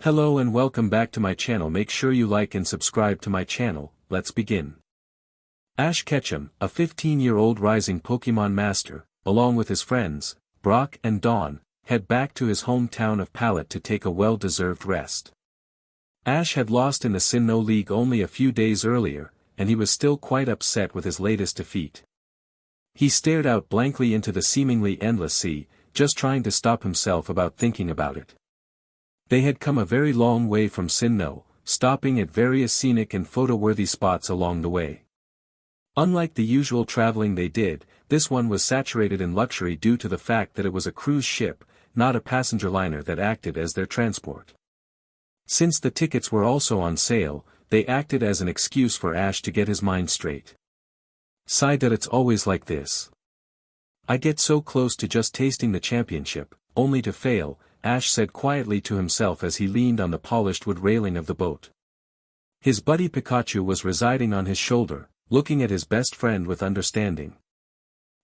Hello and welcome back to my channel. Make sure you like and subscribe to my channel. Let's begin. Ash Ketchum, a 15-year-old rising Pokemon master, along with his friends, Brock and Dawn, head back to his hometown of Pallet to take a well-deserved rest. Ash had lost in the Sinnoh League only a few days earlier, and he was still quite upset with his latest defeat. He stared out blankly into the seemingly endless sea, just trying to stop himself about thinking about it. They had come a very long way from Sinnoh, stopping at various scenic and photo-worthy spots along the way. Unlike the usual traveling they did, this one was saturated in luxury due to the fact that it was a cruise ship, not a passenger liner that acted as their transport. Since the tickets were also on sale, they acted as an excuse for Ash to get his mind straight. Sighed that it's always like this. I get so close to just tasting the championship, only to fail, Ash said quietly to himself as he leaned on the polished wood railing of the boat. His buddy Pikachu was residing on his shoulder, looking at his best friend with understanding.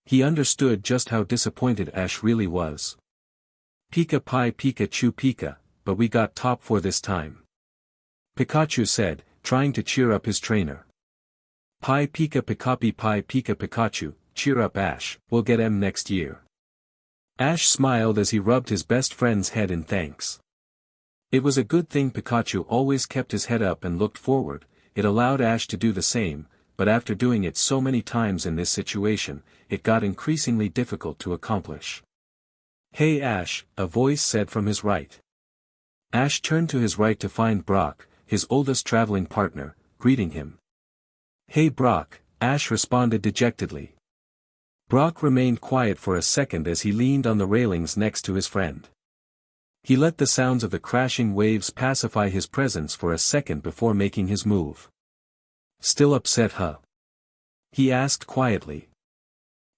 He understood just how disappointed Ash really was. Pika Pi Pikachu Pika, but we got top 4 this time. Pikachu said, trying to cheer up his trainer. Pi Pika Pikapi Pi Pika Pikachu, cheer up Ash, we'll get M next year. Ash smiled as he rubbed his best friend's head in thanks. It was a good thing Pikachu always kept his head up and looked forward. It allowed Ash to do the same, but after doing it so many times in this situation, it got increasingly difficult to accomplish. Hey Ash, a voice said from his right. Ash turned to his right to find Brock, his oldest traveling partner, greeting him. Hey Brock, Ash responded dejectedly. Brock remained quiet for a second as he leaned on the railings next to his friend. He let the sounds of the crashing waves pacify his presence for a second before making his move. Still upset, huh? He asked quietly.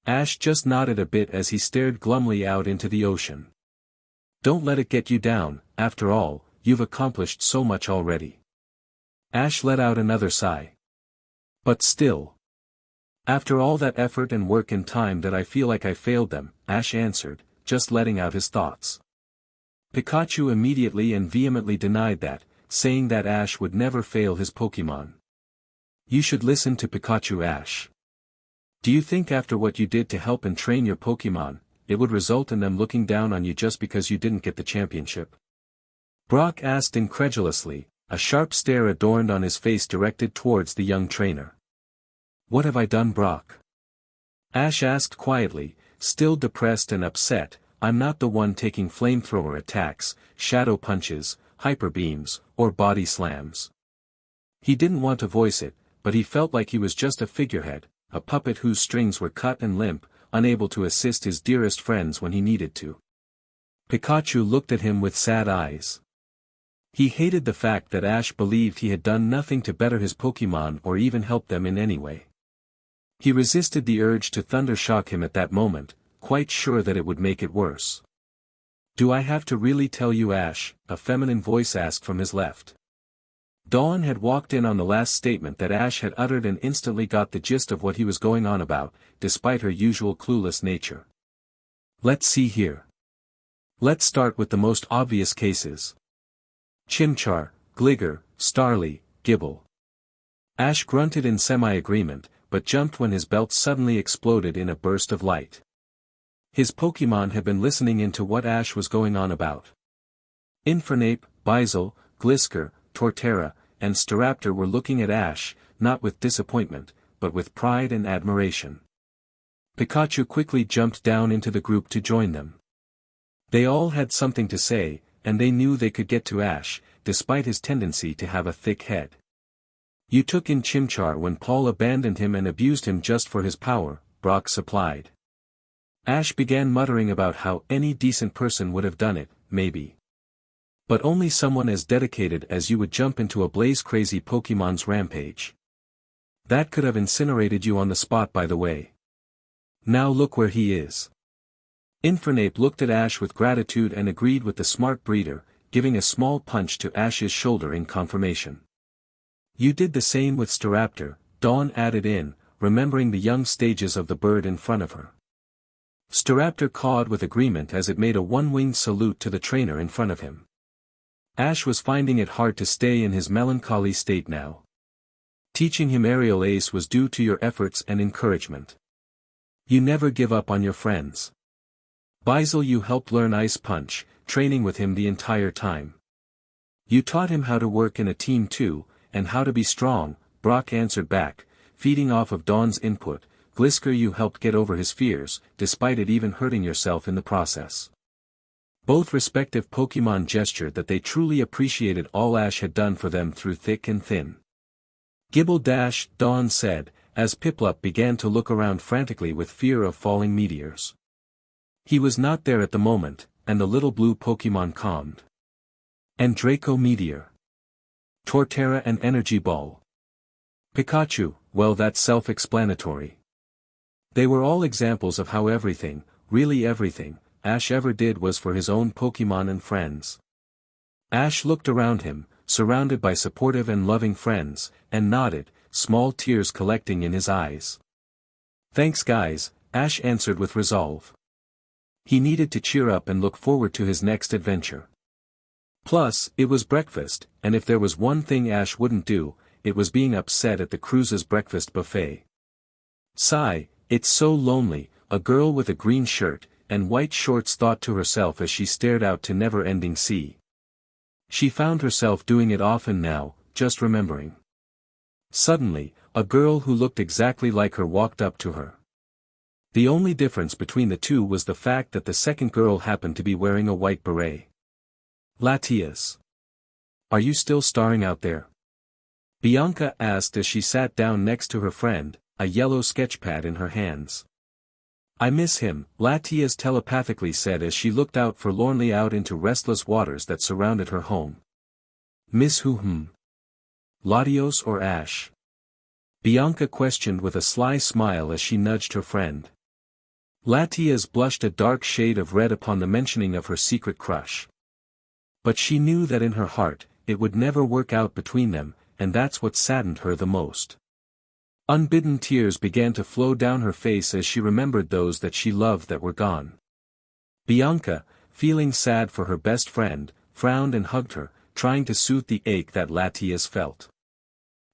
Ash just nodded a bit as he stared glumly out into the ocean. Don't let it get you down, after all, you've accomplished so much already. Ash let out another sigh. But still. After all that effort and work and time that I feel like I failed them, Ash answered, just letting out his thoughts. Pikachu immediately and vehemently denied that, saying that Ash would never fail his Pokemon. You should listen to Pikachu, Ash. Do you think after what you did to help and train your Pokemon, it would result in them looking down on you just because you didn't get the championship? Brock asked incredulously, a sharp stare adorned on his face directed towards the young trainer. What have I done, Brock? Ash asked quietly, still depressed and upset. I'm not the one taking flamethrower attacks, shadow punches, hyper beams, or body slams. He didn't want to voice it, but he felt like he was just a figurehead, a puppet whose strings were cut and limp, unable to assist his dearest friends when he needed to. Pikachu looked at him with sad eyes. He hated the fact that Ash believed he had done nothing to better his Pokemon or even help them in any way. He resisted the urge to thundershock him at that moment, quite sure that it would make it worse. Do I have to really tell you, Ash? A feminine voice asked from his left. Dawn had walked in on the last statement that Ash had uttered and instantly got the gist of what he was going on about, despite her usual clueless nature. Let's see here. Let's start with the most obvious cases. Chimchar, Gligar, Starly, Gibble. Ash grunted in semi-agreement, but jumped when his belt suddenly exploded in a burst of light. His Pokemon had been listening into what Ash was going on about. Infernape, Bizel, Glisker, Torterra, and Staraptor were looking at Ash, not with disappointment, but with pride and admiration. Pikachu quickly jumped down into the group to join them. They all had something to say, and they knew they could get to Ash, despite his tendency to have a thick head. You took in Chimchar when Paul abandoned him and abused him just for his power, Brock supplied. Ash began muttering about how any decent person would have done it, maybe. But only someone as dedicated as you would jump into a blaze-crazy Pokemon's rampage. That could have incinerated you on the spot, by the way. Now look where he is. Infernape looked at Ash with gratitude and agreed with the smart breeder, giving a small punch to Ash's shoulder in confirmation. You did the same with Staraptor, Dawn added in, remembering the young stages of the bird in front of her. Staraptor cawed with agreement as it made a one-winged salute to the trainer in front of him. Ash was finding it hard to stay in his melancholy state now. Teaching him aerial ace was due to your efforts and encouragement. You never give up on your friends. Basil, you helped learn Ice Punch, training with him the entire time. You taught him how to work in a team too, and how to be strong, Brock answered back, feeding off of Dawn's input. Glisker, you helped get over his fears, despite it even hurting yourself in the process. Both respective Pokemon gestured that they truly appreciated all Ash had done for them through thick and thin. Gibble dash, Dawn said, as Piplup began to look around frantically with fear of falling meteors. He was not there at the moment, and the little blue Pokemon calmed. And Draco Meteor. Torterra and Energy Ball. Pikachu, well, that's self-explanatory. They were all examples of how everything, really everything, Ash ever did was for his own Pokemon and friends. Ash looked around him, surrounded by supportive and loving friends, and nodded, small tears collecting in his eyes. Thanks guys, Ash answered with resolve. He needed to cheer up and look forward to his next adventure. Plus, it was breakfast, and if there was one thing Ash wouldn't do, it was being upset at the cruise's breakfast buffet. Sigh, it's so lonely, a girl with a green shirt and white shorts thought to herself as she stared out to never-ending sea. She found herself doing it often now, just remembering. Suddenly, a girl who looked exactly like her walked up to her. The only difference between the two was the fact that the second girl happened to be wearing a white beret. Latias. Are you still starring out there? Bianca asked as she sat down next to her friend, a yellow sketchpad in her hands. I miss him, Latias telepathically said as she looked out forlornly out into restless waters that surrounded her home. Miss who? Latios or Ash? Bianca questioned with a sly smile as she nudged her friend. Latias blushed a dark shade of red upon the mentioning of her secret crush. But she knew that in her heart, it would never work out between them, and that's what saddened her the most. Unbidden tears began to flow down her face as she remembered those that she loved that were gone. Bianca, feeling sad for her best friend, frowned and hugged her, trying to soothe the ache that Latias felt.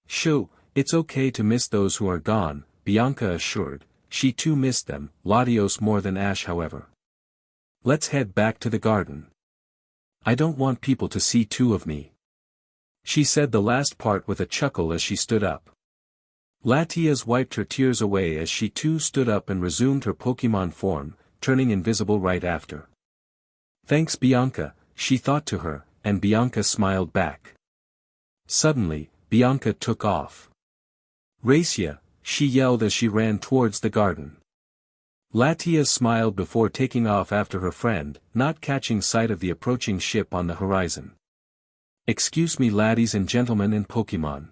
Shoo, it's okay to miss those who are gone, Bianca assured. She too missed them, Latios more than Ash however. Let's head back to the garden. I don't want people to see two of me. She said the last part with a chuckle as she stood up. Latias wiped her tears away as she too stood up and resumed her Pokemon form, turning invisible right after. Thanks Bianca, she thought to her, and Bianca smiled back. Suddenly, Bianca took off. Race ya, she yelled as she ran towards the garden. Latias smiled before taking off after her friend, not catching sight of the approaching ship on the horizon. Excuse me ladies and gentlemen and Pokemon.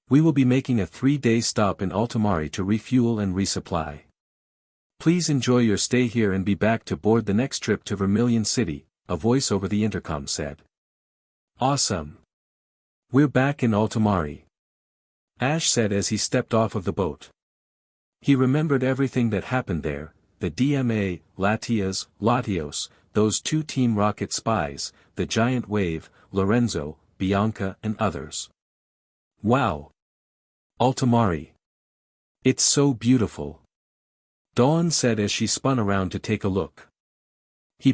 We will be making a 3-day stop in Altomare to refuel and resupply. Please enjoy your stay here and be back to board the next trip to Vermilion City, a voice over the intercom said. Awesome. We're back in Altomare. Ash said as he stepped off of the boat. He remembered everything that happened there, the DMA, Latias, Latios, those two Team Rocket spies, the giant wave, Lorenzo, Bianca and others. Wow! Altomare. It's so beautiful. Dawn said as she spun around to take a look.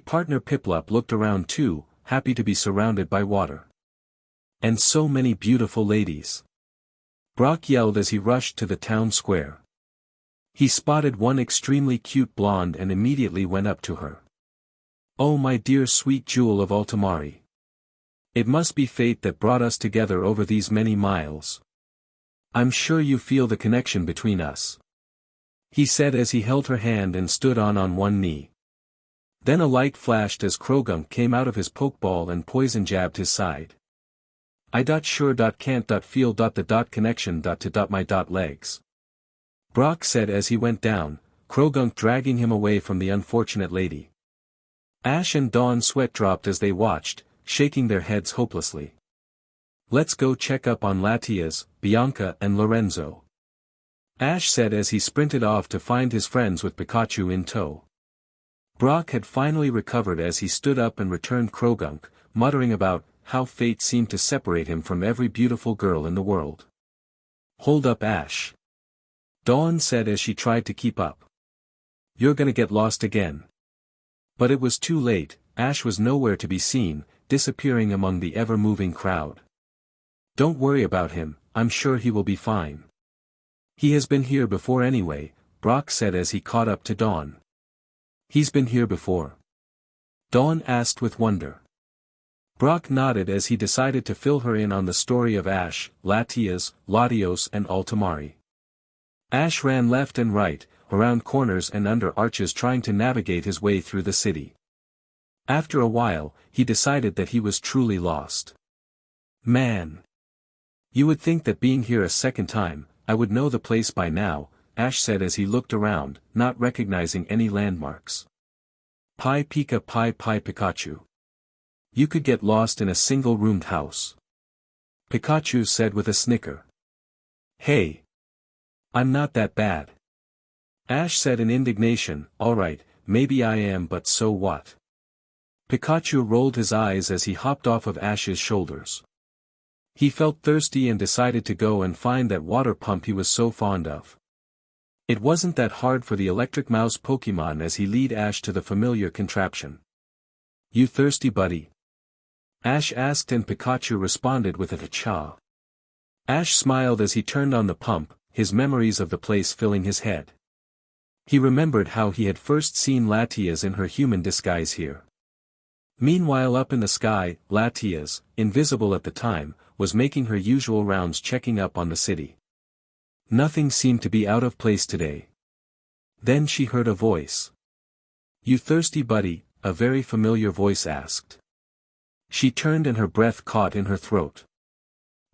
Partner Piplup looked around too, happy to be surrounded by water. And so many beautiful ladies. Brock yelled as he rushed to the town square. He spotted one extremely cute blonde and immediately went up to her. Oh my dear sweet jewel of Altomare. It must be fate that brought us together over these many miles. I'm sure you feel the connection between us. He said as he held her hand and stood on one knee. Then a light flashed as Krogunk came out of his pokeball and poison jabbed his side. I.sure.can't.feel.the. Connection. To. My. Legs. Brock said as he went down, Krogunk dragging him away from the unfortunate lady. Ash and Dawn sweat dropped as they watched, shaking their heads hopelessly. Let's go check up on Latias, Bianca and Lorenzo. Ash said as he sprinted off to find his friends with Pikachu in tow. Brock had finally recovered as he stood up and returned Krogunk, muttering about how fate seemed to separate him from every beautiful girl in the world. Hold up, Ash. Dawn said as she tried to keep up. You're gonna get lost again. But it was too late. Ash was nowhere to be seen, disappearing among the ever-moving crowd. Don't worry about him, I'm sure he will be fine. He has been here before anyway, Brock said as he caught up to Dawn. He's been here before? Dawn asked with wonder. Brock nodded as he decided to fill her in on the story of Ash, Latias, Latios and Altomare. Ash ran left and right, around corners and under arches trying to navigate his way through the city. After a while, he decided that he was truly lost. Man! You would think that being here a second time, I would know the place by now, Ash said as he looked around, not recognizing any landmarks. Pi Pika Pi Pi Pikachu. You could get lost in a single-roomed house. Pikachu said with a snicker. Hey! I'm not that bad. Ash said in indignation, alright, maybe I am but so what? Pikachu rolled his eyes as he hopped off of Ash's shoulders. He felt thirsty and decided to go and find that water pump he was so fond of. It wasn't that hard for the electric mouse Pokemon as he led Ash to the familiar contraption. You thirsty buddy? Ash asked and Pikachu responded with a cha. Ash smiled as he turned on the pump, his memories of the place filling his head. He remembered how he had first seen Latias in her human disguise here. Meanwhile up in the sky, Latias, invisible at the time, was making her usual rounds checking up on the city. Nothing seemed to be out of place today. Then she heard a voice. You thirsty buddy, a very familiar voice asked. She turned and her breath caught in her throat.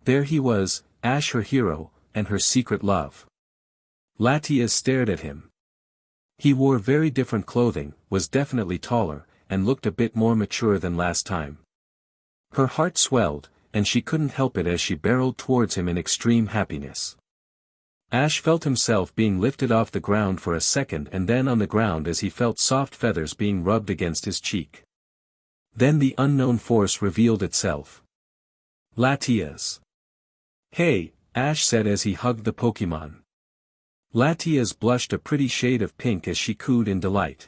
There he was, Ash her hero, and her secret love. Latias stared at him. He wore very different clothing, was definitely taller, and looked a bit more mature than last time. Her heart swelled, and she couldn't help it as she barreled towards him in extreme happiness. Ash felt himself being lifted off the ground for a second and then on the ground as he felt soft feathers being rubbed against his cheek. Then the unknown force revealed itself. Latias. Hey, Ash said as he hugged the Pokemon. Latias blushed a pretty shade of pink as she cooed in delight.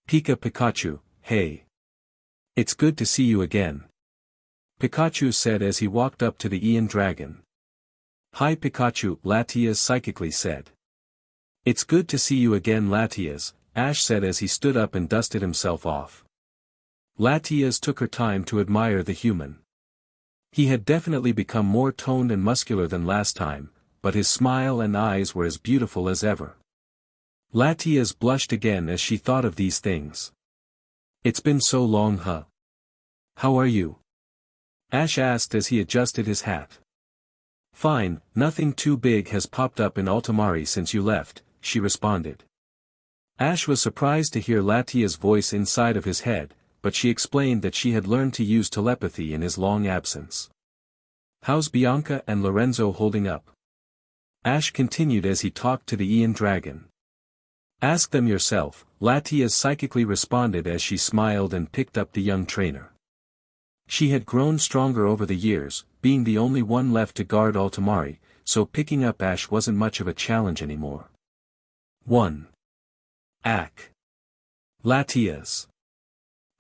Pika Pikachu, hey. It's good to see you again. Pikachu said as he walked up to the Ian Dragon. Hi Pikachu, Latias psychically said. It's good to see you again Latias, Ash said as he stood up and dusted himself off. Latias took her time to admire the human. He had definitely become more toned and muscular than last time, but his smile and eyes were as beautiful as ever. Latias blushed again as she thought of these things. It's been so long huh? How are you? Ash asked as he adjusted his hat. Fine, nothing too big has popped up in Altomare since you left, she responded. Ash was surprised to hear Latia's voice inside of his head, but she explained that she had learned to use telepathy in his long absence. How's Bianca and Lorenzo holding up? Ash continued as he talked to the Ian Dragon. Ask them yourself, Latias psychically responded as she smiled and picked up the young trainer. She had grown stronger over the years, being the only one left to guard Altomare, so picking up Ash wasn't much of a challenge anymore. 1. Ack. Latias.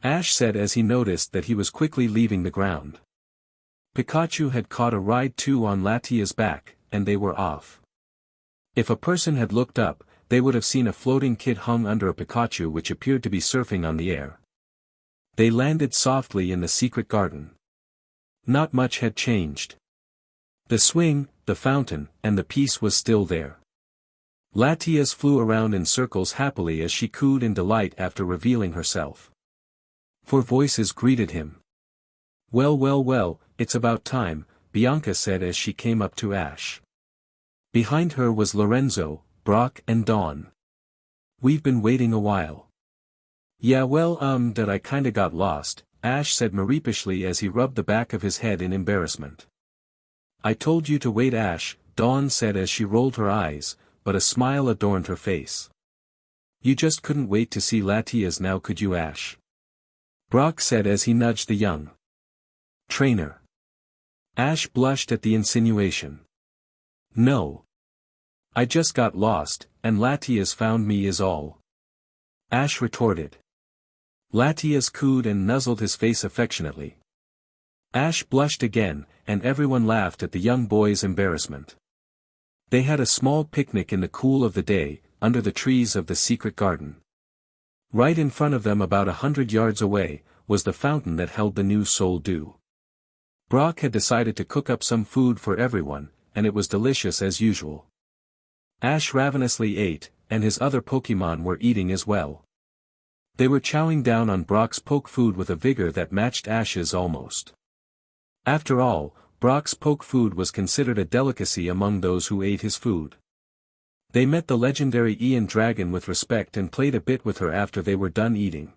Ash said as he noticed that he was quickly leaving the ground. Pikachu had caught a ride too on Latias' back, and they were off. If a person had looked up, they would have seen a floating kid hung under a Pikachu which appeared to be surfing on the air. They landed softly in the secret garden. Not much had changed. The swing, the fountain, and the piece was still there. Latias flew around in circles happily as she cooed in delight after revealing herself. 4 voices greeted him. Well, it's about time, Bianca said as she came up to Ash. Behind her was Lorenzo, Brock and Dawn. We've been waiting a while. Yeah that I kinda got lost, Ash said mereepishly as he rubbed the back of his head in embarrassment. I told you to wait Ash, Dawn said as she rolled her eyes, but a smile adorned her face. You just couldn't wait to see Latias now could you Ash? Brock said as he nudged the young Trainer. Ash blushed at the insinuation. No. I just got lost, and Latias found me is all. Ash retorted. Latias cooed and nuzzled his face affectionately. Ash blushed again, and everyone laughed at the young boy's embarrassment. They had a small picnic in the cool of the day, under the trees of the secret garden. Right in front of them, about 100 yards away, was the fountain that held the new soul dew. Brock had decided to cook up some food for everyone, and it was delicious as usual. Ash ravenously ate, and his other Pokémon were eating as well. They were chowing down on Brock's poke food with a vigor that matched Ash's almost. After all, Brock's poke food was considered a delicacy among those who ate his food. They met the legendary Ian Dragon with respect and played a bit with her after they were done eating.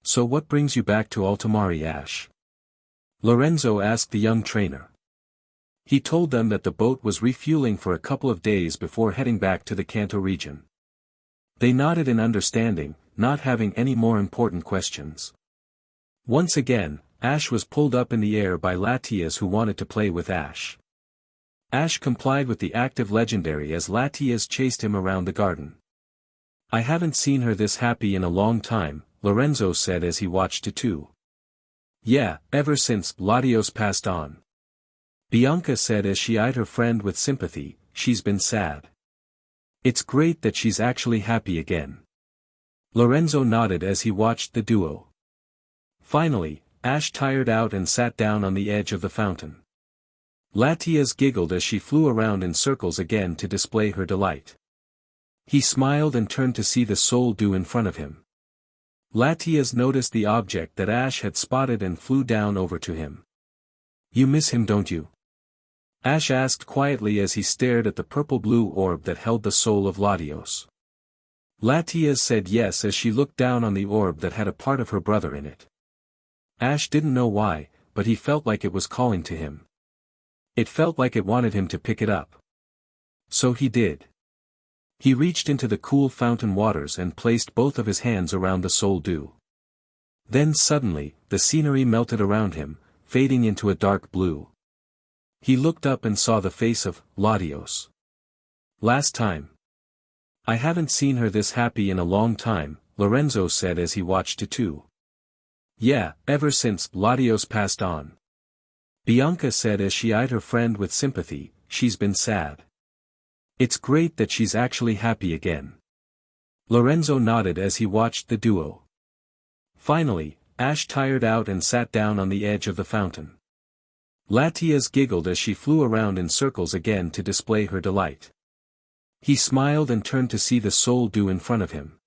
So what brings you back to Altomare, Ash? Lorenzo asked the young trainer. He told them that the boat was refueling for a couple of days before heading back to the Kanto region. They nodded in understanding, not having any more important questions. Once again, Ash was pulled up in the air by Latias, who wanted to play with Ash. Ash complied with the active legendary as Latias chased him around the garden. I haven't seen her this happy in a long time, Lorenzo said as he watched it too. Yeah, ever since Latios passed on. Bianca said as she eyed her friend with sympathy, she's been sad. It's great that she's actually happy again. Lorenzo nodded as he watched the duo. Finally, Ash tired out and sat down on the edge of the fountain. Latias giggled as she flew around in circles again to display her delight. He smiled and turned to see the soul dew in front of him. Latias noticed the object that Ash had spotted and flew down over to him. You miss him, don't you? Ash asked quietly as he stared at the purple-blue orb that held the soul of Latios. Latias said yes as she looked down on the orb that had a part of her brother in it. Ash didn't know why, but he felt like it was calling to him. It felt like it wanted him to pick it up. So he did. He reached into the cool fountain waters and placed both of his hands around the soul dew. Then suddenly, the scenery melted around him, fading into a dark blue. He looked up and saw the face of Latios. Last time. I haven't seen her this happy in a long time, Lorenzo said as he watched it too. Yeah, ever since Latios passed on. Bianca said as she eyed her friend with sympathy, she's been sad. It's great that she's actually happy again. Lorenzo nodded as he watched the duo. Finally, Ash tired out and sat down on the edge of the fountain. Latias giggled as she flew around in circles again to display her delight. He smiled and turned to see the soul dew in front of him.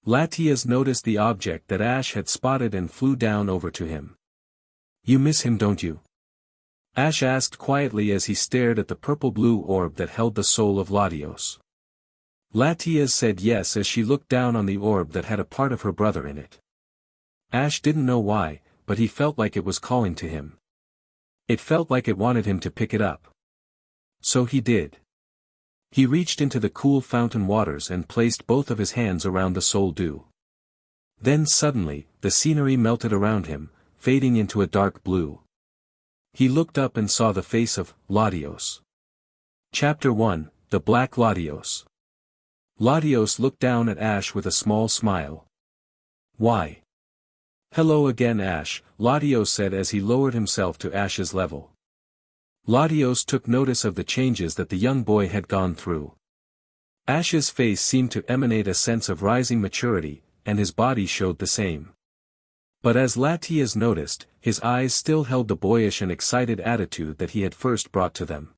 Latias noticed the object that Ash had spotted and flew down over to him. You miss him, don't you? Ash asked quietly as he stared at the purple-blue orb that held the soul of Latios. Latias said yes as she looked down on the orb that had a part of her brother in it. Ash didn't know why, but he felt like it was calling to him. It felt like it wanted him to pick it up. So he did. He reached into the cool fountain waters and placed both of his hands around the soul dew. Then suddenly, the scenery melted around him, fading into a dark blue. He looked up and saw the face of Latios. Chapter 1, The Black Latios. Latios looked down at Ash with a small smile. Why? Hello again, Ash, Latios said as he lowered himself to Ash's level. Latios took notice of the changes that the young boy had gone through. Ash's face seemed to emanate a sense of rising maturity, and his body showed the same. But as Latias noticed, his eyes still held the boyish and excited attitude that he had first brought to them.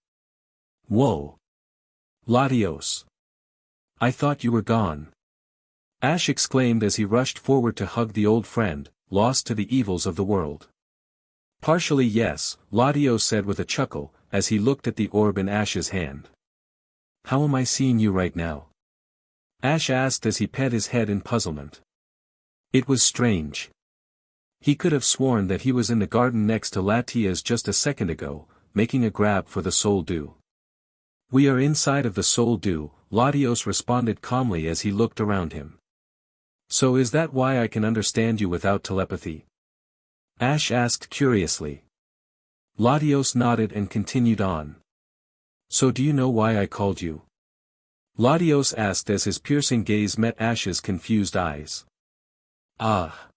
Whoa! Latios! I thought you were gone. Ash exclaimed as he rushed forward to hug the old friend, lost to the evils of the world. Partially yes, Latios said with a chuckle, as he looked at the orb in Ash's hand. How am I seeing you right now? Ash asked as he pet his head in puzzlement. It was strange. He could have sworn that he was in the garden next to Latias just a second ago, making a grab for the soul dew. We are inside of the soul dew, Latios responded calmly as he looked around him. So is that why I can understand you without telepathy? Ash asked curiously. Latios nodded and continued on. So do you know why I called you? Latios asked as his piercing gaze met Ash's confused eyes. Ah.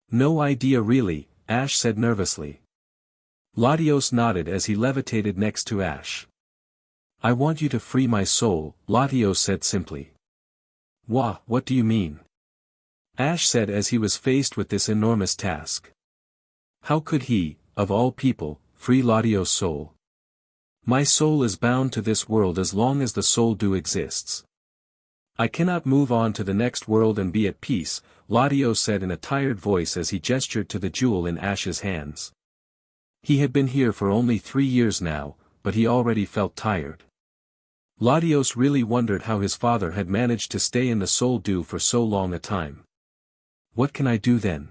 No idea really, Ash said nervously. Latios nodded as he levitated next to Ash. I want you to free my soul, Latios said simply. What do you mean? Ash said as he was faced with this enormous task. How could he, of all people, free Latios' soul? My soul is bound to this world as long as the soul dew exists. I cannot move on to the next world and be at peace, Latios said in a tired voice as he gestured to the jewel in Ash's hands. He had been here for only 3 years now, but he already felt tired. Latios really wondered how his father had managed to stay in the soul dew for so long a time. What can I do then?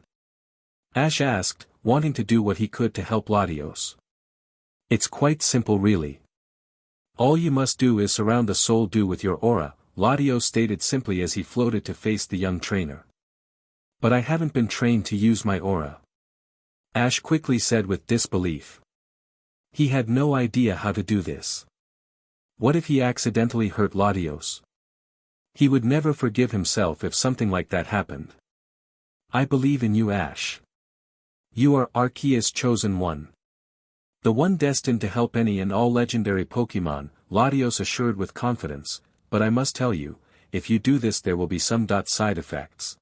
Ash asked, wanting to do what he could to help Latios. It's quite simple really. All you must do is surround the soul dew with your aura, Latios stated simply as he floated to face the young trainer. But I haven't been trained to use my aura. Ash quickly said with disbelief. He had no idea how to do this. What if he accidentally hurt Latios? He would never forgive himself if something like that happened. I believe in you, Ash. You are Arceus' chosen one. The one destined to help any and all legendary Pokémon, Latios assured with confidence, but I must tell you, if you do this there will be some side effects.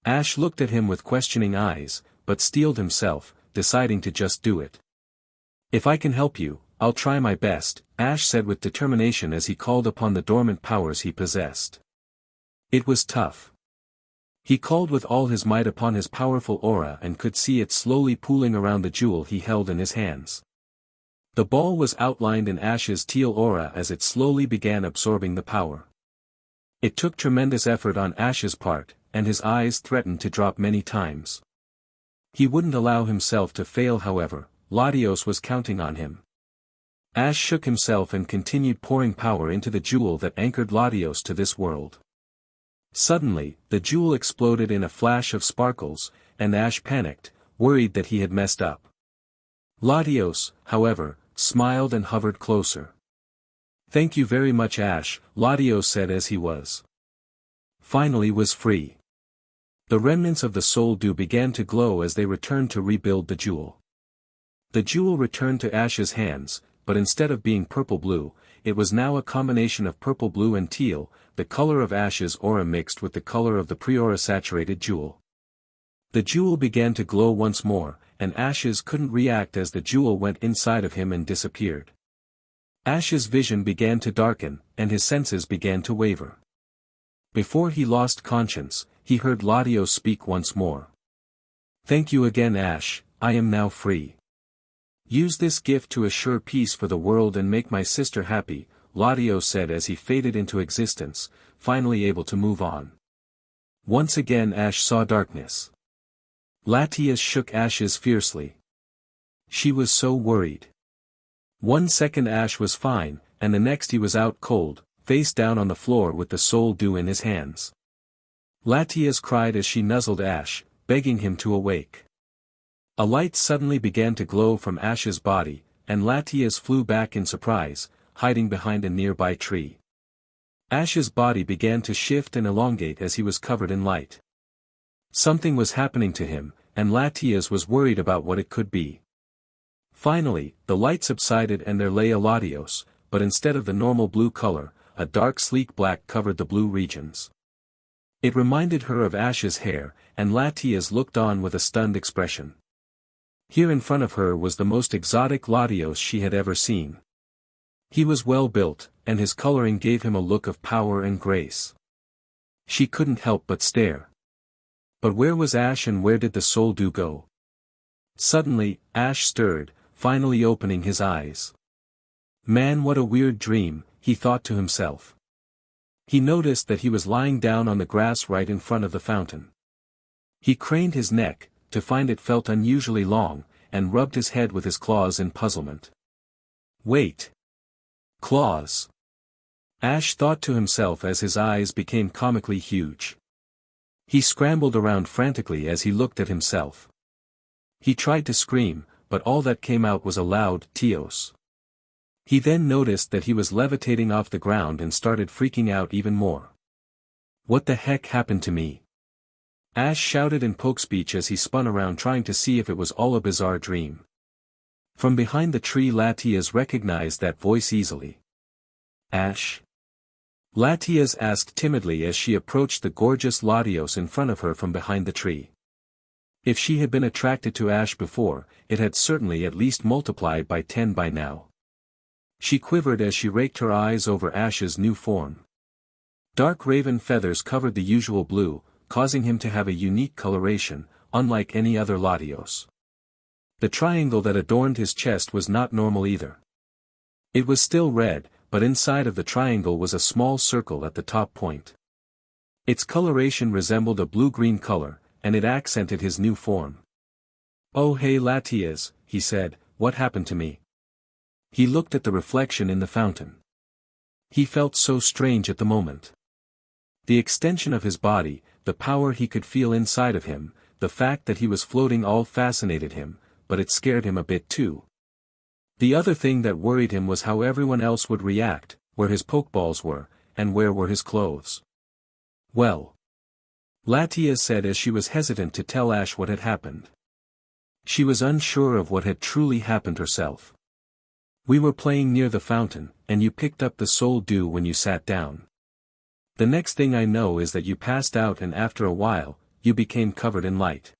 Ash looked at him with questioning eyes, but steeled himself, deciding to just do it. If I can help you, I'll try my best, Ash said with determination as he called upon the dormant powers he possessed. It was tough. He called with all his might upon his powerful aura and could see it slowly pooling around the jewel he held in his hands. The ball was outlined in Ash's teal aura as it slowly began absorbing the power. It took tremendous effort on Ash's part, and his eyes threatened to drop many times. He wouldn't allow himself to fail however, Latios was counting on him. Ash shook himself and continued pouring power into the jewel that anchored Latios to this world. Suddenly, the jewel exploded in a flash of sparkles, and Ash panicked, worried that he had messed up. Latios, however, smiled and hovered closer. Thank you very much Ash, Latios said as he finally was free. The remnants of the soul dew began to glow as they returned to rebuild the jewel. The jewel returned to Ash's hands, but instead of being purple-blue, it was now a combination of purple-blue and teal, the color of Ash's aura mixed with the color of the pre-aura saturated jewel. The jewel began to glow once more, and Ash's couldn't react as the jewel went inside of him and disappeared. Ash's vision began to darken, and his senses began to waver. Before he lost conscience, he heard Latios speak once more. Thank you again Ash, I am now free. Use this gift to assure peace for the world and make my sister happy, Latios said as he faded into existence, finally able to move on. Once again Ash saw darkness. Latias shook Ash's fiercely. She was so worried. 1 second Ash was fine, and the next he was out cold, face down on the floor with the soul dew in his hands. Latias cried as she nuzzled Ash, begging him to awake. A light suddenly began to glow from Ash's body, and Latias flew back in surprise, hiding behind a nearby tree. Ash's body began to shift and elongate as he was covered in light. Something was happening to him, and Latias was worried about what it could be. Finally, the light subsided and there lay a Latios, but instead of the normal blue color, a dark sleek black covered the blue regions. It reminded her of Ash's hair, and Latias looked on with a stunned expression. Here in front of her was the most exotic Latios she had ever seen. He was well built, and his coloring gave him a look of power and grace. She couldn't help but stare. But where was Ash and where did the soul dew go? Suddenly, Ash stirred, finally opening his eyes. Man, what a weird dream, he thought to himself. He noticed that he was lying down on the grass right in front of the fountain. He craned his neck, to find it felt unusually long, and rubbed his head with his claws in puzzlement. Wait. Claws. Ash thought to himself as his eyes became comically huge. He scrambled around frantically as he looked at himself. He tried to scream, but all that came out was a loud Tios. He then noticed that he was levitating off the ground and started freaking out even more. What the heck happened to me? Ash shouted in poke speech as he spun around trying to see if it was all a bizarre dream. From behind the tree Latias recognized that voice easily. Ash? Latias asked timidly as she approached the gorgeous Latios in front of her from behind the tree. If she had been attracted to Ash before, it had certainly at least multiplied by 10 by now. She quivered as she raked her eyes over Ash's new form. Dark raven feathers covered the usual blue, causing him to have a unique coloration, unlike any other Latios. The triangle that adorned his chest was not normal either. It was still red, but inside of the triangle was a small circle at the top point. Its coloration resembled a blue-green color, and it accented his new form. "Oh hey Latias," he said, "what happened to me?" He looked at the reflection in the fountain. He felt so strange at the moment. The extension of his body, the power he could feel inside of him, the fact that he was floating all fascinated him, but it scared him a bit too. The other thing that worried him was how everyone else would react, where his pokeballs were, and where were his clothes. "Well," Latias said as she was hesitant to tell Ash what had happened. She was unsure of what had truly happened herself. "We were playing near the fountain, and you picked up the soul dew when you sat down. The next thing I know is that you passed out and after a while, you became covered in light.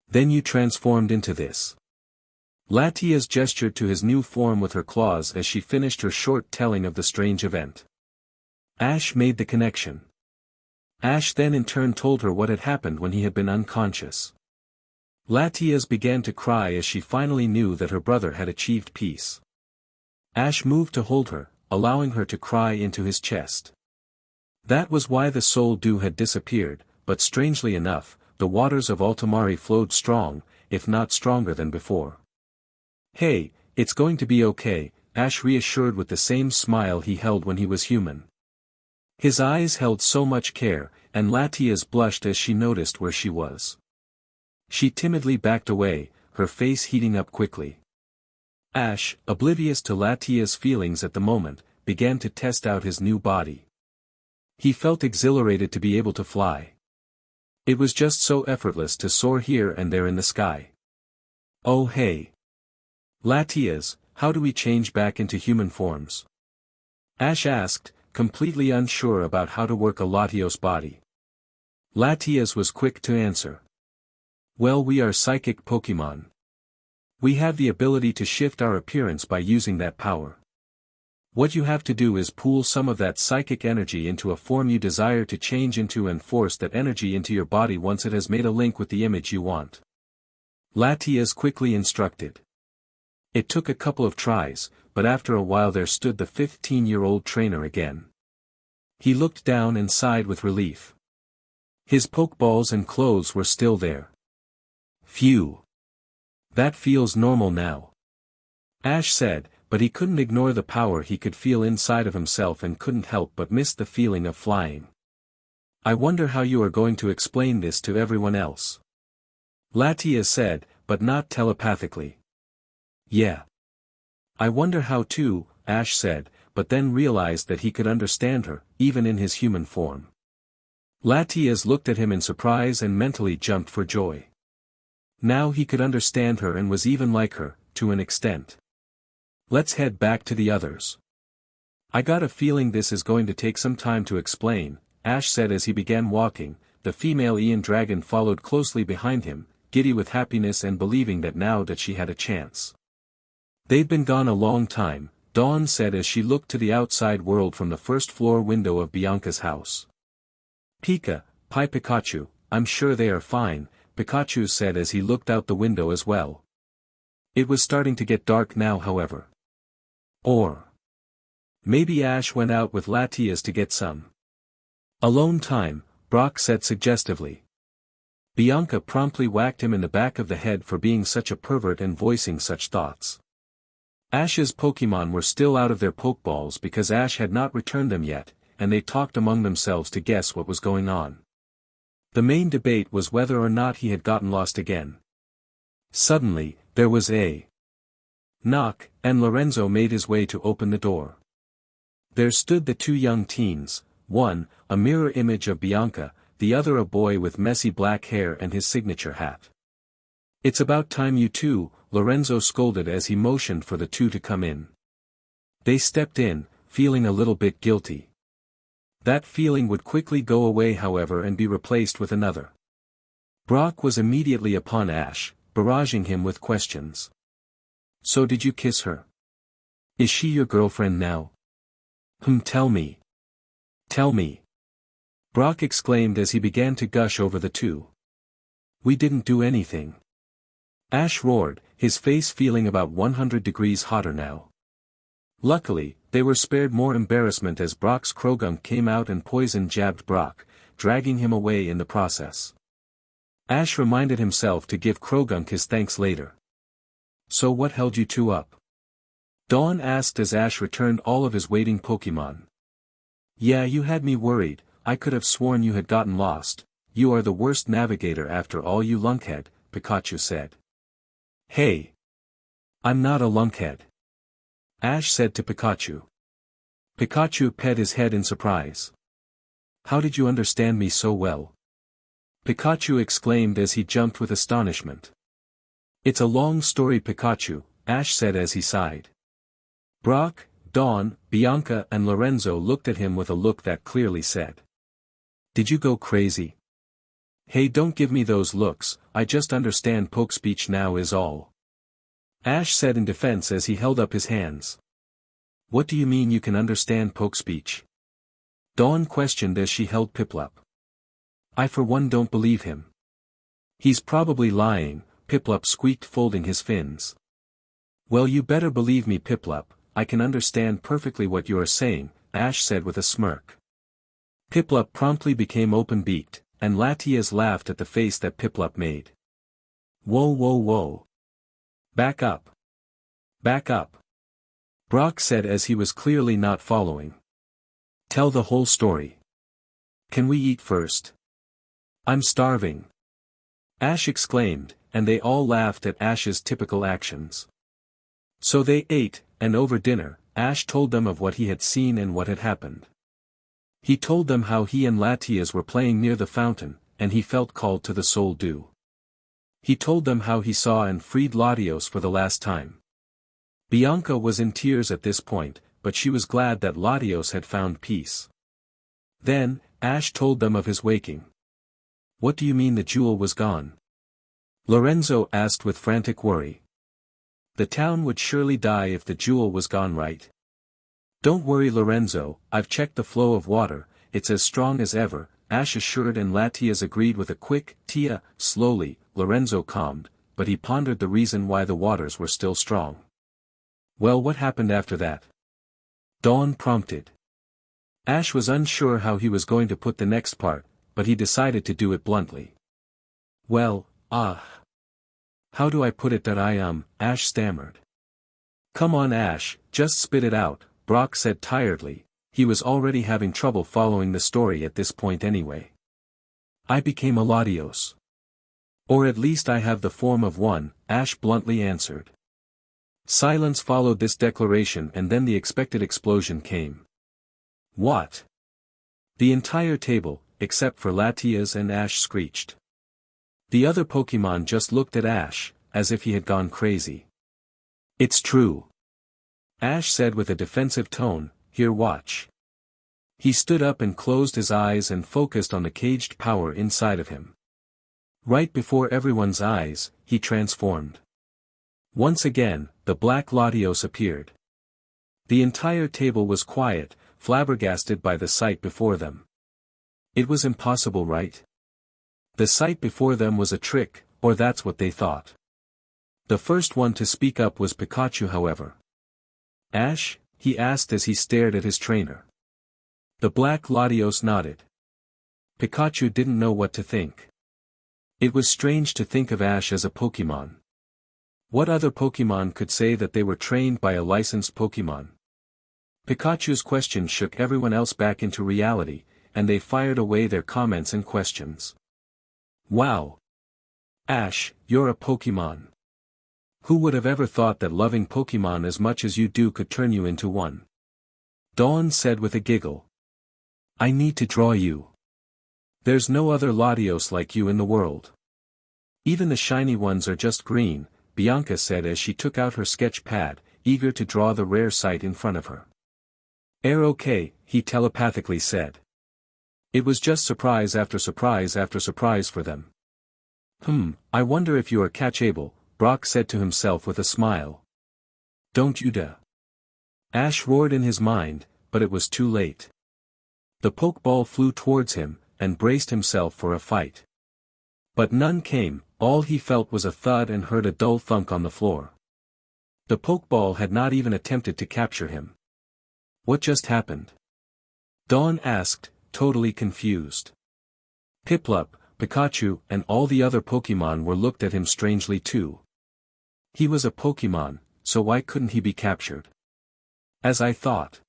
Then you transformed into this." Latias gestured to his new form with her claws as she finished her short telling of the strange event. Ash made the connection. Ash then in turn told her what had happened when he had been unconscious. Latias began to cry as she finally knew that her brother had achieved peace. Ash moved to hold her, allowing her to cry into his chest. That was why the soul dew had disappeared, but strangely enough, the waters of Altomare flowed strong, if not stronger than before. "Hey, it's going to be okay," Ash reassured with the same smile he held when he was human. His eyes held so much care, and Latias blushed as she noticed where she was. She timidly backed away, her face heating up quickly. Ash, oblivious to Latias' feelings at the moment, began to test out his new body. He felt exhilarated to be able to fly. It was just so effortless to soar here and there in the sky. "Oh hey. Latias, how do we change back into human forms?" Ash asked, completely unsure about how to work a Latios body. Latias was quick to answer. "Well, we are psychic Pokemon. We have the ability to shift our appearance by using that power. What you have to do is pool some of that psychic energy into a form you desire to change into and force that energy into your body once it has made a link with the image you want," Latias quickly instructed. It took a couple of tries, but after a while there stood the 15-year-old trainer again. He looked down and sighed with relief. His pokeballs and clothes were still there. "Phew. That feels normal now," Ash said, but he couldn't ignore the power he could feel inside of himself and couldn't help but miss the feeling of flying. "I wonder how you are going to explain this to everyone else," Latias said, but not telepathically. "Yeah. I wonder how too," Ash said, but then realized that he could understand her, even in his human form. Latias looked at him in surprise and mentally jumped for joy. Now he could understand her and was even like her, to an extent. "Let's head back to the others. I got a feeling this is going to take some time to explain," Ash said as he began walking. The female Ian Dragon followed closely behind him, giddy with happiness and believing that now that she had a chance. "They've been gone a long time," Dawn said as she looked to the outside world from the first-floor window of Bianca's house. "Pika, Pikachu, I'm sure they are fine," Pikachu said as he looked out the window as well. It was starting to get dark now, however. Or maybe Ash went out with Latias to get some alone time, Brock said suggestively. Bianca promptly whacked him in the back of the head for being such a pervert and voicing such thoughts. Ash's Pokemon were still out of their Pokeballs because Ash had not returned them yet, and they talked among themselves to guess what was going on. The main debate was whether or not he had gotten lost again. Suddenly, there was a knock, and Lorenzo made his way to open the door. There stood the two young teens, one, a mirror image of Bianca, the other a boy with messy black hair and his signature hat. "It's about time you two," Lorenzo scolded as he motioned for the two to come in. They stepped in, feeling a little bit guilty. That feeling would quickly go away however and be replaced with another. Brock was immediately upon Ash, barraging him with questions. "So did you kiss her? Is she your girlfriend now? Tell me. Tell me." Brock exclaimed as he began to gush over the two. "We didn't do anything." Ash roared, his face feeling about 100 degrees hotter now. Luckily, they were spared more embarrassment as Brock's Krogunk came out and poison jabbed Brock, dragging him away in the process. Ash reminded himself to give Krogunk his thanks later. "So what held you two up?" Dawn asked as Ash returned all of his waiting Pokémon. "Yeah, you had me worried. I could have sworn you had gotten lost. You are the worst navigator after all, you lunkhead," Pikachu said. "Hey! I'm not a lunkhead," Ash said to Pikachu. Pikachu pet his head in surprise. "How did you understand me so well?" Pikachu exclaimed as he jumped with astonishment. "It's a long story, Pikachu," Ash said as he sighed. Brock, Dawn, Bianca and Lorenzo looked at him with a look that clearly said, "Did you go crazy?" "Hey, don't give me those looks, I just understand poke speech now is all," Ash said in defense as he held up his hands. "What do you mean you can understand poke speech?" Dawn questioned as she held Piplup. "I for one don't believe him. He's probably lying," Piplup squeaked, folding his fins. "Well, you better believe me, Piplup, I can understand perfectly what you are saying," Ash said with a smirk. Piplup promptly became open-beaked, and Latias laughed at the face that Piplup made. "Whoa whoa whoa. Back up. Back up," Brock said as he was clearly not following. "Tell the whole story. Can we eat first? I'm starving," Ash exclaimed, and they all laughed at Ash's typical actions. So they ate, and over dinner, Ash told them of what he had seen and what had happened. He told them how he and Latias were playing near the fountain, and he felt called to the soul dew. He told them how he saw and freed Latios for the last time. Bianca was in tears at this point, but she was glad that Latios had found peace. Then, Ash told them of his waking. "What do you mean the jewel was gone?" Lorenzo asked with frantic worry. "The town would surely die if the jewel was gone, right?" "Don't worry, Lorenzo, I've checked the flow of water, it's as strong as ever," Ash assured, and Latias agreed with a quick "Tia." Slowly, Lorenzo calmed, but he pondered the reason why the waters were still strong. "Well, what happened after that?" Dawn prompted. Ash was unsure how he was going to put the next part, but he decided to do it bluntly. "Well, how do I put it that Ash stammered. "Come on, Ash, just spit it out," Brock said tiredly. He was already having trouble following the story at this point anyway. "I became a Latios. Or at least I have the form of one," Ash bluntly answered. Silence followed this declaration, and then the expected explosion came. "What?" The entire table, except for Latias and Ash, screeched. The other Pokémon just looked at Ash, as if he had gone crazy. "It's true," Ash said with a defensive tone. "Here, watch." He stood up and closed his eyes and focused on the caged power inside of him. Right before everyone's eyes, he transformed. Once again, the Black Latios appeared. The entire table was quiet, flabbergasted by the sight before them. It was impossible, right? The sight before them was a trick, or that's what they thought. The first one to speak up was Pikachu, however. "Ash?" he asked as he stared at his trainer. The Black Latios nodded. Pikachu didn't know what to think. It was strange to think of Ash as a Pokémon. What other Pokémon could say that they were trained by a licensed Pokémon? Pikachu's question shook everyone else back into reality, and they fired away their comments and questions. "Wow! Ash, you're a Pokémon. Who would have ever thought that loving Pokemon as much as you do could turn you into one? Dawn said with a giggle. I need to draw you. There's no other Latios like you in the world. Even the shiny ones are just green, Bianca said as she took out her sketch pad, eager to draw the rare sight in front of her. Okay, he telepathically said. It was just surprise after surprise after surprise for them. I wonder if you are catchable, Brock said to himself with a smile. Don't you dare. Ash roared in his mind, but it was too late. The Pokeball flew towards him, and braced himself for a fight. But none came, all he felt was a thud and heard a dull thunk on the floor. The Pokeball had not even attempted to capture him. What just happened? Dawn asked, totally confused. Piplup, Pikachu, and all the other Pokemon were looked at him strangely too. He was a Pokemon, so why couldn't he be captured? As I thought.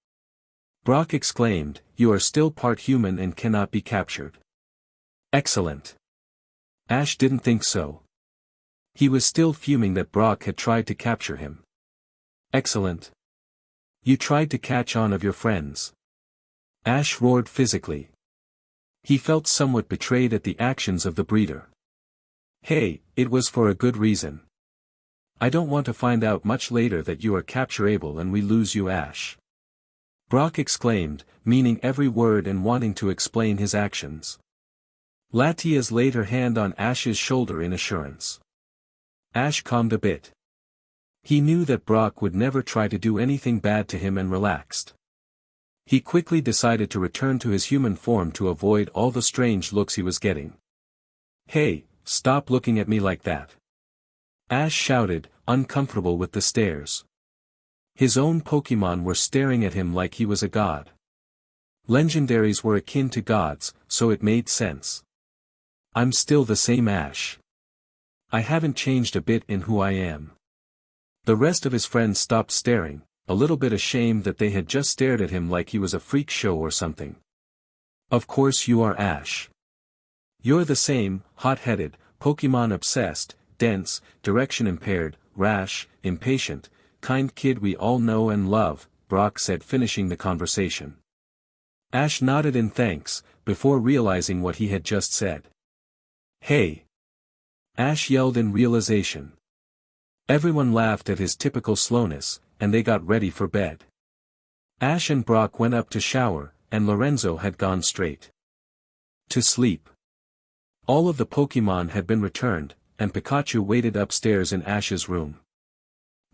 Brock exclaimed, you are still part human and cannot be captured. Excellent. Ash didn't think so. He was still fuming that Brock had tried to capture him. Excellent. You tried to catch on of your friends. Ash roared physically. He felt somewhat betrayed at the actions of the breeder. Hey, it was for a good reason. I don't want to find out much later that you are capturable and we lose you, Ash. Brock exclaimed, meaning every word and wanting to explain his actions. Latias laid her hand on Ash's shoulder in assurance. Ash calmed a bit. He knew that Brock would never try to do anything bad to him and relaxed. He quickly decided to return to his human form to avoid all the strange looks he was getting. Hey, stop looking at me like that. Ash shouted, uncomfortable with the stares. His own Pokemon were staring at him like he was a god. Legendaries were akin to gods, so it made sense. I'm still the same Ash. I haven't changed a bit in who I am. The rest of his friends stopped staring, a little bit ashamed that they had just stared at him like he was a freak show or something. Of course you are Ash. You're the same, hot-headed, Pokemon obsessed, dense, direction impaired, rash, impatient, kind kid we all know and love, Brock said, finishing the conversation. Ash nodded in thanks, before realizing what he had just said. Hey! Ash yelled in realization. Everyone laughed at his typical slowness, and they got ready for bed. Ash and Brock went up to shower, and Lorenzo had gone straight to sleep. All of the Pokemon had been returned, and Pikachu waited upstairs in Ash's room.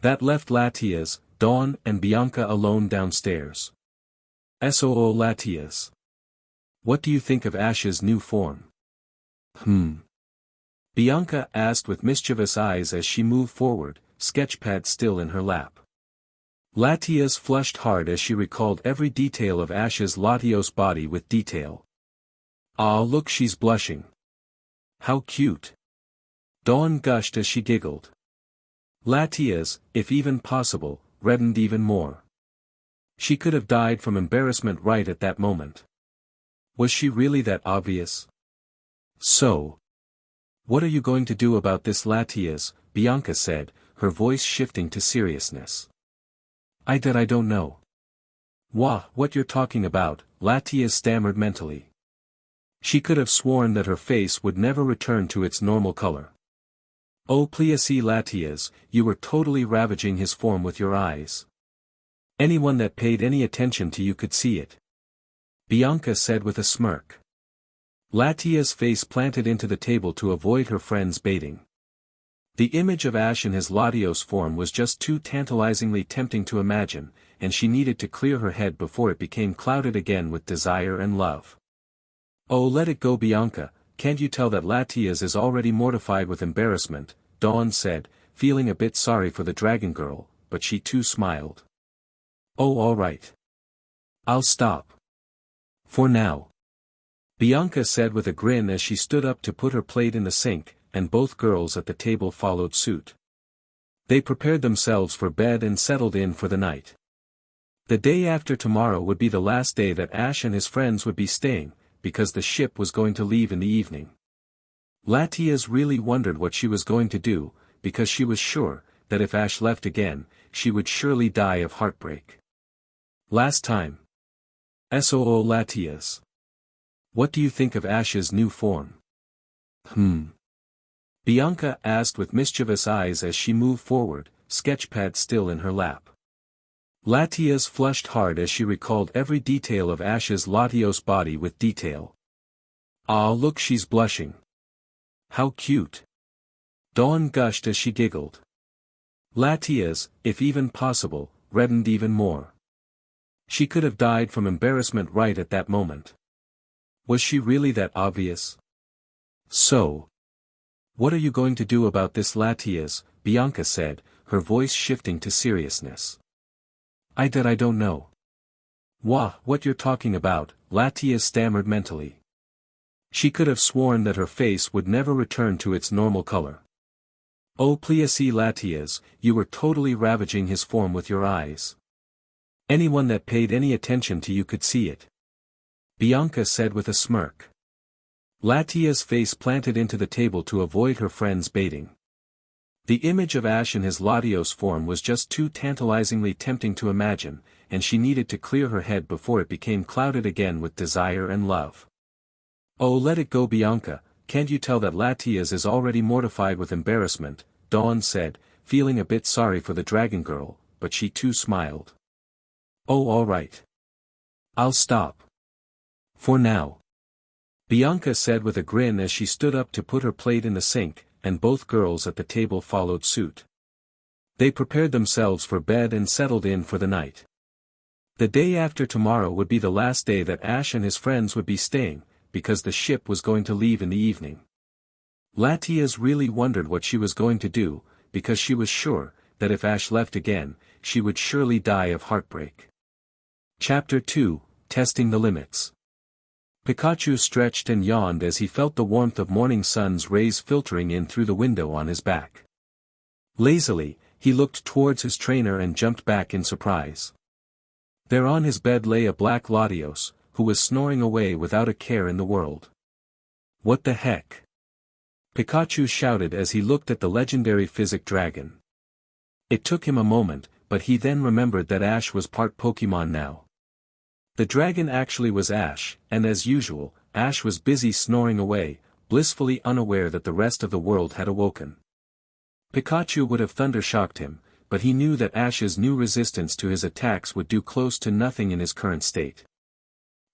That left Latias, Dawn and Bianca alone downstairs. SOO Latias. What do you think of Ash's new form? Bianca asked with mischievous eyes as she moved forward, sketchpad still in her lap. Latias flushed hard as she recalled every detail of Ash's Latios body with detail. Ah, look, she's blushing. How cute. Dawn gushed as she giggled. Latias, if even possible, reddened even more. She could have died from embarrassment right at that moment. Was she really that obvious? So. What are you going to do about this, Latias? Bianca said, her voice shifting to seriousness. I don't know. What you're talking about, Latias stammered mentally. She could have sworn that her face would never return to its normal color. Oh please, Latias, you were totally ravaging his form with your eyes. Anyone that paid any attention to you could see it. Bianca said with a smirk. Latias' face planted into the table to avoid her friend's baiting. The image of Ash in his Latios form was just too tantalizingly tempting to imagine, and she needed to clear her head before it became clouded again with desire and love. Oh, let it go, Bianca, can't you tell that Latias is already mortified with embarrassment? Dawn said, feeling a bit sorry for the dragon girl, but she too smiled. Oh, all right. I'll stop. For now. Bianca said with a grin as she stood up to put her plate in the sink, and both girls at the table followed suit. They prepared themselves for bed and settled in for the night. The day after tomorrow would be the last day that Ash and his friends would be staying, because the ship was going to leave in the evening. Latias really wondered what she was going to do, because she was sure, that if Ash left again, she would surely die of heartbreak. Last time. SOO Latias. What do you think of Ash's new form? Bianca asked with mischievous eyes as she moved forward, sketchpad still in her lap. Latias flushed hard as she recalled every detail of Ash's Latios body with detail. Ah, look, she's blushing. How cute. Dawn gushed as she giggled. Latias, if even possible, reddened even more. She could have died from embarrassment right at that moment. Was she really that obvious? So. What are you going to do about this, Latias? Bianca said, her voice shifting to seriousness. I don't know. What you're talking about, Latias stammered mentally. She could have sworn that her face would never return to its normal color. Oh please, Latias, you were totally ravaging his form with your eyes. Anyone that paid any attention to you could see it. Bianca said with a smirk. Latias' face planted into the table to avoid her friend's baiting. The image of Ash in his Latios form was just too tantalizingly tempting to imagine, and she needed to clear her head before it became clouded again with desire and love. Oh, let it go, Bianca, can't you tell that Latias is already mortified with embarrassment? Dawn said, feeling a bit sorry for the dragon girl, but she too smiled. Oh, all right. I'll stop. For now. Bianca said with a grin as she stood up to put her plate in the sink, and both girls at the table followed suit. They prepared themselves for bed and settled in for the night. The day after tomorrow would be the last day that Ash and his friends would be staying, because the ship was going to leave in the evening. Latias really wondered what she was going to do, because she was sure, that if Ash left again, she would surely die of heartbreak. Chapter 2, Testing the Limits. Pikachu stretched and yawned as he felt the warmth of morning sun's rays filtering in through the window on his back. Lazily, he looked towards his trainer and jumped back in surprise. There on his bed lay a Black Latios, who was snoring away without a care in the world. What the heck? Pikachu shouted as he looked at the legendary physic dragon. It took him a moment, but he then remembered that Ash was part Pokemon now. The dragon actually was Ash, and as usual, Ash was busy snoring away, blissfully unaware that the rest of the world had awoken. Pikachu would have thunder-shocked him, but he knew that Ash's new resistance to his attacks would do close to nothing in his current state.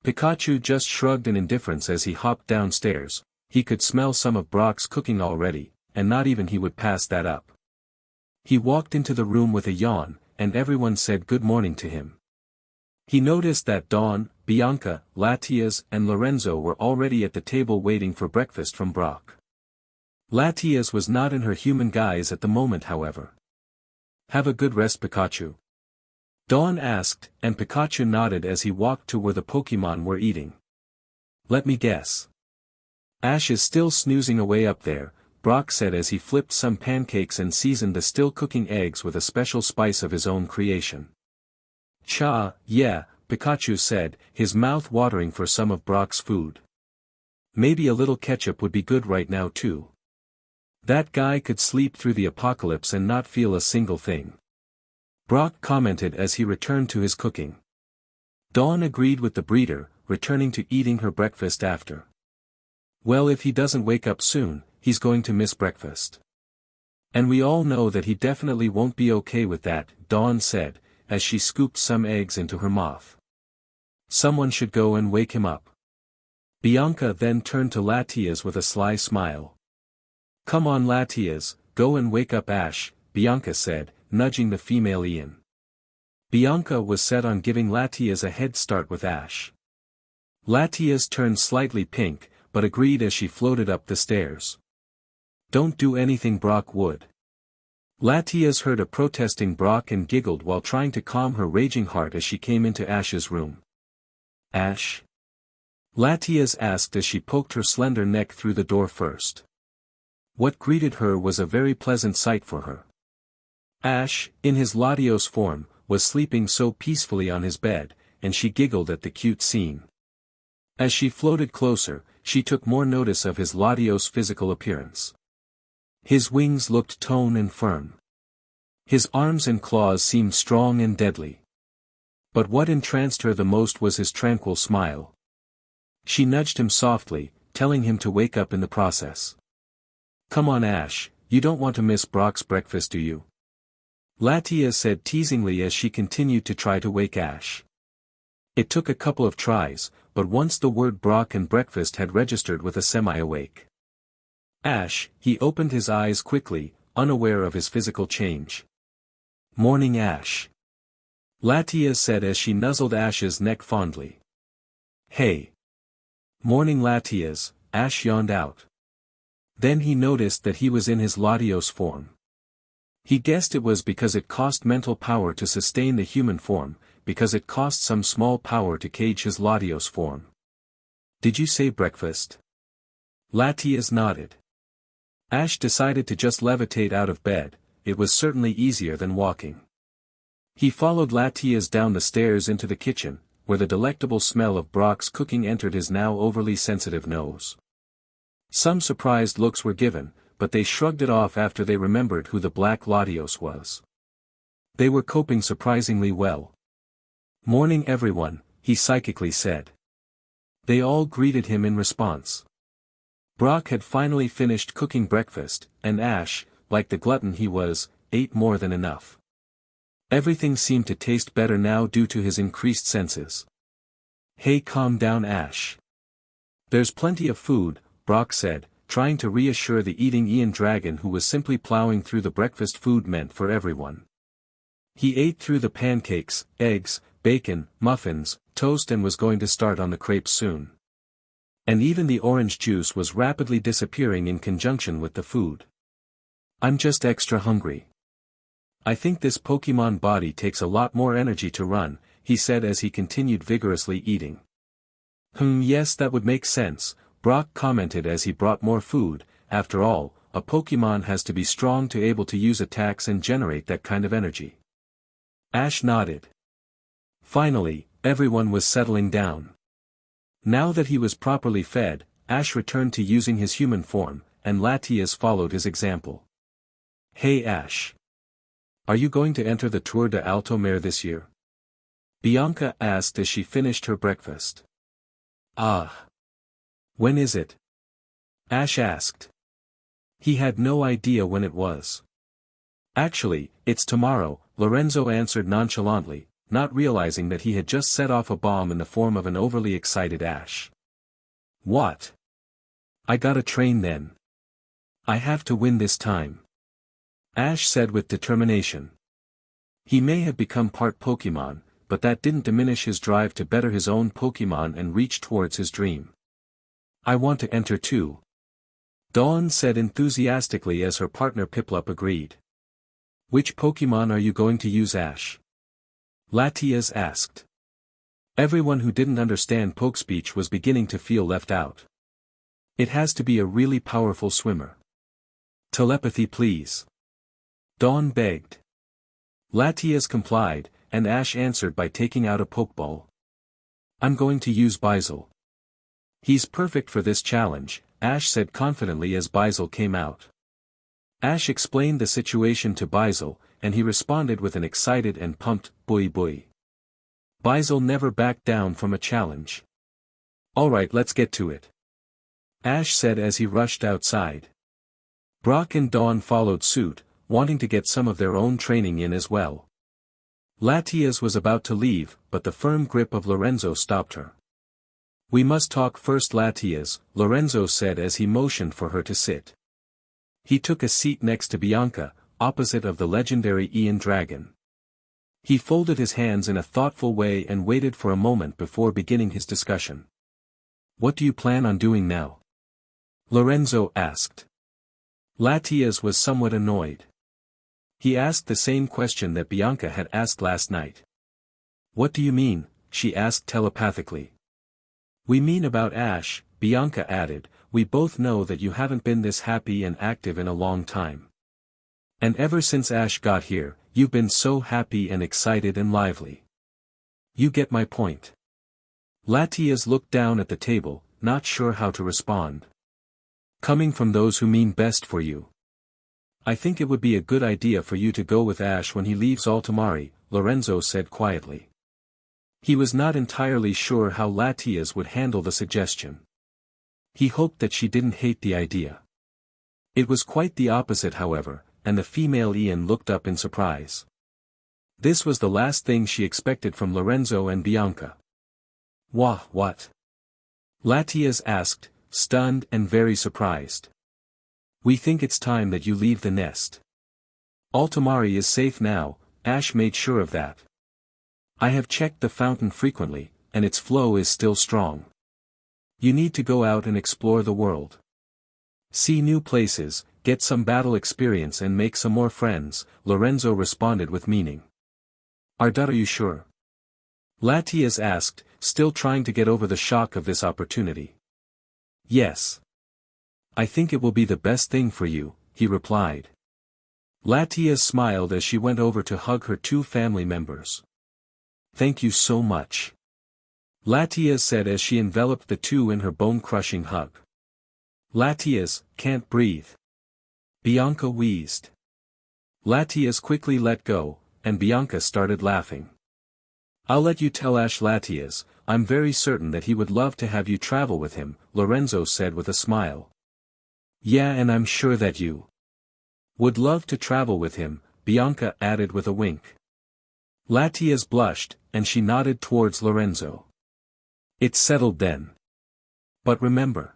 Pikachu just shrugged in indifference as he hopped downstairs. He could smell some of Brock's cooking already, and not even he would pass that up. He walked into the room with a yawn, and everyone said good morning to him. He noticed that Dawn, Bianca, Latias and Lorenzo were already at the table waiting for breakfast from Brock. Latias was not in her human guise at the moment, however. Have a good rest, Pikachu? Dawn asked, and Pikachu nodded as he walked to where the Pokemon were eating. Let me guess. Ash is still snoozing away up there, Brock said as he flipped some pancakes and seasoned the still cooking eggs with a special spice of his own creation. Yeah, Pikachu said, his mouth watering for some of Brock's food. Maybe a little ketchup would be good right now too. That guy could sleep through the apocalypse and not feel a single thing. Brock commented as he returned to his cooking. Dawn agreed with the breeder, returning to eating her breakfast after. Well, if he doesn't wake up soon, he's going to miss breakfast. And we all know that he definitely won't be okay with that, Dawn said, as she scooped some eggs into her mouth. Someone should go and wake him up. Bianca then turned to Latias with a sly smile. Come on, Latias, go and wake up Ash, Bianca said, nudging the female Ian. Bianca was set on giving Latias a head start with Ash. Latias turned slightly pink, but agreed as she floated up the stairs. Don't do anything, Brock would. Latias heard a protesting Brock and giggled while trying to calm her raging heart as she came into Ash's room. Ash? Latias asked as she poked her slender neck through the door first. What greeted her was a very pleasant sight for her. Ash, in his Latios form, was sleeping so peacefully on his bed, and she giggled at the cute scene. As she floated closer, she took more notice of his Latios physical appearance. His wings looked toned and firm. His arms and claws seemed strong and deadly. But what entranced her the most was his tranquil smile. She nudged him softly, telling him to wake up in the process. "Come on Ash, you don't want to miss Brock's breakfast do you?" Latias said teasingly as she continued to try to wake Ash. It took a couple of tries, but once the word Brock and breakfast had registered with a semi-awake Ash, he opened his eyes quickly, unaware of his physical change. "Morning Ash," Latias said as she nuzzled Ash's neck fondly. "Hey." "Morning Latias," Ash yawned out. Then he noticed that he was in his Latios form. He guessed it was because it cost mental power to sustain the human form, because it cost some small power to cage his Latios form. "Did you say breakfast?" Latias nodded. Ash decided to just levitate out of bed. It was certainly easier than walking. He followed Latias down the stairs into the kitchen, where the delectable smell of Brock's cooking entered his now overly sensitive nose. Some surprised looks were given, but they shrugged it off after they remembered who the Black Latios was. They were coping surprisingly well. "Morning everyone," he psychically said. They all greeted him in response. Brock had finally finished cooking breakfast, and Ash, like the glutton he was, ate more than enough. Everything seemed to taste better now due to his increased senses. "Hey, calm down Ash. There's plenty of food," Brock said, trying to reassure the eating Ian dragon who was simply plowing through the breakfast food meant for everyone. He ate through the pancakes, eggs, bacon, muffins, toast and was going to start on the crepes soon. And even the orange juice was rapidly disappearing in conjunction with the food. "I'm just extra hungry. I think this Pokemon body takes a lot more energy to run," he said as he continued vigorously eating. Yes, that would make sense," Brock commented as he brought more food. "After all, a Pokemon has to be strong to able to use attacks and generate that kind of energy." Ash nodded. Finally, everyone was settling down. Now that he was properly fed, Ash returned to using his human form, and Latias followed his example. "Hey Ash. Are you going to enter the Tour de Altomare this year?" Bianca asked as she finished her breakfast. "Ah. When is it?" Ash asked. He had no idea when it was. "Actually, it's tomorrow," Lorenzo answered nonchalantly, not realizing that he had just set off a bomb in the form of an overly excited Ash. "What? I gotta train then. I have to win this time," Ash said with determination. He may have become part Pokemon, but that didn't diminish his drive to better his own Pokemon and reach towards his dream. "I want to enter too," Dawn said enthusiastically as her partner Piplup agreed. "Which Pokemon are you going to use Ash?" Latias asked. Everyone who didn't understand Poke speech was beginning to feel left out. "It has to be a really powerful swimmer." "Telepathy please," Dawn begged. Latias complied, and Ash answered by taking out a Pokeball. "I'm going to use Bizel. He's perfect for this challenge," Ash said confidently as Bizel came out. Ash explained the situation to Bizel, and he responded with an excited and pumped, "Boy boy." Bizel never backed down from a challenge. "Alright, let's get to it," Ash said as he rushed outside. Brock and Dawn followed suit, wanting to get some of their own training in as well. Latias was about to leave, but the firm grip of Lorenzo stopped her. "We must talk first Latias," Lorenzo said as he motioned for her to sit. He took a seat next to Bianca, opposite of the legendary Ian Dragon. He folded his hands in a thoughtful way and waited for a moment before beginning his discussion. "What do you plan on doing now?" Lorenzo asked. Latias was somewhat annoyed. He asked the same question that Bianca had asked last night. "What do you mean?" she asked telepathically. "We mean about Ash," Bianca added. "We both know that you haven't been this happy and active in a long time. And ever since Ash got here, you've been so happy and excited and lively. You get my point." Latias looked down at the table, not sure how to respond. "Coming from those who mean best for you. I think it would be a good idea for you to go with Ash when he leaves Altomare, Lorenzo said quietly. He was not entirely sure how Latias would handle the suggestion. He hoped that she didn't hate the idea. It was quite the opposite however, and the female Ian looked up in surprise. This was the last thing she expected from Lorenzo and Bianca. What? Latias asked, stunned and very surprised. We think it's time that you leave the nest. Altomare is safe now, Ash made sure of that. I have checked the fountain frequently, and its flow is still strong. You need to go out and explore the world. See new places, get some battle experience and make some more friends, Lorenzo responded with meaning. Are you sure? Latias asked, still trying to get over the shock of this opportunity. Yes. I think it will be the best thing for you, he replied. Latias smiled as she went over to hug her two family members. Thank you so much. Latias said as she enveloped the two in her bone-crushing hug. Latias, can't breathe. Bianca wheezed. Latias quickly let go, and Bianca started laughing. I'll let you tell Ash Latias, I'm very certain that he would love to have you travel with him, Lorenzo said with a smile. Yeah, and I'm sure that you would love to travel with him, Bianca added with a wink. Latias blushed, and she nodded towards Lorenzo. It's settled then. But remember.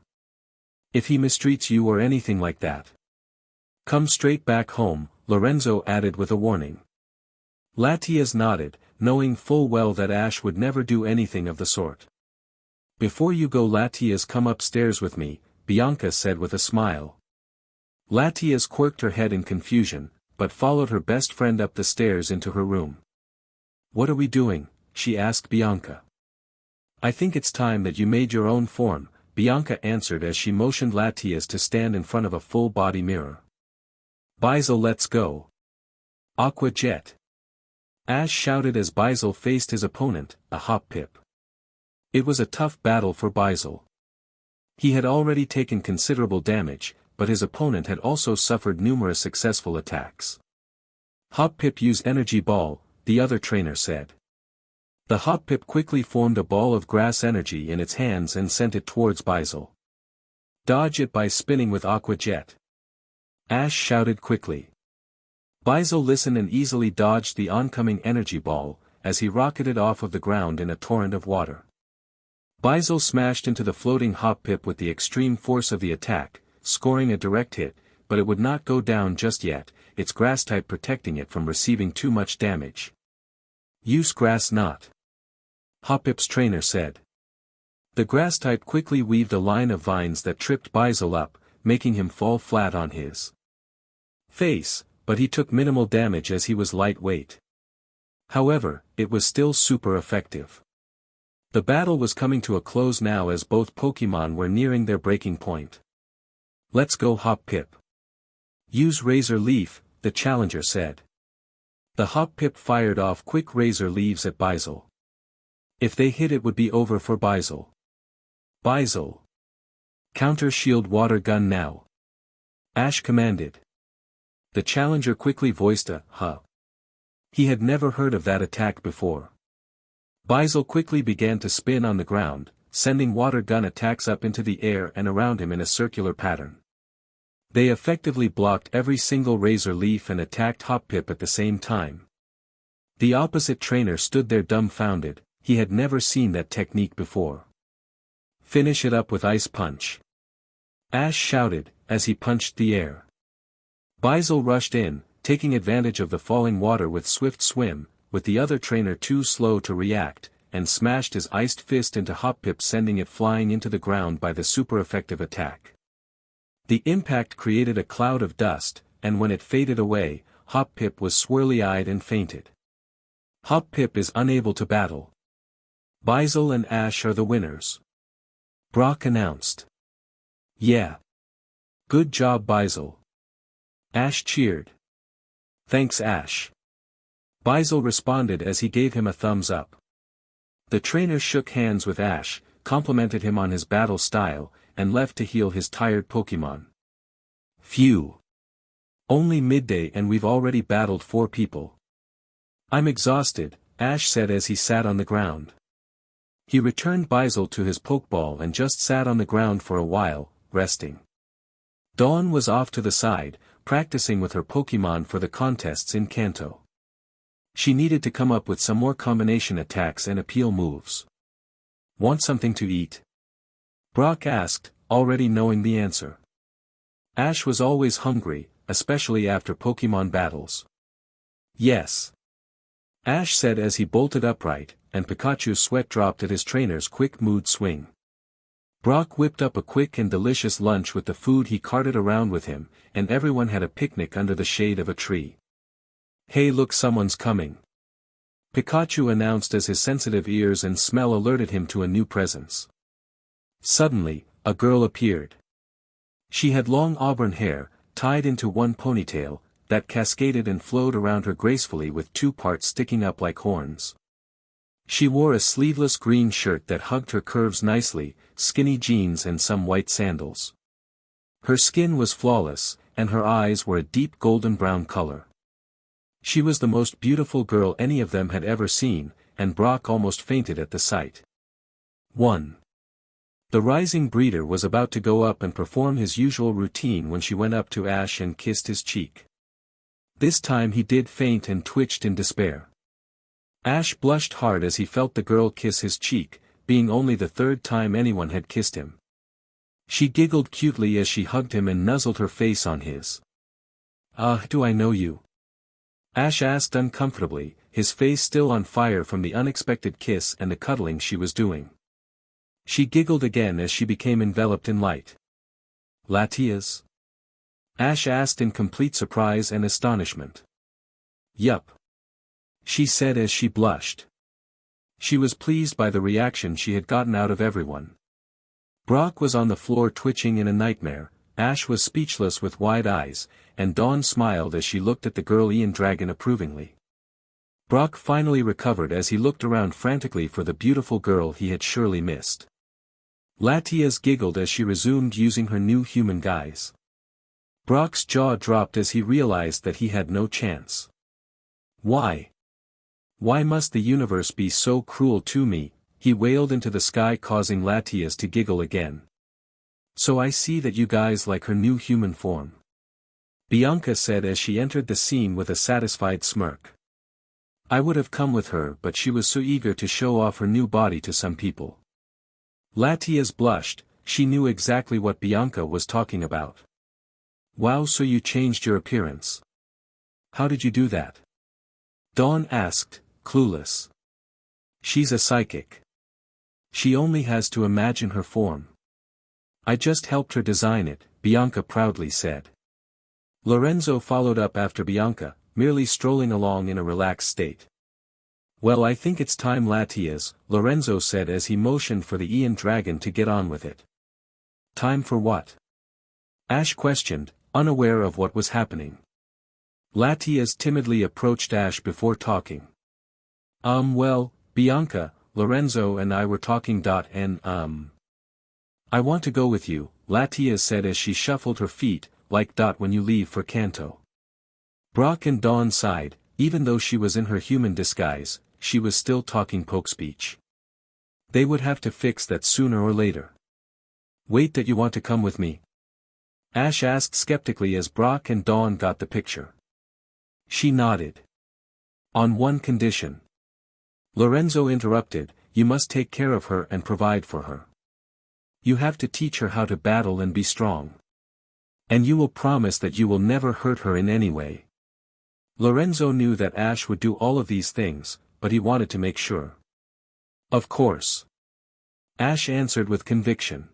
If he mistreats you or anything like that, come straight back home, Lorenzo added with a warning. Latias nodded, knowing full well that Ash would never do anything of the sort. Before you go, Latias, come upstairs with me, Bianca said with a smile. Latias quirked her head in confusion, but followed her best friend up the stairs into her room. What are we doing? She asked Bianca. I think it's time that you made your own form, Bianca answered as she motioned Latias to stand in front of a full-body mirror. Basil, let's go. Aqua Jet. Ash shouted as Basil faced his opponent, a Hoppip. It was a tough battle for Basil. He had already taken considerable damage, but his opponent had also suffered numerous successful attacks. Hoppip used Energy Ball, the other trainer said. The Hoppip quickly formed a ball of grass energy in its hands and sent it towards Basil. Dodge it by spinning with Aqua Jet. Ash shouted quickly. Basil listened and easily dodged the oncoming energy ball, as he rocketed off of the ground in a torrent of water. Basil smashed into the floating Hoppip with the extreme force of the attack, scoring a direct hit, but it would not go down just yet, its grass type protecting it from receiving too much damage. Use Grass Knot. Hoppip's trainer said. The grass type quickly weaved a line of vines that tripped Basil up, making him fall flat on his face, but he took minimal damage as he was lightweight. However, it was still super effective. The battle was coming to a close now as both Pokémon were nearing their breaking point. Let's go, Hoppip. Use Razor Leaf, the challenger said. The Hoppip fired off quick Razor Leaves at Basil. If they hit, it would be over for Basil. Basil. Counter Shield Water Gun now. Ash commanded. The challenger quickly voiced a huh. He had never heard of that attack before. Basil quickly began to spin on the ground, sending water gun attacks up into the air and around him in a circular pattern. They effectively blocked every single Razor Leaf and attacked Hoppip at the same time. The opposite trainer stood there dumbfounded, he had never seen that technique before. Finish it up with Ice Punch. Ash shouted, as he punched the air. Basil rushed in, taking advantage of the falling water with Swift Swim, with the other trainer too slow to react, and smashed his iced fist into Hoppip, sending it flying into the ground by the super effective attack. The impact created a cloud of dust, and when it faded away, Hoppip was swirly-eyed and fainted. Hoppip is unable to battle. Basil and Ash are the winners. Brock announced. Yeah. Good job, Basil. Ash cheered. Thanks, Ash. Basil responded as he gave him a thumbs up. The trainer shook hands with Ash, complimented him on his battle style, and left to heal his tired Pokémon. Phew. Only midday and we've already battled 4 people. I'm exhausted, Ash said as he sat on the ground. He returned Bizel to his Pokeball and just sat on the ground for a while, resting. Dawn was off to the side, practicing with her Pokemon for the contests in Kanto. She needed to come up with some more combination attacks and appeal moves. Want something to eat? Brock asked, already knowing the answer. Ash was always hungry, especially after Pokemon battles. Yes. Ash said as he bolted upright, and Pikachu's sweat dropped at his trainer's quick mood swing. Brock whipped up a quick and delicious lunch with the food he carted around with him, and everyone had a picnic under the shade of a tree. Hey, look, someone's coming. Pikachu announced as his sensitive ears and smell alerted him to a new presence. Suddenly, a girl appeared. She had long auburn hair, tied into one ponytail, that cascaded and flowed around her gracefully with 2 parts sticking up like horns. She wore a sleeveless green shirt that hugged her curves nicely, skinny jeans and some white sandals. Her skin was flawless, and her eyes were a deep golden brown color. She was the most beautiful girl any of them had ever seen, and Brock almost fainted at the sight. 1. The rising breeder was about to go up and perform his usual routine when she went up to Ash and kissed his cheek. This time he did faint and twitched in despair. Ash blushed hard as he felt the girl kiss his cheek, being only the 3rd time anyone had kissed him. She giggled cutely as she hugged him and nuzzled her face on his. Do I know you? Ash asked uncomfortably, his face still on fire from the unexpected kiss and the cuddling she was doing. She giggled again as she became enveloped in light. Latias? Ash asked in complete surprise and astonishment. Yup. She said as she blushed. She was pleased by the reaction she had gotten out of everyone. Brock was on the floor twitching in a nightmare, Ash was speechless with wide eyes, and Dawn smiled as she looked at the girl Ian Dragon approvingly. Brock finally recovered as he looked around frantically for the beautiful girl he had surely missed. Latias giggled as she resumed using her new human guise. Brock's jaw dropped as he realized that he had no chance. Why? Why must the universe be so cruel to me? He wailed into the sky, causing Latias to giggle again. So I see that you guys like her new human form. Bianca said as she entered the scene with a satisfied smirk. I would have come with her, but she was so eager to show off her new body to some people. Latias blushed, she knew exactly what Bianca was talking about. Wow, so you changed your appearance. How did you do that? Dawn asked, clueless. She's a psychic. She only has to imagine her form. I just helped her design it, Bianca proudly said. Lorenzo followed up after Bianca, merely strolling along in a relaxed state. Well, I think it's time, Latias, Lorenzo said as he motioned for the Ian Dragon to get on with it. Time for what? Ash questioned, unaware of what was happening. Latias timidly approached Ash before talking. Well, Bianca, Lorenzo and I were talking. I want to go with you, Latias said as she shuffled her feet, like when you leave for Kanto. Brock and Dawn sighed, even though she was in her human disguise, she was still talking poke speech. They would have to fix that sooner or later. Wait, that you want to come with me? Ash asked skeptically as Brock and Dawn got the picture. She nodded. On one condition. Lorenzo interrupted, you must take care of her and provide for her. You have to teach her how to battle and be strong. And you will promise that you will never hurt her in any way. Lorenzo knew that Ash would do all of these things, but he wanted to make sure. Of course. Ash answered with conviction.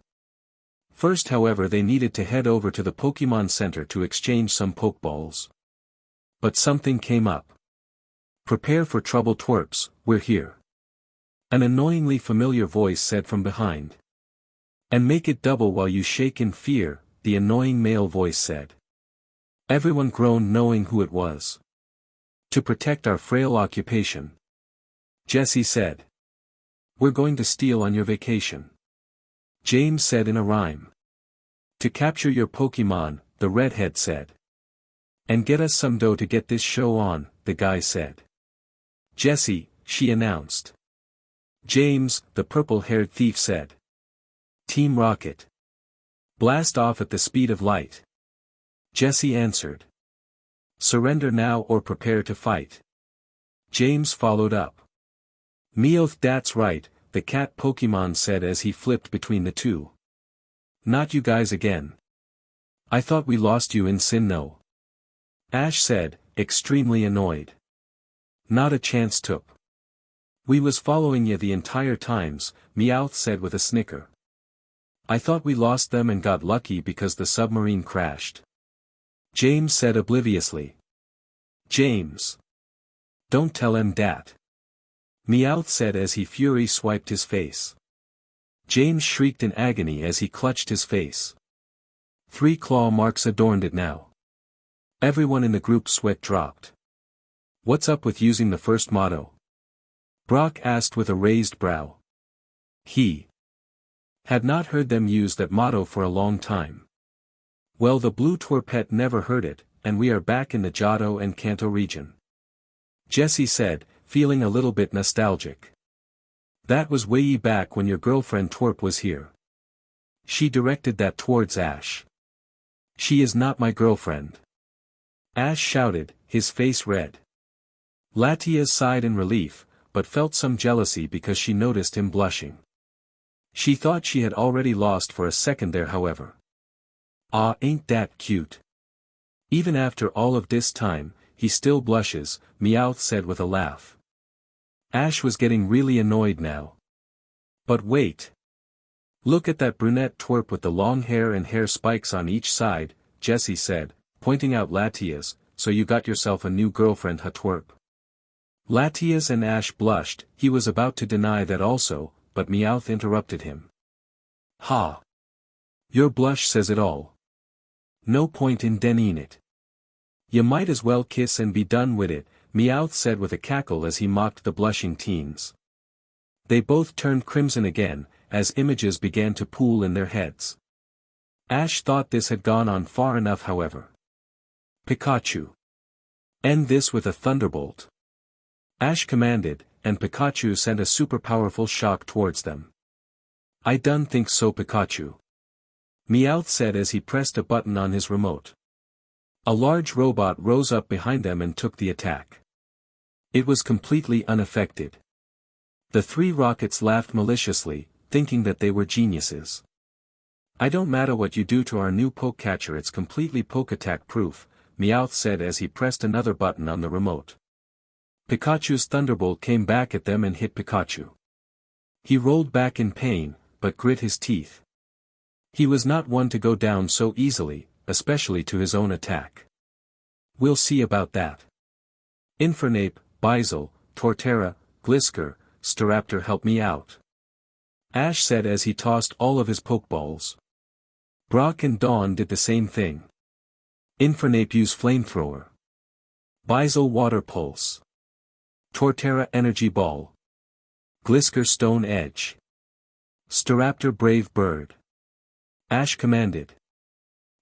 First, however, they needed to head over to the Pokemon Center to exchange some Pokeballs. But something came up. Prepare for trouble, twerps, we're here. An annoyingly familiar voice said from behind. And make it double while you shake in fear, the annoying male voice said. Everyone groaned knowing who it was. To protect our frail occupation. Jesse said. We're going to steal on your vacation. James said in a rhyme. To capture your Pokemon, the redhead said. And get us some dough to get this show on, the guy said. Jesse, she announced. James, the purple-haired thief said. Team Rocket. Blast off at the speed of light. Jesse answered. Surrender now or prepare to fight. James followed up. Meowth, that's right, the cat Pokemon said as he flipped between the two. Not you guys again. I thought we lost you in Sinnoh. Ash said, extremely annoyed. Not a chance took. We was following you the entire times, Meowth said with a snicker. I thought we lost them and got lucky because the submarine crashed. James said obliviously. James. Don't tell him dat. Meowth said as he fury swiped his face. James shrieked in agony as he clutched his face. 3 claw marks adorned it now. Everyone in the group sweat dropped. What's up with using the first motto? Brock asked with a raised brow. He had not heard them use that motto for a long time. Well, the blue Torpet never heard it, and we are back in the Johto and Kanto region. Jesse said, feeling a little bit nostalgic. That was way back when your girlfriend Torp was here. She directed that towards Ash. She is not my girlfriend. Ash shouted, his face red. Latias sighed in relief, but felt some jealousy because she noticed him blushing. She thought she had already lost for a second there, however. Ah, ain't that cute? Even after all of this time, he still blushes, Meowth said with a laugh. Ash was getting really annoyed now. But wait. Look at that brunette twerp with the long hair and hair spikes on each side, Jesse said, pointing out Latias, so you got yourself a new girlfriend, huh twerp? Latias and Ash blushed. He was about to deny that also, but Meowth interrupted him. Ha! Your blush says it all. No point in denying it. You might as well kiss and be done with it, Meowth said with a cackle as he mocked the blushing teens. They both turned crimson again, as images began to pool in their heads. Ash thought this had gone on far enough, however. Pikachu. End this with a thunderbolt. Ash commanded, and Pikachu sent a super powerful shock towards them. I done think so, Pikachu. Meowth said as he pressed a button on his remote. A large robot rose up behind them and took the attack. It was completely unaffected. The 3 rockets laughed maliciously, thinking that they were geniuses. I don't matter what you do to our new poke catcher, it's completely poke attack proof, Meowth said as he pressed another button on the remote. Pikachu's thunderbolt came back at them and hit Pikachu. He rolled back in pain, but grit his teeth. He was not one to go down so easily, especially to his own attack. We'll see about that. Infernape, Bizel, Torterra, Glisker, Staraptor, help me out. Ash said as he tossed all of his Pokeballs. Brock and Dawn did the same thing. Infernape used Flamethrower. Bizel Water Pulse. Torterra Energy Ball. Glisker Stone Edge. Staraptor Brave Bird. Ash commanded.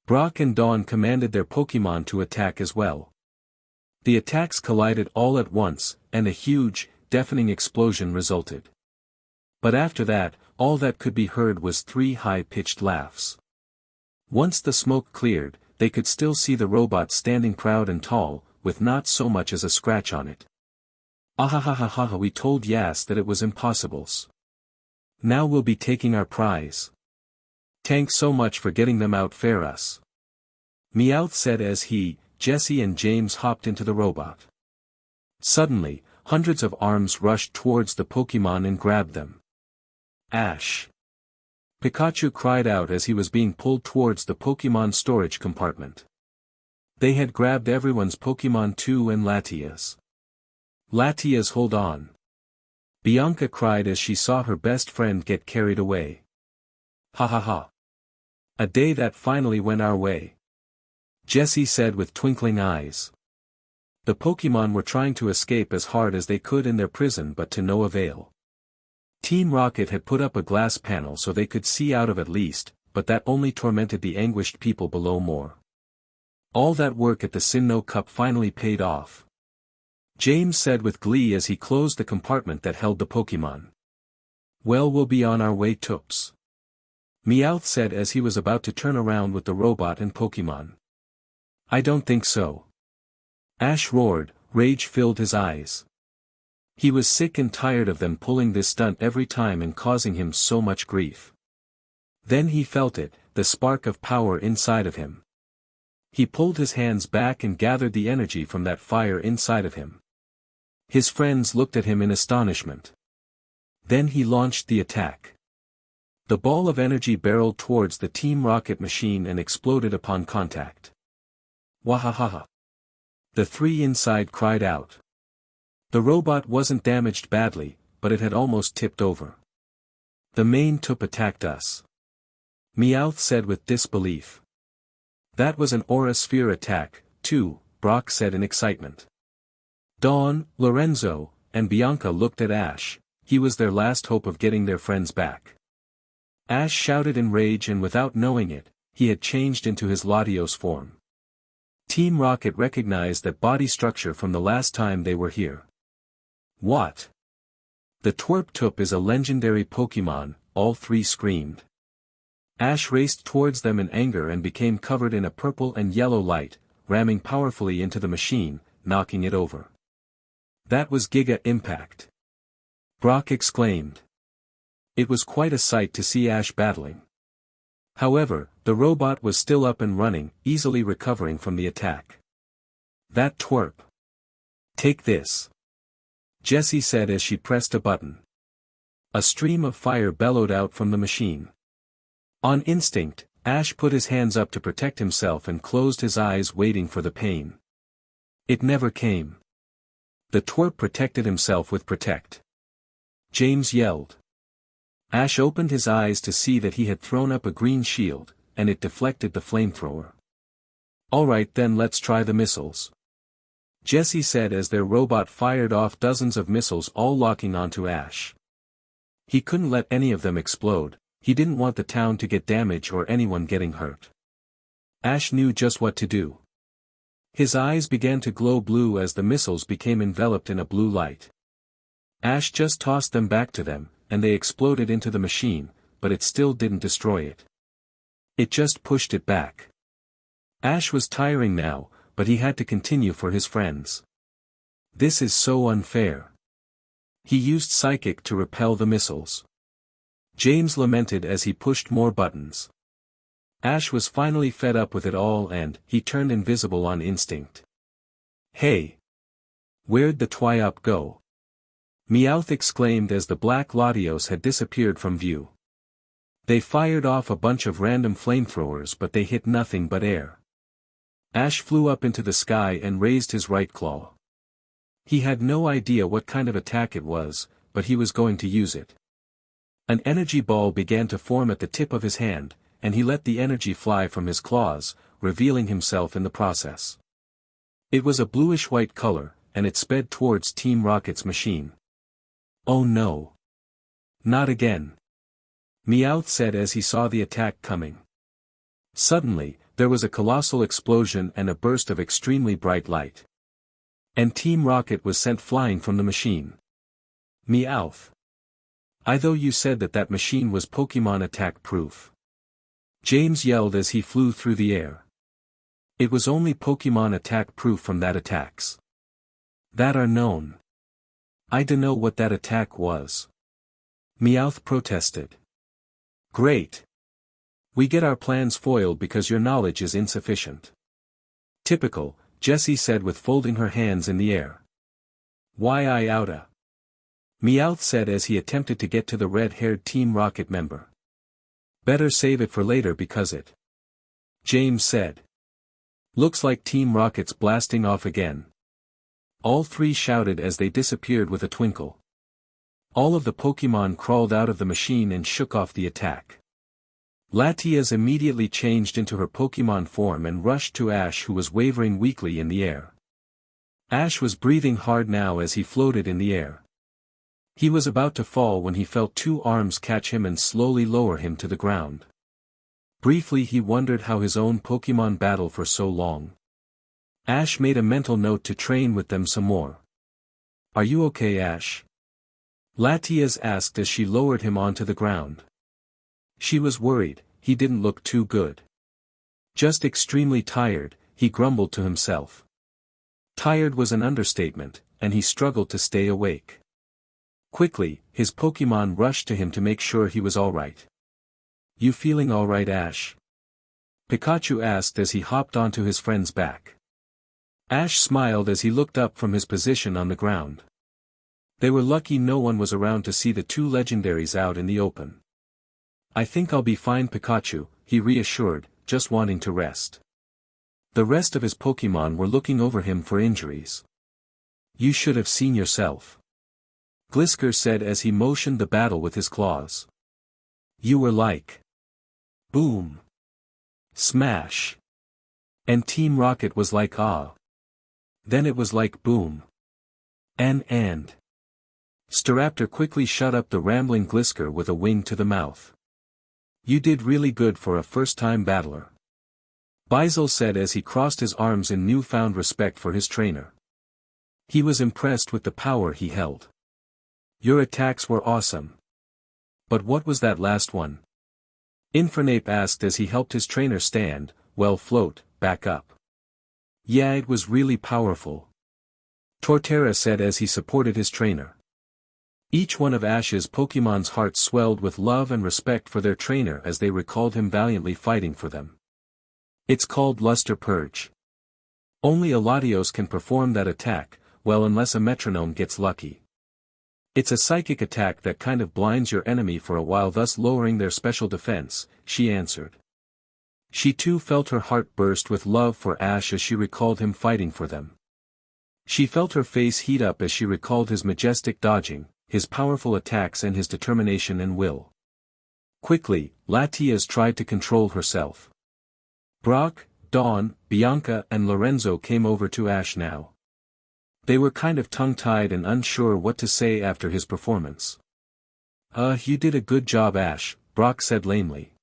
Brock and Dawn commanded their Pokemon to attack as well. The attacks collided all at once, and a huge, deafening explosion resulted. But after that, all that could be heard was 3 high-pitched laughs. Once the smoke cleared, they could still see the robot standing proud and tall, with not so much as a scratch on it. Ahahahaha, we told Yas that it was impossibles. Now we'll be taking our prize. Thanks so much for getting them out fair us. Meowth said as he, Jesse and James hopped into the robot. Suddenly, hundreds of arms rushed towards the Pokemon and grabbed them. Ash! Pikachu cried out as he was being pulled towards the Pokemon storage compartment. They had grabbed everyone's Pokemon too and Latias. Latias, hold on. Bianca cried as she saw her best friend get carried away. Ha ha ha. A day that finally went our way. Jesse said with twinkling eyes. The Pokemon were trying to escape as hard as they could in their prison, but to no avail. Team Rocket had put up a glass panel so they could see out of at least, but that only tormented the anguished people below more. All that work at the Sinnoh Cup finally paid off. James said with glee as he closed the compartment that held the Pokémon. Well, we'll be on our way, Toops. Meowth said as he was about to turn around with the robot and Pokémon. I don't think so. Ash roared, rage filled his eyes. He was sick and tired of them pulling this stunt every time and causing him so much grief. Then he felt it, the spark of power inside of him. He pulled his hands back and gathered the energy from that fire inside of him. His friends looked at him in astonishment. Then he launched the attack. The ball of energy barreled towards the Team Rocket machine and exploded upon contact. Wahahaha! The three inside cried out. The robot wasn't damaged badly, but it had almost tipped over. The main Toop attacked us. Meowth said with disbelief. That was an aura sphere attack, too, Brock said in excitement. Dawn, Lorenzo, and Bianca looked at Ash. He was their last hope of getting their friends back. Ash shouted in rage, and without knowing it, he had changed into his Latios form. Team Rocket recognized that body structure from the last time they were here. What? The Twerp Toop is a legendary Pokémon, all three screamed. Ash raced towards them in anger and became covered in a purple and yellow light, ramming powerfully into the machine, knocking it over. That was Giga Impact! Brock exclaimed. It was quite a sight to see Ash battling. However, the robot was still up and running, easily recovering from the attack. That Twerp! Take this! Jessie said as she pressed a button. A stream of fire bellowed out from the machine. On instinct, Ash put his hands up to protect himself and closed his eyes, waiting for the pain. It never came. The Twerp protected himself with Protect. James yelled. Ash opened his eyes to see that he had thrown up a green shield, and it deflected the flamethrower. Alright then, let's try the missiles. Jessie said as their robot fired off dozens of missiles, all locking onto Ash. He couldn't let any of them explode. He didn't want the town to get damage or anyone getting hurt. Ash knew just what to do. His eyes began to glow blue as the missiles became enveloped in a blue light. Ash just tossed them back to them, and they exploded into the machine, but it still didn't destroy it. It just pushed it back. Ash was tiring now, but he had to continue for his friends. This is so unfair. He used Psychic to repel the missiles. James lamented as he pushed more buttons. Ash was finally fed up with it all and he turned invisible on instinct. Hey! Where'd the Twyop go? Meowth exclaimed as the Black Latios had disappeared from view. They fired off a bunch of random flamethrowers, but they hit nothing but air. Ash flew up into the sky and raised his right claw. He had no idea what kind of attack it was, but he was going to use it. An energy ball began to form at the tip of his hand, and he let the energy fly from his claws, revealing himself in the process. It was a bluish-white color, and it sped towards Team Rocket's machine. Oh no! Not again! Meowth said as he saw the attack coming. Suddenly, there was a colossal explosion and a burst of extremely bright light. And Team Rocket was sent flying from the machine. Meowth! I thought you said that machine was Pokémon attack proof. James yelled as he flew through the air. It was only Pokémon attack proof from that attacks. That are known. I dunno what that attack was. Meowth protested. Great. We get our plans foiled because your knowledge is insufficient. Typical, Jessie said with folding her hands in the air. Why I oughta. Meowth said as he attempted to get to the red-haired Team Rocket member. Better save it for later because it. James said. Looks like Team Rocket's blasting off again. All three shouted as they disappeared with a twinkle. All of the Pokémon crawled out of the machine and shook off the attack. Latias immediately changed into her Pokémon form and rushed to Ash, who was wavering weakly in the air. Ash was breathing hard now as he floated in the air. He was about to fall when he felt two arms catch him and slowly lower him to the ground. Briefly he wondered how his own Pokémon battled for so long. Ash made a mental note to train with them some more. Are you okay, Ash? Latias asked as she lowered him onto the ground. She was worried, he didn't look too good. Just extremely tired, he grumbled to himself. Tired was an understatement, and he struggled to stay awake. Quickly, his Pokémon rushed to him to make sure he was alright. You feeling alright, Ash? Pikachu asked as he hopped onto his friend's back. Ash smiled as he looked up from his position on the ground. They were lucky no one was around to see the two legendaries out in the open. I think I'll be fine, Pikachu, he reassured, just wanting to rest. The rest of his Pokémon were looking over him for injuries. You should have seen yourself. Glisker said as he motioned the battle with his claws. You were like... boom. Smash. And Team Rocket was like ah. Then it was like boom. And. Staraptor quickly shut up the rambling Glisker with a wing to the mouth. You did really good for a first-time battler. Bizel said as he crossed his arms in newfound respect for his trainer. He was impressed with the power he held. Your attacks were awesome. But what was that last one? Infernape asked as he helped his trainer stand, well float, back up. Yeah, it was really powerful. Torterra said as he supported his trainer. Each one of Ash's Pokémon's hearts swelled with love and respect for their trainer as they recalled him valiantly fighting for them. It's called Luster Purge. Only a Latios can perform that attack, well unless a metronome gets lucky. It's a psychic attack that kind of blinds your enemy for a while, thus lowering their special defense, she answered. She too felt her heart burst with love for Ash as she recalled him fighting for them. She felt her face heat up as she recalled his majestic dodging, his powerful attacks and his determination and will. Quickly, Latias tried to control herself. Brock, Dawn, Bianca and Lorenzo came over to Ash now. They were kind of tongue-tied and unsure what to say after his performance. You did a good job, Ash, Brock said lamely.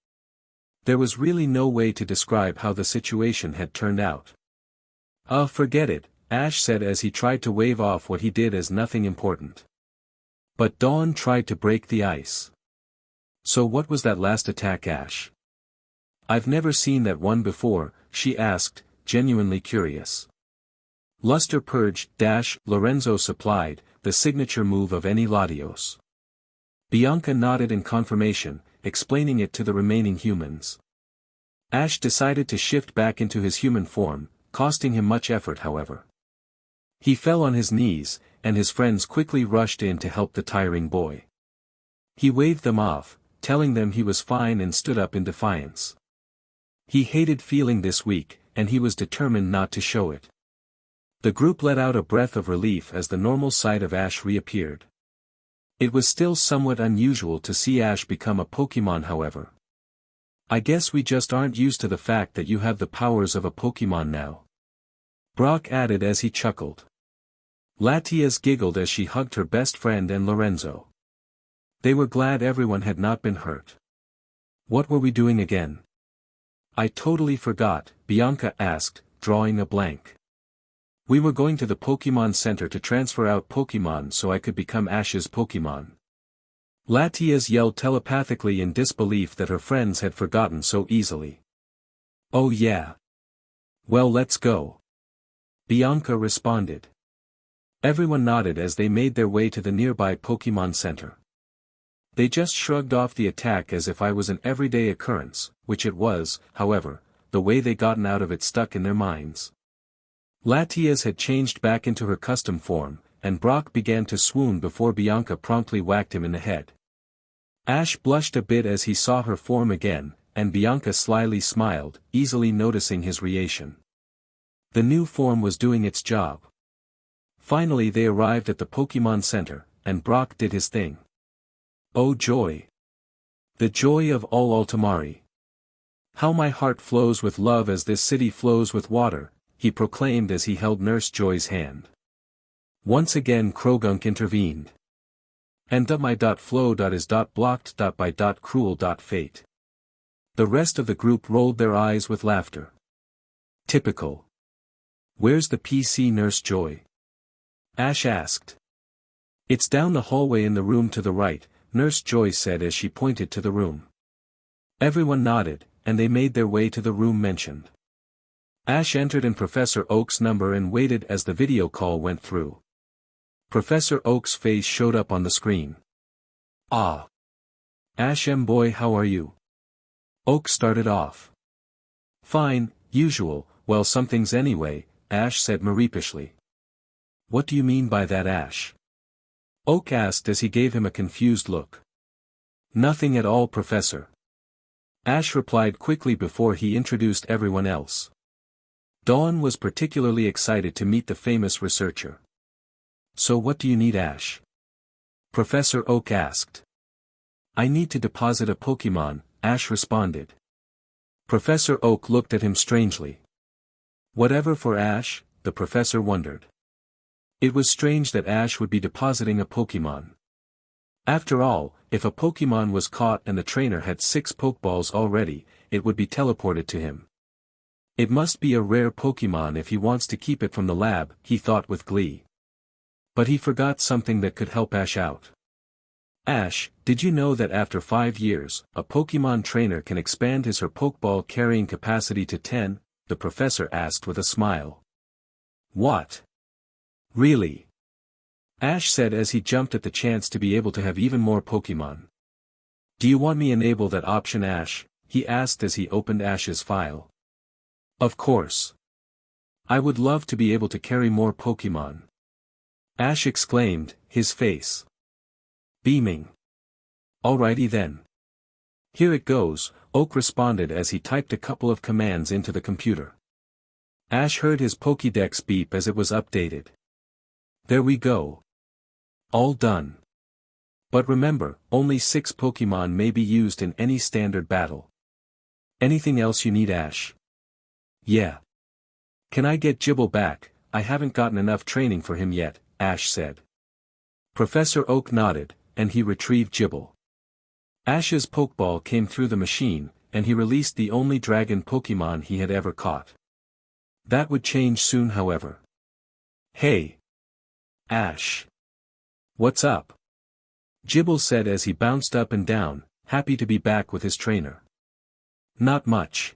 There was really no way to describe how the situation had turned out. Forget it, Ash said as he tried to wave off what he did as nothing important. But Dawn tried to break the ice. So what was that last attack, Ash? I've never seen that one before, she asked, genuinely curious. Luster Purge, Lorenzo supplied, the signature move of any Latios. Bianca nodded in confirmation, explaining it to the remaining humans. Ash decided to shift back into his human form, costing him much effort however. He fell on his knees, and his friends quickly rushed in to help the tiring boy. He waved them off, telling them he was fine and stood up in defiance. He hated feeling this weak, and he was determined not to show it. The group let out a breath of relief as the normal side of Ash reappeared. It was still somewhat unusual to see Ash become a Pokémon however. I guess we just aren't used to the fact that you have the powers of a Pokémon now. Brock added as he chuckled. Latias giggled as she hugged her best friend and Lorenzo. They were glad everyone had not been hurt. What were we doing again? I totally forgot, Bianca asked, drawing a blank. We were going to the Pokémon Center to transfer out Pokémon so I could become Ash's Pokémon. Latias yelled telepathically in disbelief that her friends had forgotten so easily. Oh yeah. Well, let's go. Bianca responded. Everyone nodded as they made their way to the nearby Pokémon Center. They just shrugged off the attack as if I was an everyday occurrence, which it was, however, the way they gotten out of it stuck in their minds. Latias had changed back into her custom form, and Brock began to swoon before Bianca promptly whacked him in the head. Ash blushed a bit as he saw her form again, and Bianca slyly smiled, easily noticing his reaction. The new form was doing its job. Finally they arrived at the Pokémon Center, and Brock did his thing. Oh joy! The joy of all Altomare. How my heart flows with love as this city flows with water, he proclaimed as he held Nurse Joy's hand. Once again Krogunk intervened. And my .flow is .blocked by .cruel .fate. The rest of the group rolled their eyes with laughter. Typical. Where's the PC, Nurse Joy? Ash asked. It's down the hallway in the room to the right, Nurse Joy said as she pointed to the room. Everyone nodded, and they made their way to the room mentioned. Ash entered in Professor Oak's number and waited as the video call went through. Professor Oak's face showed up on the screen. Ah. Ash, boy, how are you? Oak started off. Fine, usual, well, something's anyway, Ash said maripishly. What do you mean by that, Ash? Oak asked as he gave him a confused look. Nothing at all, Professor. Ash replied quickly before he introduced everyone else. Dawn was particularly excited to meet the famous researcher. So what do you need, Ash? Professor Oak asked. I need to deposit a Pokemon, Ash responded. Professor Oak looked at him strangely. Whatever for Ash, the professor wondered. It was strange that Ash would be depositing a Pokemon. After all, if a Pokemon was caught and the trainer had 6 Pokeballs already, it would be teleported to him. It must be a rare Pokemon if he wants to keep it from the lab, he thought with glee. But he forgot something that could help Ash out. Ash, did you know that after 5 years, a Pokemon trainer can expand his or Pokeball carrying capacity to 10? The professor asked with a smile. What? Really? Ash said as he jumped at the chance to be able to have even more Pokemon. Do you want me to enable that option, Ash? He asked as he opened Ash's file. Of course. I would love to be able to carry more Pokemon. Ash exclaimed, his face beaming. Alrighty then. Here it goes, Oak responded as he typed a couple of commands into the computer. Ash heard his Pokédex beep as it was updated. There we go. All done. But remember, only 6 Pokemon may be used in any standard battle. Anything else you need, Ash? Yeah. Can I get Gible back? I haven't gotten enough training for him yet, Ash said. Professor Oak nodded, and he retrieved Gible. Ash's Pokeball came through the machine, and he released the only dragon Pokemon he had ever caught. That would change soon, however. Hey! Ash! What's up? Gible said as he bounced up and down, happy to be back with his trainer. Not much.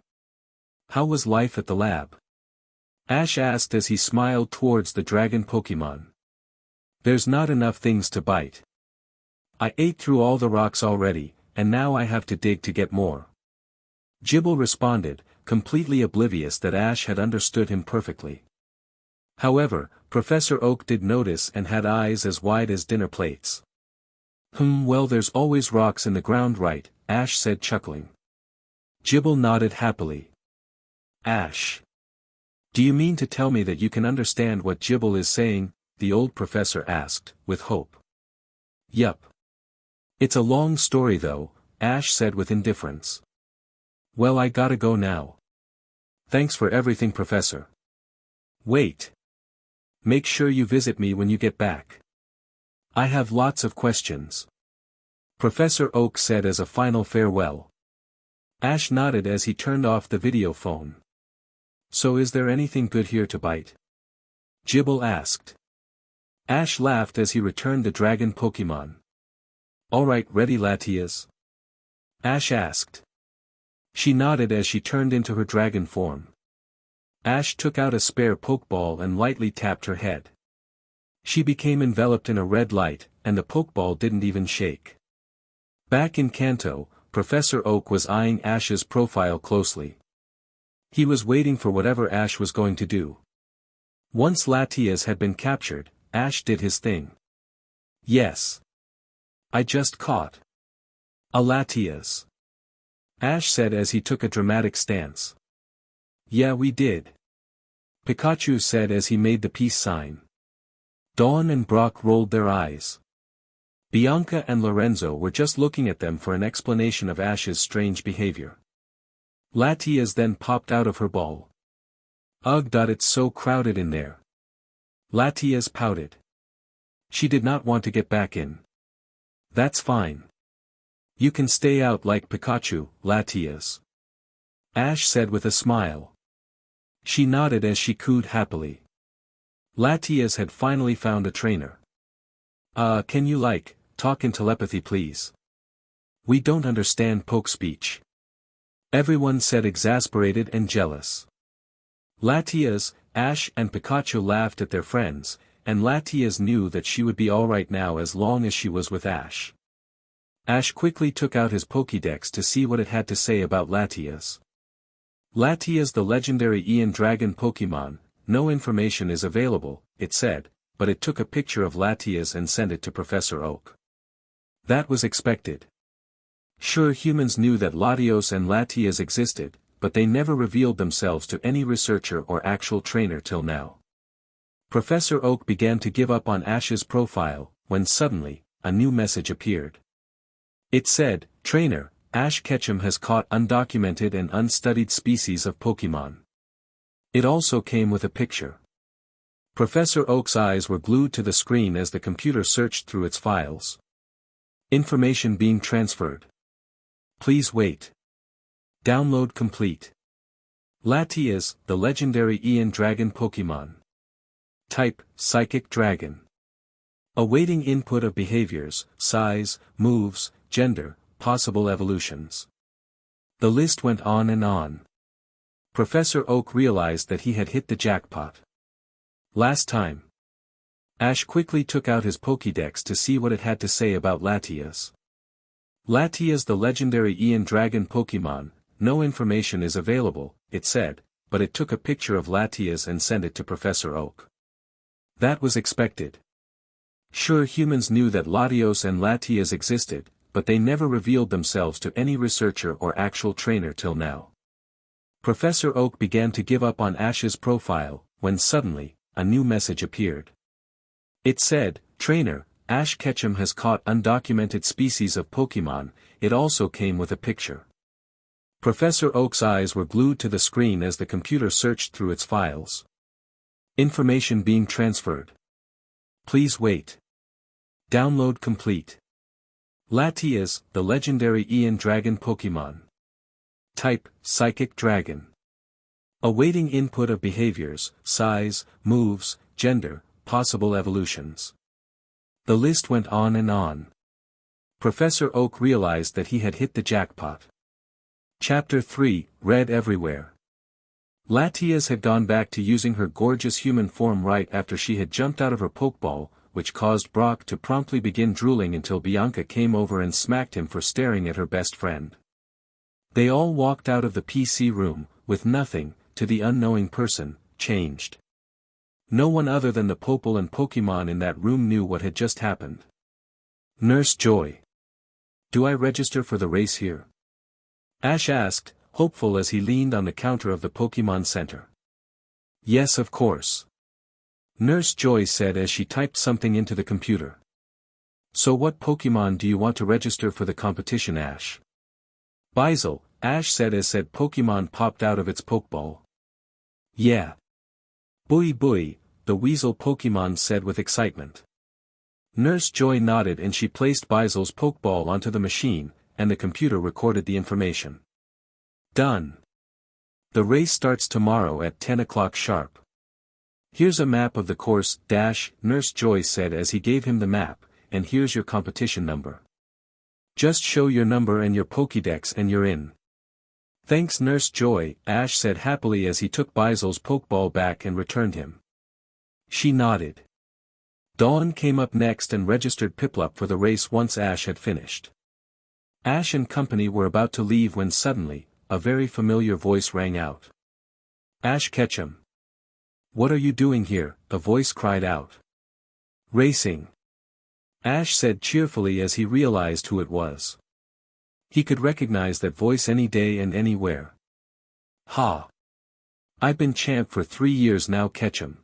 How was life at the lab? Ash asked as he smiled towards the dragon Pokemon. There's not enough things to bite. I ate through all the rocks already, and now I have to dig to get more. Gible responded, completely oblivious that Ash had understood him perfectly. However, Professor Oak did notice and had eyes as wide as dinner plates. Well, there's always rocks in the ground, right? Ash said, chuckling. Gible nodded happily. Ash. Do you mean to tell me that you can understand what Gible is saying? The old professor asked, with hope. Yup. It's a long story though, Ash said with indifference. Well, I gotta go now. Thanks for everything, Professor. Wait. Make sure you visit me when you get back. I have lots of questions. Professor Oak said as a final farewell. Ash nodded as he turned off the video phone. So is there anything good here to bite? Gible asked. Ash laughed as he returned the dragon Pokemon. Alright, ready, Latias? Ash asked. She nodded as she turned into her dragon form. Ash took out a spare Pokeball and lightly tapped her head. She became enveloped in a red light, and the Pokeball didn't even shake. Back in Kanto, Professor Oak was eyeing Ash's profile closely. He was waiting for whatever Ash was going to do. Once Latias had been captured, Ash did his thing. Yes. I just caught a Latias. Ash said as he took a dramatic stance. Yeah, we did. Pikachu said as he made the peace sign. Dawn and Brock rolled their eyes. Bianca and Lorenzo were just looking at them for an explanation of Ash's strange behavior. Latias then popped out of her ball. Ugh, it's so crowded in there. Latias pouted. She did not want to get back in. That's fine. You can stay out like Pikachu, Latias. Ash said with a smile. She nodded as she cooed happily. Latias had finally found a trainer. Can you talk in telepathy please? We don't understand poke speech. Everyone said, exasperated and jealous. Latias, Ash and Pikachu laughed at their friends, and Latias knew that she would be alright now as long as she was with Ash. Ash quickly took out his Pokédex to see what it had to say about Latias. Latias, the legendary Ian Dragon Pokémon, no information is available, it said, but it took a picture of Latias and sent it to Professor Oak. That was expected. Sure, humans knew that Latios and Latias existed, but they never revealed themselves to any researcher or actual trainer till now. Professor Oak began to give up on Ash's profile, when suddenly, a new message appeared. It said, Trainer, Ash Ketchum has caught undocumented and unstudied species of Pokémon. It also came with a picture. Professor Oak's eyes were glued to the screen as the computer searched through its files. Information being transferred. Please wait. Download complete. Latias, the legendary Ian Dragon Pokémon. Type, Psychic Dragon. Awaiting input of behaviors, size, moves, gender, possible evolutions. The list went on and on. Professor Oak realized that he had hit the jackpot. Last time. Ash quickly took out his Pokédex to see what it had to say about Latias. Latias, the legendary Ian Dragon Pokémon, no information is available, it said, but it took a picture of Latias and sent it to Professor Oak. That was expected. Sure, humans knew that Latios and Latias existed, but they never revealed themselves to any researcher or actual trainer till now. Professor Oak began to give up on Ash's profile, when suddenly, a new message appeared. It said, Trainer, Ash Ketchum has caught undocumented species of Pokémon. It also came with a picture. Professor Oak's eyes were glued to the screen as the computer searched through its files. Information being transferred. Please wait. Download complete. Latias, the legendary Ian Dragon Pokémon. Type, Psychic Dragon. Awaiting input of behaviors, size, moves, gender, possible evolutions. The list went on and on. Professor Oak realized that he had hit the jackpot. Chapter 3, Red Everywhere. Latias had gone back to using her gorgeous human form right after she had jumped out of her Pokeball, which caused Brock to promptly begin drooling until Bianca came over and smacked him for staring at her best friend. They all walked out of the PC room, with nothing, to the unknowing person, changed. No one other than the Popple and Pokemon in that room knew what had just happened. Nurse Joy. Do I register for the race here? Ash asked, hopeful as he leaned on the counter of the Pokemon Center. Yes, of course. Nurse Joy said as she typed something into the computer. So what Pokemon do you want to register for the competition, Ash? Bizel, Ash said as said Pokemon popped out of its Pokeball. Yeah. Bui Bui, the Weasel Pokemon said with excitement. Nurse Joy nodded and she placed Bizel's Pokeball onto the machine, and the computer recorded the information. Done. The race starts tomorrow at 10 o'clock sharp. Here's a map of the course, Nurse Joy said as he gave him the map, and here's your competition number. Just show your number and your Pokédex and you're in. Thanks Nurse Joy, Ash said happily as he took Bizel's Pokeball back and returned him. She nodded. Dawn came up next and registered Piplup for the race once Ash had finished. Ash and company were about to leave when suddenly, a very familiar voice rang out. Ash Ketchum. What are you doing here? The voice cried out. Racing. Ash said cheerfully as he realized who it was. He could recognize that voice any day and anywhere. Ha! I've been champ for 3 years now, Ketchum.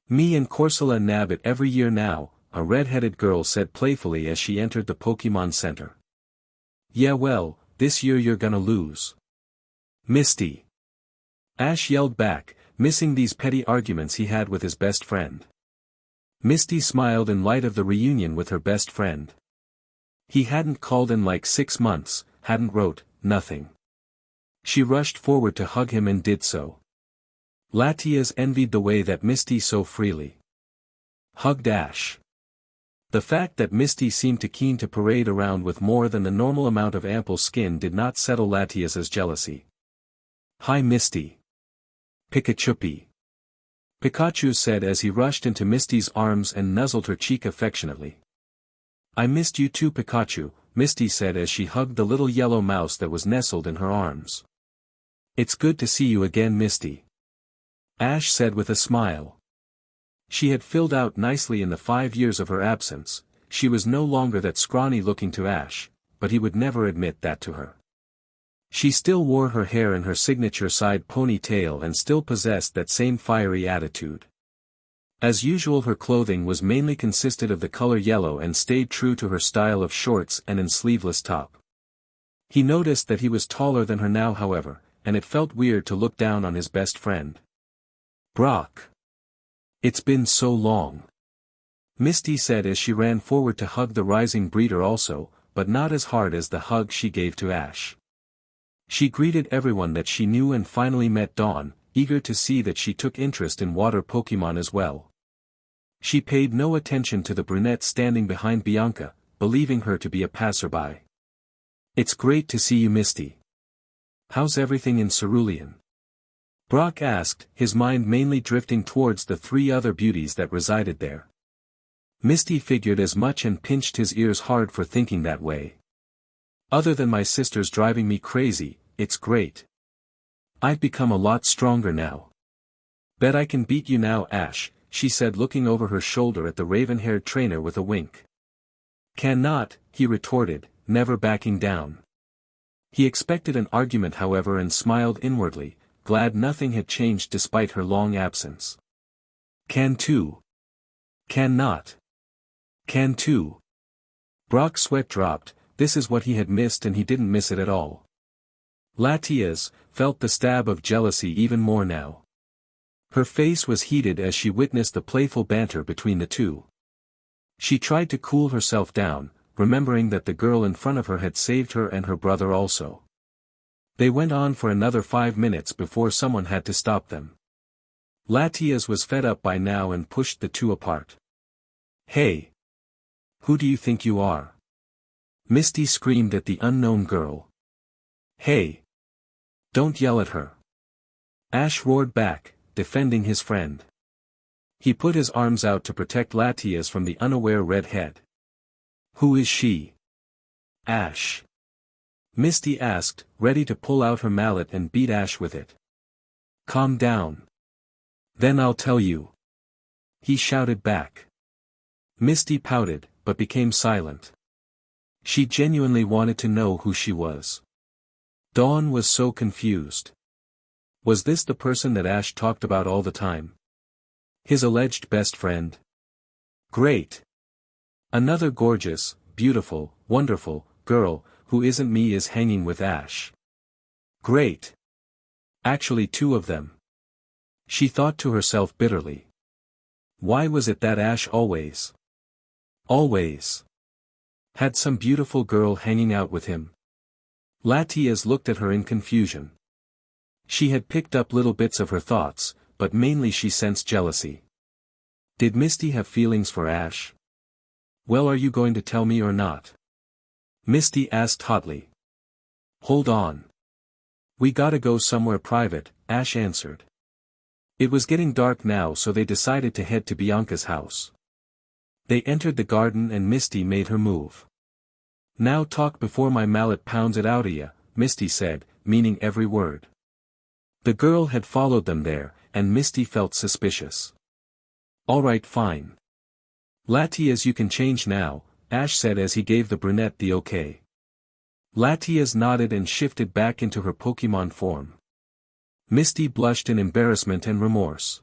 Me and Corsola nab it every year now, a red-headed girl said playfully as she entered the Pokemon Center. Yeah well, this year you're gonna lose. Misty. Ash yelled back, missing these petty arguments he had with his best friend. Misty smiled in light of the reunion with her best friend. He hadn't called in like 6 months, hadn't wrote, nothing. She rushed forward to hug him and did so. Latias envied the way that Misty so freely hugged Ash. The fact that Misty seemed too keen to parade around with more than the normal amount of ample skin did not settle Latias's jealousy. "Hi Misty. Pikachupi," Pikachu said as he rushed into Misty's arms and nuzzled her cheek affectionately. "I missed you too Pikachu," Misty said as she hugged the little yellow mouse that was nestled in her arms. "It's good to see you again Misty," Ash said with a smile. She had filled out nicely in the 5 years of her absence. She was no longer that scrawny looking to Ash, but he would never admit that to her. She still wore her hair in her signature side ponytail and still possessed that same fiery attitude. As usual her clothing was mainly consisted of the color yellow and stayed true to her style of shorts and an sleeveless top. He noticed that he was taller than her now however, and it felt weird to look down on his best friend. "Brock. It's been so long," Misty said as she ran forward to hug the rising breeder also, but not as hard as the hug she gave to Ash. She greeted everyone that she knew and finally met Dawn, eager to see that she took interest in water Pokemon as well. She paid no attention to the brunette standing behind Bianca, believing her to be a passerby. "It's great to see you Misty. How's everything in Cerulean?" Brock asked, his mind mainly drifting towards the 3 other beauties that resided there. Misty figured as much and pinched his ears hard for thinking that way. "Other than my sisters driving me crazy, it's great. I've become a lot stronger now. Bet I can beat you now Ash," she said looking over her shoulder at the raven-haired trainer with a wink. "Cannot," he retorted, never backing down. He expected an argument however and smiled inwardly, glad nothing had changed despite her long absence. "Can too. Can not. Can too." Brock's sweat dropped. This is what he had missed and he didn't miss it at all. Latias felt the stab of jealousy even more now. Her face was heated as she witnessed the playful banter between the two. She tried to cool herself down, remembering that the girl in front of her had saved her and her brother also. They went on for another 5 minutes before someone had to stop them. Latias was fed up by now and pushed the two apart. "Hey! Who do you think you are?" Misty screamed at the unknown girl. "Hey! Don't yell at her!" Ash roared back, defending his friend. He put his arms out to protect Latias from the unaware redhead. "Who is she?" "Ash," Misty asked, ready to pull out her mallet and beat Ash with it. "Calm down. Then I'll tell you," he shouted back. Misty pouted, but became silent. She genuinely wanted to know who she was. Dawn was so confused. Was this the person that Ash talked about all the time? His alleged best friend? Great! Another gorgeous, beautiful, wonderful, girl, who isn't me is hanging with Ash. Great! Actually 2 of them. She thought to herself bitterly. Why was it that Ash always had some beautiful girl hanging out with him? Latias looked at her in confusion. She had picked up little bits of her thoughts, but mainly she sensed jealousy. Did Misty have feelings for Ash? "Well, are you going to tell me or not?" Misty asked hotly. "Hold on. We gotta go somewhere private," Ash answered. It was getting dark now so they decided to head to Bianca's house. They entered the garden and Misty made her move. "Now talk before my mallet pounds it out of ya," Misty said, meaning every word. The girl had followed them there, and Misty felt suspicious. "Alright fine. Latias you can change now," Ash said as he gave the brunette the okay. Latias nodded and shifted back into her Pokemon form. Misty blushed in embarrassment and remorse.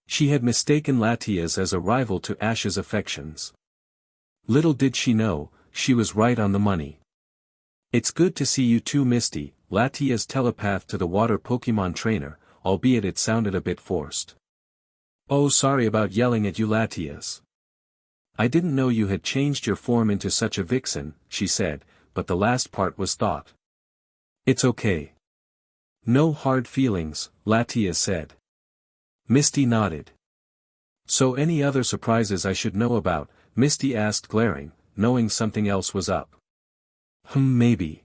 She had mistaken Latias as a rival to Ash's affections. Little did she know, she was right on the money. "It's good to see you too Misty," Latias telepathed to the water Pokemon trainer, albeit it sounded a bit forced. "Oh sorry about yelling at you Latias. I didn't know you had changed your form into such a vixen," she said, but the last part was thought. "It's okay. No hard feelings," Latias said. Misty nodded. So any other surprises I should know about? Misty asked, glaring, knowing something else was up. Maybe.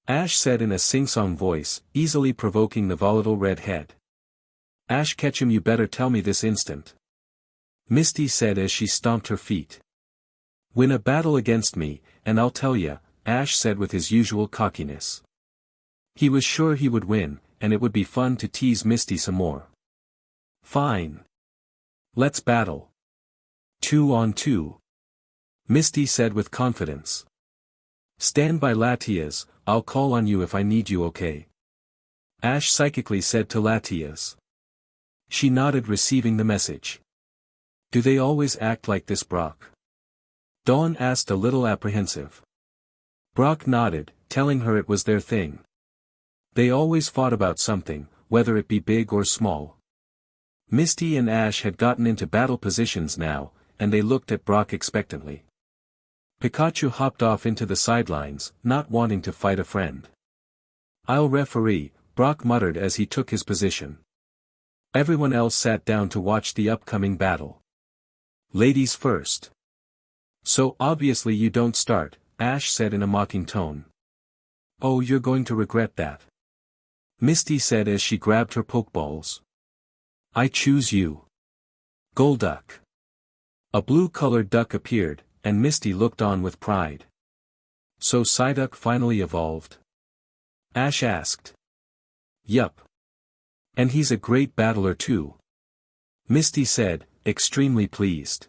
Ash said in a sing-song voice, easily provoking the volatile redhead. Ash Ketchum, you better tell me this instant. Misty said as she stomped her feet. Win a battle against me, and I'll tell ya, Ash said with his usual cockiness. He was sure he would win, and it would be fun to tease Misty some more. Fine. Let's battle. 2 on 2. Misty said with confidence. Stand by, Latias, I'll call on you if I need you, okay? Ash psychically said to Latias. She nodded, receiving the message. Do they always act like this, Brock? Dawn asked, a little apprehensive. Brock nodded, telling her it was their thing. They always fought about something, whether it be big or small. Misty and Ash had gotten into battle positions now, and they looked at Brock expectantly. Pikachu hopped off into the sidelines, not wanting to fight a friend. I'll referee, Brock muttered as he took his position. Everyone else sat down to watch the upcoming battle. Ladies first. So obviously you don't start, Ash said in a mocking tone. Oh, you're going to regret that. Misty said as she grabbed her Pokeballs. I choose you. Golduck. A blue-colored duck appeared, and Misty looked on with pride. So Psyduck finally evolved? Ash asked. Yup. And he's a great battler too. Misty said, extremely pleased.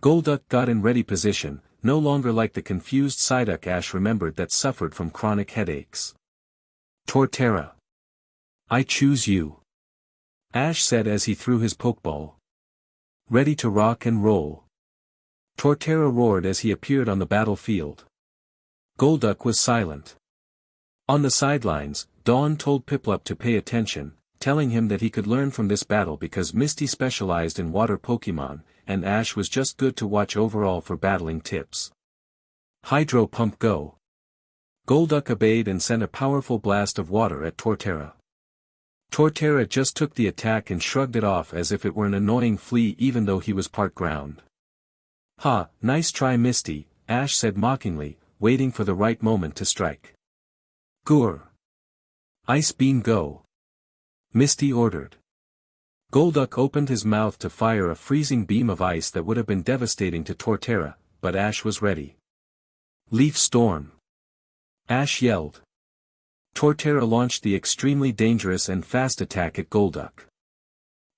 Golduck got in ready position, no longer like the confused Psyduck Ash remembered that suffered from chronic headaches. Torterra. I choose you. Ash said as he threw his Pokeball. Ready to rock and roll. Torterra roared as he appeared on the battlefield. Golduck was silent. On the sidelines, Dawn told Piplup to pay attention, telling him that he could learn from this battle because Misty specialized in water Pokemon, and Ash was just good to watch overall for battling tips. Hydro Pump go. Golduck obeyed and sent a powerful blast of water at Torterra. Torterra just took the attack and shrugged it off as if it were an annoying flea even though he was part ground. Ha, nice try, Misty, Ash said mockingly, waiting for the right moment to strike. Goor. Ice Beam go. Misty ordered. Golduck opened his mouth to fire a freezing beam of ice that would have been devastating to Torterra, but Ash was ready. Leaf Storm. Ash yelled. Torterra launched the extremely dangerous and fast attack at Golduck.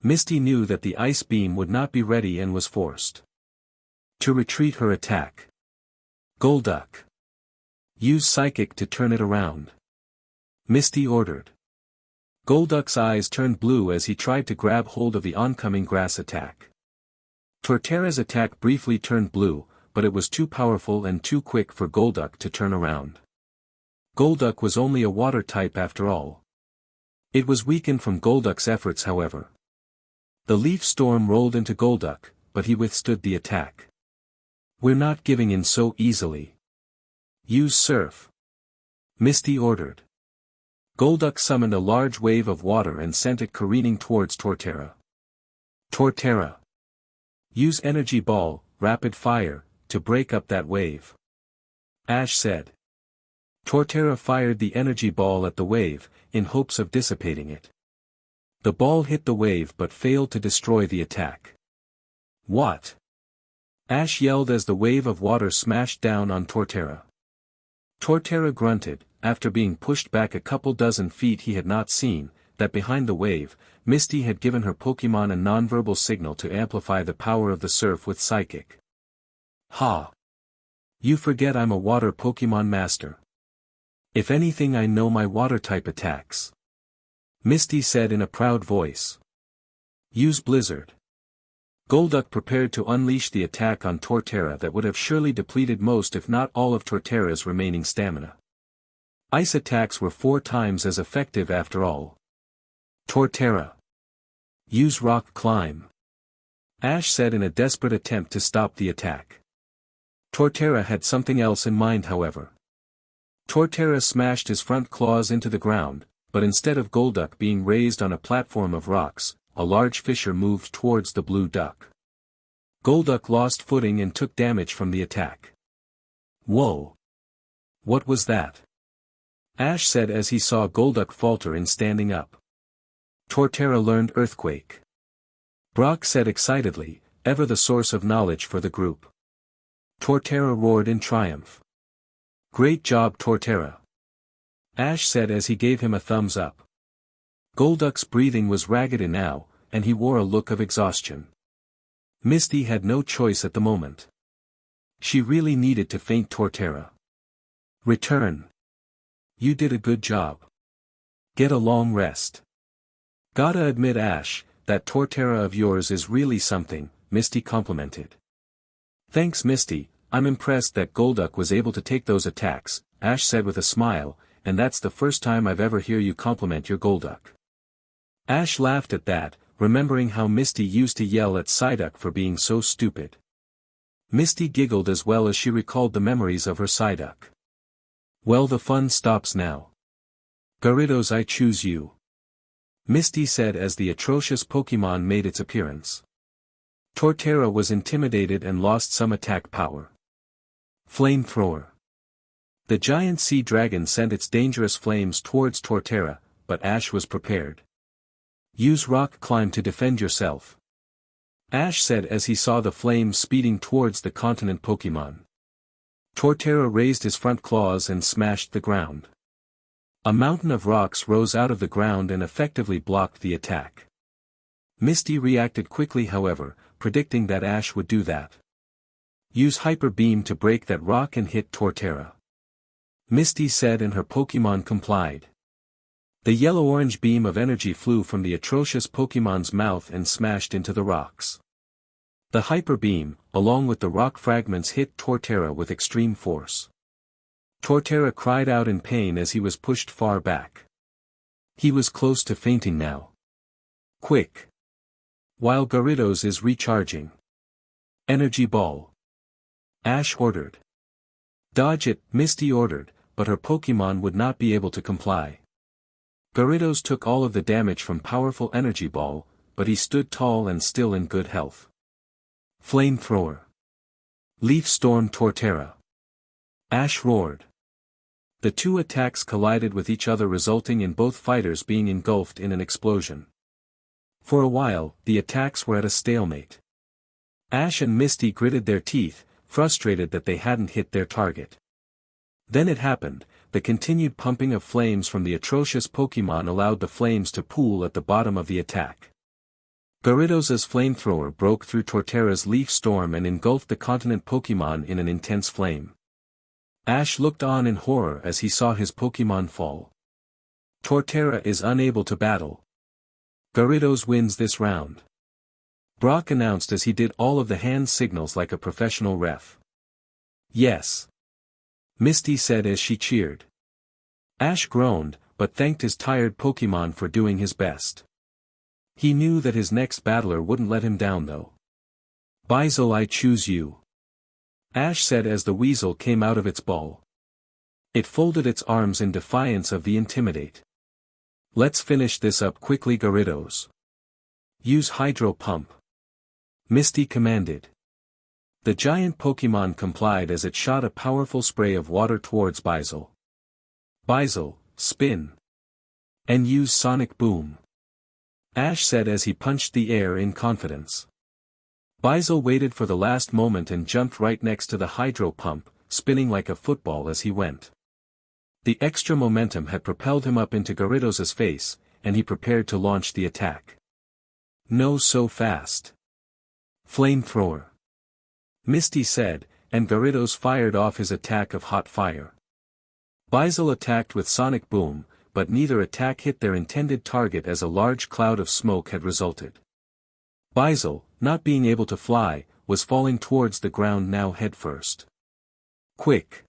Misty knew that the ice beam would not be ready and was forced to retreat her attack. Golduck. Use Psychic to turn it around. Misty ordered. Golduck's eyes turned blue as he tried to grab hold of the oncoming grass attack. Torterra's attack briefly turned blue, but it was too powerful and too quick for Golduck to turn around. Golduck was only a water type after all. It was weakened from Golduck's efforts, however. The Leaf Storm rolled into Golduck, but he withstood the attack. We're not giving in so easily. Use Surf. Misty ordered. Golduck summoned a large wave of water and sent it careening towards Torterra. Torterra. Use Energy Ball, Rapid Fire, to break up that wave. Ash said. Torterra fired the Energy Ball at the wave, in hopes of dissipating it. The ball hit the wave but failed to destroy the attack. What? Ash yelled as the wave of water smashed down on Torterra. Torterra grunted, after being pushed back a couple dozen feet he had not seen, that behind the wave, Misty had given her Pokemon a nonverbal signal to amplify the power of the surf with Psychic. Ha! You forget I'm a water Pokemon master. If anything, I know my water-type attacks. Misty said in a proud voice. Use Blizzard. Golduck prepared to unleash the attack on Torterra that would have surely depleted most if not all of Torterra's remaining stamina. Ice attacks were 4 times as effective after all. Torterra. Use Rock Climb. Ash said in a desperate attempt to stop the attack. Torterra had something else in mind, however. Torterra smashed his front claws into the ground, but instead of Golduck being raised on a platform of rocks, a large fissure moved towards the blue duck. Golduck lost footing and took damage from the attack. Whoa! What was that? Ash said as he saw Golduck falter in standing up. Torterra learned Earthquake. Brock said excitedly, ever the source of knowledge for the group. Torterra roared in triumph. Great job, Torterra. Ash said as he gave him a thumbs up. Golduck's breathing was ragged now, and he wore a look of exhaustion. Misty had no choice at the moment. She really needed to feint Torterra. Return. You did a good job. Get a long rest. Gotta admit, Ash, that Torterra of yours is really something, Misty complimented. Thanks, Misty, I'm impressed that Golduck was able to take those attacks, Ash said with a smile, and that's the first time I've ever heard you compliment your Golduck. Ash laughed at that, remembering how Misty used to yell at Psyduck for being so stupid. Misty giggled as well as she recalled the memories of her Psyduck. Well, the fun stops now. Gyarados, I choose you. Misty said as the atrocious Pokémon made its appearance. Torterra was intimidated and lost some attack power. Flamethrower. The giant sea dragon sent its dangerous flames towards Torterra, but Ash was prepared. Use Rock Climb to defend yourself. Ash said as he saw the flames speeding towards the continent Pokémon. Torterra raised his front claws and smashed the ground. A mountain of rocks rose out of the ground and effectively blocked the attack. Misty reacted quickly, however, predicting that Ash would do that. Use Hyper Beam to break that rock and hit Torterra. Misty said, and her Pokémon complied. The yellow-orange beam of energy flew from the atrocious Pokémon's mouth and smashed into the rocks. The Hyper Beam, along with the rock fragments, hit Torterra with extreme force. Torterra cried out in pain as he was pushed far back. He was close to fainting now. Quick! While Gyarados is recharging. Energy Ball. Ash ordered. Dodge it, Misty ordered, but her Pokémon would not be able to comply. Gyarados took all of the damage from powerful Energy Ball, but he stood tall and still in good health. Flamethrower. Leaf Storm Torterra. Ash roared. The two attacks collided with each other, resulting in both fighters being engulfed in an explosion. For a while, the attacks were at a stalemate. Ash and Misty gritted their teeth, frustrated that they hadn't hit their target. Then it happened. The continued pumping of flames from the atrocious Pokémon allowed the flames to pool at the bottom of the attack. Gyarados' flamethrower broke through Torterra's Leaf Storm and engulfed the continent Pokémon in an intense flame. Ash looked on in horror as he saw his Pokémon fall. Torterra is unable to battle. Gyarados wins this round. Brock announced as he did all of the hand signals like a professional ref. Yes. Misty said as she cheered. Ash groaned, but thanked his tired Pokémon for doing his best. He knew that his next battler wouldn't let him down though. Bizel, I choose you. Ash said as the weasel came out of its ball. It folded its arms in defiance of the Intimidate. Let's finish this up quickly, Gyarados. Use Hydro Pump. Misty commanded. The giant Pokémon complied as it shot a powerful spray of water towards Bizel. Bizel, spin. And use Sonic Boom. Ash said as he punched the air in confidence. Bizel waited for the last moment and jumped right next to the Hydro Pump, spinning like a football as he went. The extra momentum had propelled him up into Gyarados' face, and he prepared to launch the attack. No, so fast. Flamethrower. Misty said, and Gyarados fired off his attack of hot fire. Bizel attacked with Sonic Boom, but neither attack hit their intended target as a large cloud of smoke had resulted. Bizel, not being able to fly, was falling towards the ground now headfirst. Quick!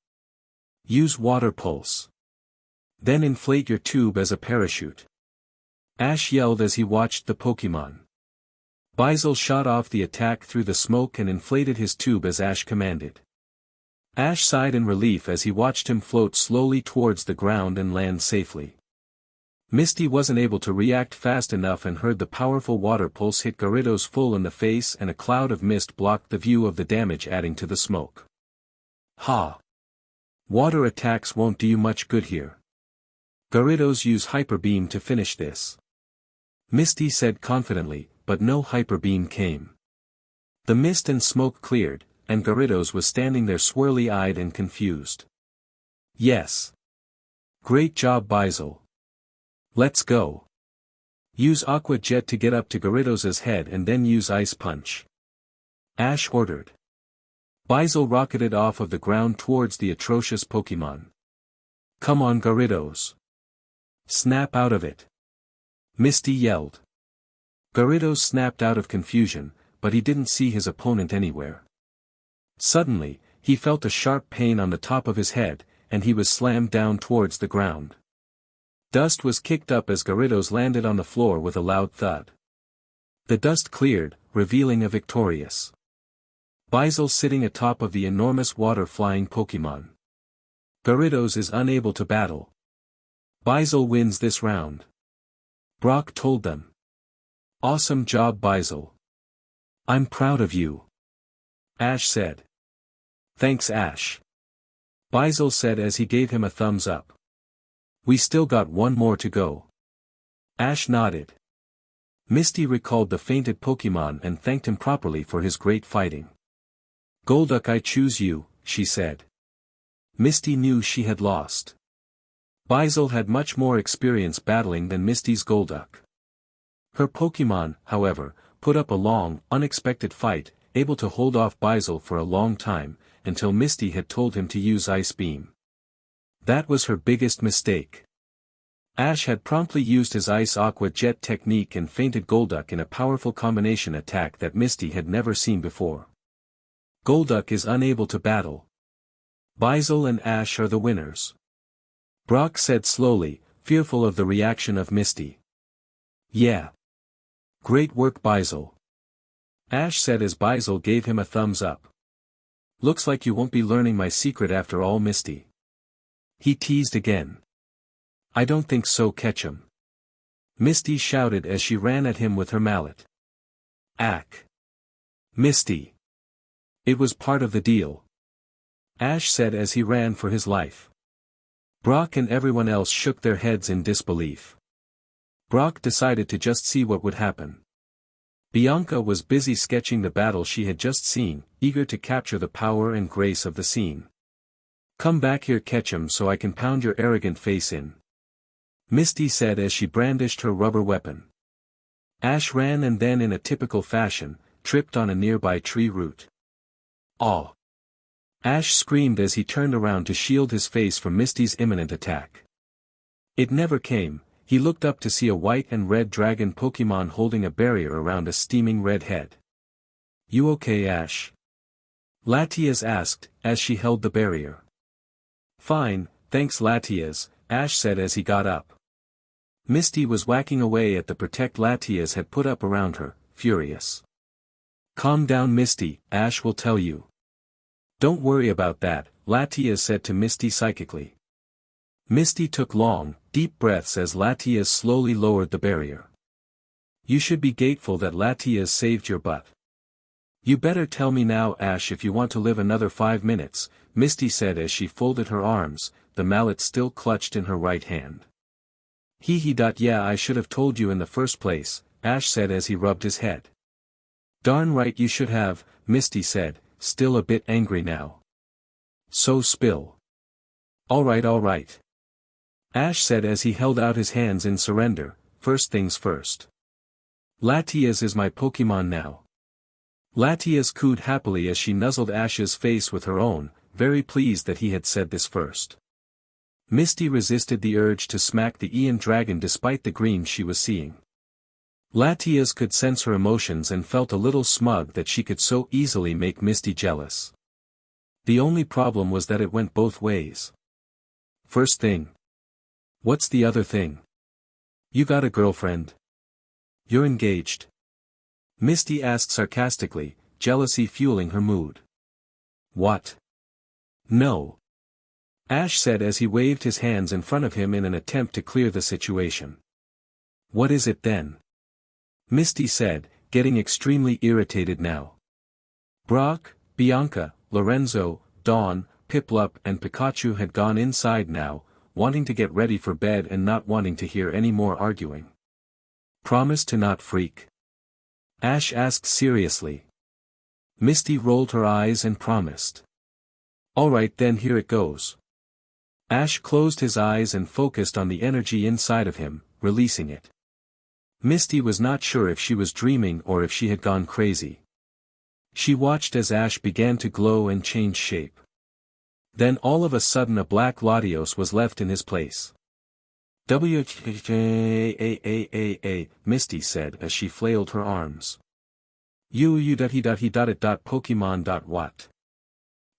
Use Water Pulse. Then inflate your tube as a parachute. Ash yelled as he watched the Pokémon. Bizel shot off the attack through the smoke and inflated his tube as Ash commanded. Ash sighed in relief as he watched him float slowly towards the ground and land safely. Misty wasn't able to react fast enough and heard the powerful water pulse hit Gyarados full in the face, and a cloud of mist blocked the view of the damage, adding to the smoke. Ha! Water attacks won't do you much good here. Gyarados use Hyper Beam to finish this. Misty said confidently, but no Hyper Beam came. The mist and smoke cleared, and Gyarados was standing there swirly-eyed and confused. Yes. Great job, Bizel. Let's go. Use Aqua Jet to get up to Gyarados' head and then use Ice Punch. Ash ordered. Bizel rocketed off of the ground towards the atrocious Pokemon. Come on, Gyarados. Snap out of it. Misty yelled. Gyarados snapped out of confusion, but he didn't see his opponent anywhere. Suddenly, he felt a sharp pain on the top of his head, and he was slammed down towards the ground. Dust was kicked up as Gyarados landed on the floor with a loud thud. The dust cleared, revealing a victorious Bizel sitting atop of the enormous water-flying Pokemon. Gyarados is unable to battle. Bizel wins this round. Brock told them. Awesome job, Bizel. I'm proud of you. Ash said. Thanks, Ash. Bizel said as he gave him a thumbs up. We still got one more to go. Ash nodded. Misty recalled the fainted Pokemon and thanked him properly for his great fighting. Golduck, I choose you, she said. Misty knew she had lost. Bizel had much more experience battling than Misty's Golduck. Her Pokemon, however, put up a long, unexpected fight, able to hold off Bizel for a long time, until Misty had told him to use Ice Beam. That was her biggest mistake. Ash had promptly used his Ice Aqua Jet technique and fainted Golduck in a powerful combination attack that Misty had never seen before. Golduck is unable to battle. Bizel and Ash are the winners. Brock said slowly, fearful of the reaction of Misty. Yeah. Great work, Bizel. Ash said as Bizel gave him a thumbs up. Looks like you won't be learning my secret after all, Misty. He teased again. I don't think so, Ketchum. Misty shouted as she ran at him with her mallet. Ack. Misty. It was part of the deal. Ash said as he ran for his life. Brock and everyone else shook their heads in disbelief. Brock decided to just see what would happen. Bianca was busy sketching the battle she had just seen, eager to capture the power and grace of the scene. Come back here, Ketchum, so I can pound your arrogant face in. Misty said as she brandished her rubber weapon. Ash ran and then, in a typical fashion, tripped on a nearby tree root. Aw! Ash screamed as he turned around to shield his face from Misty's imminent attack. It never came. He looked up to see a white and red dragon Pokemon holding a barrier around a steaming red head. You okay, Ash? Latias asked, as she held the barrier. Fine, thanks, Latias, Ash said as he got up. Misty was whacking away at the protect Latias had put up around her, furious. Calm down, Misty, Ash will tell you. Don't worry about that, Latias said to Misty psychically. Misty took long, deep breaths as Latias slowly lowered the barrier. You should be grateful that Latias saved your butt. You better tell me now, Ash, if you want to live another 5 minutes, Misty said as she folded her arms, the mallet still clutched in her right hand. Yeah, I should have told you in the first place, Ash said as he rubbed his head. Darn right you should have, Misty said, still a bit angry now. So spill. Alright. Ash said as he held out his hands in surrender. First things first. Latias is my Pokemon now. Latias cooed happily as she nuzzled Ash's face with her own, very pleased that he had said this first. Misty resisted the urge to smack the Ian dragon despite the green she was seeing. Latias could sense her emotions and felt a little smug that she could so easily make Misty jealous. The only problem was that it went both ways. First thing. What's the other thing? You got a girlfriend? You're engaged? Misty asked sarcastically, jealousy fueling her mood. What? No. Ash said as he waved his hands in front of him in an attempt to clear the situation. What is it then? Misty said, getting extremely irritated now. Brock, Bianca, Lorenzo, Dawn, Piplup and Pikachu had gone inside now, wanting to get ready for bed and not wanting to hear any more arguing. Promise to not freak? Ash asked seriously. Misty rolled her eyes and promised. Alright then, here it goes. Ash closed his eyes and focused on the energy inside of him, releasing it. Misty was not sure if she was dreaming or if she had gone crazy. She watched as Ash began to glow and change shape. Then all of a sudden a Black Latios was left in his place. Misty said as she flailed her arms. Pokemon. What?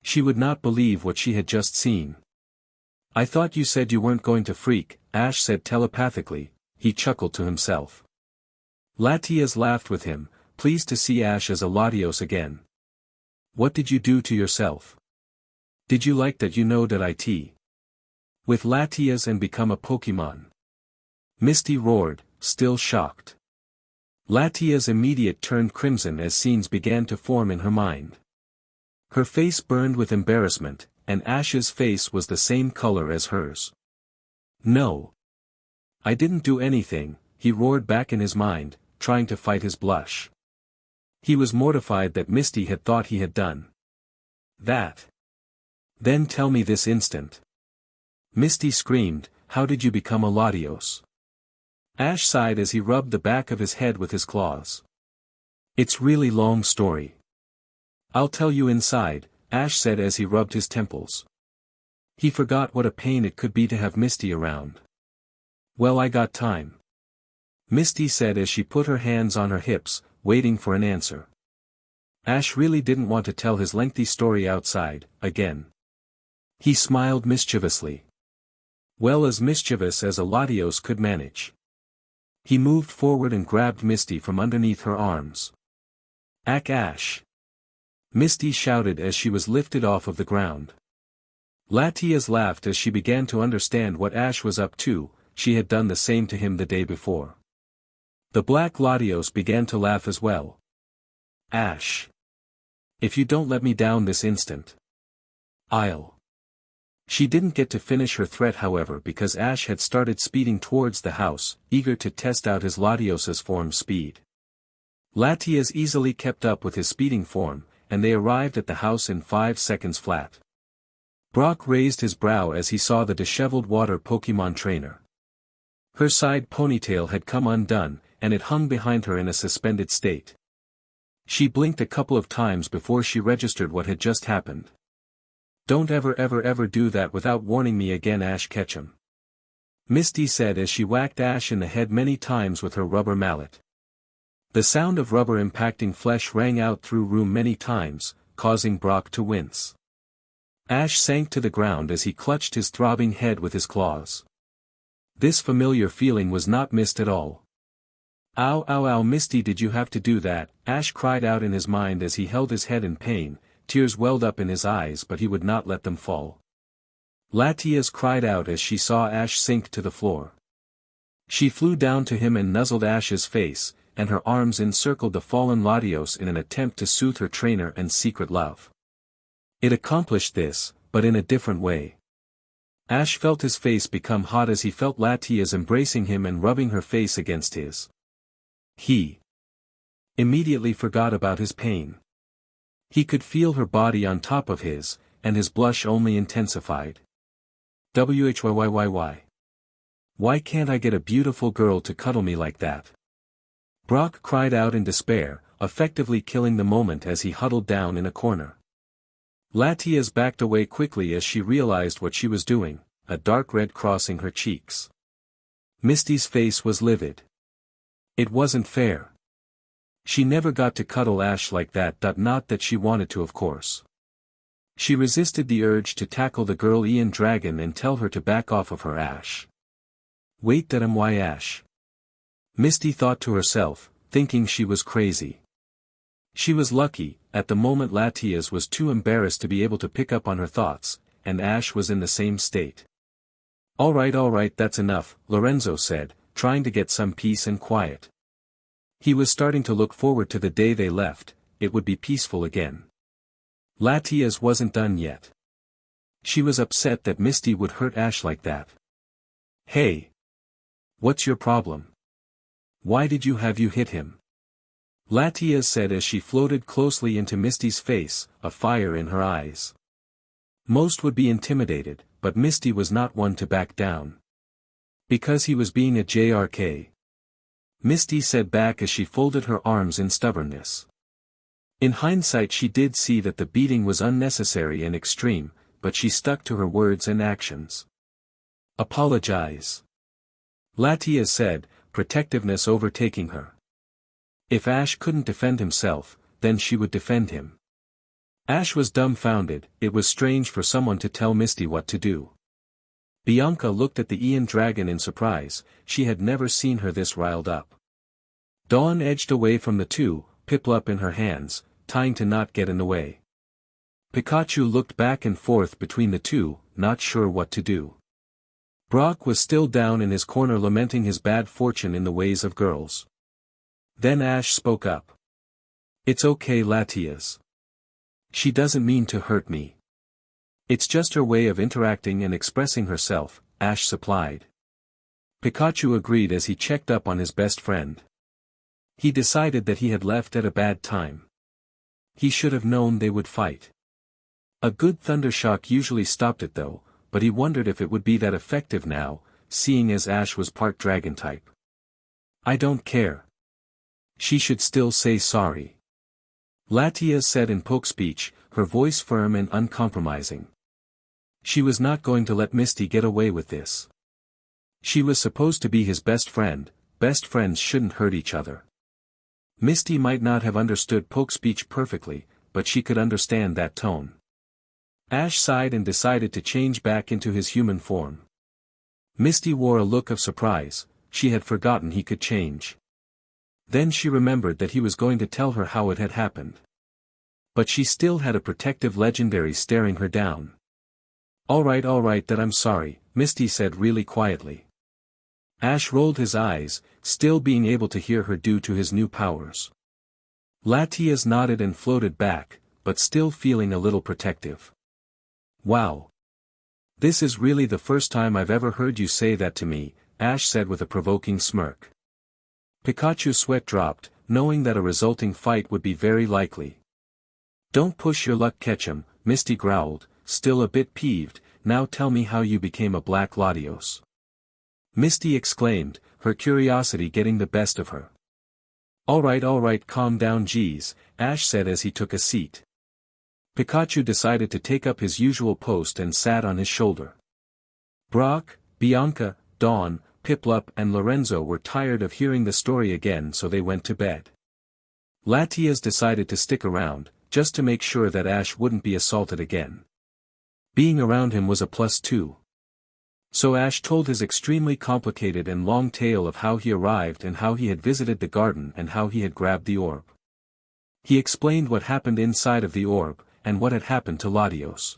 She would not believe what she had just seen. I thought you said you weren't going to freak, Ash said telepathically. He chuckled to himself. Latias laughed with him, pleased to see Ash as a Latios again. What did you do to yourself? Did you like that you know that it? With Latias and become a Pokemon? Misty roared, still shocked. Latias immediate turned crimson as scenes began to form in her mind. Her face burned with embarrassment, and Ash's face was the same color as hers. No. I didn't do anything, he roared back in his mind, trying to fight his blush. He was mortified that Misty had thought he had done that. Then tell me this instant. Misty screamed, how did you become a Latios? Ash sighed as he rubbed the back of his head with his claws. It's really long story. I'll tell you inside, Ash said as he rubbed his temples. He forgot what a pain it could be to have Misty around. Well, I got time. Misty said as she put her hands on her hips, waiting for an answer. Ash really didn't want to tell his lengthy story outside, again. He smiled mischievously. Well, as mischievous as a Latios could manage. He moved forward and grabbed Misty from underneath her arms. Ash! Misty shouted as she was lifted off of the ground. Latias laughed as she began to understand what Ash was up to. She had done the same to him the day before. The Black Latios began to laugh as well. Ash! If you don't let me down this instant, I'll... She didn't get to finish her threat however because Ash had started speeding towards the house, eager to test out his Latios's form speed. Latias easily kept up with his speeding form, and they arrived at the house in 5 seconds flat. Brock raised his brow as he saw the disheveled water Pokemon trainer. Her side ponytail had come undone, and it hung behind her in a suspended state. She blinked a couple of times before she registered what had just happened. Don't ever do that without warning me again, Ash Ketchum. Misty said as she whacked Ash in the head many times with her rubber mallet. The sound of rubber impacting flesh rang out through room many times, causing Brock to wince. Ash sank to the ground as he clutched his throbbing head with his claws. This familiar feeling was not missed at all. Ow, Misty, did you have to do that? Ash cried out in his mind as he held his head in pain. Tears welled up in his eyes but he would not let them fall. Latias cried out as she saw Ash sink to the floor. She flew down to him and nuzzled Ash's face, and her arms encircled the fallen Latios in an attempt to soothe her trainer and secret love. It accomplished this, but in a different way. Ash felt his face become hot as he felt Latias embracing him and rubbing her face against his. He immediately forgot about his pain. He could feel her body on top of his, and his blush only intensified. Why? Why can't I get a beautiful girl to cuddle me like that? Brock cried out in despair, effectively killing the moment as he huddled down in a corner. Latias backed away quickly as she realized what she was doing, a dark red crossing her cheeks. Misty's face was livid. It wasn't fair. She never got to cuddle Ash like that. Not that she wanted to, of course. She resisted the urge to tackle the girl Ian Dragon and tell her to back off of her. Ash. Wait, why Ash? Misty thought to herself, thinking she was crazy. She was lucky, at the moment Latias was too embarrassed to be able to pick up on her thoughts, and Ash was in the same state. Alright, that's enough, Lorenzo said, trying to get some peace and quiet. He was starting to look forward to the day they left, it would be peaceful again. Latias wasn't done yet. She was upset that Misty would hurt Ash like that. Hey! What's your problem? Why did you hit him? Latias said as she floated closely into Misty's face, a fire in her eyes. Most would be intimidated, but Misty was not one to back down. Because he was being a JRK. Misty said back as she folded her arms in stubbornness. In hindsight she did see that the beating was unnecessary and extreme, but she stuck to her words and actions. Apologize. Latias said, protectiveness overtaking her. If Ash couldn't defend himself, then she would defend him. Ash was dumbfounded, it was strange for someone to tell Misty what to do. Bianca looked at the Ian Dragon in surprise, she had never seen her this riled up. Dawn edged away from the two, Piplup in her hands, trying to not get in the way. Pikachu looked back and forth between the two, not sure what to do. Brock was still down in his corner lamenting his bad fortune in the ways of girls. Then Ash spoke up. It's okay, Latias. She doesn't mean to hurt me. It's just her way of interacting and expressing herself, Ash supplied. Pikachu agreed as he checked up on his best friend. He decided that he had left at a bad time. He should have known they would fight. A good thundershock usually stopped it though, but he wondered if it would be that effective now, seeing as Ash was part dragon type. I don't care. She should still say sorry. Latias said in poke speech, her voice firm and uncompromising. She was not going to let Misty get away with this. She was supposed to be his best friend, best friends shouldn't hurt each other. Misty might not have understood poke speech perfectly, but she could understand that tone. Ash sighed and decided to change back into his human form. Misty wore a look of surprise, she had forgotten he could change. Then she remembered that he was going to tell her how it had happened. But she still had a protective legendary staring her down. Alright that I'm sorry, Misty said really quietly. Ash rolled his eyes, still being able to hear her due to his new powers. Latias nodded and floated back, but still feeling a little protective. Wow. This is really the first time I've ever heard you say that to me, Ash said with a provoking smirk. Pikachu's sweat dropped, knowing that a resulting fight would be very likely. Don't push your luck, Ketchum, Misty growled, still a bit peeved, now tell me how you became a Black Latios. Misty exclaimed, her curiosity getting the best of her. Alright calm down geez, Ash said as he took a seat. Pikachu decided to take up his usual post and sat on his shoulder. Brock, Bianca, Dawn, Piplup and Lorenzo were tired of hearing the story again so they went to bed. Latias decided to stick around, just to make sure that Ash wouldn't be assaulted again. Being around him was a plus too. So Ash told his extremely complicated and long tale of how he arrived and how he had visited the garden and how he had grabbed the orb. He explained what happened inside of the orb, and what had happened to Latios.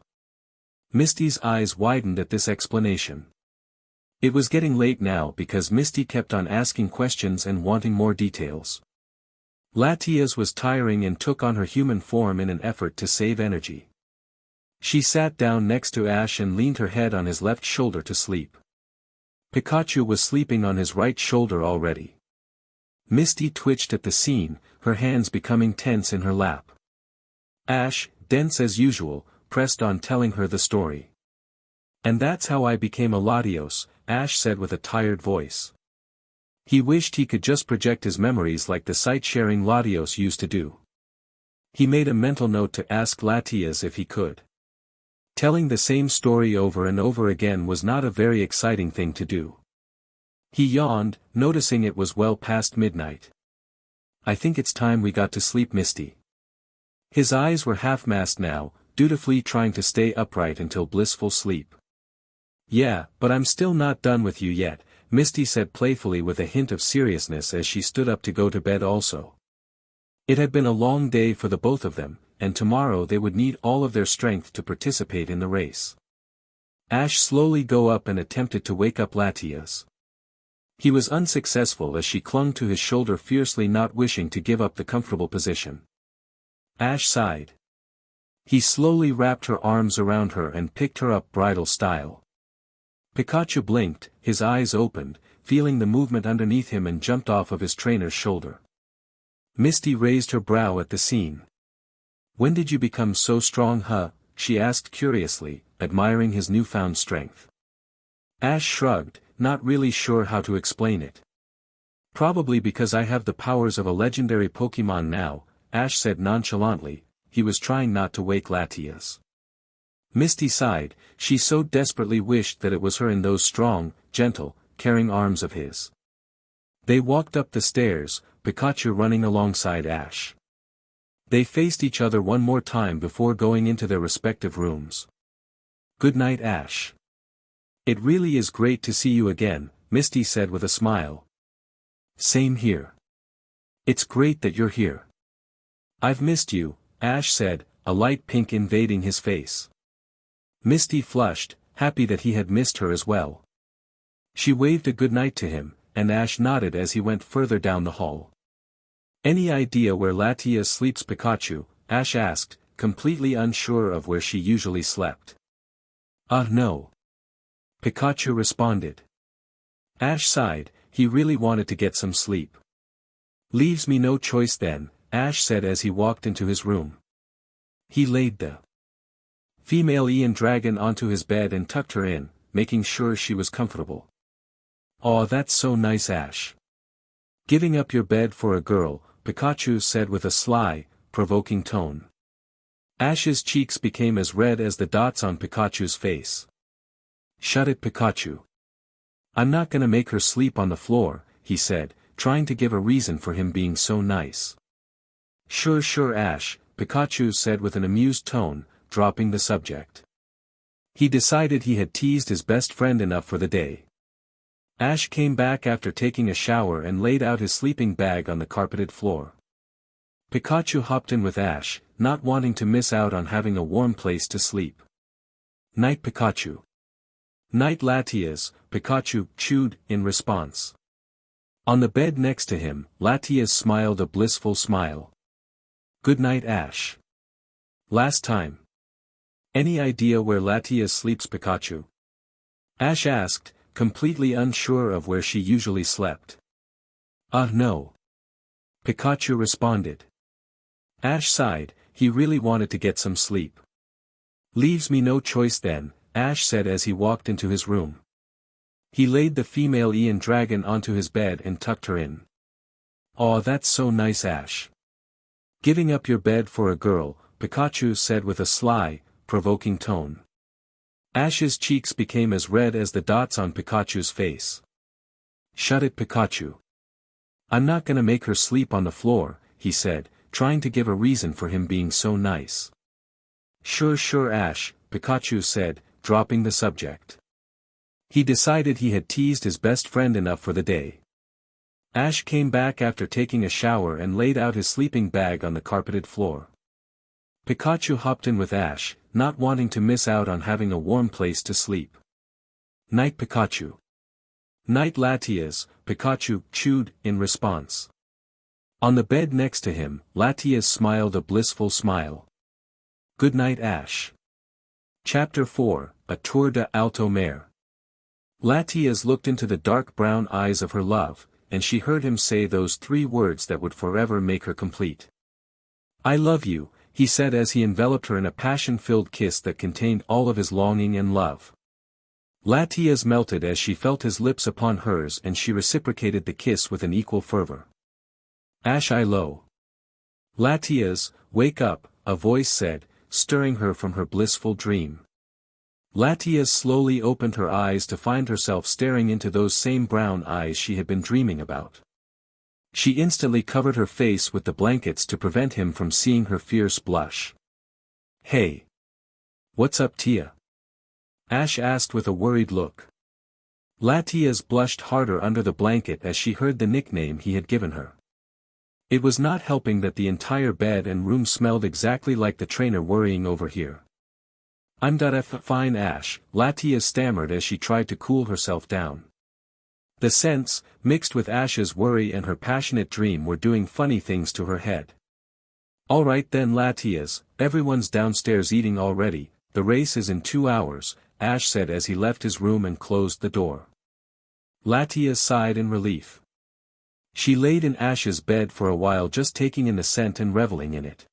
Misty's eyes widened at this explanation. It was getting late now because Misty kept on asking questions and wanting more details. Latias was tiring and took on her human form in an effort to save energy. She sat down next to Ash and leaned her head on his left shoulder to sleep. Pikachu was sleeping on his right shoulder already. Misty twitched at the scene, her hands becoming tense in her lap. Ash, dense as usual, pressed on telling her the story. And that's how I became a Latios, Ash said with a tired voice. He wished he could just project his memories like the sight-sharing Latios used to do. He made a mental note to ask Latias if he could. Telling the same story over and over again was not a very exciting thing to do. He yawned, noticing it was well past midnight. I think it's time we got to sleep, Misty. His eyes were half-masked now, dutifully trying to stay upright until blissful sleep. Yeah, but I'm still not done with you yet, Misty said playfully with a hint of seriousness as she stood up to go to bed also. It had been a long day for the both of them, and tomorrow they would need all of their strength to participate in the race. Ash slowly got up and attempted to wake up Latias. He was unsuccessful as she clung to his shoulder fiercely, not wishing to give up the comfortable position. Ash sighed. He slowly wrapped her arms around her and picked her up bridal style. Pikachu blinked, his eyes opened, feeling the movement underneath him, and jumped off of his trainer's shoulder. Misty raised her brow at the scene. "When did you become so strong, huh?" she asked curiously, admiring his newfound strength. Ash shrugged, not really sure how to explain it. "Probably because I have the powers of a legendary Pokémon now," Ash said nonchalantly. He was trying not to wake Latias. Misty sighed, she so desperately wished that it was her in those strong, gentle, caring arms of his. They walked up the stairs, Pikachu running alongside Ash. They faced each other one more time before going into their respective rooms. "Good night, Ash." "It really is great to see you again," Misty said with a smile. "Same here. It's great that you're here." "I've missed you," Ash said, a light pink invading his face. Misty flushed, happy that he had missed her as well. She waved a good night to him, and Ash nodded as he went further down the hall. "Any idea where Latias sleeps, Pikachu?" Ash asked, completely unsure of where she usually slept. No. Pikachu responded. Ash sighed, he really wanted to get some sleep. "Leaves me no choice then," Ash said as he walked into his room. He laid the female Ian dragon onto his bed and tucked her in, making sure she was comfortable. "Aw, that's so nice, Ash. Giving up your bed for a girl," Pikachu said with a sly, provoking tone. Ash's cheeks became as red as the dots on Pikachu's face. "Shut it, Pikachu. I'm not gonna make her sleep on the floor," he said, trying to give a reason for him being so nice. Sure, Ash," Pikachu said with an amused tone, dropping the subject. He decided he had teased his best friend enough for the day. Ash came back after taking a shower and laid out his sleeping bag on the carpeted floor. Pikachu hopped in with Ash, not wanting to miss out on having a warm place to sleep. "Night, Pikachu." "Night, Latias," Pikachu chewed in response. On the bed next to him, Latias smiled a blissful smile. "Good night, Ash." "Last time. Any idea where Latias sleeps, Pikachu?" Ash asked, completely unsure of where she usually slept. No. Pikachu responded. Ash sighed, he really wanted to get some sleep. "Leaves me no choice then," Ash said as he walked into his room. He laid the female Ian dragon onto his bed and tucked her in. "Aw, that's so nice, Ash. Giving up your bed for a girl," Pikachu said with a sly, provoking tone. Ash's cheeks became as red as the dots on Pikachu's face. "Shut it, Pikachu. I'm not gonna make her sleep on the floor," he said, trying to give a reason for him being so nice. Sure, Ash," Pikachu said, dropping the subject. He decided he had teased his best friend enough for the day. Ash came back after taking a shower and laid out his sleeping bag on the carpeted floor. Pikachu hopped in with Ash, not wanting to miss out on having a warm place to sleep. "Night, Pikachu." "Night, Latias," Pikachu chewed in response. On the bed next to him, Latias smiled a blissful smile. "Good night, Ash." Chapter 4, A Tour de Altomare. Latias looked into the dark brown eyes of her love, and she heard him say those 3 words that would forever make her complete. "I love you," he said as he enveloped her in a passion-filled kiss that contained all of his longing and love. Latias melted as she felt his lips upon hers, and she reciprocated the kiss with an equal fervor. "Ash, I lo." "Latias, wake up," a voice said, stirring her from her blissful dream. Latias slowly opened her eyes to find herself staring into those same brown eyes she had been dreaming about. She instantly covered her face with the blankets to prevent him from seeing her fierce blush. "Hey. What's up, Tia?" Ash asked with a worried look. Latias blushed harder under the blanket as she heard the nickname he had given her. It was not helping that the entire bed and room smelled exactly like the trainer worrying over here. "I'm fine, Ash," Latias stammered as she tried to cool herself down. The scents, mixed with Ash's worry and her passionate dream, were doing funny things to her head. "Alright then, Latias, everyone's downstairs eating already, the race is in 2 hours, Ash said as he left his room and closed the door. Latias sighed in relief. She laid in Ash's bed for a while, just taking in the scent and reveling in it.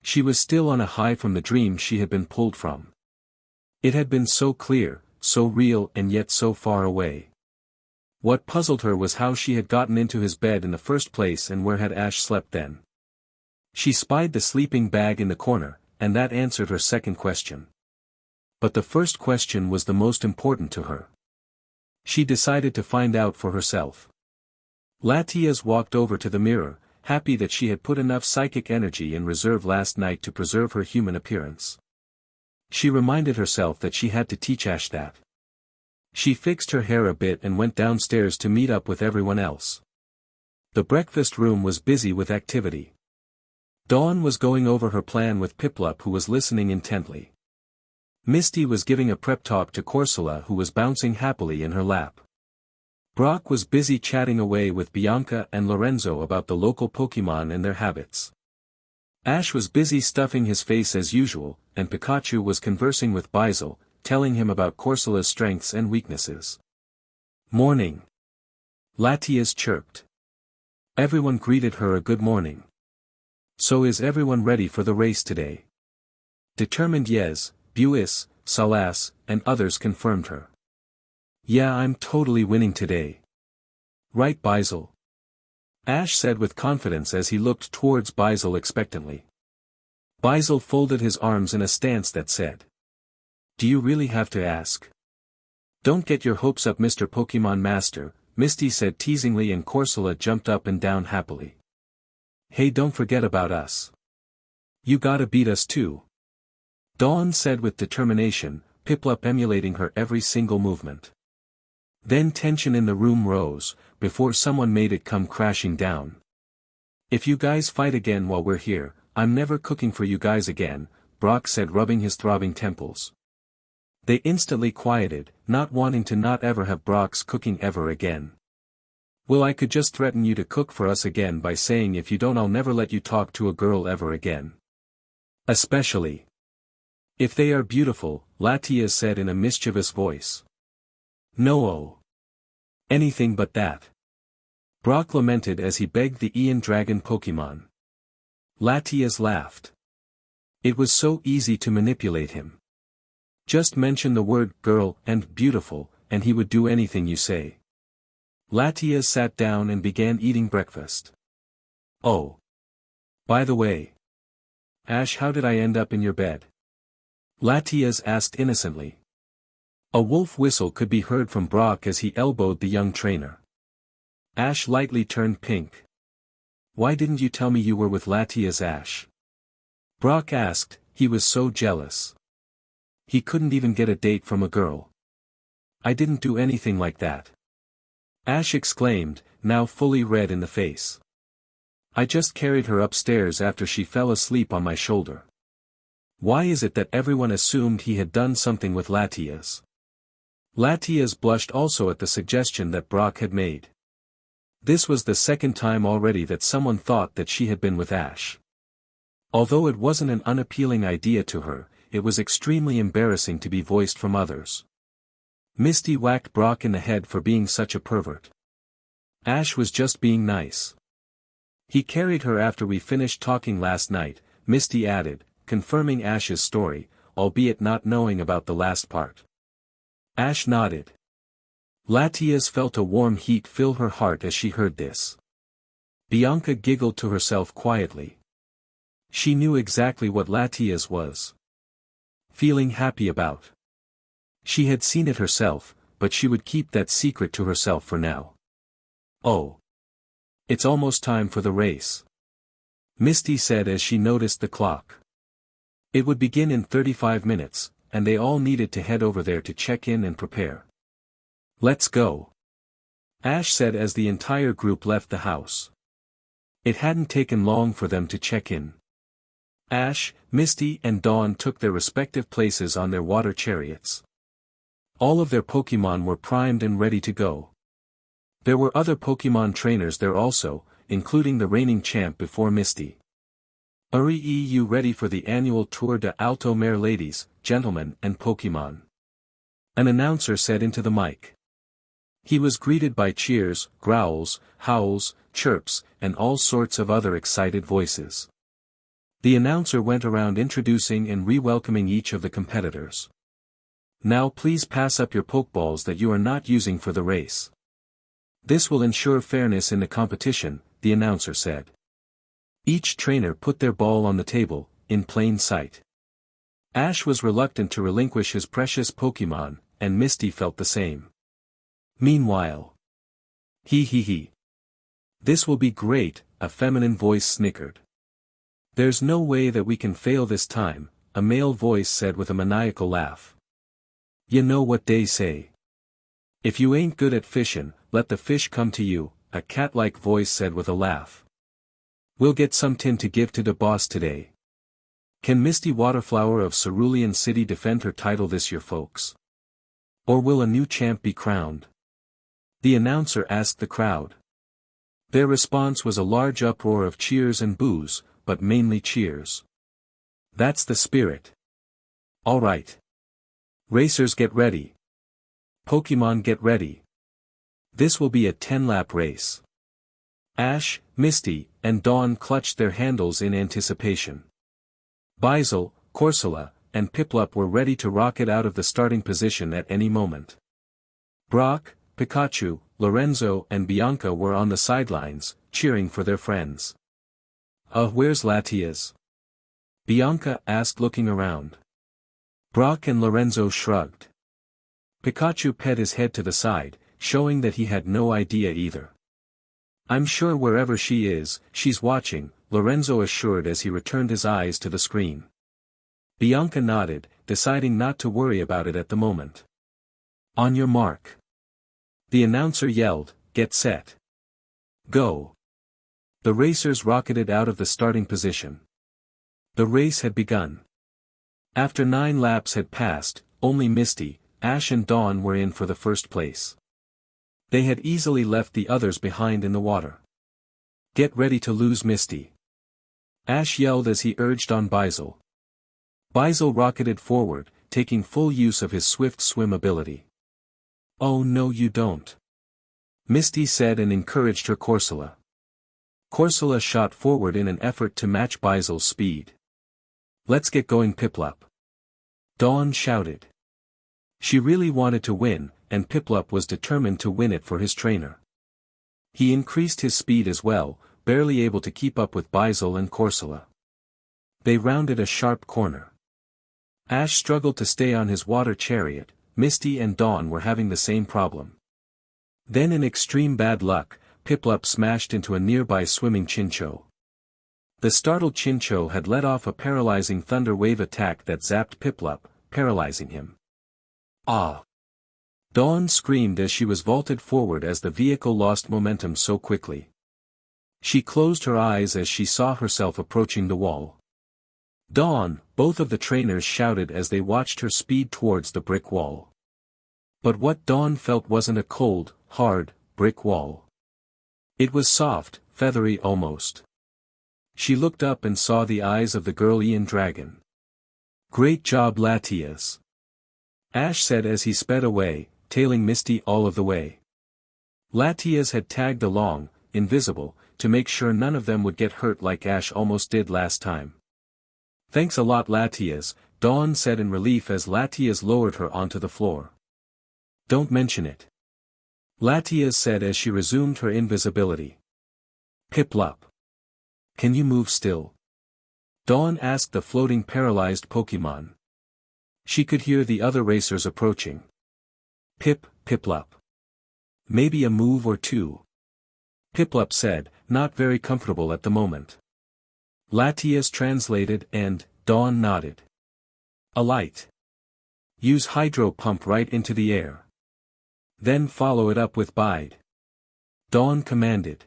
She was still on a high from the dream she had been pulled from. It had been so clear, so real, and yet so far away. What puzzled her was how she had gotten into his bed in the first place, and where had Ash slept then. She spied the sleeping bag in the corner, and that answered her second question. But the first question was the most important to her. She decided to find out for herself. Latias walked over to the mirror, happy that she had put enough psychic energy in reserve last night to preserve her human appearance. She reminded herself that she had to teach Ash that. She fixed her hair a bit and went downstairs to meet up with everyone else. The breakfast room was busy with activity. Dawn was going over her plan with Piplup, who was listening intently. Misty was giving a prep talk to Corsola, who was bouncing happily in her lap. Brock was busy chatting away with Bianca and Lorenzo about the local Pokémon and their habits. Ash was busy stuffing his face as usual, and Pikachu was conversing with Bizel, telling him about Corsola's strengths and weaknesses. "Morning," Latias chirped. Everyone greeted her a good morning. "So is everyone ready for the race today?" Determined Yes, Buis, Salas, and others confirmed her. "Yeah, I'm totally winning today." "Right, Bizel?" Ash said with confidence as he looked towards Bizel expectantly. Bizel folded his arms in a stance that said, "Do you really have to ask?" "Don't get your hopes up, Mr. Pokémon Master," Misty said teasingly, and Corsola jumped up and down happily. "Hey, don't forget about us. You gotta beat us too," Dawn said with determination, Piplup emulating her every single movement. Then tension in the room rose, before someone made it come crashing down. "If you guys fight again while we're here, I'm never cooking for you guys again," Brock said, rubbing his throbbing temples. They instantly quieted, not wanting to not ever have Brock's cooking ever again. "Well, I could just threaten you to cook for us again by saying if you don't I'll never let you talk to a girl ever again. Especially if they are beautiful," Latias said in a mischievous voice. "No. Anything but that," Brock lamented as he begged the Ian Dragon Pokémon. Latias laughed. It was so easy to manipulate him. Just mention the word girl and beautiful, and he would do anything you say. Latias sat down and began eating breakfast. "Oh. By the way, Ash, how did I end up in your bed?" Latias asked innocently. A wolf whistle could be heard from Brock as he elbowed the young trainer. Ash lightly turned pink. "Why didn't you tell me you were with Latias, Ash?" Brock asked. He was so jealous. He couldn't even get a date from a girl. "I didn't do anything like that," Ash exclaimed, now fully red in the face. "I just carried her upstairs after she fell asleep on my shoulder." Why is it that everyone assumed he had done something with Latias? Latias blushed also at the suggestion that Brock had made. This was the second time already that someone thought that she had been with Ash. Although it wasn't an unappealing idea to her, it was extremely embarrassing to be voiced from others. Misty whacked Brock in the head for being such a pervert. Ash was just being nice. "He carried her after we finished talking last night," Misty added, confirming Ash's story, albeit not knowing about the last part. Ash nodded. Latias felt a warm heat fill her heart as she heard this. Bianca giggled to herself quietly. She knew exactly what Latias was feeling happy about. She had seen it herself, but she would keep that secret to herself for now. "Oh. It's almost time for the race," Misty said as she noticed the clock. It would begin in 35 minutes, and they all needed to head over there to check in and prepare. "Let's go," Ash said as the entire group left the house. It hadn't taken long for them to check in. Ash, Misty and Dawn took their respective places on their water chariots. All of their Pokémon were primed and ready to go. There were other Pokemon trainers there also, including the reigning champ before Misty. Are you ready for the annual Tour de Altomare, ladies, gentlemen and Pokemon? An announcer said into the mic. He was greeted by cheers, growls, howls, chirps, and all sorts of other excited voices. The announcer went around introducing and re-welcoming each of the competitors. Now please pass up your Pokeballs that you are not using for the race. This will ensure fairness in the competition, the announcer said. Each trainer put their ball on the table, in plain sight. Ash was reluctant to relinquish his precious Pokemon, and Misty felt the same. Meanwhile. He. This will be great, a feminine voice snickered. There's no way that we can fail this time, a male voice said with a maniacal laugh. You know what they say. If you ain't good at fishin', let the fish come to you, a cat-like voice said with a laugh. We'll get some tin to give to the boss today. Can Misty Waterflower of Cerulean City defend her title this year, folks? Or will a new champ be crowned? The announcer asked the crowd. Their response was a large uproar of cheers and boos, but mainly cheers. That's the spirit. All right. Racers, get ready. Pokemon, get ready. This will be a 10-lap race. Ash, Misty, and Dawn clutched their handles in anticipation. Bizel, Corsola, and Piplup were ready to rocket out of the starting position at any moment. Brock, Pikachu, Lorenzo and Bianca were on the sidelines, cheering for their friends. Where's Latias? Bianca asked, looking around. Brock and Lorenzo shrugged. Pikachu pet his head to the side, showing that he had no idea either. I'm sure wherever she is, she's watching, Lorenzo assured as he returned his eyes to the screen. Bianca nodded, deciding not to worry about it at the moment. On your mark. The announcer yelled, get set. Go. The racers rocketed out of the starting position. The race had begun. After 9 laps had passed, only Misty, Ash and Dawn were in for the first place. They had easily left the others behind in the water. Get ready to lose, Misty. Ash yelled as he urged on Bizel. Bizel rocketed forward, taking full use of his swift swim ability. Oh no, you don't. Misty said and encouraged her Corsola. Corsola shot forward in an effort to match Bizel's speed. Let's get going, Piplup. Dawn shouted. She really wanted to win, and Piplup was determined to win it for his trainer. He increased his speed as well, barely able to keep up with Bizel and Corsola. They rounded a sharp corner. Ash struggled to stay on his water chariot. Misty and Dawn were having the same problem. Then in extreme bad luck, Piplup smashed into a nearby swimming Chinchou. The startled Chinchou had let off a paralyzing thunder wave attack that zapped Piplup, paralyzing him. Ah! Dawn screamed as she was vaulted forward as the vehicle lost momentum so quickly. She closed her eyes as she saw herself approaching the wall. Dawn, both of the trainers shouted as they watched her speed towards the brick wall. But what Dawn felt wasn't a cold, hard, brick wall. It was soft, feathery almost. She looked up and saw the eyes of the girl-Ian Dragon. Great job, Latias. Ash said as he sped away, tailing Misty all of the way. Latias had tagged along, invisible, to make sure none of them would get hurt like Ash almost did last time. Thanks a lot, Latias, Dawn said in relief as Latias lowered her onto the floor. Don't mention it. Latias said as she resumed her invisibility. Piplup. Can you move still? Dawn asked the floating paralyzed Pokemon. She could hear the other racers approaching. Piplup. Maybe a move or two. Piplup said, not very comfortable at the moment. Latias translated and, Dawn nodded. Alight. Use hydro pump right into the air. Then follow it up with bide. Dawn commanded.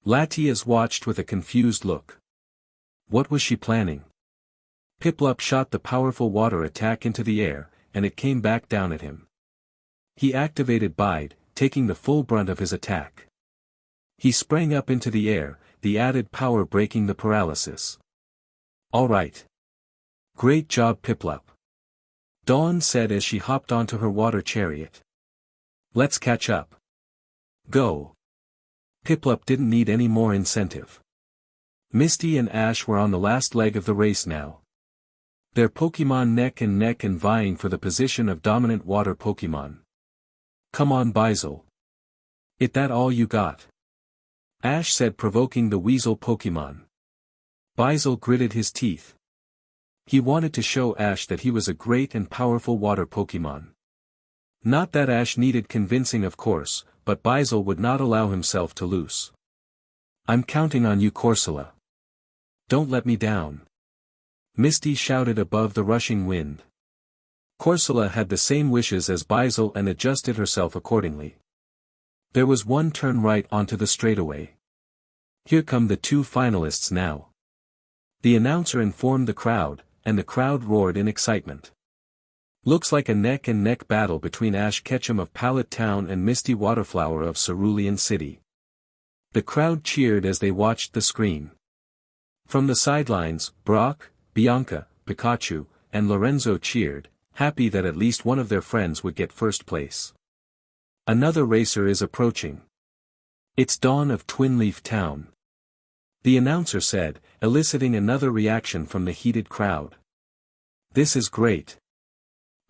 Latias watched with a confused look. What was she planning? Piplup shot the powerful water attack into the air, and it came back down at him. He activated bide, taking the full brunt of his attack. He sprang up into the air, the added power breaking the paralysis. "All right. Great job, Piplup," Dawn said as she hopped onto her water chariot. "Let's catch up. Go." Piplup didn't need any more incentive. Misty and Ash were on the last leg of the race now. Their Pokémon neck and neck and vying for the position of dominant water Pokémon. "Come on, Bizel. It that all you got?" Ash said, provoking the Weasel Pokémon. Bizel gritted his teeth. He wanted to show Ash that he was a great and powerful water Pokémon. Not that Ash needed convincing, of course, but Bizel would not allow himself to lose. "I'm counting on you, Corsola. Don't let me down," Misty shouted above the rushing wind. Corsola had the same wishes as Bizel and adjusted herself accordingly. There was one turn right onto the straightaway. "Here come the two finalists now," the announcer informed the crowd, and the crowd roared in excitement. "Looks like a neck-and-neck battle between Ash Ketchum of Pallet Town and Misty Waterflower of Cerulean City." The crowd cheered as they watched the screen. From the sidelines, Brock, Bianca, Pikachu, and Lorenzo cheered, happy that at least one of their friends would get first place. "Another racer is approaching. It's Dawn of Twin Leaf Town," the announcer said, eliciting another reaction from the heated crowd. "This is great.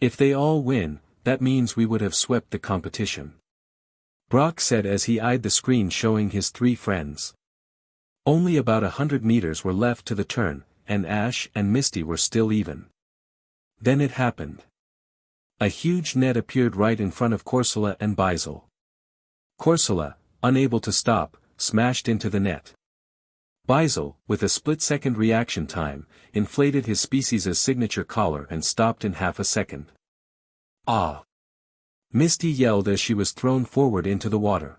If they all win, that means we would have swept the competition," Brock said as he eyed the screen showing his three friends. Only about 100 meters were left to the turn, and Ash and Misty were still even. Then it happened. A huge net appeared right in front of Corsola and Bizel. Corsola, unable to stop, smashed into the net. Bizel, with a split-second reaction time, inflated his species' signature collar and stopped in half a second. "Ah!" Misty yelled as she was thrown forward into the water.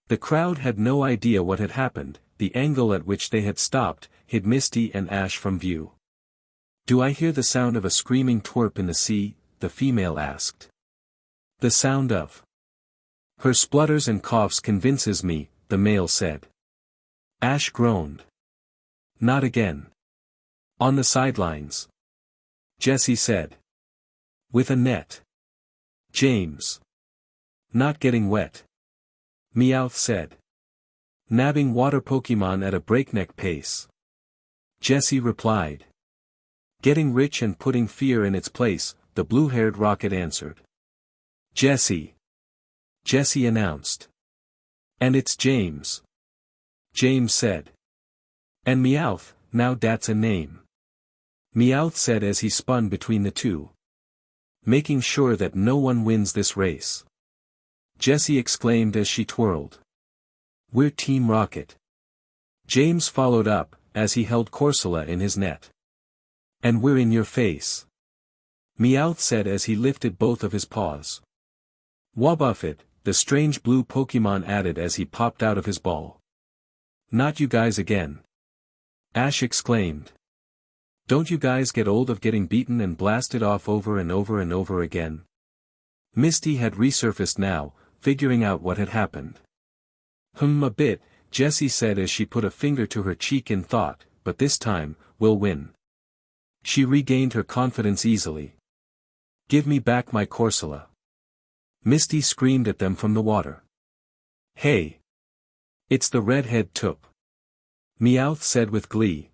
The crowd had no idea what had happened. The angle at which they had stopped hid Misty and Ash from view. "Do I hear the sound of a screaming twerp in the sea?" the female asked. "The sound of her splutters and coughs convinces me," the male said. Ash groaned. "Not again." On the sidelines, Jessie said. "With a net." James. "Not getting wet," Meowth said. "Nabbing water Pokémon at a breakneck pace," Jessie replied. "Getting rich and putting fear in its place," the blue-haired Rocket answered. "Jessie," Jessie announced. "And it's James," James said. "And Meowth, now that's a name," Meowth said as he spun between the two. "Making sure that no one wins this race," Jessie exclaimed as she twirled. "We're Team Rocket," James followed up, as he held Corsola in his net. "And we're in your face," Meowth said as he lifted both of his paws. "Wobbuffet," the strange blue Pokémon added as he popped out of his ball. "Not you guys again," Ash exclaimed. "Don't you guys get old of getting beaten and blasted off over and over and over again?" Misty had resurfaced now, figuring out what had happened. A bit," Jessie said as she put a finger to her cheek in thought, "but this time, we'll win." She regained her confidence easily. "Give me back my Corsola," Misty screamed at them from the water. "Hey! It's the redhead Tup," Meowth said with glee.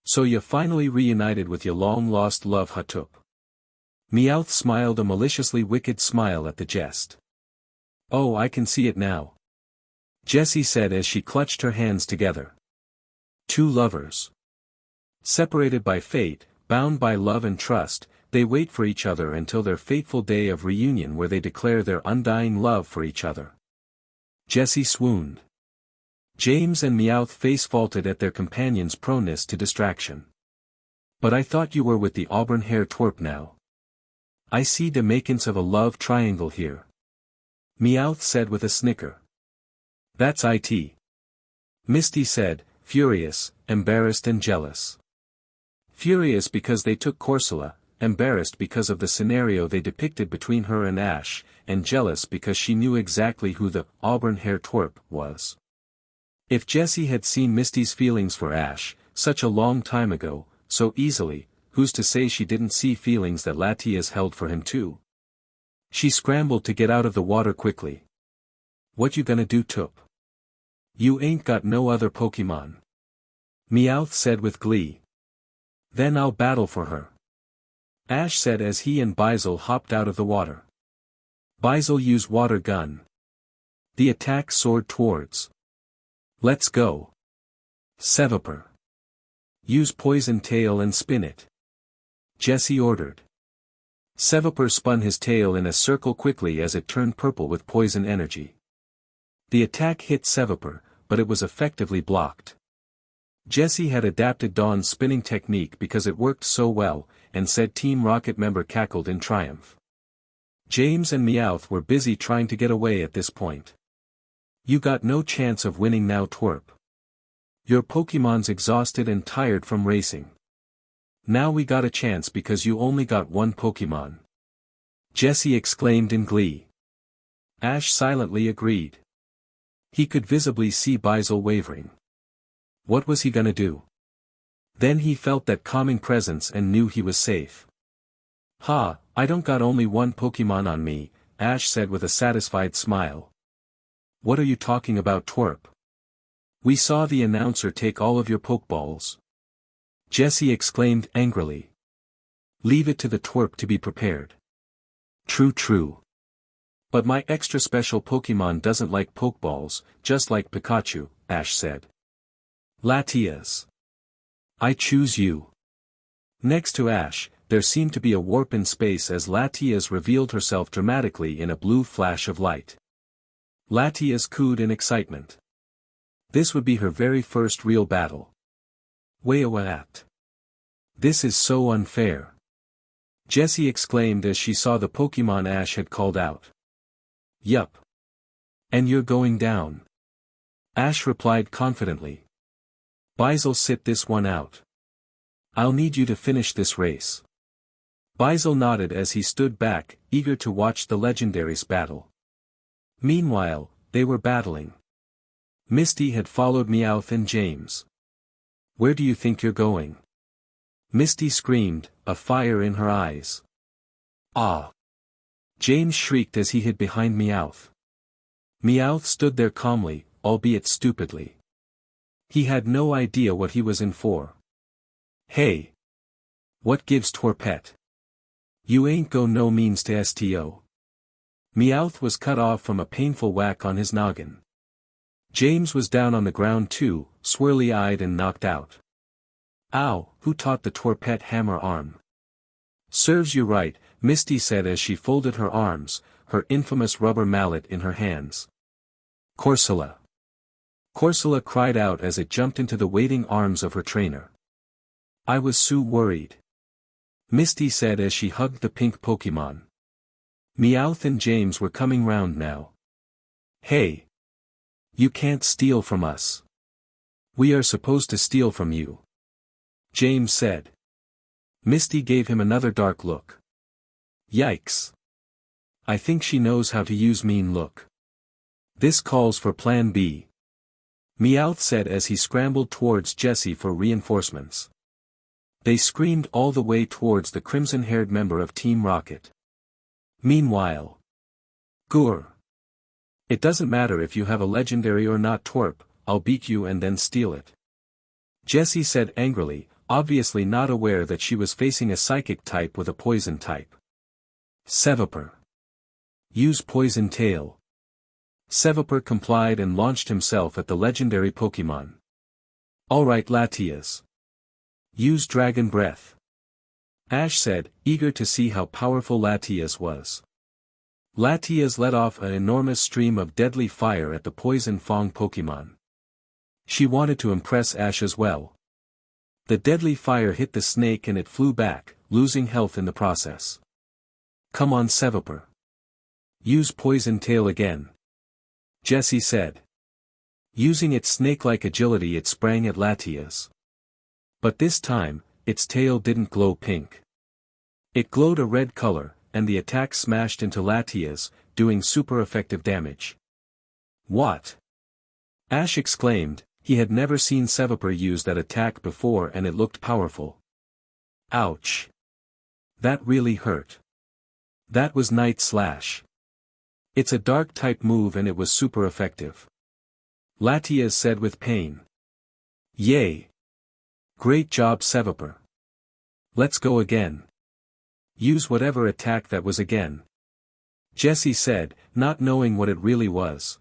"So you finally reunited with your long-lost love, Tup?" Meowth smiled a maliciously wicked smile at the jest. "Oh, I can see it now," Jessie said as she clutched her hands together. Two lovers. Separated by fate, bound by love and trust, they wait for each other until their fateful day of reunion where they declare their undying love for each other. Jessie swooned. James and Meowth face-faulted at their companion's proneness to distraction. "But I thought you were with the auburn-haired twerp now. I see the makings of a love triangle here," Meowth said with a snicker. "That's it," Misty said, furious, embarrassed and jealous. Furious because they took Corsola, embarrassed because of the scenario they depicted between her and Ash, and jealous because she knew exactly who the auburn-hair twerp was. If Jessie had seen Misty's feelings for Ash, such a long time ago, so easily, who's to say she didn't see feelings that Latias held for him too? She scrambled to get out of the water quickly. What you gonna do, Tup? You ain't got no other Pokemon. Meowth said with glee. Then I'll battle for her. Ash said as he and Bizel hopped out of the water. Bizel used water gun. The attack soared towards. Let's go. Seviper. Use poison tail and spin it. Jessie ordered. Seviper spun his tail in a circle quickly as it turned purple with poison energy. The attack hit Seviper, but it was effectively blocked. Jessie had adapted Dawn's spinning technique because it worked so well, and said Team Rocket member cackled in triumph. James and Meowth were busy trying to get away at this point. You got no chance of winning now, twerp. Your Pokemon's exhausted and tired from racing. Now we got a chance because you only got one Pokemon. Jessie exclaimed in glee. Ash silently agreed. He could visibly see Bizel wavering. What was he gonna do? Then he felt that calming presence and knew he was safe. Ha, I don't got only one Pokemon on me, Ash said with a satisfied smile. What are you talking about, twerp? We saw the announcer take all of your Pokeballs. Jessie exclaimed angrily. Leave it to the twerp to be prepared. True. But my extra special Pokemon doesn't like Pokeballs, just like Pikachu, Ash said. Latias. I choose you. Next to Ash, there seemed to be a warp in space as Latias revealed herself dramatically in a blue flash of light. Latias cooed in excitement. This would be her very first real battle. What? This is so unfair. Jessie exclaimed as she saw the Pokemon Ash had called out. Yup. And you're going down. Ash replied confidently. Bizel, sit this one out. I'll need you to finish this race. Bizel nodded as he stood back, eager to watch the legendaries battle. Meanwhile, they were battling. Misty had followed Meowth and James. Where do you think you're going? Misty screamed, a fire in her eyes. Ah! James shrieked as he hid behind Meowth. Meowth stood there calmly, albeit stupidly. He had no idea what he was in for. Hey! What gives, twerpet? You ain't go no means to STO. Meowth was cut off from a painful whack on his noggin. James was down on the ground too, swirly-eyed and knocked out. Ow, who taught the twerpet hammer arm? Serves you right, Misty said as she folded her arms, her infamous rubber mallet in her hands. Corsola. Corsola cried out as it jumped into the waiting arms of her trainer. I was so worried. Misty said as she hugged the pink Pokemon. Meowth and James were coming round now. Hey! You can't steal from us. We are supposed to steal from you. James said. Misty gave him another dark look. Yikes. I think she knows how to use mean look. This calls for Plan B. Meowth said as he scrambled towards Jessie for reinforcements. They screamed all the way towards the crimson-haired member of Team Rocket. Meanwhile. Gur. It doesn't matter if you have a legendary or not, twerp, I'll beat you and then steal it. Jessie said angrily, obviously not aware that she was facing a psychic type with a poison type. Seviper. Use poison tail. Seviper complied and launched himself at the legendary Pokemon. Alright, Latias. Use dragon breath. Ash said, eager to see how powerful Latias was. Latias let off an enormous stream of deadly fire at the poison Fong Pokemon. She wanted to impress Ash as well. The deadly fire hit the snake and it flew back, losing health in the process. Come on, Seviper. Use poison tail again. Jessie said. Using its snake-like agility it sprang at Latias. But this time, its tail didn't glow pink. It glowed a red color, and the attack smashed into Latias, doing super effective damage. What? Ash exclaimed. He had never seen Seviper use that attack before and it looked powerful. Ouch. That really hurt. That was Night Slash. It's a dark type move and it was super effective. Latias said with pain. Yay. Great job Seviper. Let's go again. Use whatever attack that was again. Jesse said, not knowing what it really was.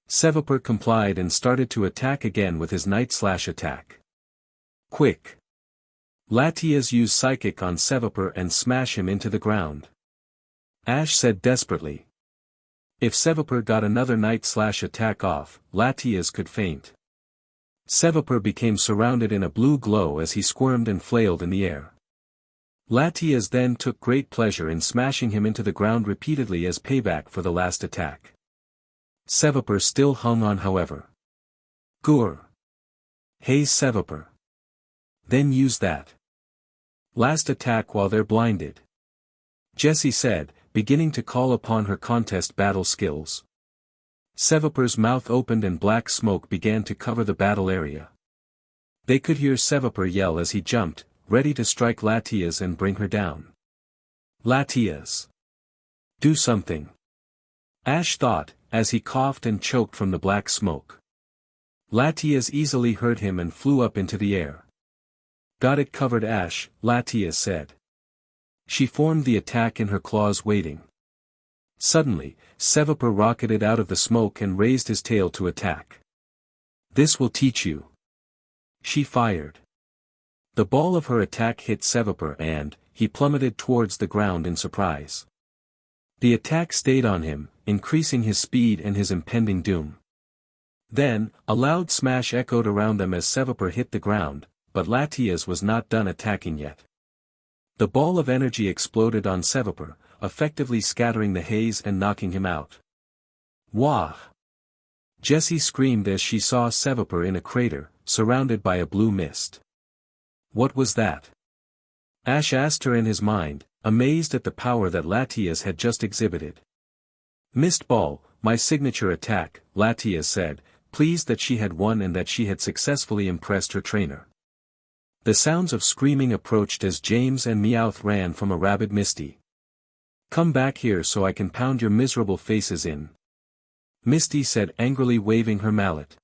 Seviper complied and started to attack again with his Night Slash attack. Quick. Latias used Psychic on Seviper and smash him into the ground. Ash said desperately. If Seviper got another Night Slash attack off, Latias could faint. Seviper became surrounded in a blue glow as he squirmed and flailed in the air. Latias then took great pleasure in smashing him into the ground repeatedly as payback for the last attack. Seviper still hung on however. Gur. Hey Seviper. Then use that last attack while they're blinded. Jessie said, beginning to call upon her contest battle skills. Seviper's mouth opened and black smoke began to cover the battle area. They could hear Seviper yell as he jumped, ready to strike Latias and bring her down. Latias. Do something. Ash thought, as he coughed and choked from the black smoke. Latias easily heard him and flew up into the air. Got it covered Ash, Latias said. She formed the attack in her claws waiting. Suddenly, Seviper rocketed out of the smoke and raised his tail to attack. This will teach you. She fired. The ball of her attack hit Seviper and, he plummeted towards the ground in surprise. The attack stayed on him, increasing his speed and his impending doom. Then, a loud smash echoed around them as Seviper hit the ground, but Latias was not done attacking yet. The ball of energy exploded on Seviper, effectively scattering the haze and knocking him out. Wah! Jessie screamed as she saw Seviper in a crater, surrounded by a blue mist. What was that? Ash asked her in his mind, amazed at the power that Latias had just exhibited. Mist Ball, my signature attack, Latias said, pleased that she had won and that she had successfully impressed her trainer. The sounds of screaming approached as James and Meowth ran from a rabid Misty. Come back here so I can pound your miserable faces in. Misty said angrily waving her mallet.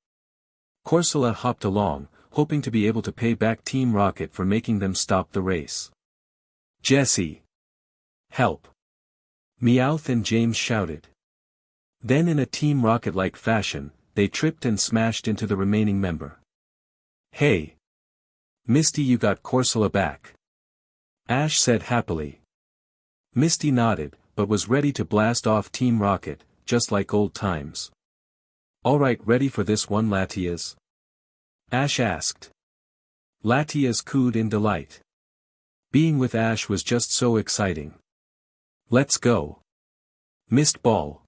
Corsola hopped along, hoping to be able to pay back Team Rocket for making them stop the race. Jessie! Help! Meowth and James shouted. Then in a Team Rocket-like fashion, they tripped and smashed into the remaining member. Hey! Misty, you got Corsola back. Ash said happily. Misty nodded, but was ready to blast off Team Rocket, just like old times. Alright, ready for this one Latias? Ash asked. Latias cooed in delight. Being with Ash was just so exciting. Let's go. Mist Ball.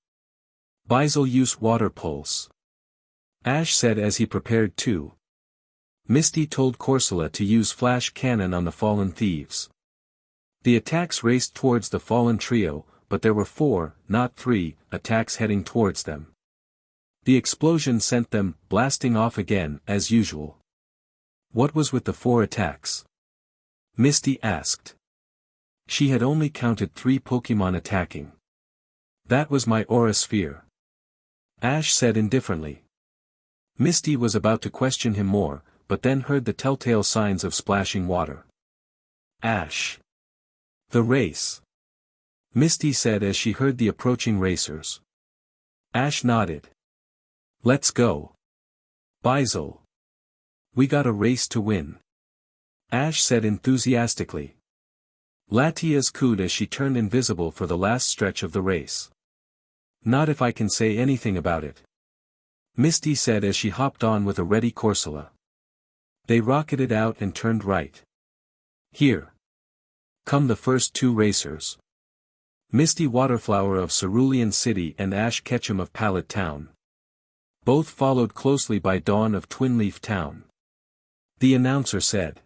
Bizel use Water Pulse. Ash said as he prepared to. Misty told Corsola to use Flash Cannon on the fallen thieves. The attacks raced towards the fallen trio, but there were 4, not 3, attacks heading towards them. The explosion sent them blasting off again, as usual. What was with the 4 attacks? Misty asked. She had only counted 3 Pokemon attacking. That was my Aura Sphere. Ash said indifferently. Misty was about to question him more, but then heard the telltale signs of splashing water. Ash. The race. Misty said as she heard the approaching racers. Ash nodded. Let's go. Bizel. We got a race to win. Ash said enthusiastically. Latias cooed as she turned invisible for the last stretch of the race. Not if I can say anything about it. Misty said as she hopped on with a ready Corsola. They rocketed out and turned right. Here. Come the first 2 racers. Misty Waterflower of Cerulean City and Ash Ketchum of Pallet Town. Both followed closely by Dawn of Twinleaf Town. The announcer said.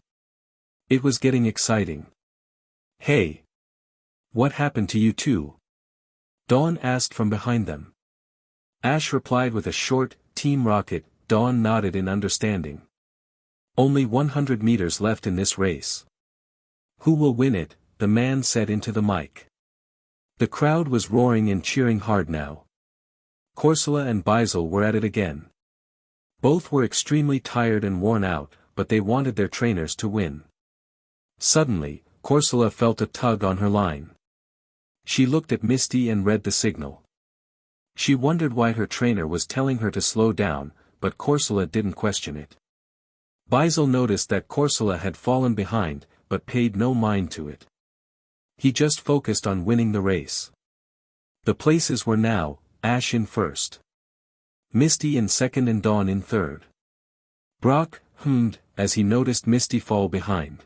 It was getting exciting. Hey! What happened to you two? Dawn asked from behind them. Ash replied with a short, Team Rocket. Dawn nodded in understanding. Only 100 meters left in this race. Who will win it? The man said into the mic. The crowd was roaring and cheering hard now. Corsola and Beisel were at it again. Both were extremely tired and worn out, but they wanted their trainers to win. Suddenly, Corsola felt a tug on her line. She looked at Misty and read the signal. She wondered why her trainer was telling her to slow down, but Corsola didn't question it. Beisel noticed that Corsola had fallen behind, but paid no mind to it. He just focused on winning the race. The places were now, Ash in first, Misty in second and Dawn in third. Brock hummed as he noticed Misty fall behind.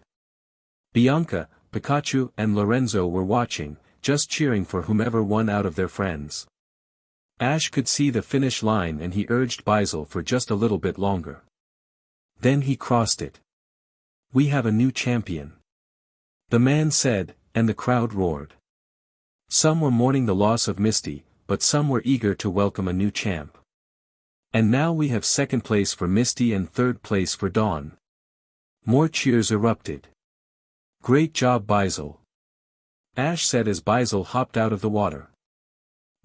Bianca, Pikachu and Lorenzo were watching, just cheering for whomever won out of their friends. Ash could see the finish line and he urged Beisel for just a little bit longer. Then he crossed it. We have a new champion, the man said, and the crowd roared. Some were mourning the loss of Misty, but some were eager to welcome a new champ. And now we have second place for Misty and third place for Dawn. More cheers erupted. Great job Beisel, Ash said as Beisel hopped out of the water.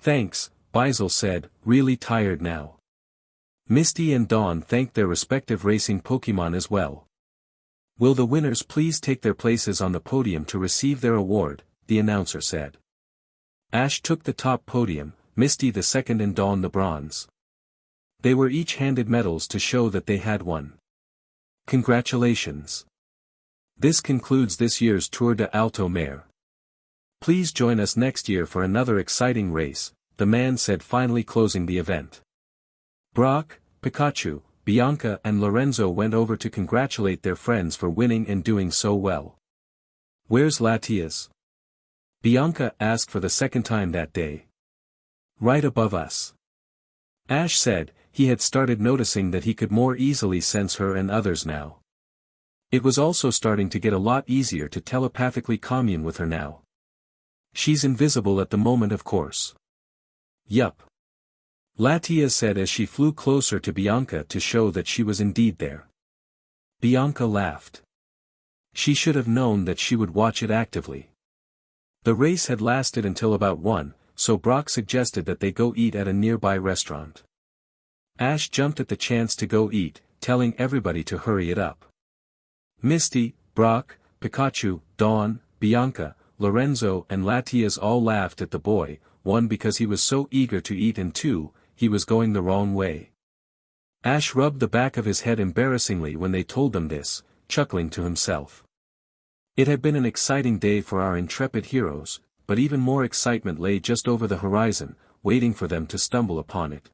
Thanks, Beisel said, really tired now. Misty and Dawn thanked their respective racing Pokémon as well. Will the winners please take their places on the podium to receive their award, the announcer said. Ash took the top podium, Misty the second and Dawn the bronze. They were each handed medals to show that they had won. Congratulations. This concludes this year's Tour de Altomare. Please join us next year for another exciting race, the man said, finally closing the event. Brock, Pikachu, Bianca and Lorenzo went over to congratulate their friends for winning and doing so well. Where's Latias? Bianca asked for the second time that day. Right above us. Ash said, he had started noticing that he could more easily sense her and others now. It was also starting to get a lot easier to telepathically commune with her now. She's invisible at the moment, of course. Yup. Latias said as she flew closer to Bianca to show that she was indeed there. Bianca laughed. She should have known that she would watch it actively. The race had lasted until about 1, so Brock suggested that they go eat at a nearby restaurant. Ash jumped at the chance to go eat, telling everybody to hurry it up. Misty, Brock, Pikachu, Dawn, Bianca, Lorenzo and Latias all laughed at the boy, 1 because he was so eager to eat and 2, he was going the wrong way. Ash rubbed the back of his head embarrassingly when they told him this, chuckling to himself. It had been an exciting day for our intrepid heroes, but even more excitement lay just over the horizon, waiting for them to stumble upon it.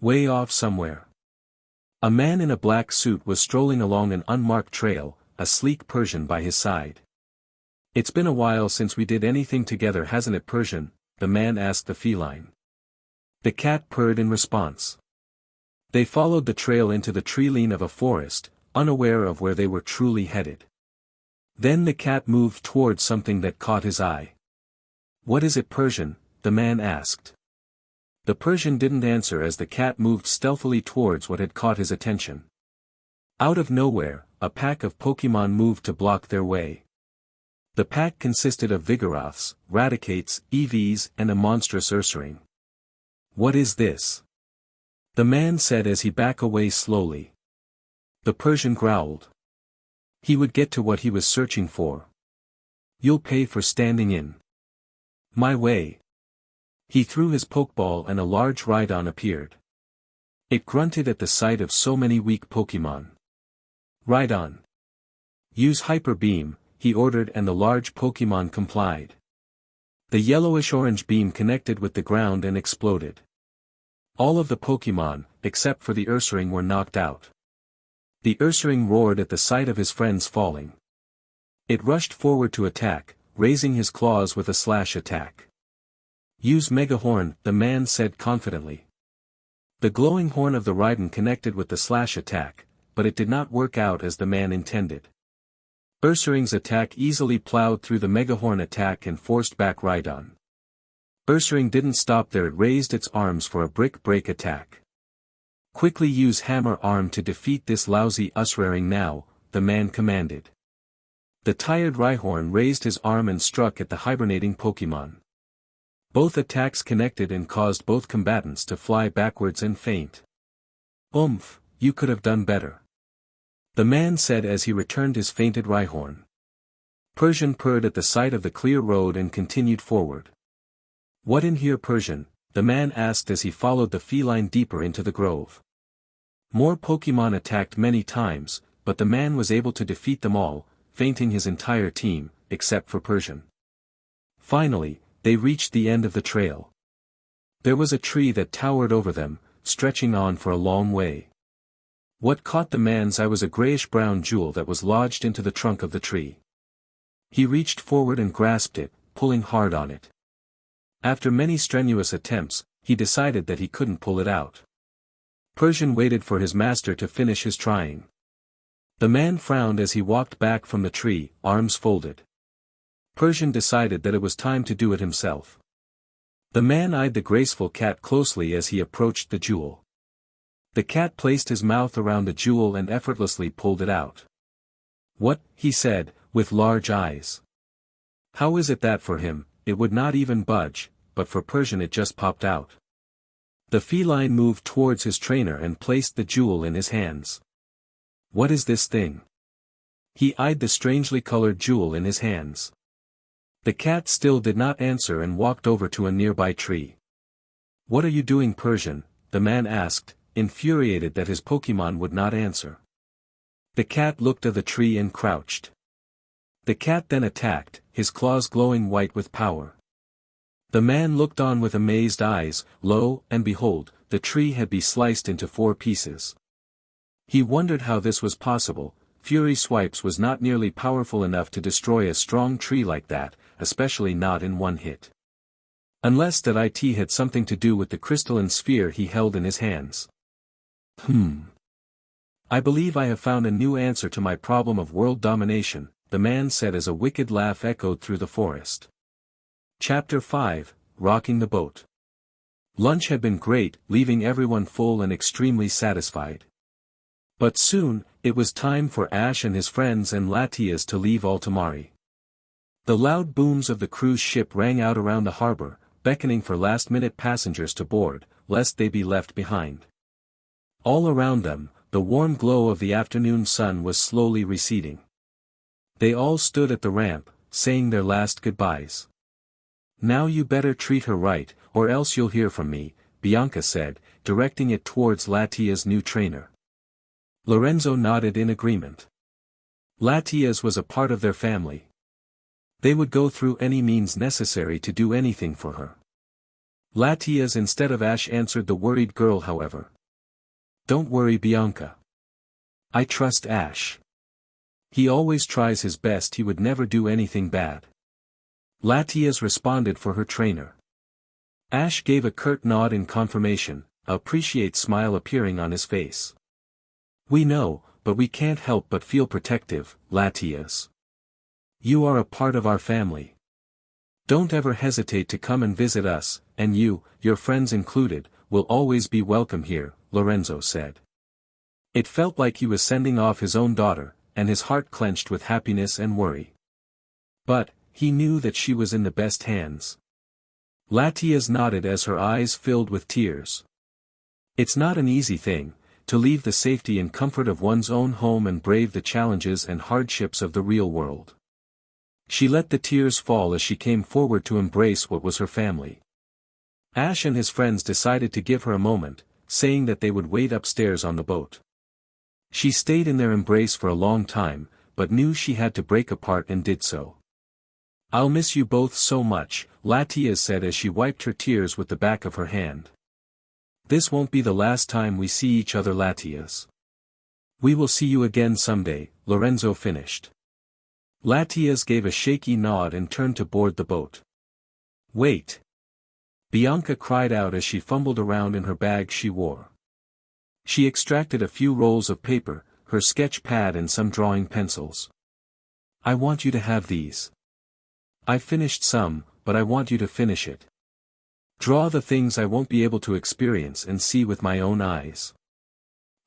Way off somewhere. A man in a black suit was strolling along an unmarked trail, a sleek Persian by his side. It's been a while since we did anything together, hasn't it, Persian? The man asked the feline. The cat purred in response. They followed the trail into the tree-line of a forest, unaware of where they were truly headed. Then the cat moved towards something that caught his eye. What is it, Persian? The man asked. The Persian didn't answer as the cat moved stealthily towards what had caught his attention. Out of nowhere, a pack of Pokémon moved to block their way. The pack consisted of Vigoroths, Raticates, EVs and a monstrous Ursaring. What is this? The man said as he backed away slowly. The Persian growled. He would get to what he was searching for. You'll pay for standing in my way. He threw his Pokeball and a large Rhydon appeared. It grunted at the sight of so many weak Pokémon. Rhydon. Use Hyper Beam, he ordered, and the large Pokémon complied. The yellowish-orange beam connected with the ground and exploded. All of the Pokémon, except for the Ursaring, were knocked out. The Ursaring roared at the sight of his friends falling. It rushed forward to attack, raising his claws with a slash attack. Use Mega Horn, the man said confidently. The glowing horn of the Rhydon connected with the slash attack, but it did not work out as the man intended. Ursaring's attack easily plowed through the Megahorn attack and forced back Rhydon. Ursaring didn't stop there, it raised its arms for a brick break attack. Quickly use hammer arm to defeat this lousy Ursaring now, the man commanded. The tired Rhyhorn raised his arm and struck at the hibernating Pokemon. Both attacks connected and caused both combatants to fly backwards and faint. "Oomph, you could have done better," the man said as he returned his fainted Rhyhorn. Persian purred at the sight of the clear road and continued forward. "What in here, Persian?" the man asked as he followed the feline deeper into the grove. More Pokemon attacked many times, but the man was able to defeat them all, fainting his entire team, except for Persian. Finally, they reached the end of the trail. There was a tree that towered over them, stretching on for a long way. What caught the man's eye was a grayish-brown jewel that was lodged into the trunk of the tree. He reached forward and grasped it, pulling hard on it. After many strenuous attempts, he decided that he couldn't pull it out. Persian waited for his master to finish his trying. The man frowned as he walked back from the tree, arms folded. Persian decided that it was time to do it himself. The man eyed the graceful cat closely as he approached the jewel. The cat placed his mouth around the jewel and effortlessly pulled it out. "What?" he said, with large eyes. How is it that for him, it would not even budge, but for Persian it just popped out? The feline moved towards his trainer and placed the jewel in his hands. "What is this thing?" He eyed the strangely colored jewel in his hands. The cat still did not answer and walked over to a nearby tree. "What are you doing, Persian?" the man asked, infuriated that his Pokemon would not answer. The cat looked at the tree and crouched. The cat then attacked, his claws glowing white with power. The man looked on with amazed eyes. Lo and behold, the tree had been sliced into 4 pieces. He wondered how this was possible. Fury Swipes was not nearly powerful enough to destroy a strong tree like that, especially not in one hit. Unless that it had something to do with the crystalline sphere he held in his hands. "I believe I have found a new answer to my problem of world domination," the man said as a wicked laugh echoed through the forest. Chapter 5, Rocking the Boat. Lunch had been great, leaving everyone full and extremely satisfied. But soon, it was time for Ash and his friends and Latias to leave Altomare. The loud booms of the cruise ship rang out around the harbor, beckoning for last-minute passengers to board, lest they be left behind. All around them, the warm glow of the afternoon sun was slowly receding. They all stood at the ramp, saying their last goodbyes. "Now you better treat her right, or else you'll hear from me," Bianca said, directing it towards Latias' new trainer. Lorenzo nodded in agreement. Latias was a part of their family. They would go through any means necessary to do anything for her. Latias instead of Ash answered the worried girl, however. "Don't worry, Bianca. I trust Ash. He always tries his best, he would never do anything bad." Latias responded for her trainer. Ash gave a curt nod in confirmation, an appreciate smile appearing on his face. "We know, but we can't help but feel protective, Latias. You are a part of our family. Don't ever hesitate to come and visit us, and you, your friends included, will always be welcome here," Lorenzo said. It felt like he was sending off his own daughter, and his heart clenched with happiness and worry. But, he knew that she was in the best hands. Latias nodded as her eyes filled with tears. It's not an easy thing, to leave the safety and comfort of one's own home and brave the challenges and hardships of the real world. She let the tears fall as she came forward to embrace what was her family. Ash and his friends decided to give her a moment, saying that they would wait upstairs on the boat. She stayed in their embrace for a long time, but knew she had to break apart and did so. "I'll miss you both so much," Latias said as she wiped her tears with the back of her hand. "This won't be the last time we see each other, Latias. We will see you again someday," Lorenzo finished. Latias gave a shaky nod and turned to board the boat. "Wait!" Bianca cried out as she fumbled around in her bag she wore. She extracted a few rolls of paper, her sketch pad and some drawing pencils. I want you to have these. I finished some, but I want you to finish it. Draw the things I won't be able to experience and see with my own eyes.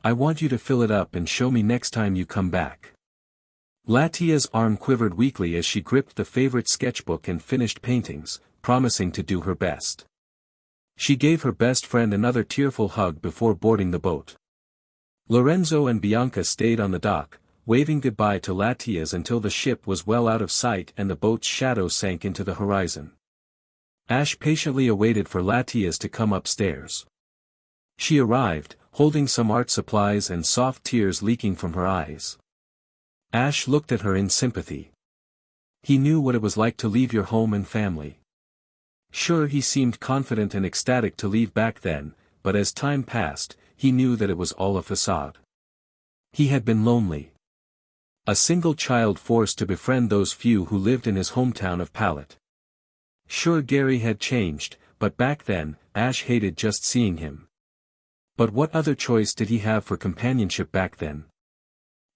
I want you to fill it up and show me next time you come back. Latia's arm quivered weakly as she gripped the favorite sketchbook and finished paintings, promising to do her best. She gave her best friend another tearful hug before boarding the boat. Lorenzo and Bianca stayed on the dock, waving goodbye to Latias until the ship was well out of sight and the boat's shadow sank into the horizon. Ash patiently awaited for Latias to come upstairs. She arrived, holding some art supplies and soft tears leaking from her eyes. Ash looked at her in sympathy. He knew what it was like to leave your home and family. Sure, he seemed confident and ecstatic to leave back then, but as time passed, he knew that it was all a facade. He had been lonely. A single child forced to befriend those few who lived in his hometown of Pallet. Sure, Gary had changed, but back then, Ash hated just seeing him. But what other choice did he have for companionship back then?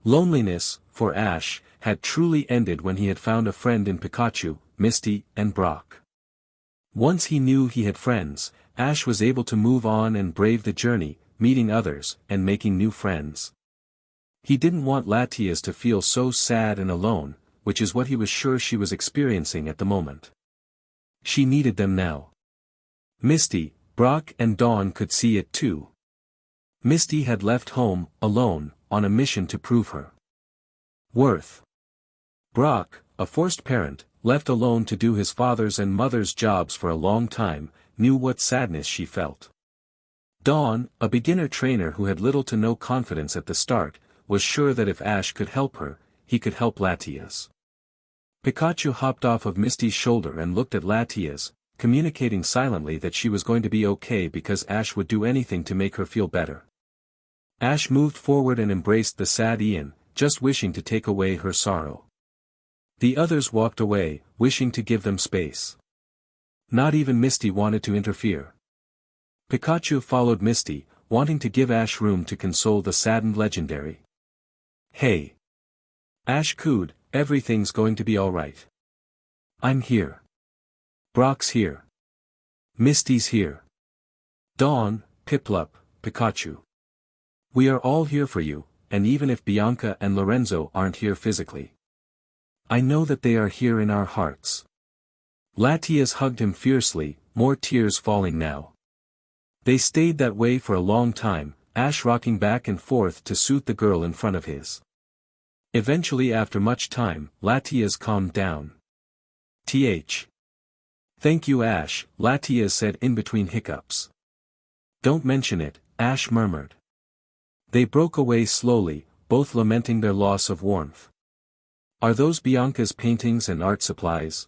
Loneliness, for Ash, had truly ended when he had found a friend in Pikachu, Misty, and Brock. Once he knew he had friends, Ash was able to move on and brave the journey, meeting others, and making new friends. He didn't want Latias to feel so sad and alone, which is what he was sure she was experiencing at the moment. She needed them now. Misty, Brock and Dawn could see it too. Misty had left home, alone, on a mission to prove her worth. Brock, a forced parent, left alone to do his father's and mother's jobs for a long time, knew what sadness she felt. Dawn, a beginner trainer who had little to no confidence at the start, was sure that if Ash could help her, he could help Latias. Pikachu hopped off of Misty's shoulder and looked at Latias, communicating silently that she was going to be okay because Ash would do anything to make her feel better. Ash moved forward and embraced the sad Ian, just wishing to take away her sorrow. The others walked away, wishing to give them space. Not even Misty wanted to interfere. Pikachu followed Misty, wanting to give Ash room to console the saddened legendary. Hey! Ash cooed, everything's going to be alright. I'm here. Brock's here. Misty's here. Dawn, Piplup, Pikachu. We are all here for you, and even if Bianca and Lorenzo aren't here physically, I know that they are here in our hearts. Latias hugged him fiercely, more tears falling now. They stayed that way for a long time, Ash rocking back and forth to soothe the girl in front of his. Eventually, after much time, Latias calmed down. Thank you, Ash, Latias said in between hiccups. Don't mention it, Ash murmured. They broke away slowly, both lamenting their loss of warmth. Are those Bianca's paintings and art supplies?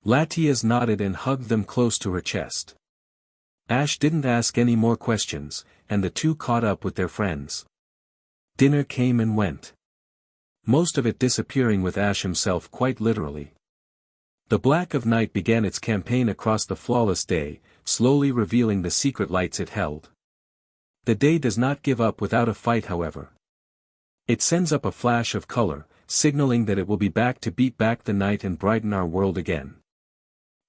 Latias nodded and hugged them close to her chest. Ash didn't ask any more questions, and the two caught up with their friends. Dinner came and went. Most of it disappearing with Ash himself quite literally. The black of night began its campaign across the flawless day, slowly revealing the secret lights it held. The day does not give up without a fight, however. It sends up a flash of color, signaling that it will be back to beat back the night and brighten our world again.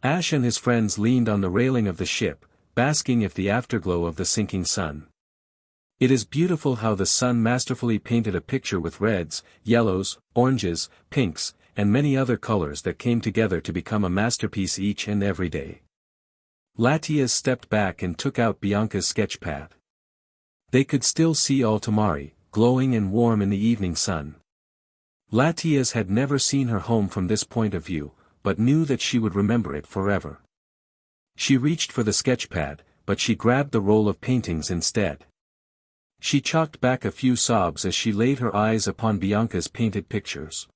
Ash and his friends leaned on the railing of the ship, basking in the afterglow of the sinking sun. It is beautiful how the sun masterfully painted a picture with reds, yellows, oranges, pinks, and many other colors that came together to become a masterpiece each and every day. Latias stepped back and took out Bianca's sketchpad. They could still see Altomare, glowing and warm in the evening sun. Latias had never seen her home from this point of view, but knew that she would remember it forever. She reached for the sketchpad, but she grabbed the roll of paintings instead. She chalked back a few sobs as she laid her eyes upon Bianca's painted pictures.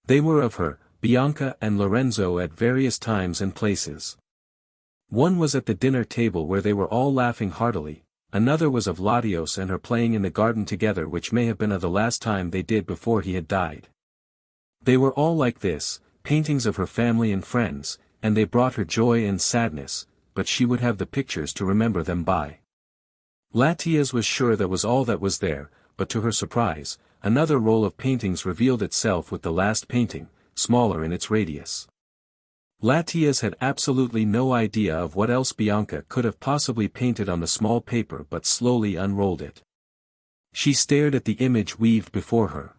They were of her, Bianca and Lorenzo at various times and places. One was at the dinner table where they were all laughing heartily. Another was of Latios and her playing in the garden together, which may have been of the last time they did before he had died. They were all like this, paintings of her family and friends, and they brought her joy and sadness, but she would have the pictures to remember them by. Latias was sure that was all that was there, but to her surprise, another roll of paintings revealed itself with the last painting, smaller in its radius. Latias had absolutely no idea of what else Bianca could have possibly painted on the small paper but slowly unrolled it. She stared at the image weaved before her.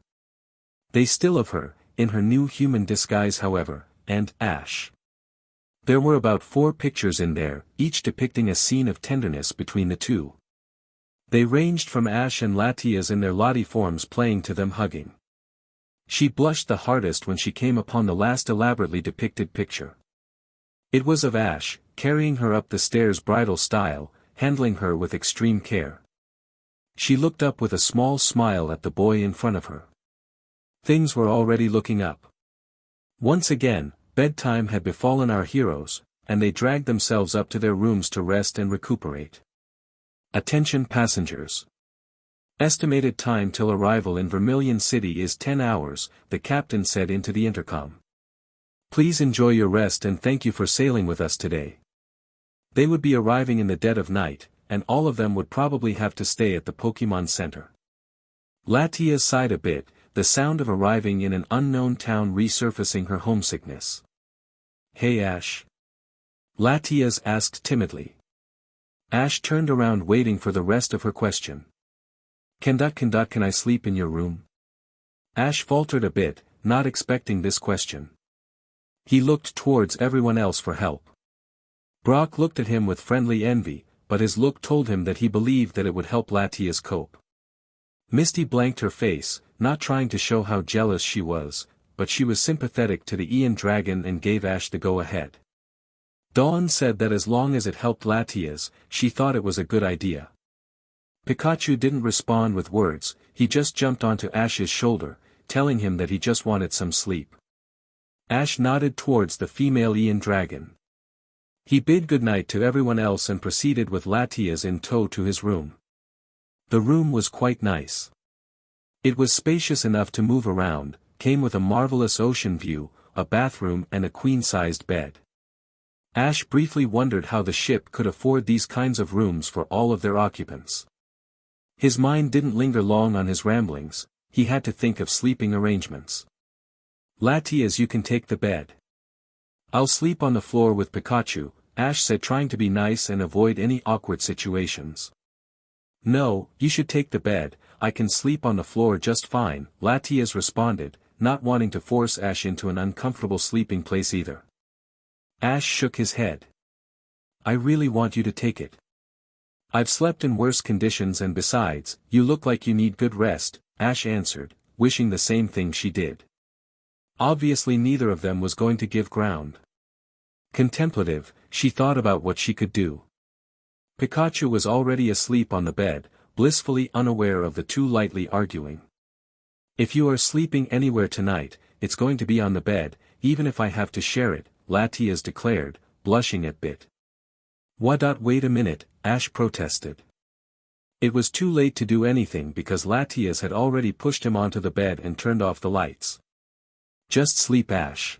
They still of her, in her new human disguise however, and Ash. There were about 4 pictures in there, each depicting a scene of tenderness between the two. They ranged from Ash and Latias in their Lottie forms playing to them hugging. She blushed the hardest when she came upon the last elaborately depicted picture. It was of Ash, carrying her up the stairs bridal style, handling her with extreme care. She looked up with a small smile at the boy in front of her. Things were already looking up. Once again, bedtime had befallen our heroes, and they dragged themselves up to their rooms to rest and recuperate. Attention passengers. Estimated time till arrival in Vermilion City is 10 hours, the captain said into the intercom. Please enjoy your rest and thank you for sailing with us today. They would be arriving in the dead of night, and all of them would probably have to stay at the Pokémon Center. Latias sighed a bit, the sound of arriving in an unknown town resurfacing her homesickness. Hey Ash. Latias asked timidly. Ash turned around waiting for the rest of her question. Can I sleep in your room? Ash faltered a bit, not expecting this question. He looked towards everyone else for help. Brock looked at him with friendly envy, but his look told him that he believed that it would help Latias cope. Misty blanked her face, not trying to show how jealous she was, but she was sympathetic to the Ian Dragon and gave Ash the go-ahead. Dawn said that as long as it helped Latias, she thought it was a good idea. Pikachu didn't respond with words, he just jumped onto Ash's shoulder, telling him that he just wanted some sleep. Ash nodded towards the female Ian Dragon. He bid goodnight to everyone else and proceeded with Latias in tow to his room. The room was quite nice. It was spacious enough to move around, came with a marvelous ocean view, a bathroom and a queen-sized bed. Ash briefly wondered how the ship could afford these kinds of rooms for all of their occupants. His mind didn't linger long on his ramblings, he had to think of sleeping arrangements. Latias, you can take the bed. I'll sleep on the floor with Pikachu, Ash said, trying to be nice and avoid any awkward situations. No, you should take the bed, I can sleep on the floor just fine, Latias responded, not wanting to force Ash into an uncomfortable sleeping place either. Ash shook his head. I really want you to take it. I've slept in worse conditions and besides, you look like you need good rest, Ash answered, wishing the same thing she did. Obviously neither of them was going to give ground. Contemplative, she thought about what she could do. Pikachu was already asleep on the bed, blissfully unaware of the two lightly arguing. If you are sleeping anywhere tonight, it's going to be on the bed, even if I have to share it, Latias declared, blushing a bit. Wait a minute, Ash protested. It was too late to do anything because Latias had already pushed him onto the bed and turned off the lights. Just sleep, Ash.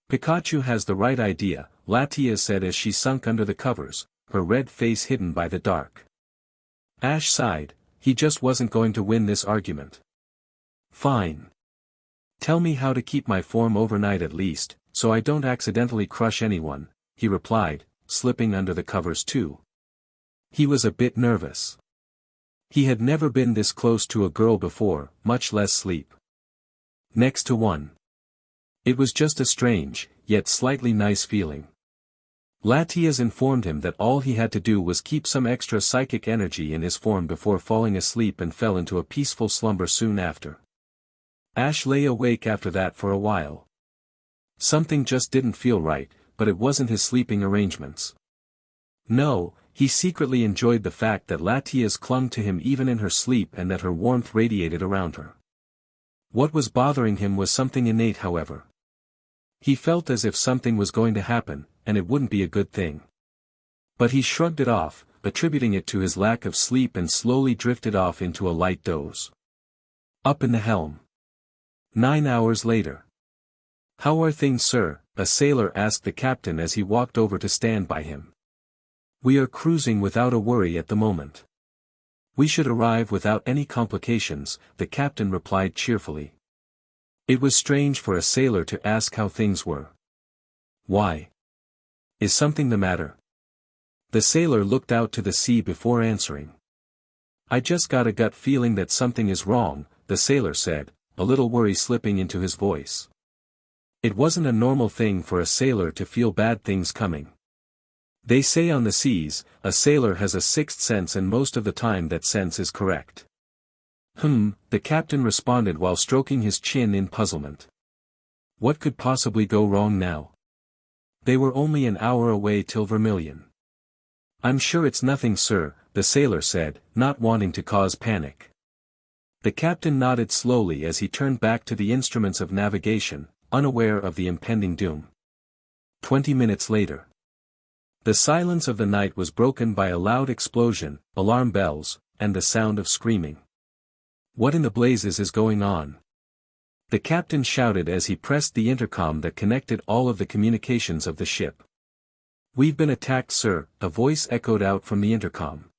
Pikachu has the right idea, Latias said as she sunk under the covers, her red face hidden by the dark. Ash sighed, he just wasn't going to win this argument. Fine. Tell me how to keep my form overnight at least, so I don't accidentally crush anyone, he replied, slipping under the covers too. He was a bit nervous. He had never been this close to a girl before, much less sleep next to one. It was just a strange, yet slightly nice feeling. Latias informed him that all he had to do was keep some extra psychic energy in his form before falling asleep and fell into a peaceful slumber soon after. Ash lay awake after that for a while. Something just didn't feel right, but it wasn't his sleeping arrangements. No, he secretly enjoyed the fact that Latias clung to him even in her sleep and that her warmth radiated around her. What was bothering him was something innate, however. He felt as if something was going to happen, and it wouldn't be a good thing. But he shrugged it off, attributing it to his lack of sleep, and slowly drifted off into a light doze. Up in the helm. 9 hours later. How are things, sir? A sailor asked the captain as he walked over to stand by him. We are cruising without a worry at the moment. We should arrive without any complications, the captain replied cheerfully. It was strange for a sailor to ask how things were. Why? Is something the matter? The sailor looked out to the sea before answering. I just got a gut feeling that something is wrong, the sailor said, a little worry slipping into his voice. It wasn't a normal thing for a sailor to feel bad things coming. They say on the seas, a sailor has a sixth sense, and most of the time that sense is correct. The captain responded while stroking his chin in puzzlement. What could possibly go wrong now? They were only an hour away till Vermilion. I'm sure it's nothing, sir, the sailor said, not wanting to cause panic. The captain nodded slowly as he turned back to the instruments of navigation, unaware of the impending doom. 20 minutes later. The silence of the night was broken by a loud explosion, alarm bells, and the sound of screaming. What in the blazes is going on? The captain shouted as he pressed the intercom that connected all of the communications of the ship. We've been attacked, sir, a voice echoed out from the intercom.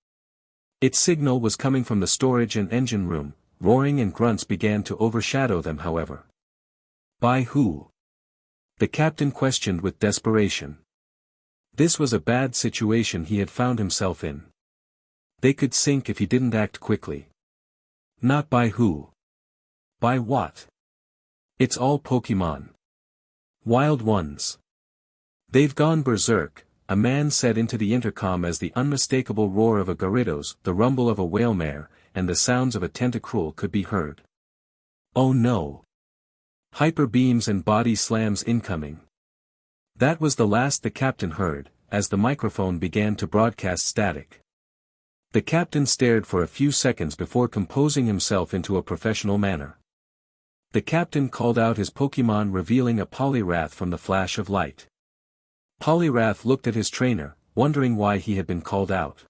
Its signal was coming from the storage and engine room. Roaring and grunts began to overshadow them, however. By who? The captain questioned with desperation. This was a bad situation he had found himself in. They could sink if he didn't act quickly. Not by who. By what? It's all Pokemon. Wild ones. They've gone berserk, a man said into the intercom as the unmistakable roar of a Gyarados, the rumble of a Wailmare, and the sounds of a Tentacruel could be heard. Oh no! Hyper beams and body slams incoming. That was the last the captain heard, as the microphone began to broadcast static. The captain stared for a few seconds before composing himself into a professional manner. The captain called out his Pokemon, revealing a Poliwrath from the flash of light. Poliwrath looked at his trainer, wondering why he had been called out.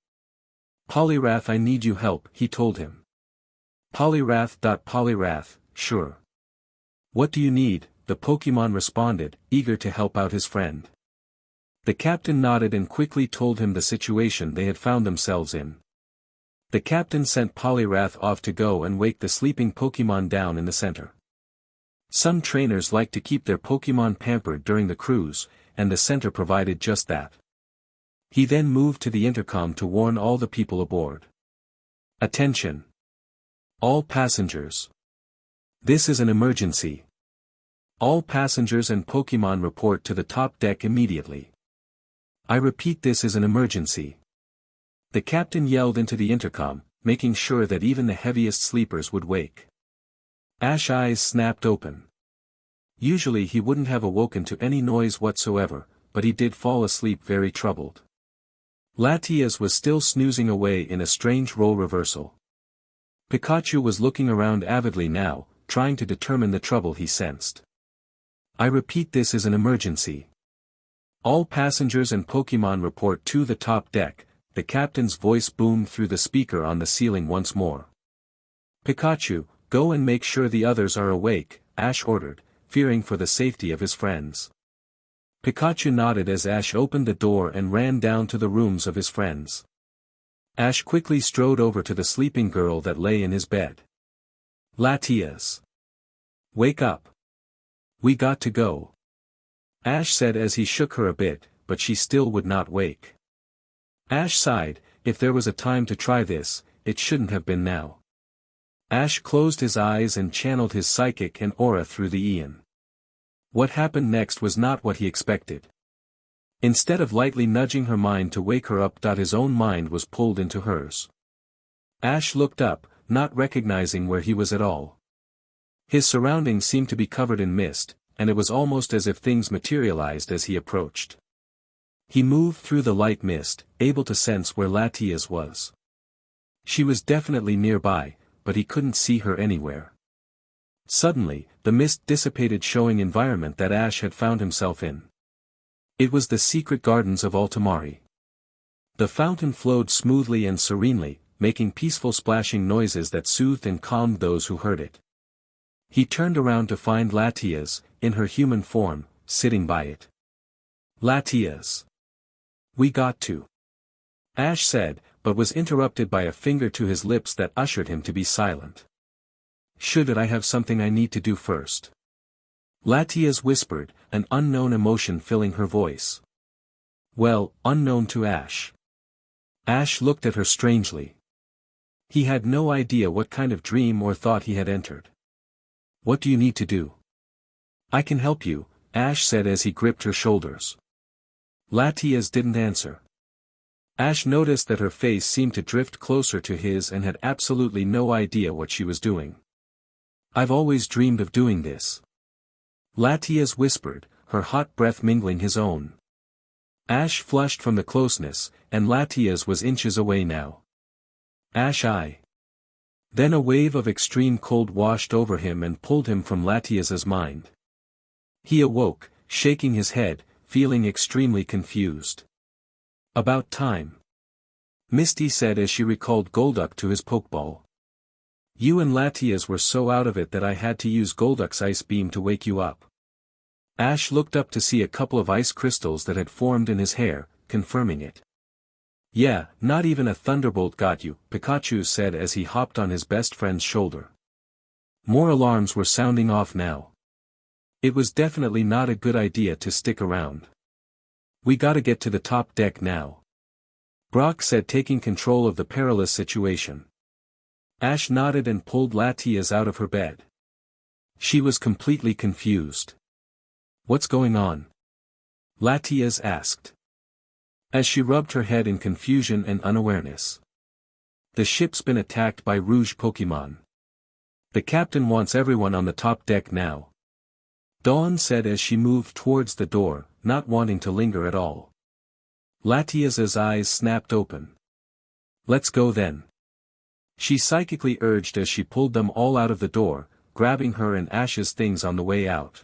Poliwrath, I need you help, he told him. Poliwrath, sure. What do you need? The Pokemon responded, eager to help out his friend. The captain nodded and quickly told him the situation they had found themselves in. The captain sent Poliwrath off to go and wake the sleeping Pokemon down in the center. Some trainers like to keep their Pokemon pampered during the cruise, and the center provided just that. He then moved to the intercom to warn all the people aboard. Attention! All passengers. This is an emergency. All passengers and Pokemon report to the top deck immediately. I repeat, this is an emergency. The captain yelled into the intercom, making sure that even the heaviest sleepers would wake. Ash's eyes snapped open. Usually he wouldn't have awoken to any noise whatsoever, but he did fall asleep very troubled. Latias was still snoozing away in a strange role reversal. Pikachu was looking around avidly now, trying to determine the trouble he sensed. I repeat, this is an emergency. All passengers and Pokemon report to the top deck, the captain's voice boomed through the speaker on the ceiling once more. Pikachu, go and make sure the others are awake, Ash ordered, fearing for the safety of his friends. Pikachu nodded as Ash opened the door and ran down to the rooms of his friends. Ash quickly strode over to the sleeping girl that lay in his bed. Latias. Wake up. We got to go. Ash said as he shook her a bit, but she still would not wake. Ash sighed, if there was a time to try this, it shouldn't have been now. Ash closed his eyes and channeled his psychic and aura through the Ian. What happened next was not what he expected. Instead of lightly nudging her mind to wake her up, his own mind was pulled into hers. Ash looked up, not recognizing where he was at all. His surroundings seemed to be covered in mist, and it was almost as if things materialized as he approached. He moved through the light mist, able to sense where Latias was. She was definitely nearby, but he couldn't see her anywhere. Suddenly, the mist dissipated, showing environment that Ash had found himself in. It was the secret gardens of Altomare. The fountain flowed smoothly and serenely, making peaceful splashing noises that soothed and calmed those who heard it. He turned around to find Latias, in her human form, sitting by it. Latias. We got to. Ash said, but was interrupted by a finger to his lips that ushered him to be silent. Should I have something I need to do first? Latias whispered, an unknown emotion filling her voice. Well, unknown to Ash. Ash looked at her strangely. He had no idea what kind of dream or thought he had entered. What do you need to do? I can help you, Ash said as he gripped her shoulders. Latias didn't answer. Ash noticed that her face seemed to drift closer to his and had absolutely no idea what she was doing. I've always dreamed of doing this. Latias whispered, her hot breath mingling his own. Ash flushed from the closeness, and Latias was inches away now. Ash Then a wave of extreme cold washed over him and pulled him from Latias's mind. He awoke, shaking his head, feeling extremely confused. About time. Misty said as she recalled Golduck to his Pokeball. You and Latias were so out of it that I had to use Golduck's ice beam to wake you up. Ash looked up to see a couple of ice crystals that had formed in his hair, confirming it. Yeah, not even a thunderbolt got you, Pikachu said as he hopped on his best friend's shoulder. More alarms were sounding off now. It was definitely not a good idea to stick around. We gotta get to the top deck now. Brock said, taking control of the perilous situation. Ash nodded and pulled Latias out of her bed. She was completely confused. What's going on? Latias asked, as she rubbed her head in confusion and unawareness. The ship's been attacked by Rouge Pokemon. The captain wants everyone on the top deck now. Dawn said as she moved towards the door, not wanting to linger at all. Latias's eyes snapped open. Let's go then. She psychically urged as she pulled them all out of the door, grabbing her and Ash's things on the way out.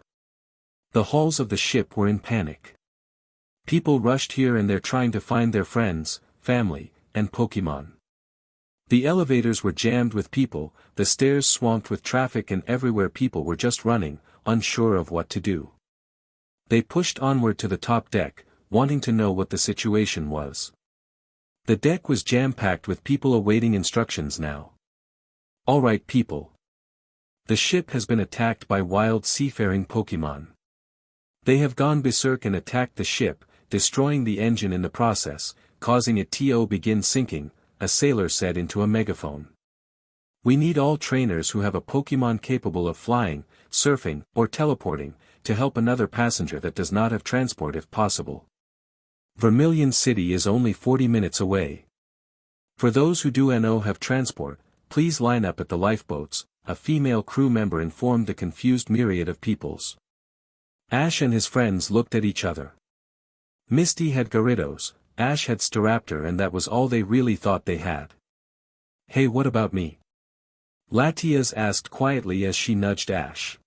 The halls of the ship were in panic. People rushed here and there trying to find their friends, family, and Pokemon. The elevators were jammed with people, the stairs swamped with traffic, and everywhere people were just running, unsure of what to do. They pushed onward to the top deck, wanting to know what the situation was. The deck was jam-packed with people awaiting instructions now. All right, people. The ship has been attacked by wild seafaring Pokemon. They have gone berserk and attacked the ship, destroying the engine in the process, causing it to begin sinking, a sailor said into a megaphone. We need all trainers who have a Pokemon capable of flying, surfing, or teleporting, to help another passenger that does not have transport if possible. Vermilion City is only 40 minutes away. For those who do have transport, please line up at the lifeboats, a female crew member informed the confused myriad of peoples. Ash and his friends looked at each other. Misty had Gyarados, Ash had Staraptor, and that was all they really thought they had. Hey, what about me? Latias asked quietly as she nudged Ash.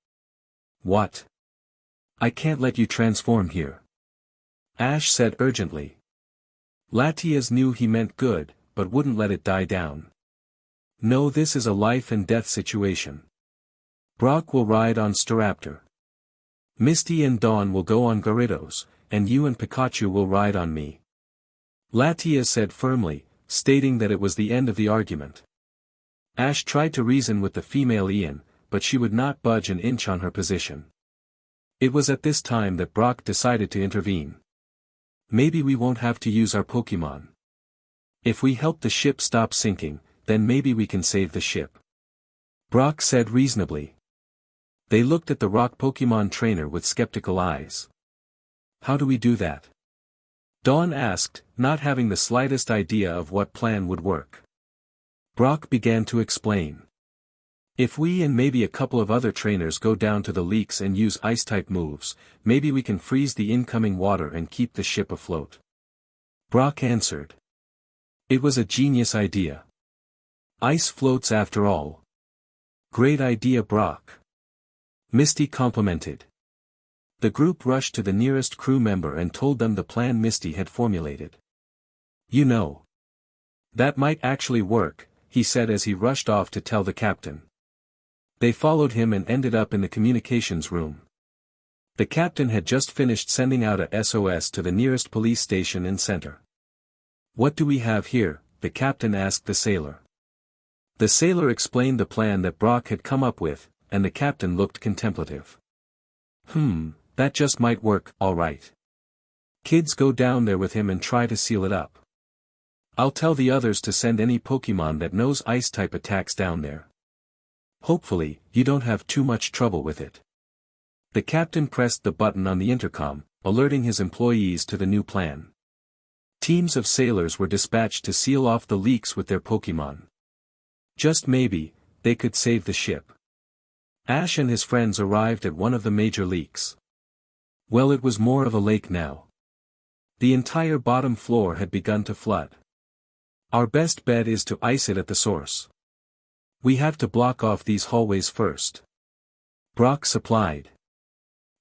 What? I can't let you transform here. Ash said urgently. Latias knew he meant good, but wouldn't let it die down. No, this is a life and death situation. Brock will ride on Staraptor. Misty and Dawn will go on Gyarados, and you and Pikachu will ride on me. Latias said firmly, stating that it was the end of the argument. Ash tried to reason with the female Ian, but she would not budge an inch on her position. It was at this time that Brock decided to intervene. Maybe we won't have to use our Pokemon. If we help the ship stop sinking, then maybe we can save the ship. Brock said reasonably. They looked at the rock Pokemon trainer with skeptical eyes. How do we do that? Dawn asked, not having the slightest idea of what plan would work. Brock began to explain. If we and maybe a couple of other trainers go down to the leaks and use ice-type moves, maybe we can freeze the incoming water and keep the ship afloat. Brock answered. It was a genius idea. Ice floats after all. Great idea, Brock. Misty complimented. The group rushed to the nearest crew member and told them the plan Misty had formulated. You know. That might actually work, he said as he rushed off to tell the captain. They followed him and ended up in the communications room. The captain had just finished sending out a SOS to the nearest police station and center. What do we have here, the captain asked the sailor. The sailor explained the plan that Brock had come up with, and the captain looked contemplative. That just might work, all right. Kids, go down there with him and try to seal it up. I'll tell the others to send any Pokemon that knows Ice-type attacks down there. Hopefully, you don't have too much trouble with it. The captain pressed the button on the intercom, alerting his employees to the new plan. Teams of sailors were dispatched to seal off the leaks with their Pokemon. Just maybe, they could save the ship. Ash and his friends arrived at one of the major leaks. Well, it was more of a lake now. The entire bottom floor had begun to flood. Our best bet is to ice it at the source. We have to block off these hallways first. Brock supplied.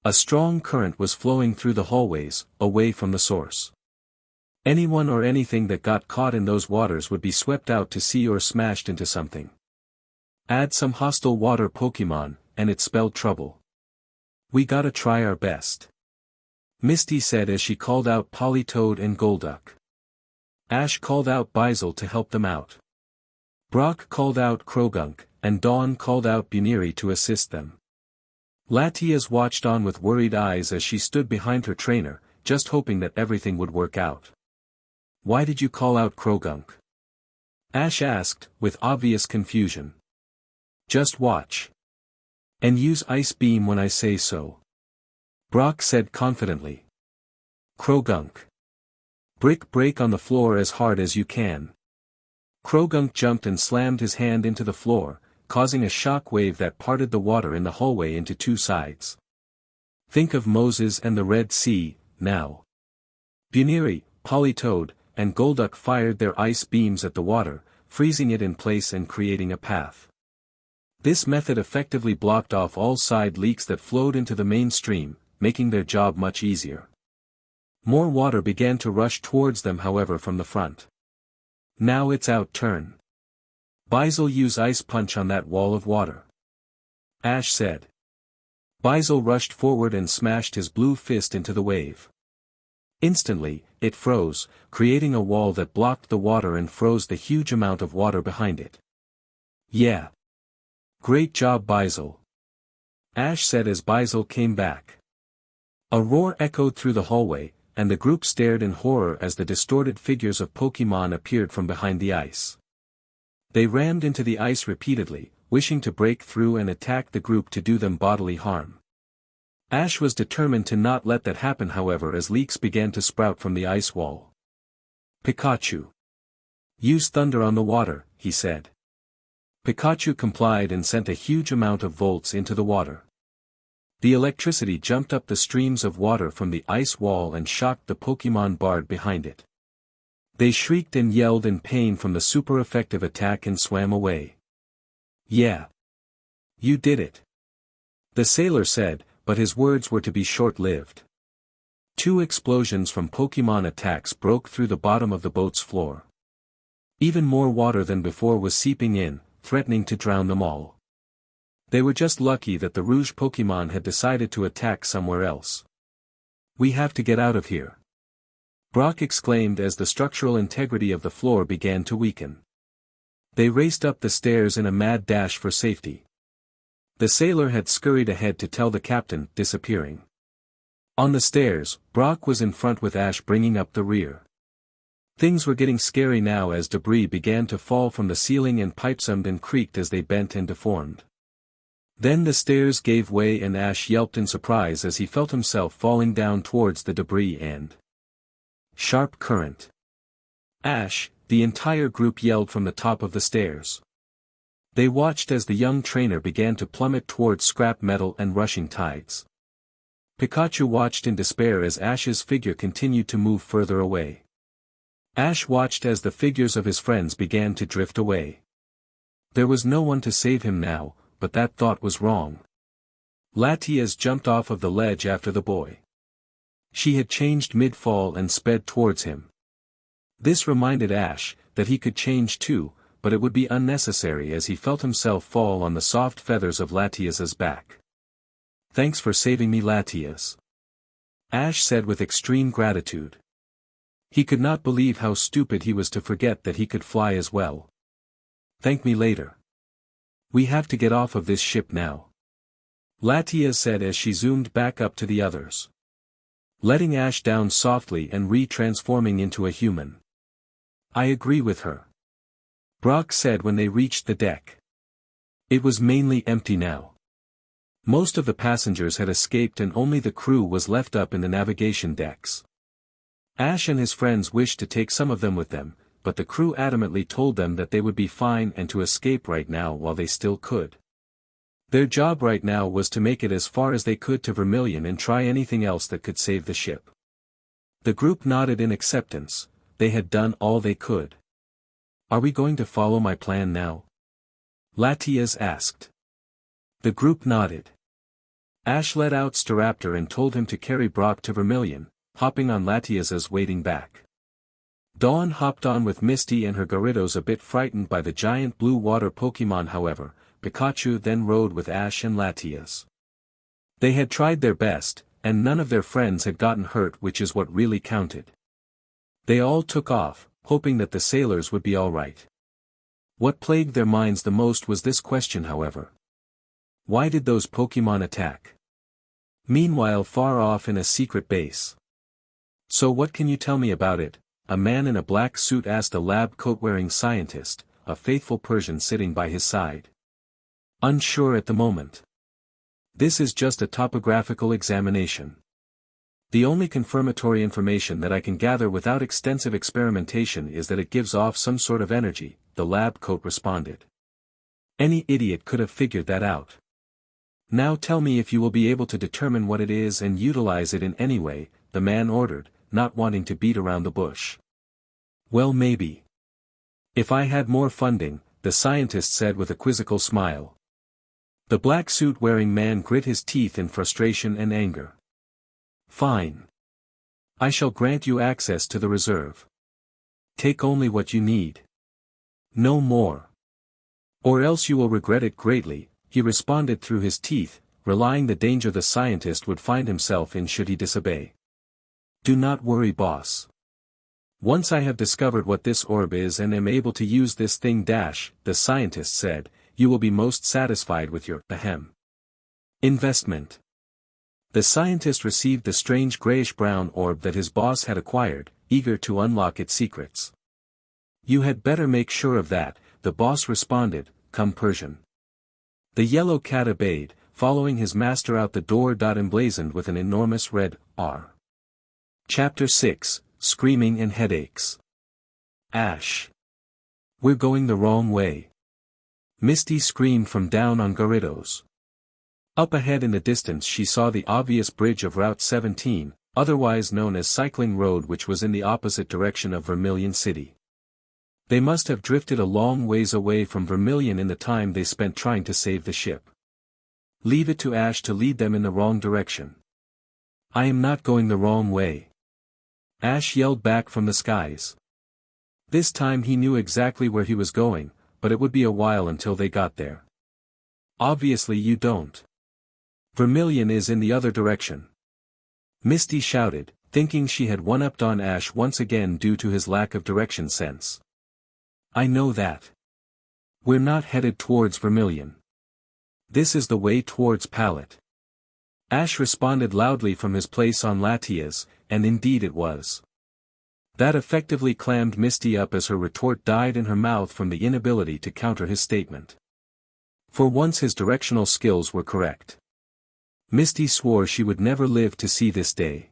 A strong current was flowing through the hallways, away from the source. Anyone or anything that got caught in those waters would be swept out to sea or smashed into something. Add some hostile water Pokemon, and it spelled trouble. We gotta try our best. Misty said as she called out Politoed and Golduck. Ash called out Bizel to help them out. Brock called out Krogunk, and Dawn called out Buniri to assist them. Latias watched on with worried eyes as she stood behind her trainer, just hoping that everything would work out. Why did you call out Krogunk? Ash asked, with obvious confusion. Just watch. And use Ice Beam when I say so. Brock said confidently. Krogunk. Brick break on the floor as hard as you can. Krogunk jumped and slammed his hand into the floor, causing a shock wave that parted the water in the hallway into two sides. Think of Moses and the Red Sea, now. Buniri, Politoed, and Golduck fired their ice beams at the water, freezing it in place and creating a path. This method effectively blocked off all side leaks that flowed into the main stream, making their job much easier. More water began to rush towards them, however, from the front. Now it's our turn. Bizel, use Ice Punch on that wall of water. Ash said. Bizel rushed forward and smashed his blue fist into the wave. Instantly, it froze, creating a wall that blocked the water and froze the huge amount of water behind it. Yeah. Great job, Bizel. Ash said as Bizel came back. A roar echoed through the hallway, and the group stared in horror as the distorted figures of Pokemon appeared from behind the ice. They rammed into the ice repeatedly, wishing to break through and attack the group to do them bodily harm. Ash was determined to not let that happen, however, as leaks began to sprout from the ice wall. Pikachu. Use Thunder on the water, he said. Pikachu complied and sent a huge amount of volts into the water. The electricity jumped up the streams of water from the ice wall and shocked the Pokemon barred behind it. They shrieked and yelled in pain from the super effective attack and swam away. Yeah. You did it. The sailor said, but his words were to be short-lived. Two explosions from Pokemon attacks broke through the bottom of the boat's floor. Even more water than before was seeping in, threatening to drown them all. They were just lucky that the Rouge Pokemon had decided to attack somewhere else. We have to get out of here. Brock exclaimed as the structural integrity of the floor began to weaken. They raced up the stairs in a mad dash for safety. The sailor had scurried ahead to tell the captain, disappearing. On the stairs, Brock was in front with Ash bringing up the rear. Things were getting scary now as debris began to fall from the ceiling and pipes hummed and creaked as they bent and deformed. Then the stairs gave way and Ash yelped in surprise as he felt himself falling down towards the debris and sharp current. Ash, the entire group yelled from the top of the stairs. They watched as the young trainer began to plummet towards scrap metal and rushing tides. Pikachu watched in despair as Ash's figure continued to move further away. Ash watched as the figures of his friends began to drift away. There was no one to save him now, but that thought was wrong. Latias jumped off of the ledge after the boy. She had changed mid-fall and sped towards him. This reminded Ash that he could change too, but it would be unnecessary as he felt himself fall on the soft feathers of Latias's back. Thanks for saving me, Latias. Ash said with extreme gratitude. He could not believe how stupid he was to forget that he could fly as well. Thank me later. We have to get off of this ship now. Latias said as she zoomed back up to the others. Letting Ash down softly and re-transforming into a human. I agree with her. Brock said when they reached the deck. It was mainly empty now. Most of the passengers had escaped and only the crew was left up in the navigation decks. Ash and his friends wished to take some of them with them, but the crew adamantly told them that they would be fine and to escape right now while they still could. Their job right now was to make it as far as they could to Vermilion and try anything else that could save the ship. The group nodded in acceptance. They had done all they could. Are we going to follow my plan now? Latias asked. The group nodded. Ash let out Staraptor and told him to carry Brock to Vermilion, hopping on Latias's waiting back. Dawn hopped on with Misty and her Gyarados a bit frightened by the giant blue water Pokemon. However, Pikachu then rode with Ash and Latias. They had tried their best, and none of their friends had gotten hurt, which is what really counted. They all took off, hoping that the sailors would be alright. What plagued their minds the most was this question, however. Why did those Pokemon attack? Meanwhile, far off in a secret base. So what can you tell me about it? A man in a black suit asked a lab coat-wearing scientist, a faithful Persian sitting by his side. Unsure at the moment. This is just a topographical examination. The only confirmatory information that I can gather without extensive experimentation is that it gives off some sort of energy, the lab coat responded. Any idiot could have figured that out. Now tell me if you will be able to determine what it is and utilize it in any way, the man ordered, not wanting to beat around the bush. Well, maybe. If I had more funding, the scientist said with a quizzical smile. The black suit-wearing man grit his teeth in frustration and anger. Fine. I shall grant you access to the reserve. Take only what you need. No more. Or else you will regret it greatly, he responded through his teeth, relaying the danger the scientist would find himself in should he disobey. Do not worry, boss. Once I have discovered what this orb is and am able to use this thing the scientist said, you will be most satisfied with your investment. The scientist received the strange grayish-brown orb that his boss had acquired, eager to unlock its secrets. You had better make sure of that, the boss responded, come Persian. The yellow cat obeyed, following his master out the door. Emblazoned with an enormous red R. Chapter 6, Screaming and Headaches. Ash. We're going the wrong way. Misty screamed from down on Gyarados. Up ahead in the distance she saw the obvious bridge of Route 17, otherwise known as Cycling Road, which was in the opposite direction of Vermilion City. They must have drifted a long ways away from Vermilion in the time they spent trying to save the ship. Leave it to Ash to lead them in the wrong direction. I am not going the wrong way. Ash yelled back from the skies. This time he knew exactly where he was going, but it would be a while until they got there. Obviously you don't. Vermilion is in the other direction. Misty shouted, thinking she had one-upped on Ash once again due to his lack of direction sense. I know that. We're not headed towards Vermilion. This is the way towards Pallet. Ash responded loudly from his place on Latias, and indeed it was. That effectively clammed Misty up as her retort died in her mouth from the inability to counter his statement. For once his directional skills were correct. Misty swore she would never live to see this day.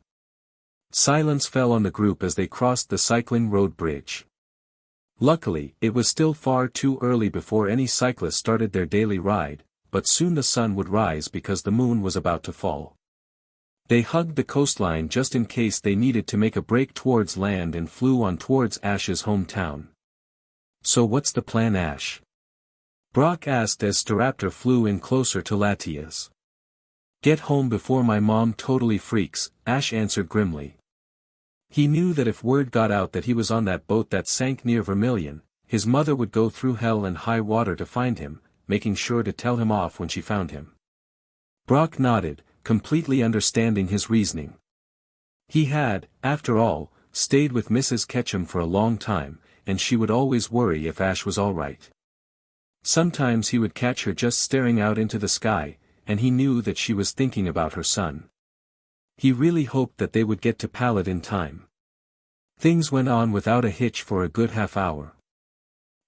Silence fell on the group as they crossed the cycling road bridge. Luckily, it was still far too early before any cyclists started their daily ride, but soon the sun would rise because the moon was about to fall. They hugged the coastline just in case they needed to make a break towards land and flew on towards Ash's hometown. So what's the plan, Ash? Brock asked as Staraptor flew in closer to Latias. Get home before my mom totally freaks, Ash answered grimly. He knew that if word got out that he was on that boat that sank near Vermilion, his mother would go through hell and high water to find him, making sure to tell him off when she found him. Brock nodded, completely understanding his reasoning. He had, after all, stayed with Mrs. Ketchum for a long time, and she would always worry if Ash was alright. Sometimes he would catch her just staring out into the sky, and he knew that she was thinking about her son. He really hoped that they would get to Pallet in time. Things went on without a hitch for a good half hour.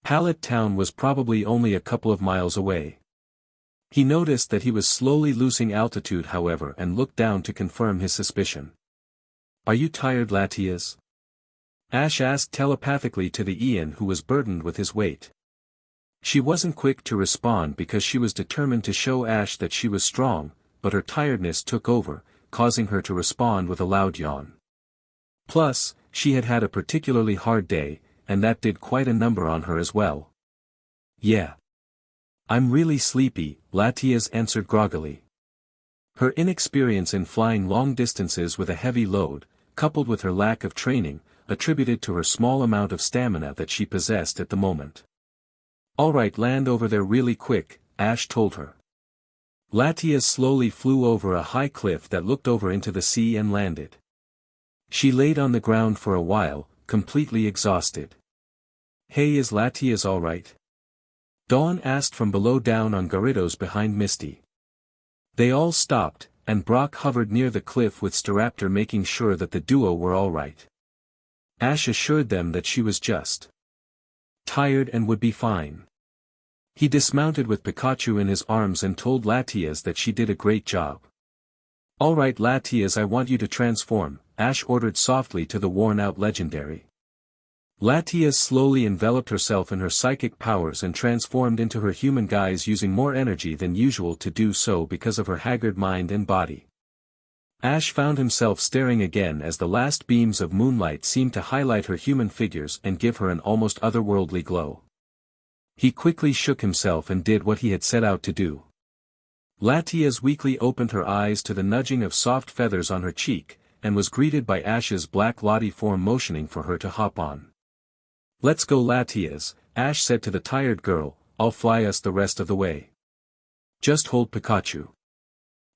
Pallet town was probably only a couple of miles away. He noticed that he was slowly losing altitude however and looked down to confirm his suspicion. "Are you tired, Latias?" Ash asked telepathically to the Ian who was burdened with his weight. She wasn't quick to respond because she was determined to show Ash that she was strong, but her tiredness took over, causing her to respond with a loud yawn. Plus, she had had a particularly hard day, and that did quite a number on her as well. "Yeah. I'm really sleepy," Latias answered groggily. Her inexperience in flying long distances with a heavy load, coupled with her lack of training, attributed to her small amount of stamina that she possessed at the moment. "Alright, land over there really quick," Ash told her. Latias slowly flew over a high cliff that looked over into the sea and landed. She laid on the ground for a while, completely exhausted. "Hey, is Latias alright?" Dawn asked from below down on Gyarados behind Misty. They all stopped, and Brock hovered near the cliff with Staraptor making sure that the duo were alright. Ash assured them that she was just tired and would be fine. He dismounted with Pikachu in his arms and told Latias that she did a great job. "Alright Latias, I want you to transform," Ash ordered softly to the worn-out legendary. Latias slowly enveloped herself in her psychic powers and transformed into her human guise using more energy than usual to do so because of her haggard mind and body. Ash found himself staring again as the last beams of moonlight seemed to highlight her human figures and give her an almost otherworldly glow. He quickly shook himself and did what he had set out to do. Latias weakly opened her eyes to the nudging of soft feathers on her cheek, and was greeted by Ash's Black Lati form motioning for her to hop on. "Let's go Latias," Ash said to the tired girl, "I'll fly us the rest of the way. Just hold Pikachu."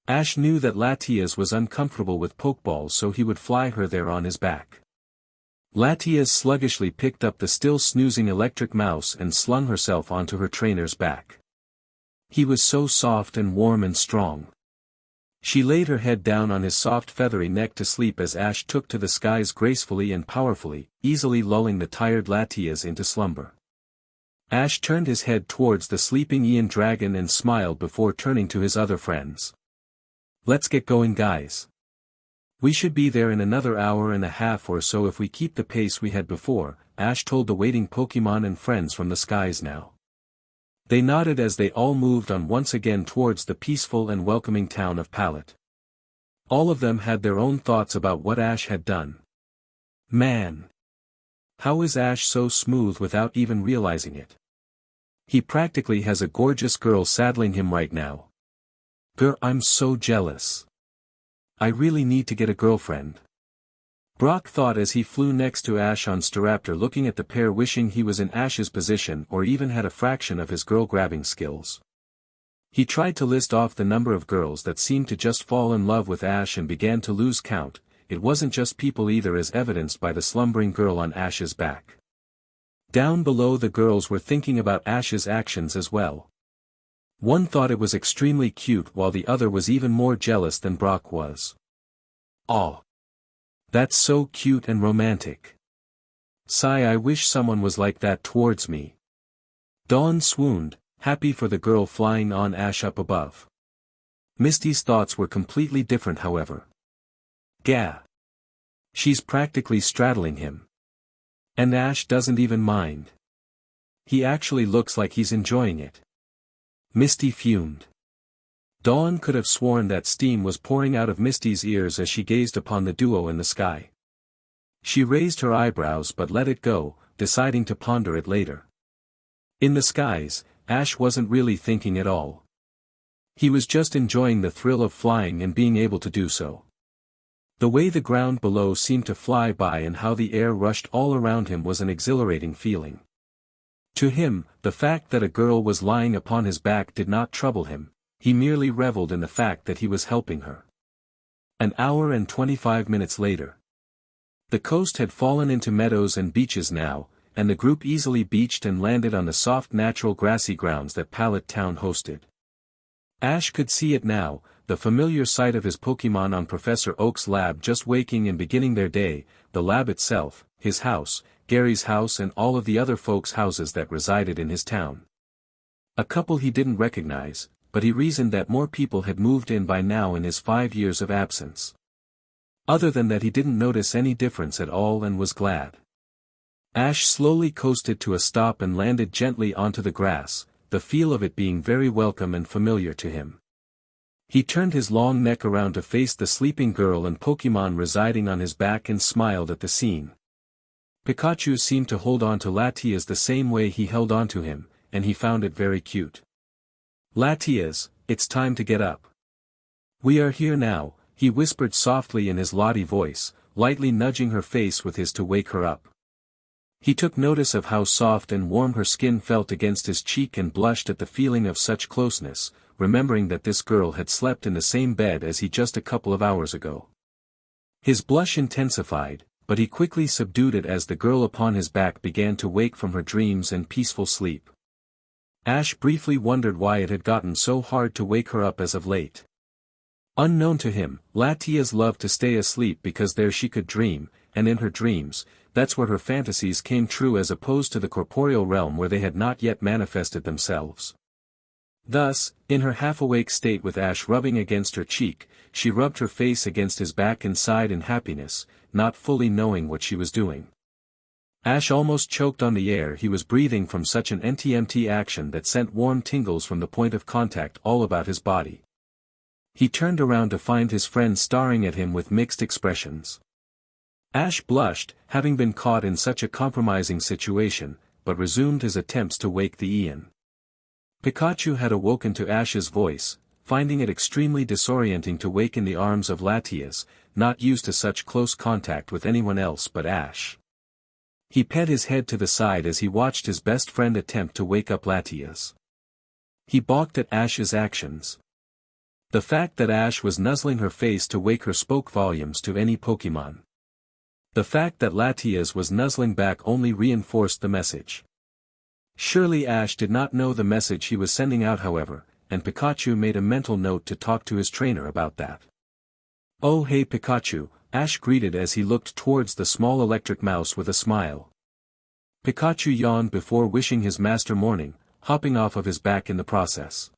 Ash knew that Latias was uncomfortable with Pokeballs so he would fly her there on his back. Latias sluggishly picked up the still snoozing electric mouse and slung herself onto her trainer's back. He was so soft and warm and strong. She laid her head down on his soft feathery neck to sleep as Ash took to the skies gracefully and powerfully, easily lulling the tired Latias into slumber. Ash turned his head towards the sleeping Ian Dragon and smiled before turning to his other friends. "Let's get going guys. We should be there in another hour and a half or so if we keep the pace we had before," Ash told the waiting Pokemon and friends from the skies now. They nodded as they all moved on once again towards the peaceful and welcoming town of Pallet. All of them had their own thoughts about what Ash had done. Man! How is Ash so smooth without even realizing it? He practically has a gorgeous girl saddling him right now. I'm so jealous. I really need to get a girlfriend. Brock thought as he flew next to Ash on Staraptor, looking at the pair, wishing he was in Ash's position or even had a fraction of his girl-grabbing skills. He tried to list off the number of girls that seemed to just fall in love with Ash and began to lose count. It wasn't just people either, as evidenced by the slumbering girl on Ash's back. Down below, the girls were thinking about Ash's actions as well. One thought it was extremely cute while the other was even more jealous than Brock was. "Aw. That's so cute and romantic. Sigh, I wish someone was like that towards me." Dawn swooned, happy for the girl flying on Ash up above. Misty's thoughts were completely different however. Gah! She's practically straddling him. And Ash doesn't even mind. He actually looks like he's enjoying it. Misty fumed. Dawn could have sworn that steam was pouring out of Misty's ears as she gazed upon the duo in the sky. She raised her eyebrows but let it go, deciding to ponder it later. In the skies, Ash wasn't really thinking at all. He was just enjoying the thrill of flying and being able to do so. The way the ground below seemed to fly by and how the air rushed all around him was an exhilarating feeling. To him, the fact that a girl was lying upon his back did not trouble him. He merely reveled in the fact that he was helping her. An hour and 25 minutes later. The coast had fallen into meadows and beaches now, and the group easily beached and landed on the soft natural grassy grounds that Pallet Town hosted. Ash could see it now, the familiar sight of his Pokémon on Professor Oak's lab just waking and beginning their day, the lab itself, his house, Gary's house and all of the other folks' houses that resided in his town. A couple he didn't recognize, but he reasoned that more people had moved in by now in his 5 years of absence. Other than that he didn't notice any difference at all and was glad. Ash slowly coasted to a stop and landed gently onto the grass, the feel of it being very welcome and familiar to him. He turned his long neck around to face the sleeping girl and Pokémon residing on his back and smiled at the scene. Pikachu seemed to hold on to Latias the same way he held on to him, and he found it very cute. "Latias, it's time to get up. We are here now," he whispered softly in his Lati voice, lightly nudging her face with his to wake her up. He took notice of how soft and warm her skin felt against his cheek and blushed at the feeling of such closeness, remembering that this girl had slept in the same bed as he just a couple of hours ago. His blush intensified, but he quickly subdued it as the girl upon his back began to wake from her dreams and peaceful sleep. Ash briefly wondered why it had gotten so hard to wake her up as of late. Unknown to him, Latias loved to stay asleep because there she could dream, and in her dreams, that's where her fantasies came true as opposed to the corporeal realm where they had not yet manifested themselves. Thus, in her half-awake state with Ash rubbing against her cheek, she rubbed her face against his back and sighed in happiness, not fully knowing what she was doing. Ash almost choked on the air he was breathing from such an NTMT action that sent warm tingles from the point of contact all about his body. He turned around to find his friend staring at him with mixed expressions. Ash blushed, having been caught in such a compromising situation, but resumed his attempts to wake the Ian. Pikachu had awoken to Ash's voice, finding it extremely disorienting to wake in the arms of Latias, not used to such close contact with anyone else but Ash. He pet his head to the side as he watched his best friend attempt to wake up Latias. He balked at Ash's actions. The fact that Ash was nuzzling her face to wake her spoke volumes to any Pokémon. The fact that Latias was nuzzling back only reinforced the message. Surely Ash did not know the message he was sending out however, and Pikachu made a mental note to talk to his trainer about that. "Oh hey Pikachu," Ash greeted as he looked towards the small electric mouse with a smile. Pikachu yawned before wishing his master morning, hopping off of his back in the process.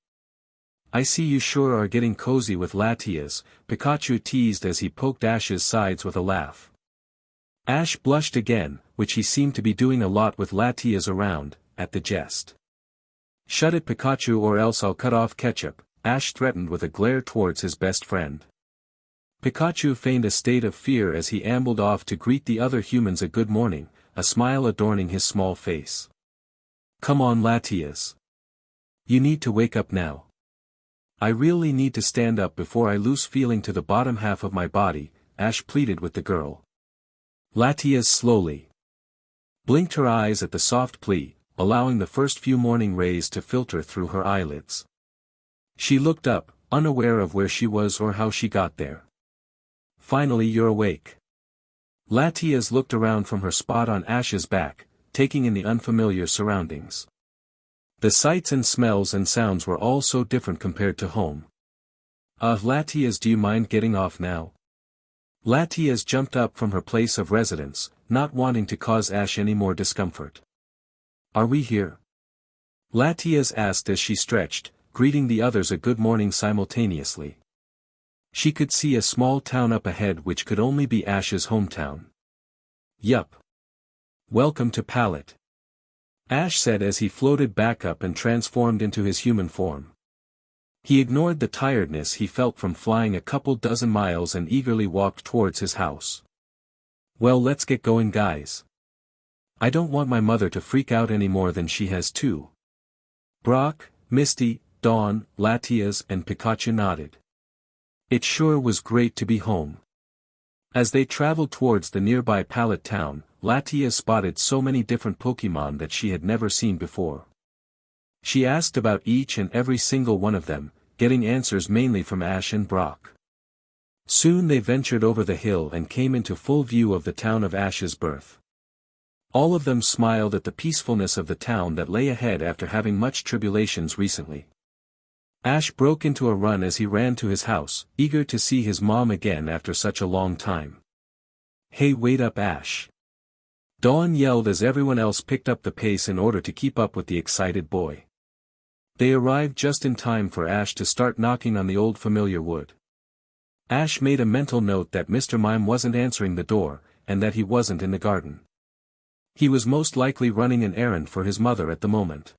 "I see you sure are getting cozy with Latias," Pikachu teased as he poked Ash's sides with a laugh. Ash blushed again, which he seemed to be doing a lot with Latias around, at the jest. "Shut it Pikachu or else I'll cut off ketchup," Ash threatened with a glare towards his best friend. Pikachu feigned a state of fear as he ambled off to greet the other humans a good morning, a smile adorning his small face. "Come on Latias. You need to wake up now. I really need to stand up before I lose feeling to the bottom half of my body," Ash pleaded with the girl. Latias slowly blinked her eyes at the soft plea, allowing the first few morning rays to filter through her eyelids. She looked up, unaware of where she was or how she got there. "Finally you're awake." Latias looked around from her spot on Ash's back, taking in the unfamiliar surroundings. The sights and smells and sounds were all so different compared to home. Latias, do you mind getting off now?" Latias jumped up from her place of residence, not wanting to cause Ash any more discomfort. "Are we here?" Latias asked as she stretched, greeting the others a good morning simultaneously. She could see a small town up ahead which could only be Ash's hometown. "Yup. Welcome to Pallet," Ash said as he floated back up and transformed into his human form. He ignored the tiredness he felt from flying a couple dozen miles and eagerly walked towards his house. "Well, let's get going guys. I don't want my mother to freak out any more than she has too." Brock, Misty, Dawn, Latias and Pikachu nodded. It sure was great to be home. As they traveled towards the nearby Pallet town, Latias spotted so many different Pokémon that she had never seen before. She asked about each and every single one of them, getting answers mainly from Ash and Brock. Soon they ventured over the hill and came into full view of the town of Ash's birth. All of them smiled at the peacefulness of the town that lay ahead after having much tribulations recently. Ash broke into a run as he ran to his house, eager to see his mom again after such a long time. "Hey, wait up, Ash!" Dawn yelled as everyone else picked up the pace in order to keep up with the excited boy. They arrived just in time for Ash to start knocking on the old familiar wood. Ash made a mental note that Mr. Mime wasn't answering the door, and that he wasn't in the garden. He was most likely running an errand for his mother at the moment.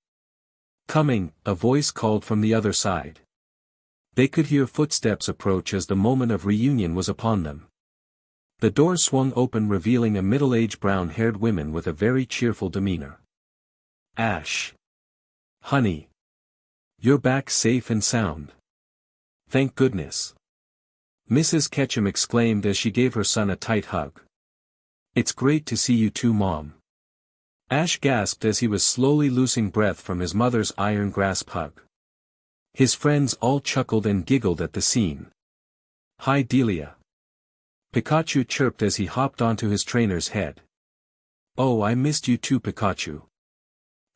"Coming," a voice called from the other side. They could hear footsteps approach as the moment of reunion was upon them. The door swung open, revealing a middle-aged brown-haired woman with a very cheerful demeanor. "Ash. Honey. You're back safe and sound. Thank goodness." Mrs. Ketchum exclaimed as she gave her son a tight hug. "It's great to see you too, Mom." Ash gasped as he was slowly losing breath from his mother's iron grasp hug. His friends all chuckled and giggled at the scene. "Hi, Delia." Pikachu chirped as he hopped onto his trainer's head. "Oh, I missed you too, Pikachu."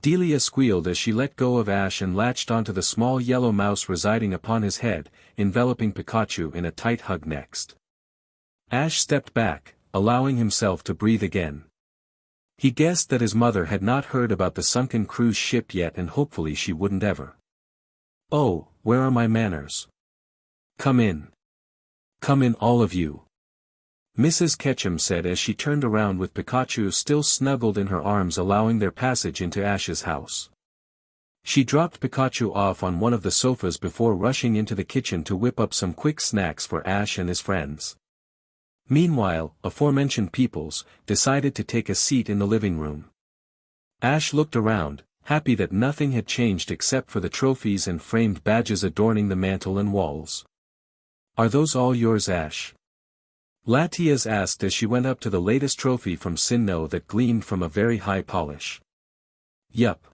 Delia squealed as she let go of Ash and latched onto the small yellow mouse residing upon his head, enveloping Pikachu in a tight hug next. Ash stepped back, allowing himself to breathe again. He guessed that his mother had not heard about the sunken cruise ship yet, and hopefully she wouldn't ever. "Oh, where are my manners? Come in. Come in, all of you," Mrs. Ketchum said as she turned around with Pikachu still snuggled in her arms, allowing their passage into Ash's house. She dropped Pikachu off on one of the sofas before rushing into the kitchen to whip up some quick snacks for Ash and his friends. Meanwhile, aforementioned peoples decided to take a seat in the living room. Ash looked around, happy that nothing had changed except for the trophies and framed badges adorning the mantel and walls. "Are those all yours, Ash?" Latias asked as she went up to the latest trophy from Sinnoh that gleamed from a very high polish. "Yup.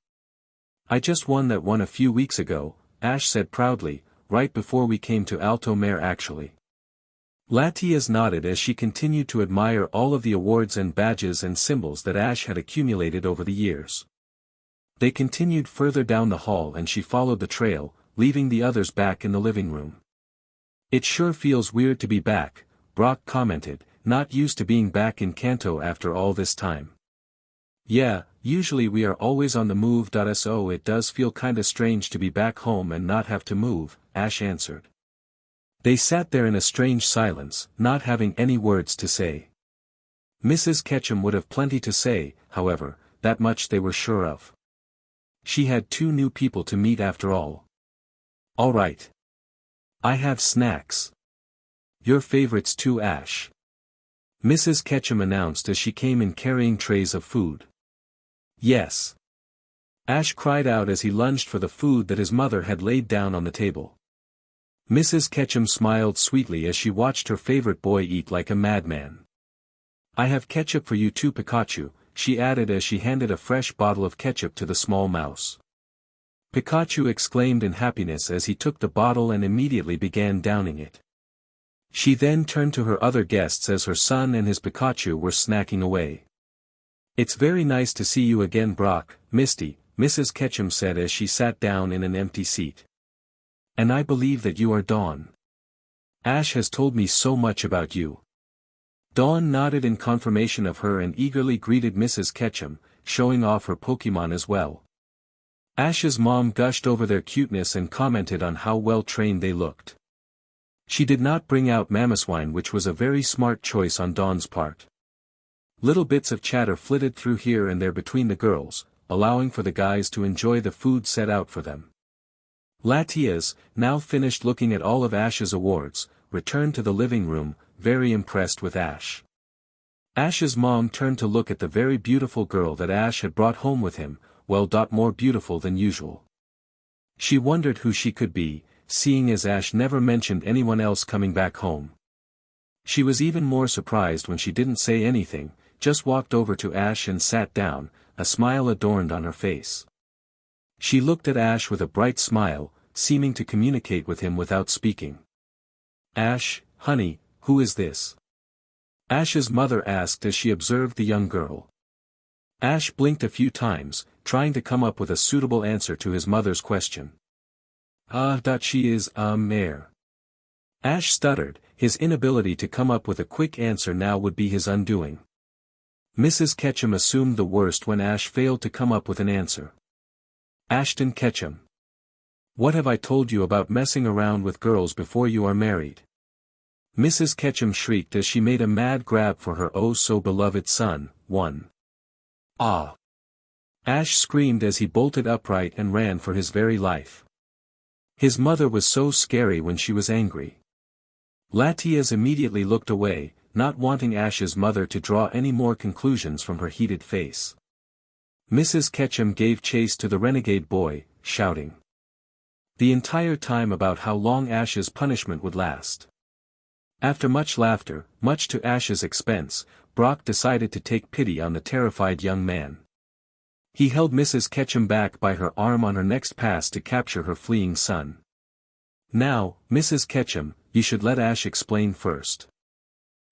I just won that one a few weeks ago," Ash said proudly, "right before we came to Altomare actually." Latias nodded as she continued to admire all of the awards and badges and symbols that Ash had accumulated over the years. They continued further down the hall and she followed the trail, leaving the others back in the living room. "It sure feels weird to be back," Brock commented, "not used to being back in Kanto after all this time." "Yeah, usually we are always on the move. So it does feel kinda strange to be back home and not have to move," Ash answered. They sat there in a strange silence, not having any words to say. Mrs. Ketchum would have plenty to say, however, that much they were sure of. She had 2 new people to meet after all. "All right. I have snacks. Your favorites too, Ash," Mrs. Ketchum announced as she came in carrying trays of food. "Yes." Ash cried out as he lunged for the food that his mother had laid down on the table. Mrs. Ketchum smiled sweetly as she watched her favorite boy eat like a madman. "I have ketchup for you too, Pikachu," she added as she handed a fresh bottle of ketchup to the small mouse. Pikachu exclaimed in happiness as he took the bottle and immediately began downing it. She then turned to her other guests as her son and his Pikachu were snacking away. "It's very nice to see you again, Brock, Misty," Mrs. Ketchum said as she sat down in an empty seat. "And I believe that you are Dawn. Ash has told me so much about you." Dawn nodded in confirmation of her and eagerly greeted Mrs. Ketchum, showing off her Pokemon as well. Ash's mom gushed over their cuteness and commented on how well trained they looked. She did not bring out Mamoswine, which was a very smart choice on Dawn's part. Little bits of chatter flitted through here and there between the girls, allowing for the guys to enjoy the food set out for them. Latias, now finished looking at all of Ash's awards, returned to the living room, very impressed with Ash. Ash's mom turned to look at the very beautiful girl that Ash had brought home with him, well, more beautiful than usual. She wondered who she could be, seeing as Ash never mentioned anyone else coming back home. She was even more surprised when she didn't say anything, just walked over to Ash and sat down, a smile adorned on her face. She looked at Ash with a bright smile, seeming to communicate with him without speaking. "Ash, honey, who is this? Ash's mother asked as she observed the young girl. Ash blinked a few times, trying to come up with a suitable answer to his mother's question. She is, mare. Ash stuttered, his inability to come up with a quick answer now would be his undoing. Mrs. Ketchum assumed the worst when Ash failed to come up with an answer. Ashton Ketchum. What have I told you about messing around with girls before you are married? Mrs. Ketchum shrieked as she made a mad grab for her oh-so-beloved son, one. Ah! Ash screamed as he bolted upright and ran for his very life. His mother was so scary when she was angry. Latias immediately looked away, not wanting Ash's mother to draw any more conclusions from her heated face. Mrs. Ketchum gave chase to the renegade boy, shouting the entire time about how long Ash's punishment would last. After much laughter, much to Ash's expense, Brock decided to take pity on the terrified young man. He held Mrs. Ketchum back by her arm on her next pass to capture her fleeing son. Now, Mrs. Ketchum, you should let Ash explain first.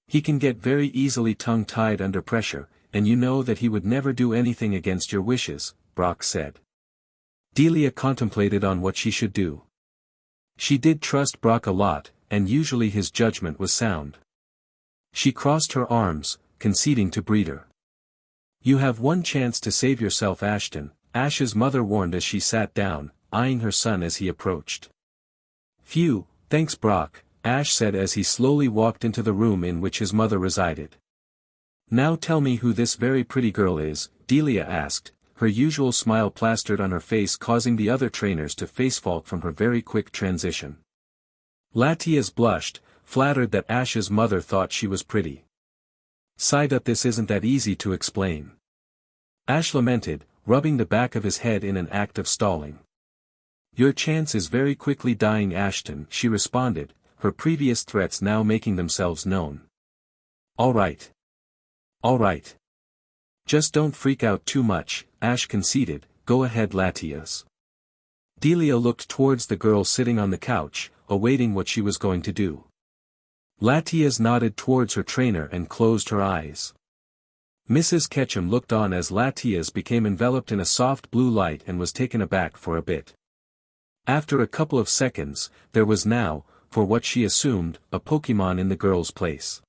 He can get very easily tongue-tied under pressure, and you know that he would never do anything against your wishes, Brock said. Delia contemplated on what she should do. She did trust Brock a lot, and usually his judgment was sound. She crossed her arms, conceding to Breeder. You have one chance to save yourself, Ashton, Ash's mother warned as she sat down, eyeing her son as he approached. Phew, thanks Brock, Ash said as he slowly walked into the room in which his mother resided. Now tell me who this very pretty girl is, Delia asked, her usual smile plastered on her face causing the other trainers to facepalm from her very quick transition. Latias blushed, flattered that Ash's mother thought she was pretty. Sighed that this isn't that easy to explain. Ash lamented, rubbing the back of his head in an act of stalling. Your chance is very quickly dying, Ashton, she responded, her previous threats now making themselves known. All right. All right. Just don't freak out too much, Ash conceded, go ahead Latias. Delia looked towards the girl sitting on the couch, awaiting what she was going to do. Latias nodded towards her trainer and closed her eyes. Mrs. Ketchum looked on as Latias became enveloped in a soft blue light and was taken aback for a bit. After a couple of seconds, there was now, for what she assumed, a Pokemon in the girl's place.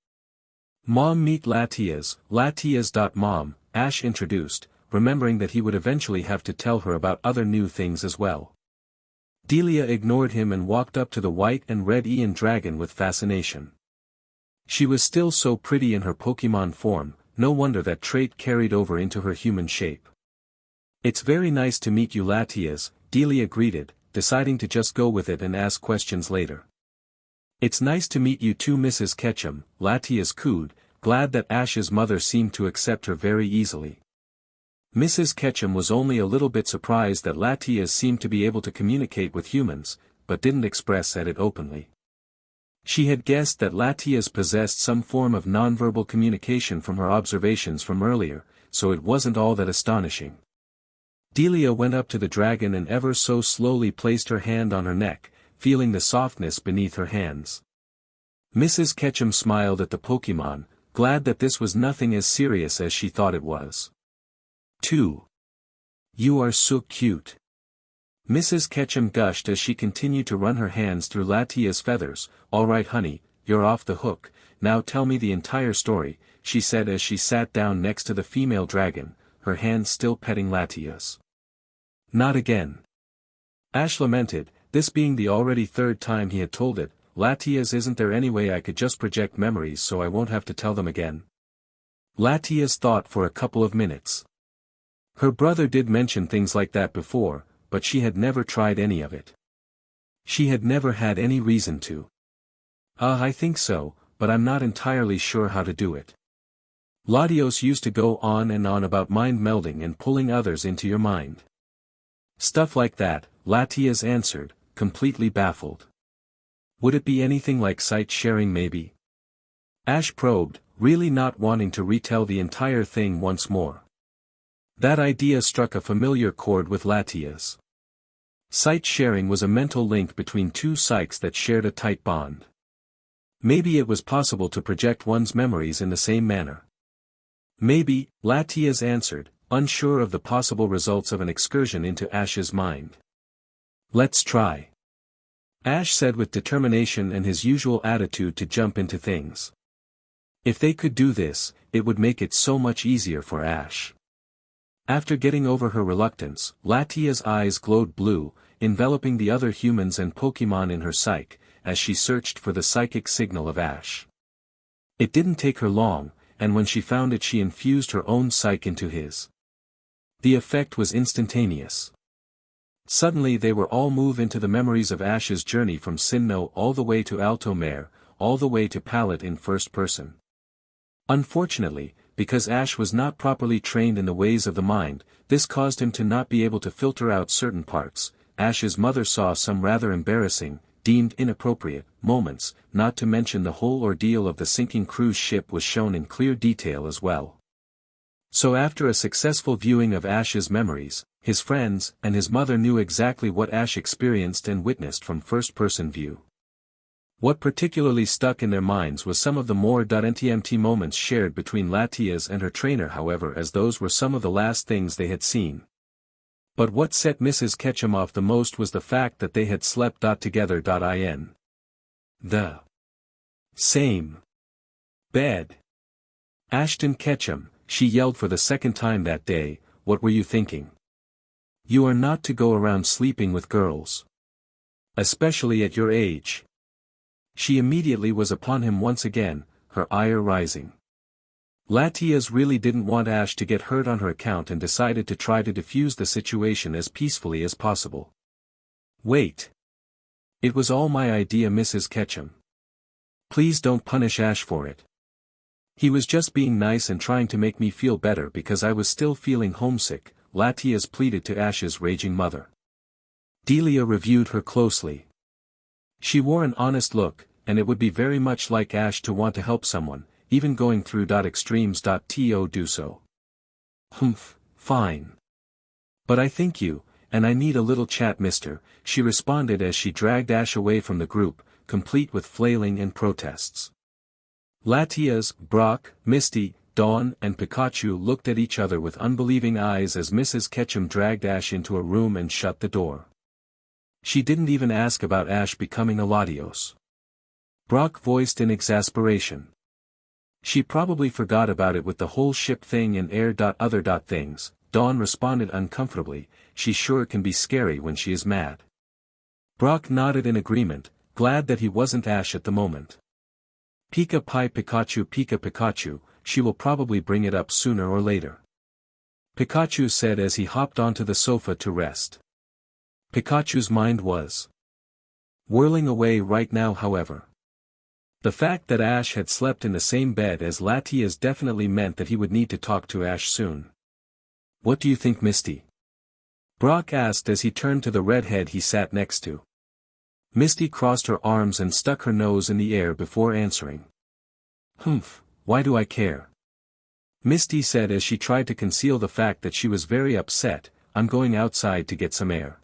Mom, meet Latias, Latias.mom, Ash introduced, remembering that he would eventually have to tell her about other new things as well. Delia ignored him and walked up to the white and red Ian dragon with fascination. She was still so pretty in her Pokemon form, no wonder that trait carried over into her human shape. It's very nice to meet you Latias, Delia greeted, deciding to just go with it and ask questions later. It's nice to meet you too Mrs. Ketchum, Latias cooed, glad that Ash's mother seemed to accept her very easily. Mrs. Ketchum was only a little bit surprised that Latias seemed to be able to communicate with humans, but didn't express it openly. She had guessed that Latias possessed some form of nonverbal communication from her observations from earlier, so it wasn't all that astonishing. Delia went up to the dragon and ever so slowly placed her hand on her neck, feeling the softness beneath her hands. Mrs. Ketchum smiled at the Pokemon, glad that this was nothing as serious as she thought it was. 2. You are so cute. Mrs. Ketchum gushed as she continued to run her hands through Latia's feathers. All right honey, you're off the hook, now tell me the entire story, she said as she sat down next to the female dragon, her hands still petting Latias. Not again. Ash lamented, this being the already third time he had told it. Latias, isn't there any way I could just project memories so I won't have to tell them again? Latias thought for a couple of minutes. Her brother did mention things like that before, but she had never tried any of it. She had never had any reason to. I think so, but I'm not entirely sure how to do it. Latios used to go on and on about mind melding and pulling others into your mind. Stuff like that, Latias answered, completely baffled. Would it be anything like sight sharing maybe? Ash probed, really not wanting to retell the entire thing once more. That idea struck a familiar chord with Latias. Sight sharing was a mental link between two psyches that shared a tight bond. Maybe it was possible to project one's memories in the same manner. Maybe, Latias answered, unsure of the possible results of an excursion into Ash's mind. Let's try. Ash said with determination and his usual attitude to jump into things. If they could do this, it would make it so much easier for Ash. After getting over her reluctance, Latia's eyes glowed blue, enveloping the other humans and Pokemon in her psyche, as she searched for the psychic signal of Ash. It didn't take her long, and when she found it she infused her own psyche into his. The effect was instantaneous. Suddenly they were all moved into the memories of Ash's journey from Sinnoh all the way to Altomare, all the way to Pallet in first person. Unfortunately, because Ash was not properly trained in the ways of the mind, this caused him to not be able to filter out certain parts. Ash's mother saw some rather embarrassing, deemed inappropriate, moments, not to mention the whole ordeal of the sinking cruise ship was shown in clear detail as well. So after a successful viewing of Ash's memories, his friends and his mother knew exactly what Ash experienced and witnessed from first-person view. What particularly stuck in their minds was some of the more NTMT moments shared between Latias and her trainer, however, as those were some of the last things they had seen. But what set Mrs. Ketchum off the most was the fact that they had slept together. In the same bed. Ashton Ketchum, she yelled for the second time that day, what were you thinking? You are not to go around sleeping with girls. Especially at your age. She immediately was upon him once again, her ire rising. Latias really didn't want Ash to get hurt on her account and decided to try to defuse the situation as peacefully as possible. Wait. It was all my idea, Mrs. Ketchum. Please don't punish Ash for it. He was just being nice and trying to make me feel better because I was still feeling homesick, Latias pleaded to Ash's raging mother. Delia reviewed her closely. She wore an honest look, and it would be very much like Ash to want to help someone, even going through extremes. To do so. Humph, fine. But I think you, and I need a little chat, mister, she responded as she dragged Ash away from the group, complete with flailing and protests. Latias, Brock, Misty, Dawn and Pikachu looked at each other with unbelieving eyes as Mrs. Ketchum dragged Ash into a room and shut the door. She didn't even ask about Ash becoming a Latios. Brock voiced in exasperation. She probably forgot about it with the whole ship thing and other things. Dawn responded uncomfortably, she sure can be scary when she is mad. Brock nodded in agreement, glad that he wasn't Ash at the moment. Pika Pikachu, she will probably bring it up sooner or later. Pikachu said as he hopped onto the sofa to rest. Pikachu's mind was whirling away right now, however. The fact that Ash had slept in the same bed as Latias definitely meant that he would need to talk to Ash soon. What do you think, Misty? Brock asked as he turned to the redhead he sat next to. Misty crossed her arms and stuck her nose in the air before answering. Humph, why do I care? Misty said as she tried to conceal the fact that she was very upset. I'm going outside to get some air.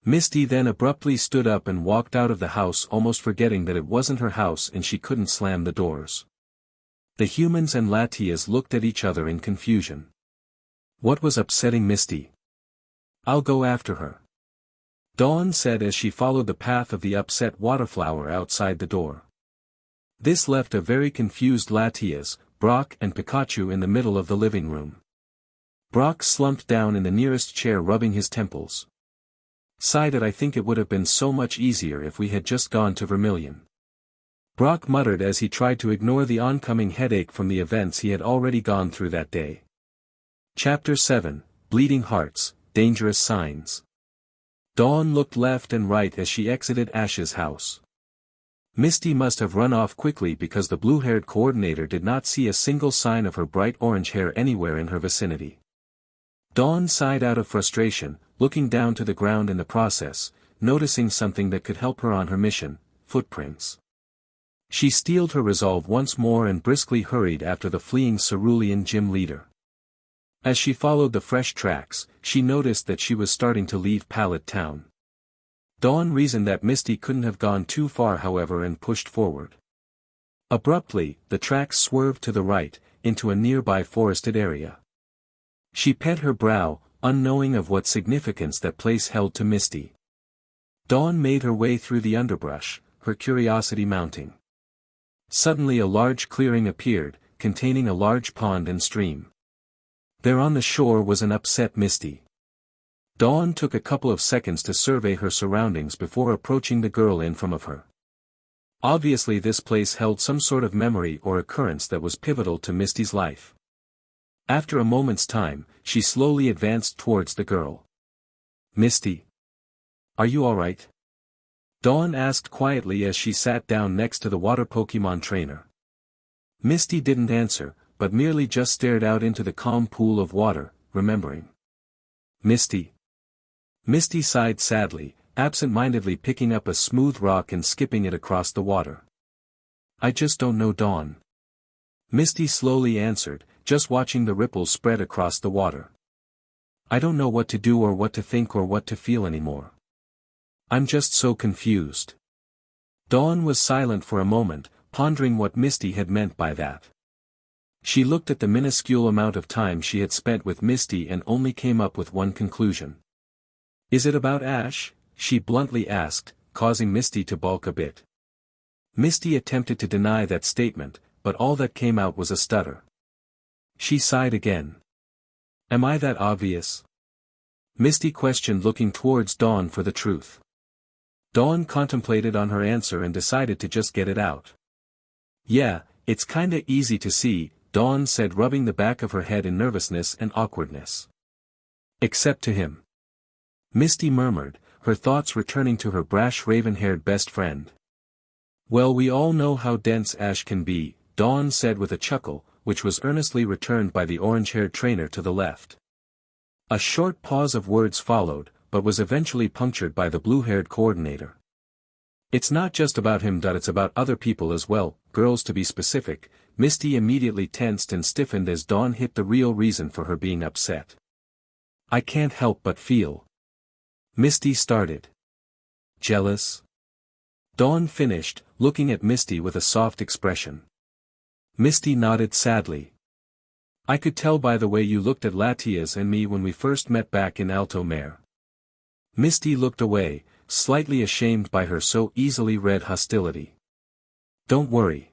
Misty then abruptly stood up and walked out of the house, almost forgetting that it wasn't her house and she couldn't slam the doors. The humans and Latias looked at each other in confusion. What was upsetting Misty? I'll go after her. Dawn said as she followed the path of the upset Waterflower outside the door. This left a very confused Latias, Brock and Pikachu in the middle of the living room. Brock slumped down in the nearest chair, rubbing his temples. Sighed that I think it would have been so much easier if we had just gone to Vermilion. Brock muttered as he tried to ignore the oncoming headache from the events he had already gone through that day. Chapter 7, Bleeding Hearts, Dangerous Signs. Dawn looked left and right as she exited Ash's house. Misty must have run off quickly because the blue-haired coordinator did not see a single sign of her bright orange hair anywhere in her vicinity. Dawn sighed out of frustration, looking down to the ground in the process, noticing something that could help her on her mission: footprints. She steeled her resolve once more and briskly hurried after the fleeing Cerulean gym leader. As she followed the fresh tracks, she noticed that she was starting to leave Pallet Town. Dawn reasoned that Misty couldn't have gone too far, however, and pushed forward. Abruptly, the tracks swerved to the right, into a nearby forested area. She bent her brow, unknowing of what significance that place held to Misty. Dawn made her way through the underbrush, her curiosity mounting. Suddenly a large clearing appeared, containing a large pond and stream. There on the shore was an upset Misty. Dawn took a couple of seconds to survey her surroundings before approaching the girl in front of her. Obviously this place held some sort of memory or occurrence that was pivotal to Misty's life. After a moment's time, she slowly advanced towards the girl. "Misty. Are you alright?" Dawn asked quietly as she sat down next to the water Pokemon trainer. Misty didn't answer, but merely just stared out into the calm pool of water, remembering. "Misty." Misty sighed sadly, absent-mindedly picking up a smooth rock and skipping it across the water. "I just don't know, Dawn." Misty slowly answered, just watching the ripples spread across the water. "I don't know what to do or what to think or what to feel anymore. I'm just so confused." Dawn was silent for a moment, pondering what Misty had meant by that. She looked at the minuscule amount of time she had spent with Misty and only came up with one conclusion. "Is it about Ash?" she bluntly asked, causing Misty to balk a bit. Misty attempted to deny that statement, but all that came out was a stutter. She sighed again. "Am I that obvious?" Misty questioned, looking towards Dawn for the truth. Dawn contemplated on her answer and decided to just get it out. "Yeah, it's kinda easy to see," Dawn said, rubbing the back of her head in nervousness and awkwardness. "Except to him," Misty murmured, her thoughts returning to her brash raven-haired best friend. "Well, we all know how dense Ash can be," Dawn said with a chuckle, which was earnestly returned by the orange-haired trainer to the left. A short pause of words followed, but was eventually punctured by the blue-haired coordinator. "It's not just about him, it's about other people as well, girls to be specific." Misty immediately tensed and stiffened as Dawn hit the real reason for her being upset. "I can't help but feel." Misty started. "Jealous?" Dawn finished, looking at Misty with a soft expression. Misty nodded sadly. "I could tell by the way you looked at Latias and me when we first met back in Altomare." Misty looked away, slightly ashamed by her so easily read hostility. "Don't worry.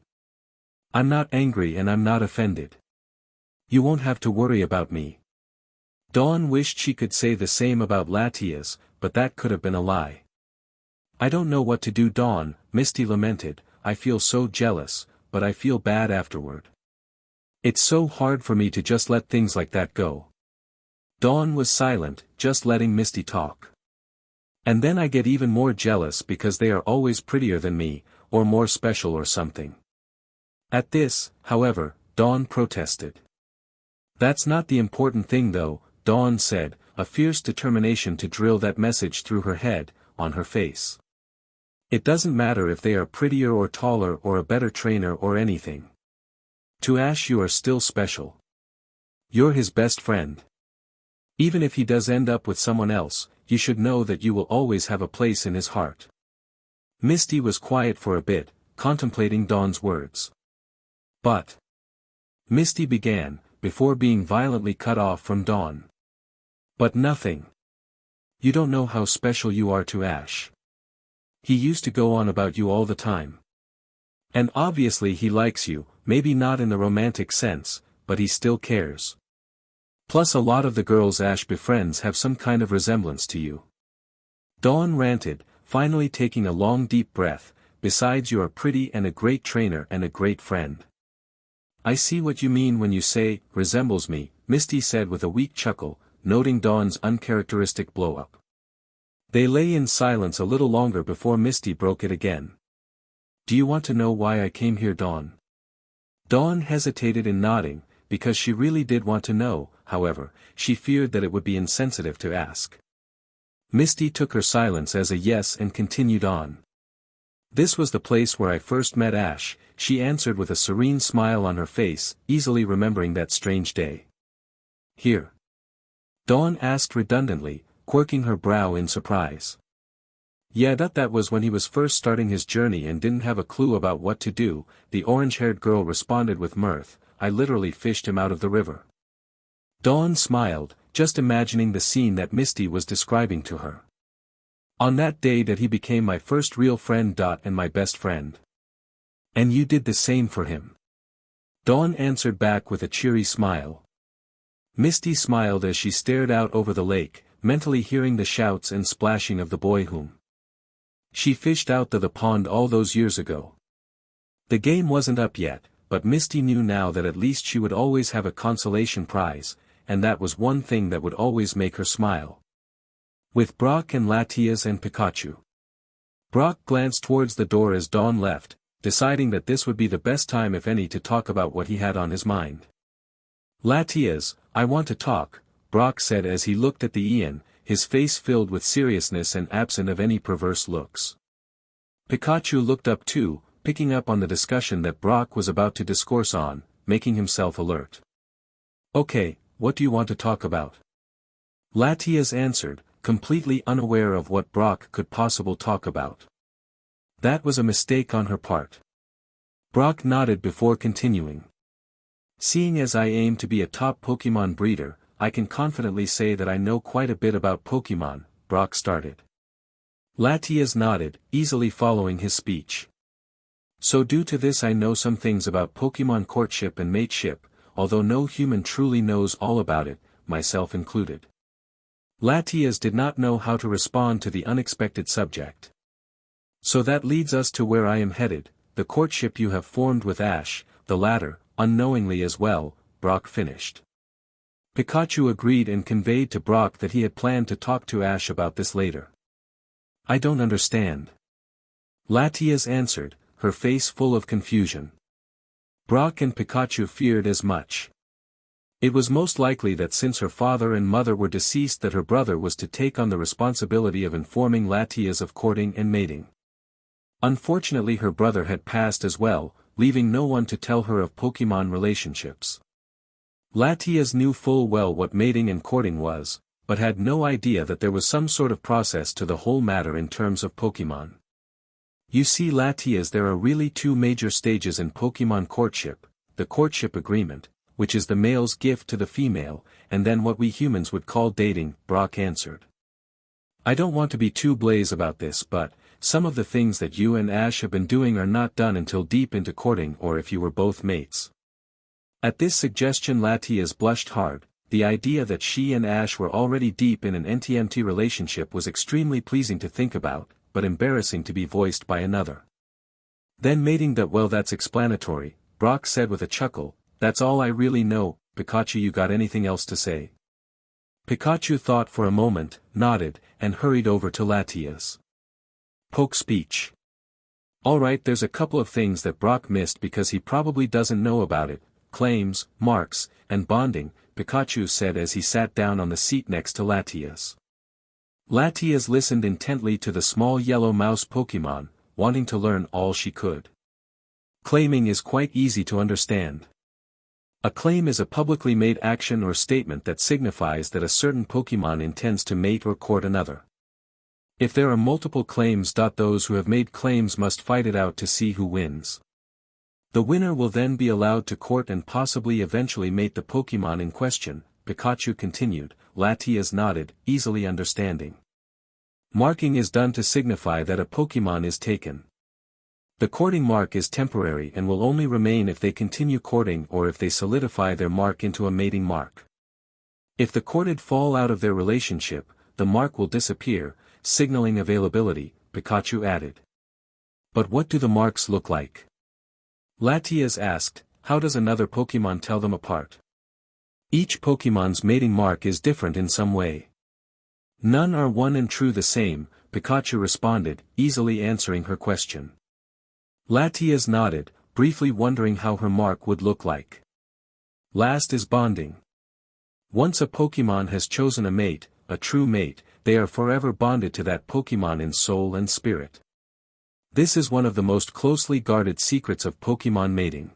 I'm not angry and I'm not offended. You won't have to worry about me." Dawn wished she could say the same about Latias, but that could have been a lie. "I don't know what to do, Dawn," Misty lamented. "I feel so jealous, but I feel bad afterward. It's so hard for me to just let things like that go." Dawn was silent, just letting Misty talk. "And then I get even more jealous because they are always prettier than me, or more special or something." At this, however, Dawn protested. "That's not the important thing though," Dawn said, a fierce determination to drill that message through her head, on her face. "It doesn't matter if they are prettier or taller or a better trainer or anything. To Ash you are still special. You're his best friend. Even if he does end up with someone else, you should know that you will always have a place in his heart." Misty was quiet for a bit, contemplating Dawn's words. "But," Misty began, before being violently cut off from Dawn. "But nothing. You don't know how special you are to Ash. He used to go on about you all the time. And obviously he likes you, maybe not in the romantic sense, but he still cares. Plus a lot of the girls Ash befriends have some kind of resemblance to you." Dawn ranted, finally taking a long deep breath. "Besides, you are pretty and a great trainer and a great friend." "I see what you mean when you say, resembles me," Misty said with a weak chuckle, noting Dawn's uncharacteristic blow-up. They lay in silence a little longer before Misty broke it again. "Do you want to know why I came here, Dawn?" Dawn hesitated in nodding, because she really did want to know. However, she feared that it would be insensitive to ask. Misty took her silence as a yes and continued on. "This was the place where I first met Ash," she answered with a serene smile on her face, easily remembering that strange day. "Here?" Dawn asked redundantly, quirking her brow in surprise. Yeah, that was when he was first starting his journey and didn't have a clue about what to do, the orange-haired girl responded with mirth. I literally fished him out of the river. Dawn smiled, just imagining the scene that Misty was describing to her. On that day that he became my first real friend. And my best friend. And you did the same for him. Dawn answered back with a cheery smile. Misty smiled as she stared out over the lake, mentally hearing the shouts and splashing of the boy whom she fished out of the pond all those years ago. The game wasn't up yet, but Misty knew now that at least she would always have a consolation prize, and that was one thing that would always make her smile. With Brock and Latias and Pikachu. Brock glanced towards the door as Dawn left, deciding that this would be the best time if any to talk about what he had on his mind. Latias, I want to talk, Brock said as he looked at the Ian, his face filled with seriousness and absent of any perverse looks. Pikachu looked up too, picking up on the discussion that Brock was about to discourse on, making himself alert. Okay, what do you want to talk about? Latias answered, completely unaware of what Brock could possibly talk about. That was a mistake on her part. Brock nodded before continuing. Seeing as I aim to be a top Pokemon breeder, I can confidently say that I know quite a bit about Pokemon, Brock started. Latias nodded, easily following his speech. So due to this I know some things about Pokemon courtship and mateship, although no human truly knows all about it, myself included. Latias did not know how to respond to the unexpected subject. So that leads us to where I am headed, the courtship you have formed with Ash, the latter, unknowingly as well, Brock finished. Pikachu agreed and conveyed to Brock that he had planned to talk to Ash about this later. I don't understand. Latias answered, her face full of confusion. Brock and Pikachu feared as much. It was most likely that since her father and mother were deceased that her brother was to take on the responsibility of informing Latias of courting and mating. Unfortunately her brother had passed as well, leaving no one to tell her of Pokemon relationships. Latias knew full well what mating and courting was, but had no idea that there was some sort of process to the whole matter in terms of Pokemon. You see Latias, there are really two major stages in Pokemon courtship, the courtship agreement, which is the male's gift to the female, and then what we humans would call dating, Brock answered. I don't want to be too blaze about this but, some of the things that you and Ash have been doing are not done until deep into courting or if you were both mates. At this suggestion Latias blushed hard, the idea that she and Ash were already deep in an NTMT relationship was extremely pleasing to think about, but embarrassing to be voiced by another. Then mating that's explanatory, Brock said with a chuckle, that's all I really know, Pikachu you got anything else to say? Pikachu thought for a moment, nodded, and hurried over to Latias. Poke speech. Alright, there's a couple of things that Brock missed because he probably doesn't know about it, claims, marks, and bonding, Pikachu said as he sat down on the seat next to Latias. Latias listened intently to the small yellow mouse Pokemon, wanting to learn all she could. Claiming is quite easy to understand. A claim is a publicly made action or statement that signifies that a certain Pokemon intends to mate or court another. If there are multiple claims, those who have made claims must fight it out to see who wins. The winner will then be allowed to court and possibly eventually mate the Pokemon in question, Pikachu continued. Latias nodded, easily understanding. Marking is done to signify that a Pokemon is taken. The courting mark is temporary and will only remain if they continue courting or if they solidify their mark into a mating mark. If the courted fall out of their relationship, the mark will disappear, signaling availability, Pikachu added. But what do the marks look like? Latias asked, how does another Pokemon tell them apart? Each Pokemon's mating mark is different in some way. None are one and true the same, Pikachu responded, easily answering her question. Latias nodded, briefly wondering how her mark would look like. Last is bonding. Once a Pokemon has chosen a mate, a true mate, they are forever bonded to that Pokemon in soul and spirit. This is one of the most closely guarded secrets of Pokemon mating.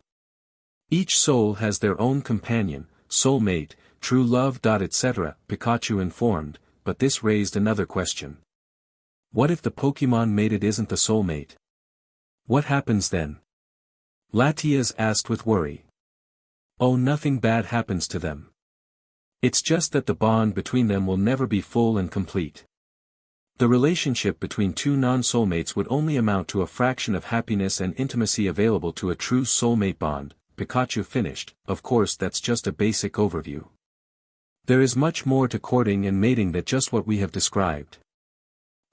Each soul has their own companion, soulmate, true love. Etc., Pikachu informed, but this raised another question. What if the Pokemon mated isn't the soulmate? What happens then? Latias asked with worry. Oh, nothing bad happens to them. It's just that the bond between them will never be full and complete. The relationship between two non-soulmates would only amount to a fraction of happiness and intimacy available to a true soulmate bond, Pikachu finished. Of course, that's just a basic overview. There is much more to courting and mating than just what we have described.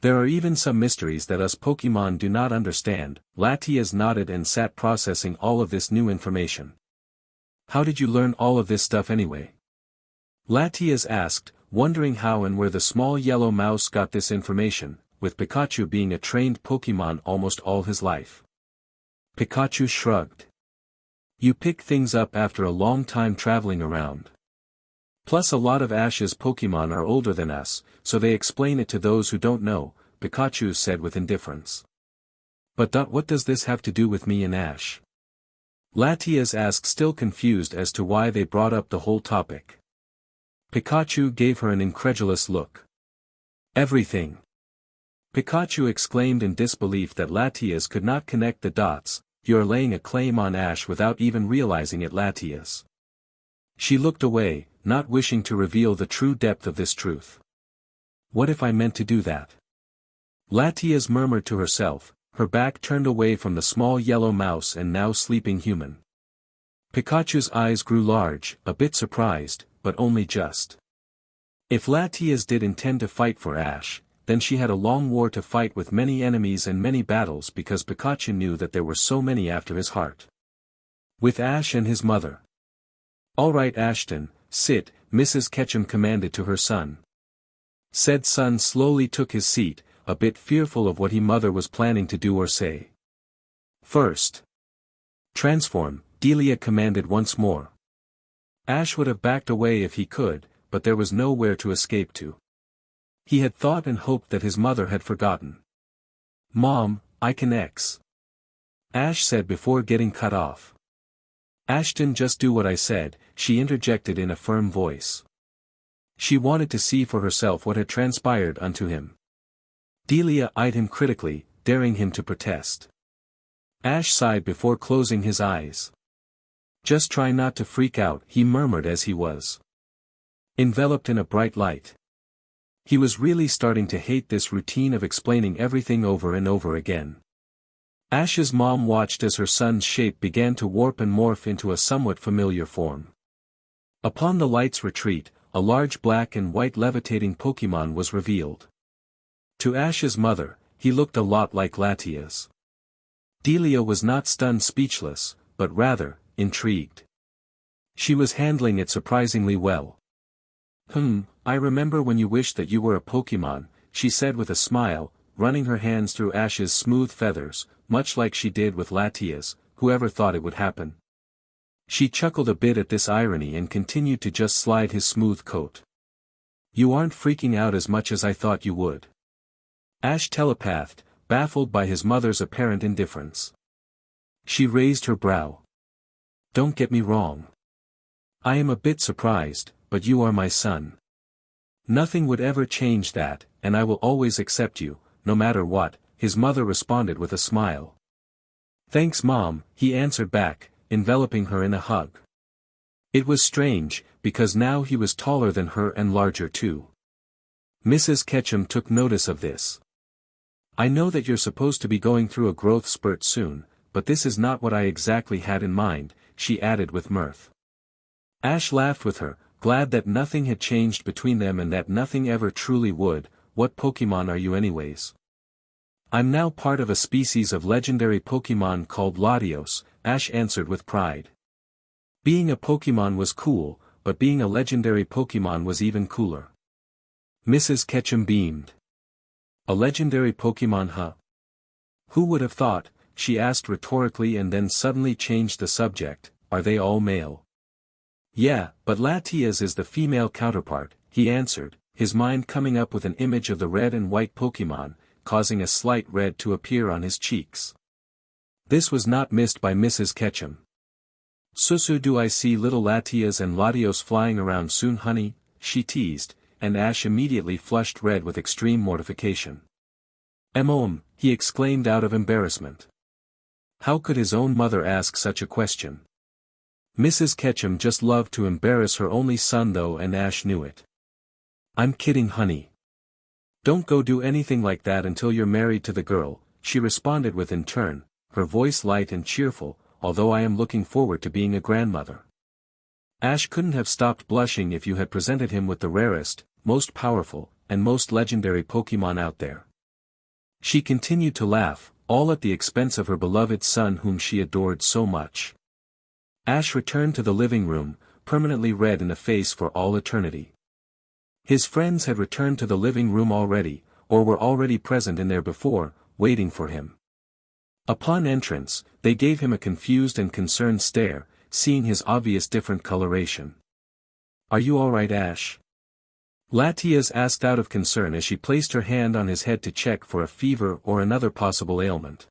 There are even some mysteries that us Pokemon do not understand. Latias nodded and sat processing all of this new information. How did you learn all of this stuff anyway? Latias asked, wondering how and where the small yellow mouse got this information, with Pikachu being a trained Pokemon almost all his life. Pikachu shrugged. You pick things up after a long time traveling around. Plus a lot of Ash's Pokemon are older than us, so they explain it to those who don't know, Pikachu said with indifference. But what does this have to do with me and Ash? Latias asked, still confused as to why they brought up the whole topic. Pikachu gave her an incredulous look. Everything. Pikachu exclaimed in disbelief that Latias could not connect the dots. You're laying a claim on Ash without even realizing it, Latias. She looked away, not wishing to reveal the true depth of this truth. What if I meant to do that? Latias murmured to herself, her back turned away from the small yellow mouse and now sleeping human. Pikachu's eyes grew large, a bit surprised, but only just. If Latias did intend to fight for Ash, then she had a long war to fight with many enemies and many battles because Pikachu knew that there were so many after his heart. With Ash and his mother. All right, Ashton, sit, Mrs. Ketchum commanded to her son. Said son slowly took his seat, a bit fearful of what he mother was planning to do or say. First. Transform, Delia commanded once more. Ash would have backed away if he could, but there was nowhere to escape to. He had thought and hoped that his mother had forgotten. Mom, I can X. Ash said before getting cut off. Ashton, just do what I said, she interjected in a firm voice. She wanted to see for herself what had transpired unto him. Delia eyed him critically, daring him to protest. Ash sighed before closing his eyes. Just try not to freak out, he murmured as he was enveloped in a bright light. He was really starting to hate this routine of explaining everything over and over again. Ash's mom watched as her son's shape began to warp and morph into a somewhat familiar form. Upon the light's retreat, a large black and white levitating Pokemon was revealed. To Ash's mother, he looked a lot like Latias. Delia was not stunned speechless, but rather, intrigued. She was handling it surprisingly well. I remember when you wished that you were a Pokemon, she said with a smile, running her hands through Ash's smooth feathers, much like she did with Latias. Whoever thought it would happen. She chuckled a bit at this irony and continued to just slide his smooth coat. You aren't freaking out as much as I thought you would. Ash telepathed, baffled by his mother's apparent indifference. She raised her brow. Don't get me wrong. I am a bit surprised, but you are my son. Nothing would ever change that, and I will always accept you, no matter what, his mother responded with a smile. Thanks, Mom, he answered back, enveloping her in a hug. It was strange, because now he was taller than her and larger too. Mrs. Ketchum took notice of this. I know that you're supposed to be going through a growth spurt soon, but this is not what I exactly had in mind, she added with mirth. Ash laughed with her, glad that nothing had changed between them and that nothing ever truly would. What Pokemon are you anyways? I'm now part of a species of legendary Pokemon called Latios, Ash answered with pride. Being a Pokemon was cool, but being a legendary Pokemon was even cooler. Mrs. Ketchum beamed. A legendary Pokemon, huh? Who would have thought, she asked rhetorically and then suddenly changed the subject, are they all male? Yeah, but Latias is the female counterpart, he answered, his mind coming up with an image of the red and white Pokemon, causing a slight red to appear on his cheeks. This was not missed by Mrs. Ketchum. So do I see little Latias and Latios flying around soon, honey, she teased, and Ash immediately flushed red with extreme mortification. He exclaimed out of embarrassment. How could his own mother ask such a question? Mrs. Ketchum just loved to embarrass her only son though, and Ash knew it. I'm kidding, honey. Don't go do anything like that until you're married to the girl, she responded with in turn, her voice light and cheerful, although I am looking forward to being a grandmother. Ash couldn't have stopped blushing if you had presented him with the rarest, most powerful, and most legendary Pokémon out there. She continued to laugh, all at the expense of her beloved son whom she adored so much. Ash returned to the living room, permanently red in the face for all eternity. His friends had returned to the living room already, or were already present in there before, waiting for him. Upon entrance, they gave him a confused and concerned stare, seeing his obvious different coloration. Are you alright, Ash? Latias asked out of concern as she placed her hand on his head to check for a fever or another possible ailment.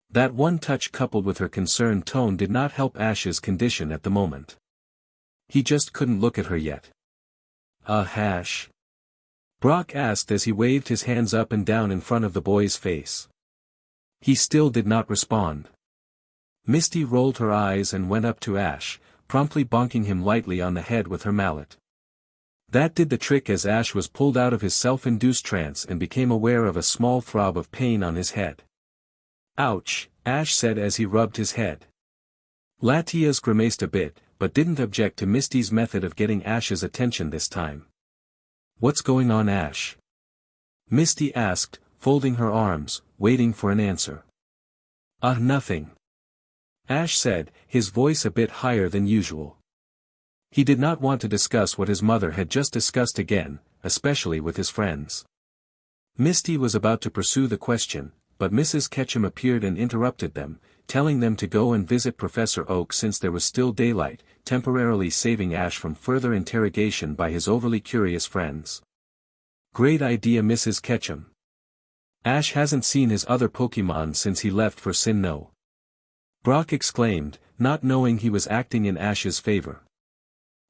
That one touch coupled with her concerned tone did not help Ash's condition at the moment. He just couldn't look at her yet. Ash? Brock asked as he waved his hands up and down in front of the boy's face. He still did not respond. Misty rolled her eyes and went up to Ash, promptly bonking him lightly on the head with her mallet. That did the trick as Ash was pulled out of his self-induced trance and became aware of a small throb of pain on his head. Ouch, Ash said as he rubbed his head. Latias grimaced a bit, but didn't object to Misty's method of getting Ash's attention this time. What's going on, Ash? Misty asked, folding her arms, waiting for an answer. Nothing. Ash said, his voice a bit higher than usual. He did not want to discuss what his mother had just discussed again, especially with his friends. Misty was about to pursue the question, but Mrs. Ketchum appeared and interrupted them, telling them to go and visit Professor Oak since there was still daylight, temporarily saving Ash from further interrogation by his overly curious friends. Great idea, Mrs. Ketchum. Ash hasn't seen his other Pokémon since he left for Sinnoh. Brock exclaimed, not knowing he was acting in Ash's favor.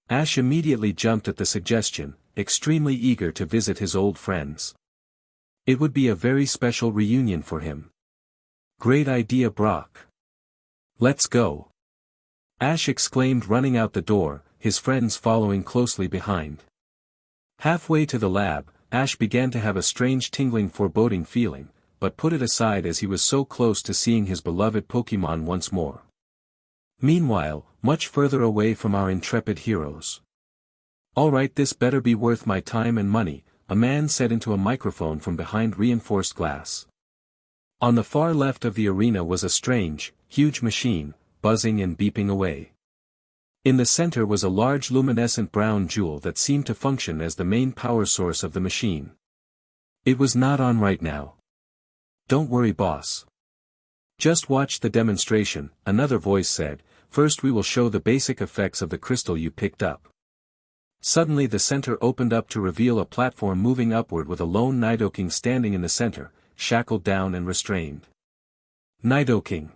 Ash immediately jumped at the suggestion, extremely eager to visit his old friends. It would be a very special reunion for him. Great idea, Brock. Let's go. Ash exclaimed, running out the door, his friends following closely behind. Halfway to the lab, Ash began to have a strange tingling foreboding feeling, but put it aside as he was so close to seeing his beloved Pokémon once more. Meanwhile, much further away from our intrepid heroes. Alright, this better be worth my time and money, a man said into a microphone from behind reinforced glass. On the far left of the arena was a strange, huge machine, buzzing and beeping away. In the center was a large luminescent brown jewel that seemed to function as the main power source of the machine. It was not on right now. Don't worry, boss. Just watch the demonstration, another voice said. First we will show the basic effects of the crystal you picked up. Suddenly the center opened up to reveal a platform moving upward with a lone Nidoking standing in the center, shackled down and restrained. Nidoking.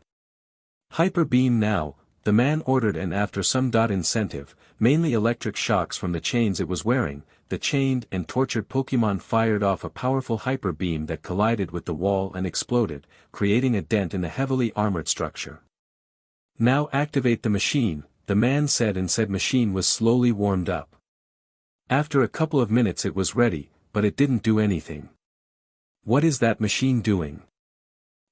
Hyper beam now, the man ordered, and after some incentive, mainly electric shocks from the chains it was wearing, the chained and tortured Pokémon fired off a powerful hyper beam that collided with the wall and exploded, creating a dent in the heavily armored structure. Now activate the machine, the man said, and said machine was slowly warmed up. After a couple of minutes it was ready, but it didn't do anything. What is that machine doing?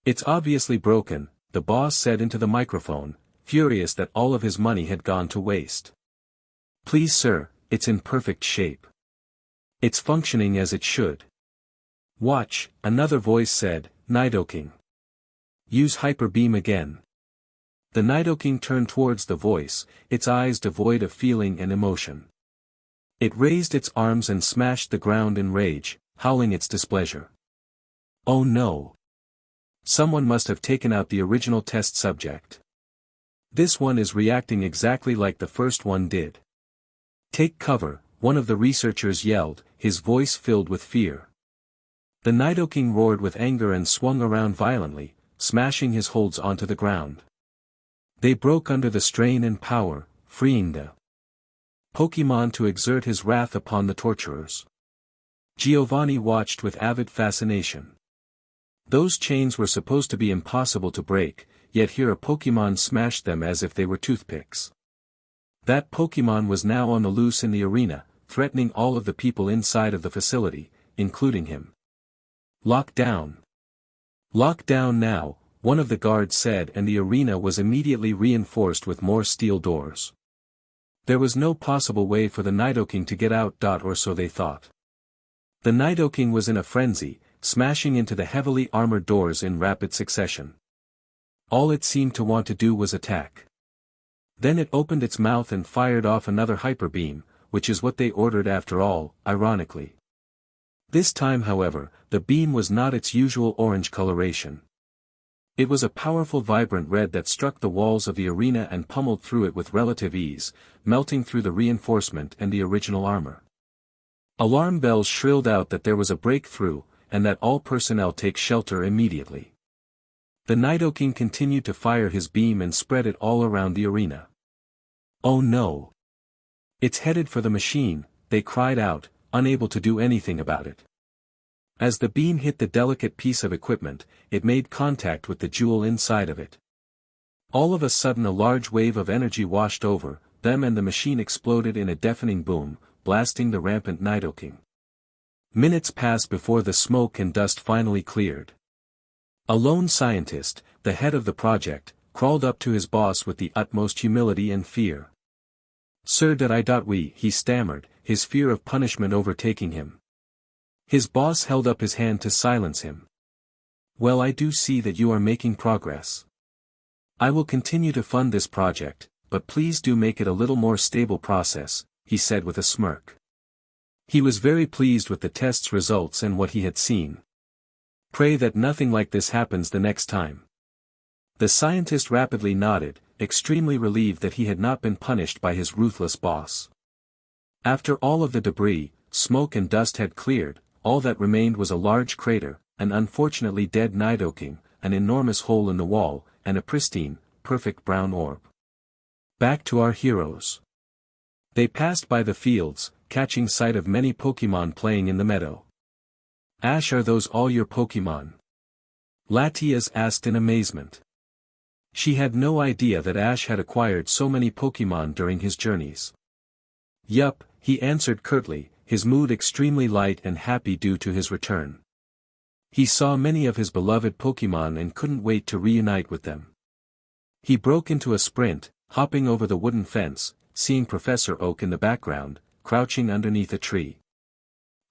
It's obviously broken, the boss said into the microphone, furious that all of his money had gone to waste. Please sir, it's in perfect shape. It's functioning as it should. Watch, another voice said, Nidoking. Use Hyper Beam again. The Nidoking turned towards the voice, its eyes devoid of feeling and emotion. It raised its arms and smashed the ground in rage, howling its displeasure. Oh no! Someone must have taken out the original test subject. This one is reacting exactly like the first one did. Take cover, one of the researchers yelled, his voice filled with fear. The Nidoking roared with anger and swung around violently, smashing his holds onto the ground. They broke under the strain and power, freeing the Pokémon to exert his wrath upon the torturers. Giovanni watched with avid fascination. Those chains were supposed to be impossible to break, yet here a Pokemon smashed them as if they were toothpicks. That Pokemon was now on the loose in the arena, threatening all of the people inside of the facility, including him. Lock down. Lock down now, one of the guards said, and the arena was immediately reinforced with more steel doors. There was no possible way for the Nidoking to get out, or so they thought. The Nidoking was in a frenzy, smashing into the heavily armored doors in rapid succession. All it seemed to want to do was attack. Then it opened its mouth and fired off another hyper beam, which is what they ordered after all, ironically. This time, however, the beam was not its usual orange coloration. It was a powerful vibrant red that struck the walls of the arena and pummeled through it with relative ease, melting through the reinforcement and the original armor. Alarm bells shrilled out that there was a breakthrough, and that all personnel take shelter immediately. The Nidoking continued to fire his beam and spread it all around the arena. Oh no! It's headed for the machine, they cried out, unable to do anything about it. As the beam hit the delicate piece of equipment, it made contact with the jewel inside of it. All of a sudden a large wave of energy washed over them and the machine exploded in a deafening boom, blasting the rampant Nidoking. Minutes passed before the smoke and dust finally cleared. A lone scientist, the head of the project, crawled up to his boss with the utmost humility and fear. "Sir, he stammered, his fear of punishment overtaking him. His boss held up his hand to silence him. "Well, I do see that you are making progress. I will continue to fund this project, but please do make it a little more stable process," he said with a smirk. He was very pleased with the test's results and what he had seen. "Pray that nothing like this happens the next time." The scientist rapidly nodded, extremely relieved that he had not been punished by his ruthless boss. After all of the debris, smoke and dust had cleared, all that remained was a large crater, an unfortunately dead Nidoking, an enormous hole in the wall, and a pristine, perfect brown orb. Back to our heroes. They passed by the fields, catching sight of many Pokemon playing in the meadow. "Ash, are those all your Pokemon?" Latias asked in amazement. She had no idea that Ash had acquired so many Pokemon during his journeys. "Yup," he answered curtly, his mood extremely light and happy due to his return. He saw many of his beloved Pokemon and couldn't wait to reunite with them. He broke into a sprint, hopping over the wooden fence, seeing Professor Oak in the background, crouching underneath a tree.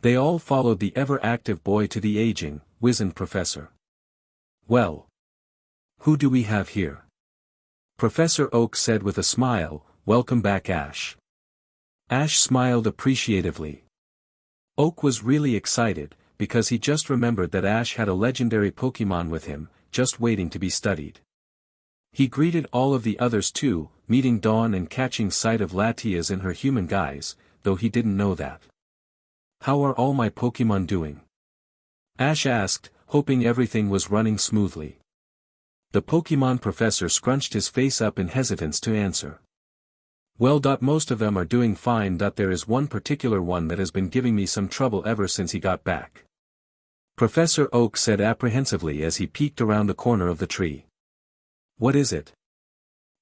They all followed the ever-active boy to the aging, wizened professor. "Well, who do we have here?" Professor Oak said with a smile, "Welcome back, Ash." Ash smiled appreciatively. Oak was really excited, because he just remembered that Ash had a legendary Pokemon with him, just waiting to be studied. He greeted all of the others too, meeting Dawn and catching sight of Latias in her human guise, though he didn't know that. "How are all my Pokemon doing?" Ash asked, hoping everything was running smoothly. The Pokemon professor scrunched his face up in hesitance to answer. "Well, most of them are doing fine. There is one particular one that has been giving me some trouble ever since he got back," Professor Oak said apprehensively as he peeked around the corner of the tree. "What is it?"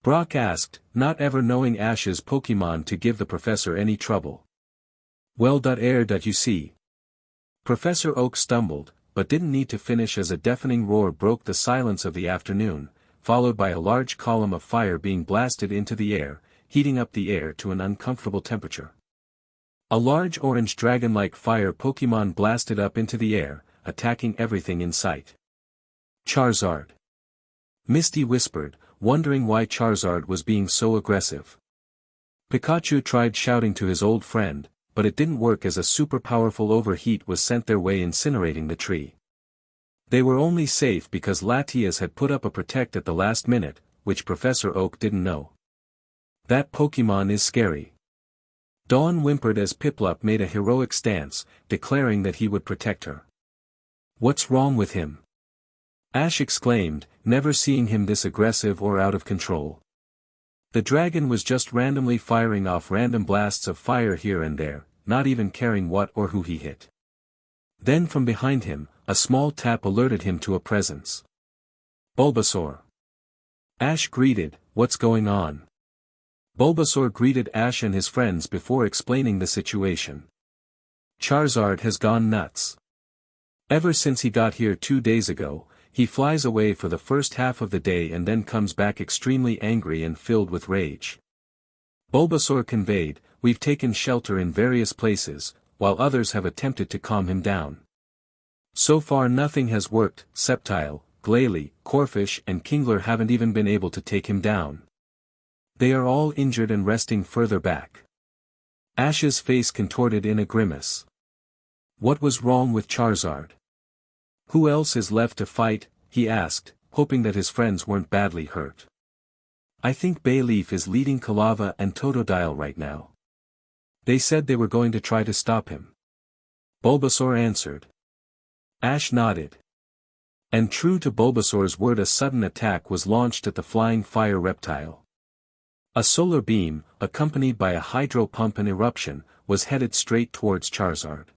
Brock asked, not ever knowing Ash's Pokemon to give the professor any trouble. "Well, you see." Professor Oak stumbled, but didn't need to finish as a deafening roar broke the silence of the afternoon, followed by a large column of fire being blasted into the air, heating up the air to an uncomfortable temperature. A large orange dragon-like fire Pokemon blasted up into the air, attacking everything in sight. "Charizard!" Misty whispered, wondering why Charizard was being so aggressive. Pikachu tried shouting to his old friend, but it didn't work as a super-powerful overheat was sent their way, incinerating the tree. They were only safe because Latias had put up a protect at the last minute, which Professor Oak didn't know. "That Pokemon is scary." Dawn whimpered as Piplup made a heroic stance, declaring that he would protect her. "What's wrong with him?" Ash exclaimed, never seeing him this aggressive or out of control. The dragon was just randomly firing off random blasts of fire here and there, not even caring what or who he hit. Then from behind him, a small tap alerted him to a presence. Bulbasaur. Ash greeted, "What's going on?" Bulbasaur greeted Ash and his friends before explaining the situation. Charizard has gone nuts. Ever since he got here 2 days ago, he flies away for the first half of the day and then comes back extremely angry and filled with rage. Bulbasaur conveyed, "We've taken shelter in various places, while others have attempted to calm him down. So far nothing has worked. Sceptile, Glalie, Corphish and Kingler haven't even been able to take him down. They are all injured and resting further back." Ash's face contorted in a grimace. What was wrong with Charizard? Who else is left to fight? He asked, hoping that his friends weren't badly hurt. "I think Bayleaf is leading Kalava and Totodile right now. They said they were going to try to stop him." Bulbasaur answered. Ash nodded. And true to Bulbasaur's word, a sudden attack was launched at the flying fire reptile. A solar beam, accompanied by a hydro pump and eruption, was headed straight towards Charizard.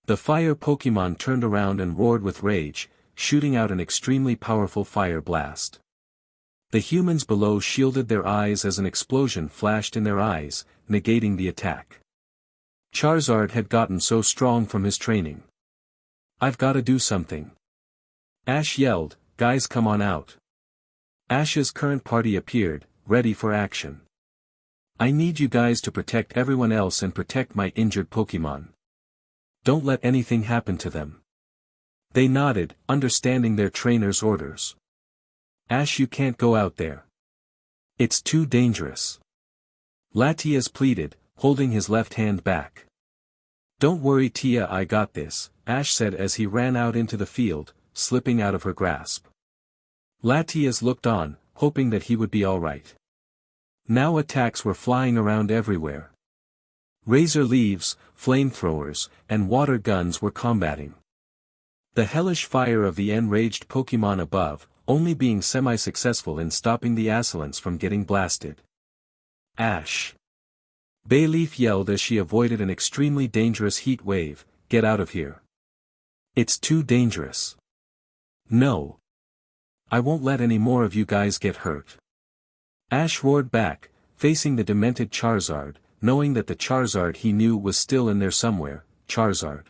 The fire Pokémon turned around and roared with rage, shooting out an extremely powerful fire blast. The humans below shielded their eyes as an explosion flashed in their eyes, negating the attack. Charizard had gotten so strong from his training. "I've gotta do something." Ash yelled, "Guys, come on out." Ash's current party appeared, ready for action. "I need you guys to protect everyone else and protect my injured Pokémon. Don't let anything happen to them." They nodded, understanding their trainer's orders. "Ash, you can't go out there. It's too dangerous." Latias pleaded, holding his left hand back. "Don't worry Tia, I got this," Ash said as he ran out into the field, slipping out of her grasp. Latias looked on, hoping that he would be alright. Now attacks were flying around everywhere. Razor leaves, flamethrowers, and water guns were combating. The hellish fire of the enraged Pokémon above, only being semi-successful in stopping the assailants from getting blasted. "Ash!" Bayleaf yelled as she avoided an extremely dangerous heat wave, "Get out of here. It's too dangerous." "No. I won't let any more of you guys get hurt." Ash roared back, facing the demented Charizard, knowing that the Charizard he knew was still in there somewhere. "Charizard.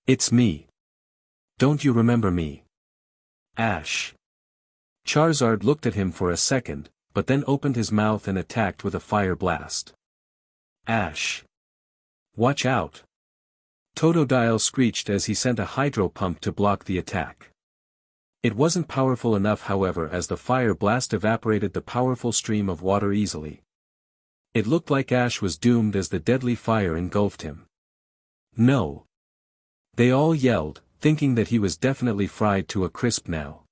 It's me. Don't you remember me?" "Ash." Charizard looked at him for a second, but then opened his mouth and attacked with a fire blast. "Ash. Watch out." Totodile screeched as he sent a hydro pump to block the attack. It wasn't powerful enough, however, as the fire blast evaporated the powerful stream of water easily. It looked like Ash was doomed as the deadly fire engulfed him. "No." They all yelled, thinking that he was definitely fried to a crisp now.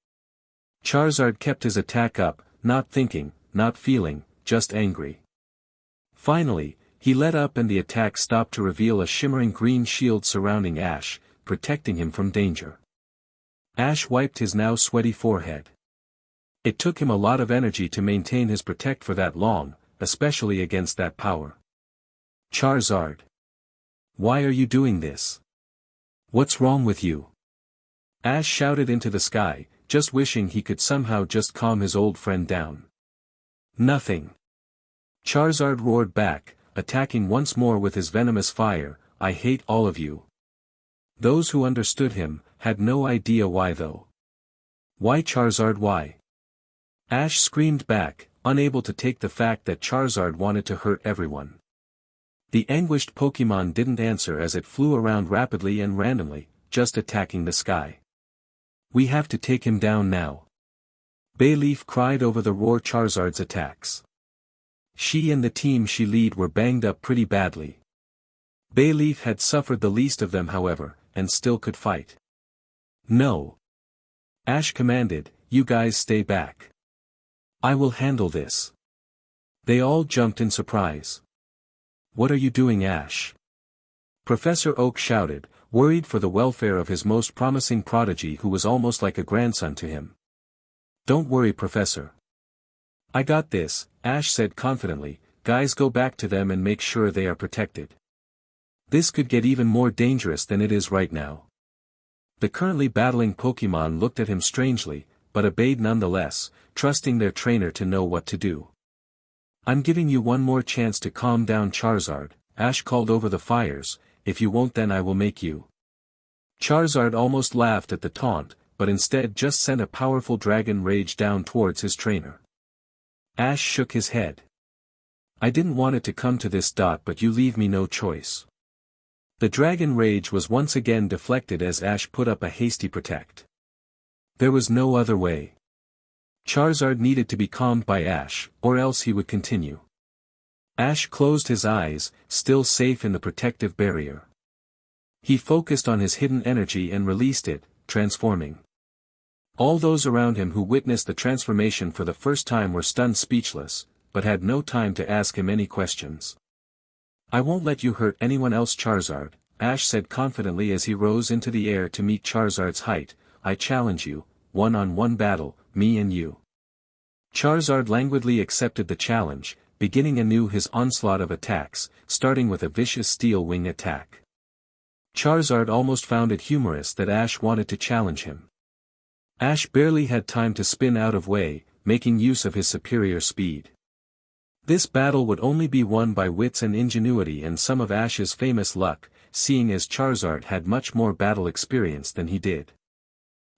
Charizard kept his attack up, not thinking, not feeling, just angry. Finally, he let up and the attack stopped to reveal a shimmering green shield surrounding Ash, protecting him from danger. Ash wiped his now sweaty forehead. It took him a lot of energy to maintain his protect for that long, especially against that power. "Charizard. Why are you doing this? What's wrong with you?" Ash shouted into the sky, just wishing he could somehow just calm his old friend down. "Nothing." Charizard roared back, attacking once more with his venomous fire, "I hate all of you." Those who understood him, had no idea why though. "Why Charizard, why?" Ash screamed back, unable to take the fact that Charizard wanted to hurt everyone. The anguished Pokémon didn't answer as it flew around rapidly and randomly, just attacking the sky. "We have to take him down now." Bayleaf cried over the roar Charizard's attacks. She and the team she lead were banged up pretty badly. Bayleaf had suffered the least of them however, and still could fight. "No." Ash commanded, "You guys stay back. I will handle this." They all jumped in surprise. "What are you doing, Ash?" Professor Oak shouted, worried for the welfare of his most promising prodigy who was almost like a grandson to him. "Don't worry, Professor. I got this," Ash said confidently. "Guys, go back to them and make sure they are protected. This could get even more dangerous than it is right now." The currently battling Pokémon looked at him strangely, but obeyed nonetheless, trusting their trainer to know what to do. "I'm giving you one more chance to calm down, Charizard," Ash called over the fires. "If you won't, then I will make you." Charizard almost laughed at the taunt, but instead just sent a powerful dragon rage down towards his trainer. Ash shook his head. "I didn't want it to come to this, but you leave me no choice." The dragon rage was once again deflected as Ash put up a hasty protect. There was no other way. Charizard needed to be calmed by Ash, or else he would continue. Ash closed his eyes, still safe in the protective barrier. He focused on his hidden energy and released it, transforming. All those around him who witnessed the transformation for the first time were stunned speechless, but had no time to ask him any questions. "I won't let you hurt anyone else, Charizard," Ash said confidently as he rose into the air to meet Charizard's height. "I challenge you, one-on-one battle, me and you." Charizard languidly accepted the challenge, beginning anew his onslaught of attacks, starting with a vicious steel wing attack. Charizard almost found it humorous that Ash wanted to challenge him. Ash barely had time to spin out of way, making use of his superior speed. This battle would only be won by wits and ingenuity and some of Ash's famous luck, seeing as Charizard had much more battle experience than he did.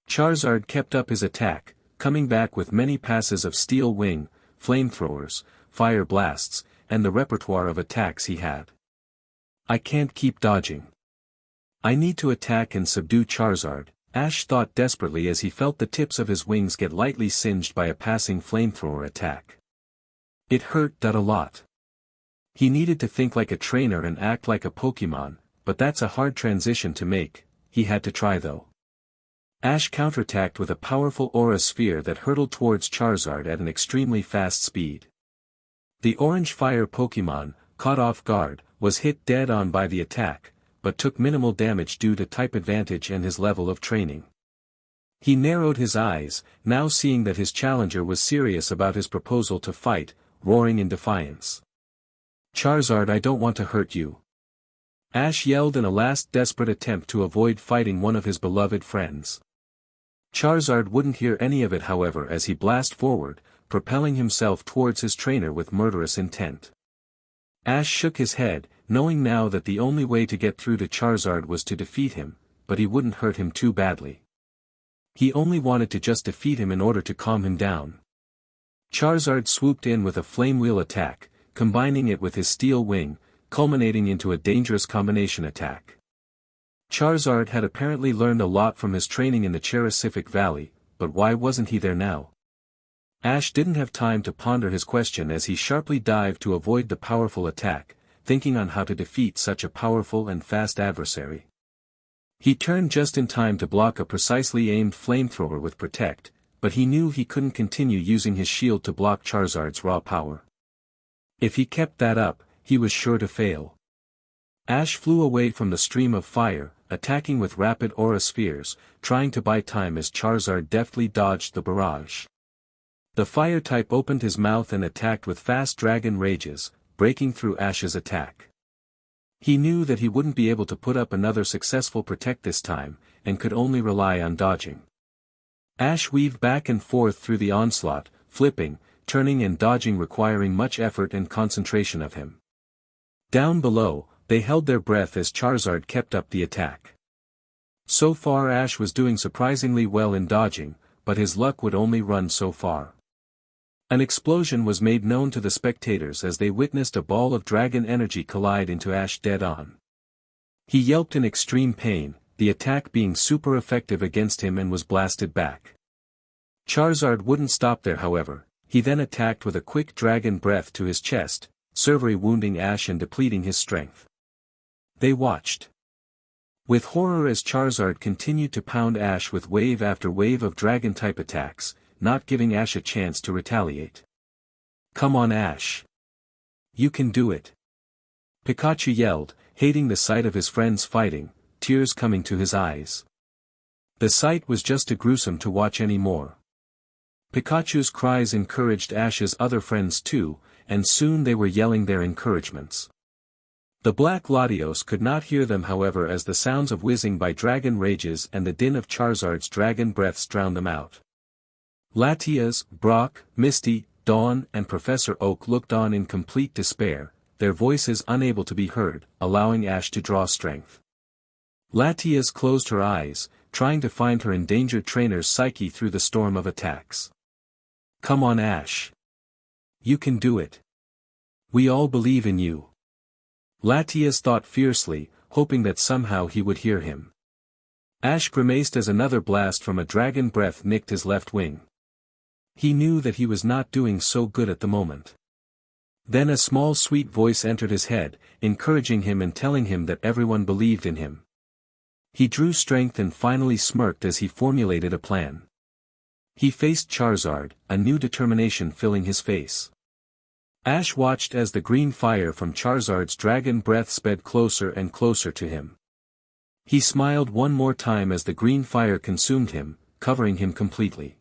Charizard kept up his attack, coming back with many passes of steel wing, flamethrowers, fire blasts, and the repertoire of attacks he had. "I can't keep dodging. I need to attack and subdue Charizard," Ash thought desperately as he felt the tips of his wings get lightly singed by a passing flamethrower attack. It hurt a lot. He needed to think like a trainer and act like a Pokémon, but that's a hard transition to make. He had to try though. Ash counterattacked with a powerful aura sphere that hurtled towards Charizard at an extremely fast speed. The orange fire Pokémon, caught off guard, was hit dead on by the attack, but took minimal damage due to type advantage and his level of training. He narrowed his eyes, now seeing that his challenger was serious about his proposal to fight, roaring in defiance. "Charizard, I don't want to hurt you," Ash yelled in a last desperate attempt to avoid fighting one of his beloved friends. Charizard wouldn't hear any of it however as he blasted forward, propelling himself towards his trainer with murderous intent. Ash shook his head, knowing now that the only way to get through to Charizard was to defeat him, but he wouldn't hurt him too badly. He only wanted to just defeat him in order to calm him down. Charizard swooped in with a flame wheel attack, combining it with his steel wing, culminating into a dangerous combination attack. Charizard had apparently learned a lot from his training in the Cherisific Valley, but why wasn't he there now? Ash didn't have time to ponder his question as he sharply dived to avoid the powerful attack, thinking on how to defeat such a powerful and fast adversary. He turned just in time to block a precisely aimed flamethrower with Protect, but he knew he couldn't continue using his shield to block Charizard's raw power. If he kept that up, he was sure to fail. Ash flew away from the stream of fire, attacking with rapid aura spheres, trying to buy time as Charizard deftly dodged the barrage. The fire type opened his mouth and attacked with fast dragon rages, breaking through Ash's attack. He knew that he wouldn't be able to put up another successful Protect this time, and could only rely on dodging. Ash weaved back and forth through the onslaught, flipping, turning and dodging requiring much effort and concentration of him. Down below, they held their breath as Charizard kept up the attack. So far Ash was doing surprisingly well in dodging, but his luck would only run so far. An explosion was made known to the spectators as they witnessed a ball of dragon energy collide into Ash dead on. He yelped in extreme pain, the attack being super effective against him and was blasted back. Charizard wouldn't stop there however, he then attacked with a quick dragon breath to his chest, severely wounding Ash and depleting his strength. They watched with horror as Charizard continued to pound Ash with wave after wave of dragon-type attacks, not giving Ash a chance to retaliate. "Come on Ash! You can do it!" Pikachu yelled, hating the sight of his friends fighting, tears coming to his eyes. The sight was just too gruesome to watch anymore. Pikachu's cries encouraged Ash's other friends too, and soon they were yelling their encouragements. The Black Latios could not hear them however, as the sounds of whizzing by dragon rages and the din of Charizard's dragon breaths drowned them out. Latias, Brock, Misty, Dawn and Professor Oak looked on in complete despair, their voices unable to be heard, allowing Ash to draw strength. Latias closed her eyes, trying to find her endangered trainer's psyche through the storm of attacks. "Come on, Ash. You can do it. We all believe in you." Latias thought fiercely, hoping that somehow he would hear him. Ash grimaced as another blast from a dragon breath nicked his left wing. He knew that he was not doing so good at the moment. Then a small sweet voice entered his head, encouraging him and telling him that everyone believed in him. He drew strength and finally smirked as he formulated a plan. He faced Charizard, a new determination filling his face. Ash watched as the green fire from Charizard's dragon breath sped closer and closer to him. He smiled one more time as the green fire consumed him, covering him completely.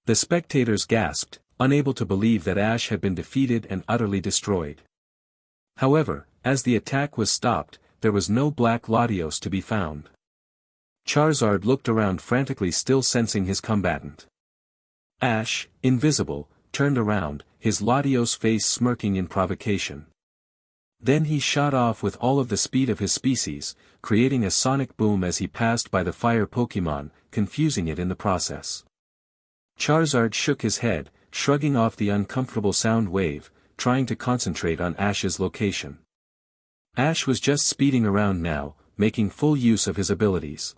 The spectators gasped, unable to believe that Ash had been defeated and utterly destroyed. However, as the attack was stopped, there was no Black Latios to be found. Charizard looked around frantically, still sensing his combatant. Ash, invisible, turned around, his Latios face smirking in provocation. Then he shot off with all of the speed of his species, creating a sonic boom as he passed by the fire Pokémon, confusing it in the process. Charizard shook his head, shrugging off the uncomfortable sound wave, trying to concentrate on Ash's location. Ash was just speeding around now, making full use of his abilities.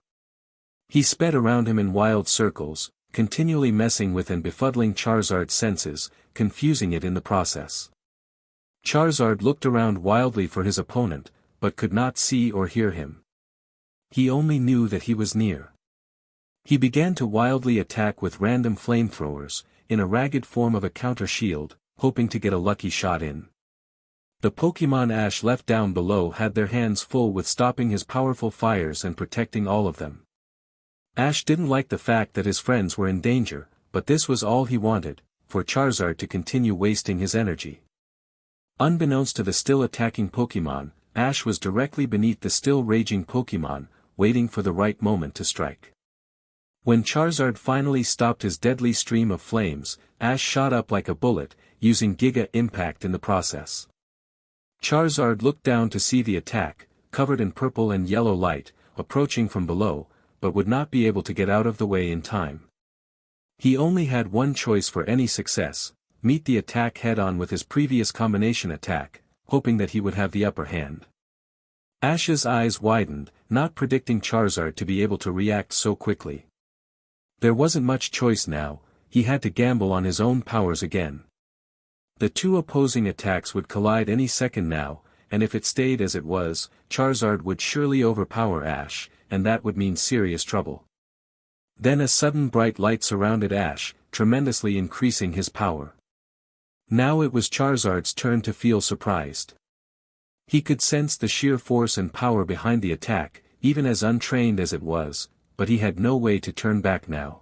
He sped around him in wild circles, continually messing with and befuddling Charizard's senses, confusing it in the process. Charizard looked around wildly for his opponent, but could not see or hear him. He only knew that he was near. He began to wildly attack with random flamethrowers, in a ragged form of a counter shield, hoping to get a lucky shot in. The Pokémon Ash left down below had their hands full with stopping his powerful fires and protecting all of them. Ash didn't like the fact that his friends were in danger, but this was all he wanted, for Charizard to continue wasting his energy. Unbeknownst to the still attacking Pokémon, Ash was directly beneath the still raging Pokémon, waiting for the right moment to strike. When Charizard finally stopped his deadly stream of flames, Ash shot up like a bullet, using Giga Impact in the process. Charizard looked down to see the attack, covered in purple and yellow light, approaching from below, but would not be able to get out of the way in time. He only had one choice for any success: meet the attack head-on with his previous combination attack, hoping that he would have the upper hand. Ash's eyes widened, not predicting Charizard to be able to react so quickly. There wasn't much choice now, he had to gamble on his own powers again. The two opposing attacks would collide any second now, and if it stayed as it was, Charizard would surely overpower Ash, and that would mean serious trouble. Then a sudden bright light surrounded Ash, tremendously increasing his power. Now it was Charizard's turn to feel surprised. He could sense the sheer force and power behind the attack, even as untrained as it was, but he had no way to turn back now.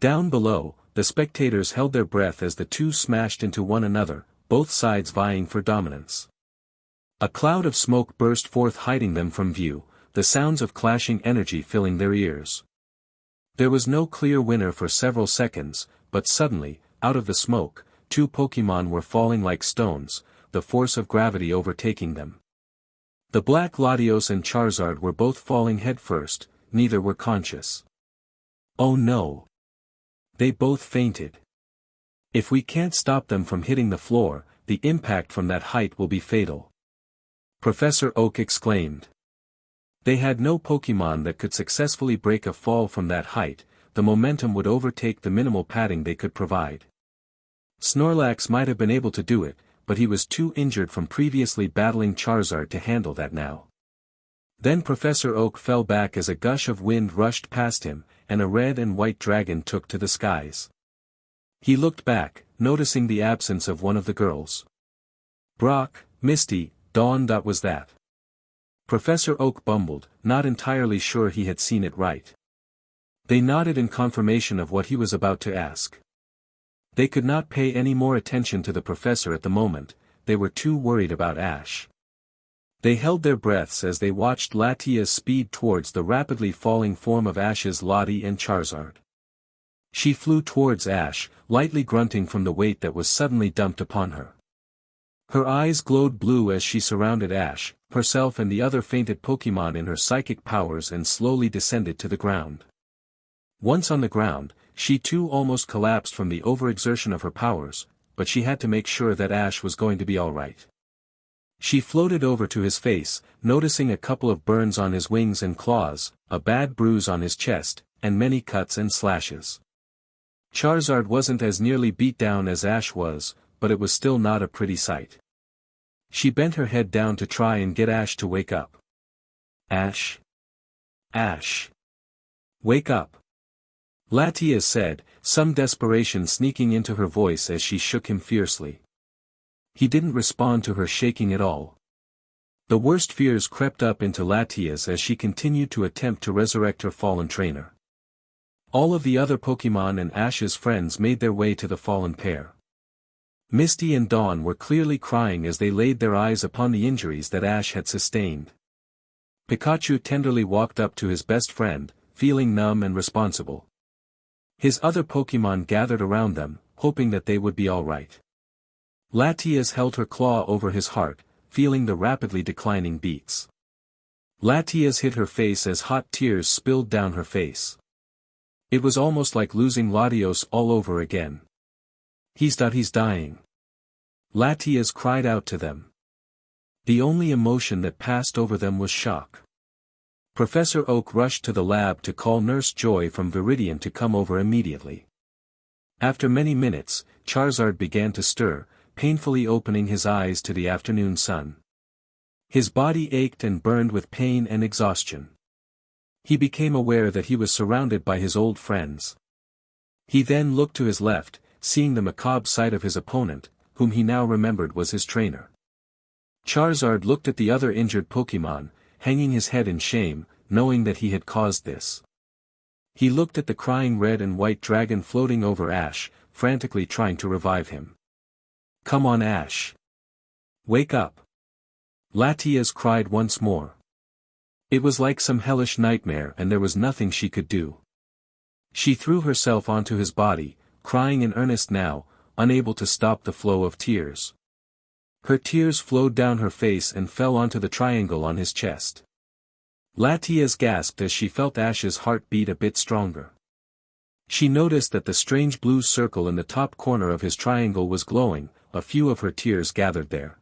Down below, the spectators held their breath as the two smashed into one another, both sides vying for dominance. A cloud of smoke burst forth, hiding them from view, the sounds of clashing energy filling their ears. There was no clear winner for several seconds, but suddenly, out of the smoke, two Pokémon were falling like stones, the force of gravity overtaking them. The Black Latios and Charizard were both falling headfirst, neither were conscious. Oh no! They both fainted. If we can't stop them from hitting the floor, the impact from that height will be fatal. Professor Oak exclaimed. They had no Pokémon that could successfully break a fall from that height, the momentum would overtake the minimal padding they could provide. Snorlax might have been able to do it, but he was too injured from previously battling Charizard to handle that now. Then Professor Oak fell back as a gush of wind rushed past him, and a red and white dragon took to the skies. He looked back, noticing the absence of one of the girls. Brock, Misty, Dawn, that was that. Professor Oak bumbled, not entirely sure he had seen it right. They nodded in confirmation of what he was about to ask. They could not pay any more attention to the professor at the moment, they were too worried about Ash. They held their breaths as they watched Latias speed towards the rapidly falling form of Ash's Lati and Charizard. She flew towards Ash, lightly grunting from the weight that was suddenly dumped upon her. Her eyes glowed blue as she surrounded Ash, herself and the other fainted Pokémon in her psychic powers and slowly descended to the ground. Once on the ground, she too almost collapsed from the overexertion of her powers, but she had to make sure that Ash was going to be alright. She floated over to his face, noticing a couple of burns on his wings and claws, a bad bruise on his chest, and many cuts and slashes. Charizard wasn't as nearly beat down as Ash was, but it was still not a pretty sight. She bent her head down to try and get Ash to wake up. Ash? Ash? Wake up! Latias said, some desperation sneaking into her voice as she shook him fiercely. He didn't respond to her shaking at all. The worst fears crept up into Latias as she continued to attempt to resurrect her fallen trainer. All of the other Pokémon and Ash's friends made their way to the fallen pair. Misty and Dawn were clearly crying as they laid their eyes upon the injuries that Ash had sustained. Pikachu tenderly walked up to his best friend, feeling numb and responsible. His other Pokémon gathered around them, hoping that they would be alright. Latias held her claw over his heart, feeling the rapidly declining beats. Latias hid her face as hot tears spilled down her face. It was almost like losing Latios all over again. He's dying. Latias cried out to them. The only emotion that passed over them was shock. Professor Oak rushed to the lab to call Nurse Joy from Viridian to come over immediately. After many minutes, Charizard began to stir, painfully opening his eyes to the afternoon sun. His body ached and burned with pain and exhaustion. He became aware that he was surrounded by his old friends. He then looked to his left, seeing the macabre sight of his opponent, whom he now remembered was his trainer. Charizard looked at the other injured Pokémon, hanging his head in shame, knowing that he had caused this. He looked at the crying red and white dragon floating over Ash, frantically trying to revive him. Come on, Ash. Wake up. Latias cried once more. It was like some hellish nightmare and there was nothing she could do. She threw herself onto his body, crying in earnest now, unable to stop the flow of tears. Her tears flowed down her face and fell onto the triangle on his chest. Latias gasped as she felt Ash's heart beat a bit stronger. She noticed that the strange blue circle in the top corner of his triangle was glowing, a few of her tears gathered there.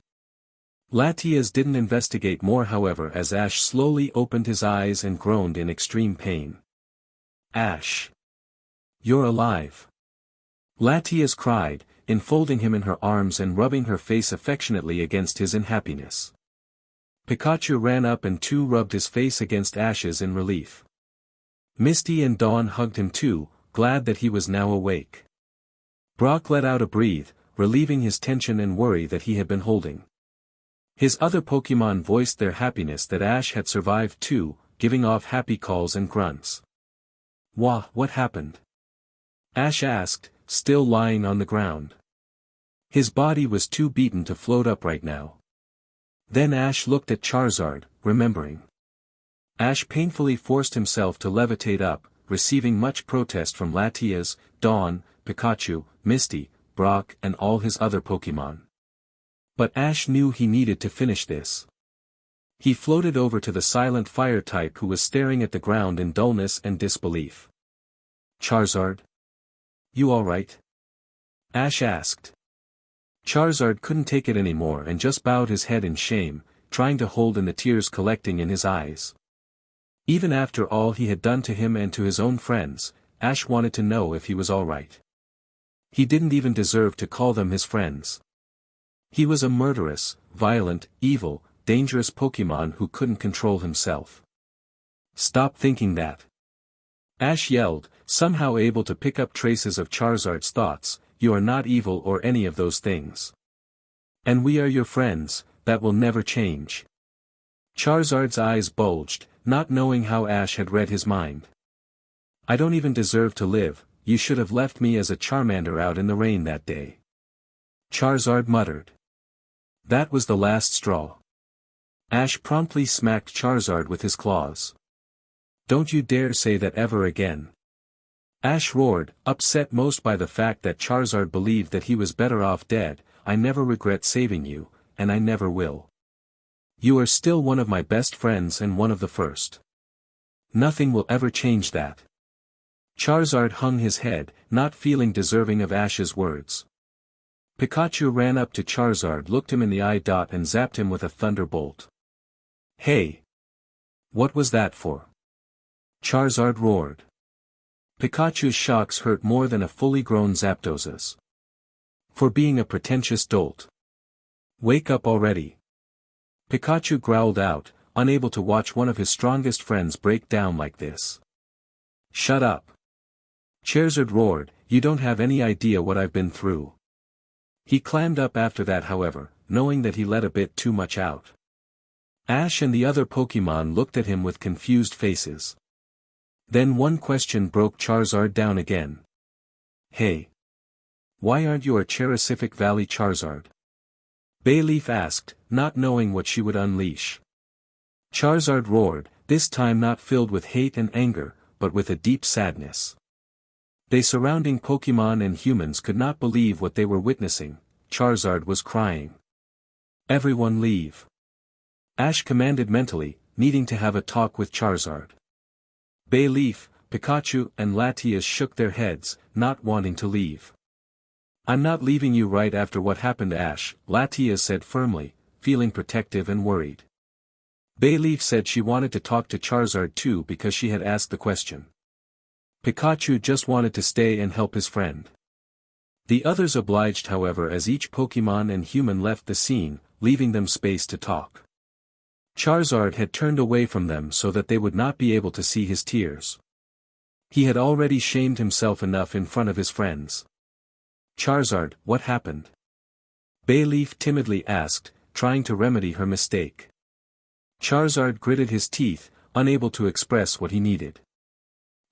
Latias didn't investigate more however as Ash slowly opened his eyes and groaned in extreme pain. Ash! You're alive! Latias cried, enfolding him in her arms and rubbing her face affectionately against his in happiness. Pikachu ran up and too rubbed his face against Ash's in relief. Misty and Dawn hugged him too, glad that he was now awake. Brock let out a breath, relieving his tension and worry that he had been holding. His other Pokémon voiced their happiness that Ash had survived too, giving off happy calls and grunts. Wah, what happened? Ash asked, still lying on the ground. His body was too beaten to float upright now. Then Ash looked at Charizard, remembering. Ash painfully forced himself to levitate up, receiving much protest from Latias, Dawn, Pikachu, Misty, Brock and all his other Pokémon. But Ash knew he needed to finish this. He floated over to the silent fire type who was staring at the ground in dullness and disbelief. Charizard? You alright? Ash asked. Charizard couldn't take it anymore and just bowed his head in shame, trying to hold in the tears collecting in his eyes. Even after all he had done to him and to his own friends, Ash wanted to know if he was alright. He didn't even deserve to call them his friends. He was a murderous, violent, evil, dangerous Pokémon who couldn't control himself. Stop thinking that. Ash yelled, somehow able to pick up traces of Charizard's thoughts, you are not evil or any of those things. And we are your friends, that will never change. Charizard's eyes bulged, not knowing how Ash had read his mind. I don't even deserve to live, you should have left me as a Charmander out in the rain that day. Charizard muttered. That was the last straw. Ash promptly smacked Charizard with his claws. "Don't you dare say that ever again." Ash roared, upset most by the fact that Charizard believed that he was better off dead. "I never regret saving you, and I never will. You are still one of my best friends and one of the first. Nothing will ever change that." Charizard hung his head, not feeling deserving of Ash's words. Pikachu ran up to Charizard, looked him in the eye. And zapped him with a thunderbolt. "Hey! What was that for?" Charizard roared. Pikachu's shocks hurt more than a fully grown Zapdoz's. "For being a pretentious dolt. Wake up already." Pikachu growled out, unable to watch one of his strongest friends break down like this. "Shut up." Charizard roared, "You don't have any idea what I've been through." He clammed up after that, however, knowing that he let a bit too much out. Ash and the other Pokémon looked at him with confused faces. Then one question broke Charizard down again. "Hey! Why aren't you a Cherisific Valley Charizard?" Bayleaf asked, not knowing what she would unleash. Charizard roared, this time not filled with hate and anger, but with a deep sadness. The surrounding Pokémon and humans could not believe what they were witnessing. Charizard was crying. "Everyone leave." Ash commanded mentally, needing to have a talk with Charizard. Bayleaf, Pikachu and Latias shook their heads, not wanting to leave. "I'm not leaving you right after what happened, Ash," Latias said firmly, feeling protective and worried. Bayleaf said she wanted to talk to Charizard too because she had asked the question. Pikachu just wanted to stay and help his friend. The others obliged, however, as each Pokémon and human left the scene, leaving them space to talk. Charizard had turned away from them so that they would not be able to see his tears. He had already shamed himself enough in front of his friends. "Charizard, what happened?" Bayleaf timidly asked, trying to remedy her mistake. Charizard gritted his teeth, unable to express what he needed.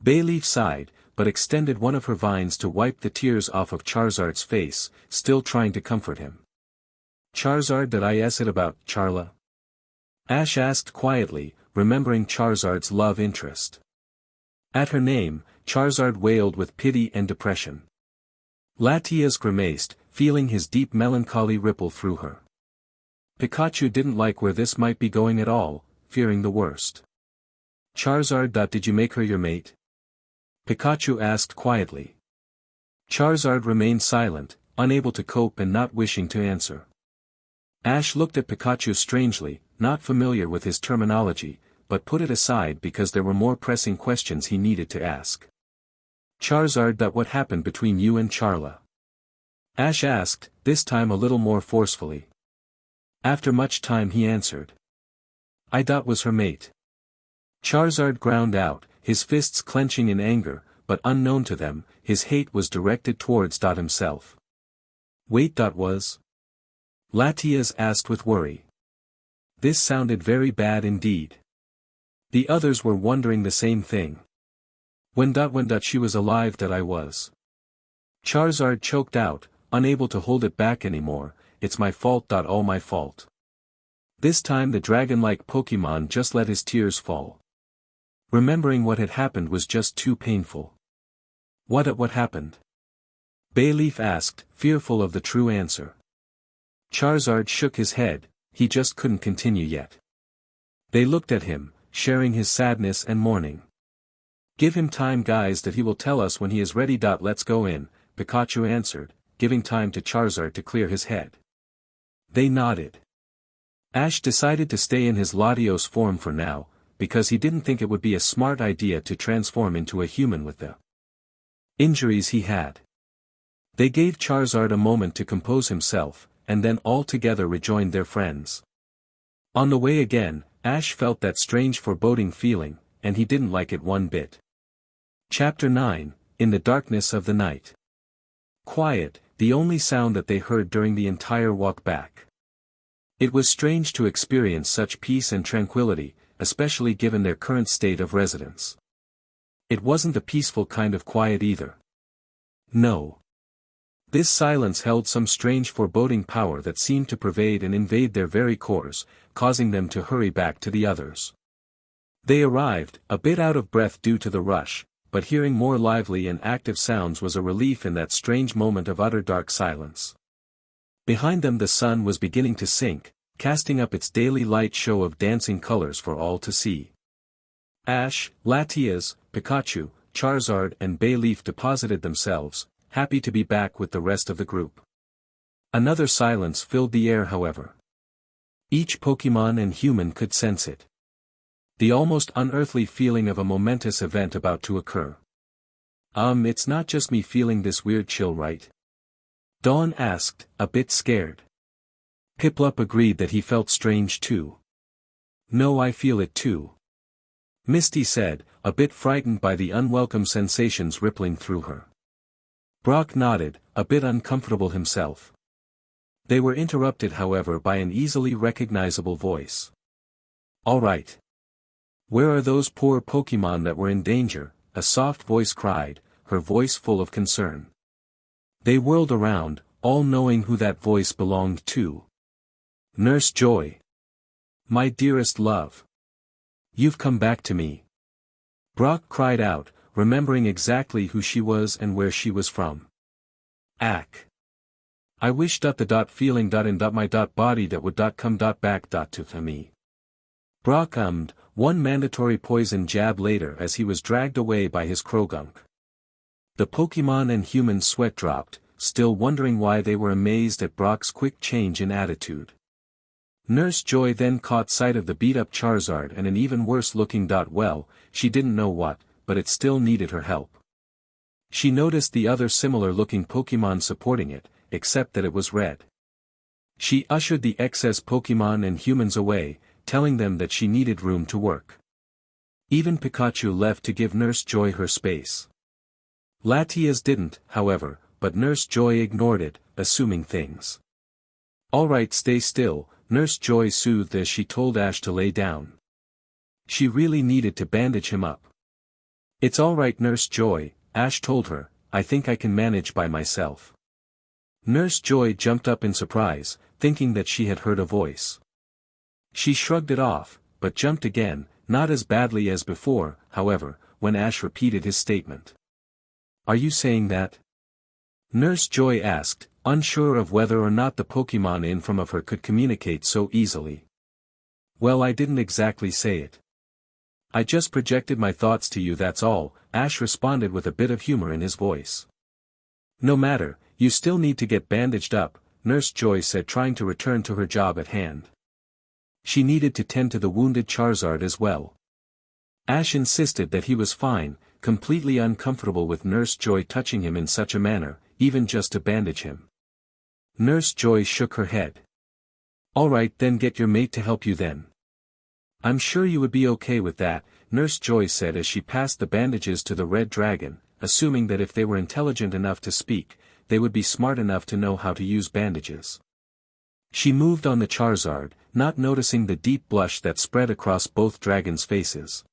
Bayleaf sighed, but extended one of her vines to wipe the tears off of Charizard's face, still trying to comfort him. "Charizard, did I ask it about Charla?" Ash asked quietly, remembering Charizard's love interest. At her name, Charizard wailed with pity and depression. Latias grimaced, feeling his deep melancholy ripple through her. Pikachu didn't like where this might be going at all, fearing the worst. "Charizard, did you make her your mate?" Pikachu asked quietly. Charizard remained silent, unable to cope and not wishing to answer. Ash looked at Pikachu strangely, not familiar with his terminology, but put it aside because there were more pressing questions he needed to ask. "Charizard, what happened between you and Charla?" Ash asked, this time a little more forcefully. After much time he answered. "I was her mate." Charizard ground out, his fists clenching in anger, but unknown to them, his hate was directed towards himself. "Wait, was?" Latias asked with worry. This sounded very bad indeed. The others were wondering the same thing. When she was alive I was." Charizard choked out, unable to hold it back anymore. "It's my fault. All my fault." This time the dragon-like Pokémon just let his tears fall. Remembering what had happened was just too painful. What happened?" Bayleaf asked, fearful of the true answer. Charizard shook his head, he just couldn't continue yet. They looked at him, sharing his sadness and mourning. "Give him time, guys, that he will tell us when he is ready. Let's go in," Pikachu answered, giving time to Charizard to clear his head. They nodded. Ash decided to stay in his Latios form for now, because he didn't think it would be a smart idea to transform into a human with the injuries he had. They gave Charizard a moment to compose himself, and then all together rejoined their friends. On the way again, Ash felt that strange foreboding feeling, and he didn't like it one bit. Chapter 9, In the Darkness of the Night. Quiet, the only sound that they heard during the entire walk back. It was strange to experience such peace and tranquility, especially given their current state of residence. It wasn't the peaceful kind of quiet either. No. This silence held some strange foreboding power that seemed to pervade and invade their very cores, causing them to hurry back to the others. They arrived, a bit out of breath due to the rush, but hearing more lively and active sounds was a relief in that strange moment of utter dark silence. Behind them the sun was beginning to sink, casting up its daily light show of dancing colors for all to see. Ash, Latias, Pikachu, Charizard and Bayleaf deposited themselves, happy to be back with the rest of the group. Another silence filled the air however. Each Pokemon and human could sense it. The almost unearthly feeling of a momentous event about to occur. It's not just me feeling this weird chill, right? Dawn asked, a bit scared. Piplup agreed that he felt strange too. No, I feel it too. Misty said, a bit frightened by the unwelcome sensations rippling through her. Brock nodded, a bit uncomfortable himself. They were interrupted however by an easily recognizable voice. All right. Where are those poor Pokemon that were in danger? A soft voice cried, her voice full of concern. They whirled around, all knowing who that voice belonged to. Nurse Joy. My dearest love. You've come back to me. Brock cried out, remembering exactly who she was and where she was from. Ack. I wish the feeling in my body that would come back to me. Brock one mandatory poison jab later as he was dragged away by his Krogunk. The Pokemon and humans sweat dropped, still wondering why they were amazed at Brock's quick change in attitude. Nurse Joy then caught sight of the beat-up Charizard and an even worse-looking well, she didn't know what, but it still needed her help. She noticed the other similar-looking Pokemon supporting it, except that it was red. She ushered the excess Pokemon and humans away, telling them that she needed room to work. Even Pikachu left to give Nurse Joy her space. Latias didn't, however, but Nurse Joy ignored it, assuming things. All right, stay still, Nurse Joy soothed as she told Ash to lay down. She really needed to bandage him up. It's all right, Nurse Joy, Ash told her, I think I can manage by myself. Nurse Joy jumped up in surprise, thinking that she had heard a voice. She shrugged it off, but jumped again, not as badly as before, however, when Ash repeated his statement. Are you saying that? Nurse Joy asked, unsure of whether or not the Pokemon in front of her could communicate so easily. Well, I didn't exactly say it. I just projected my thoughts to you, that's all, Ash responded with a bit of humor in his voice. No matter, you still need to get bandaged up, Nurse Joy said, trying to return to her job at hand. She needed to tend to the wounded Charizard as well. Ash insisted that he was fine, completely uncomfortable with Nurse Joy touching him in such a manner, even just to bandage him. Nurse Joy shook her head. All right, then get your mate to help you then. I'm sure you would be okay with that, Nurse Joy said as she passed the bandages to the red dragon, assuming that if they were intelligent enough to speak, they would be smart enough to know how to use bandages. She moved on the Charizard, not noticing the deep blush that spread across both dragons' faces.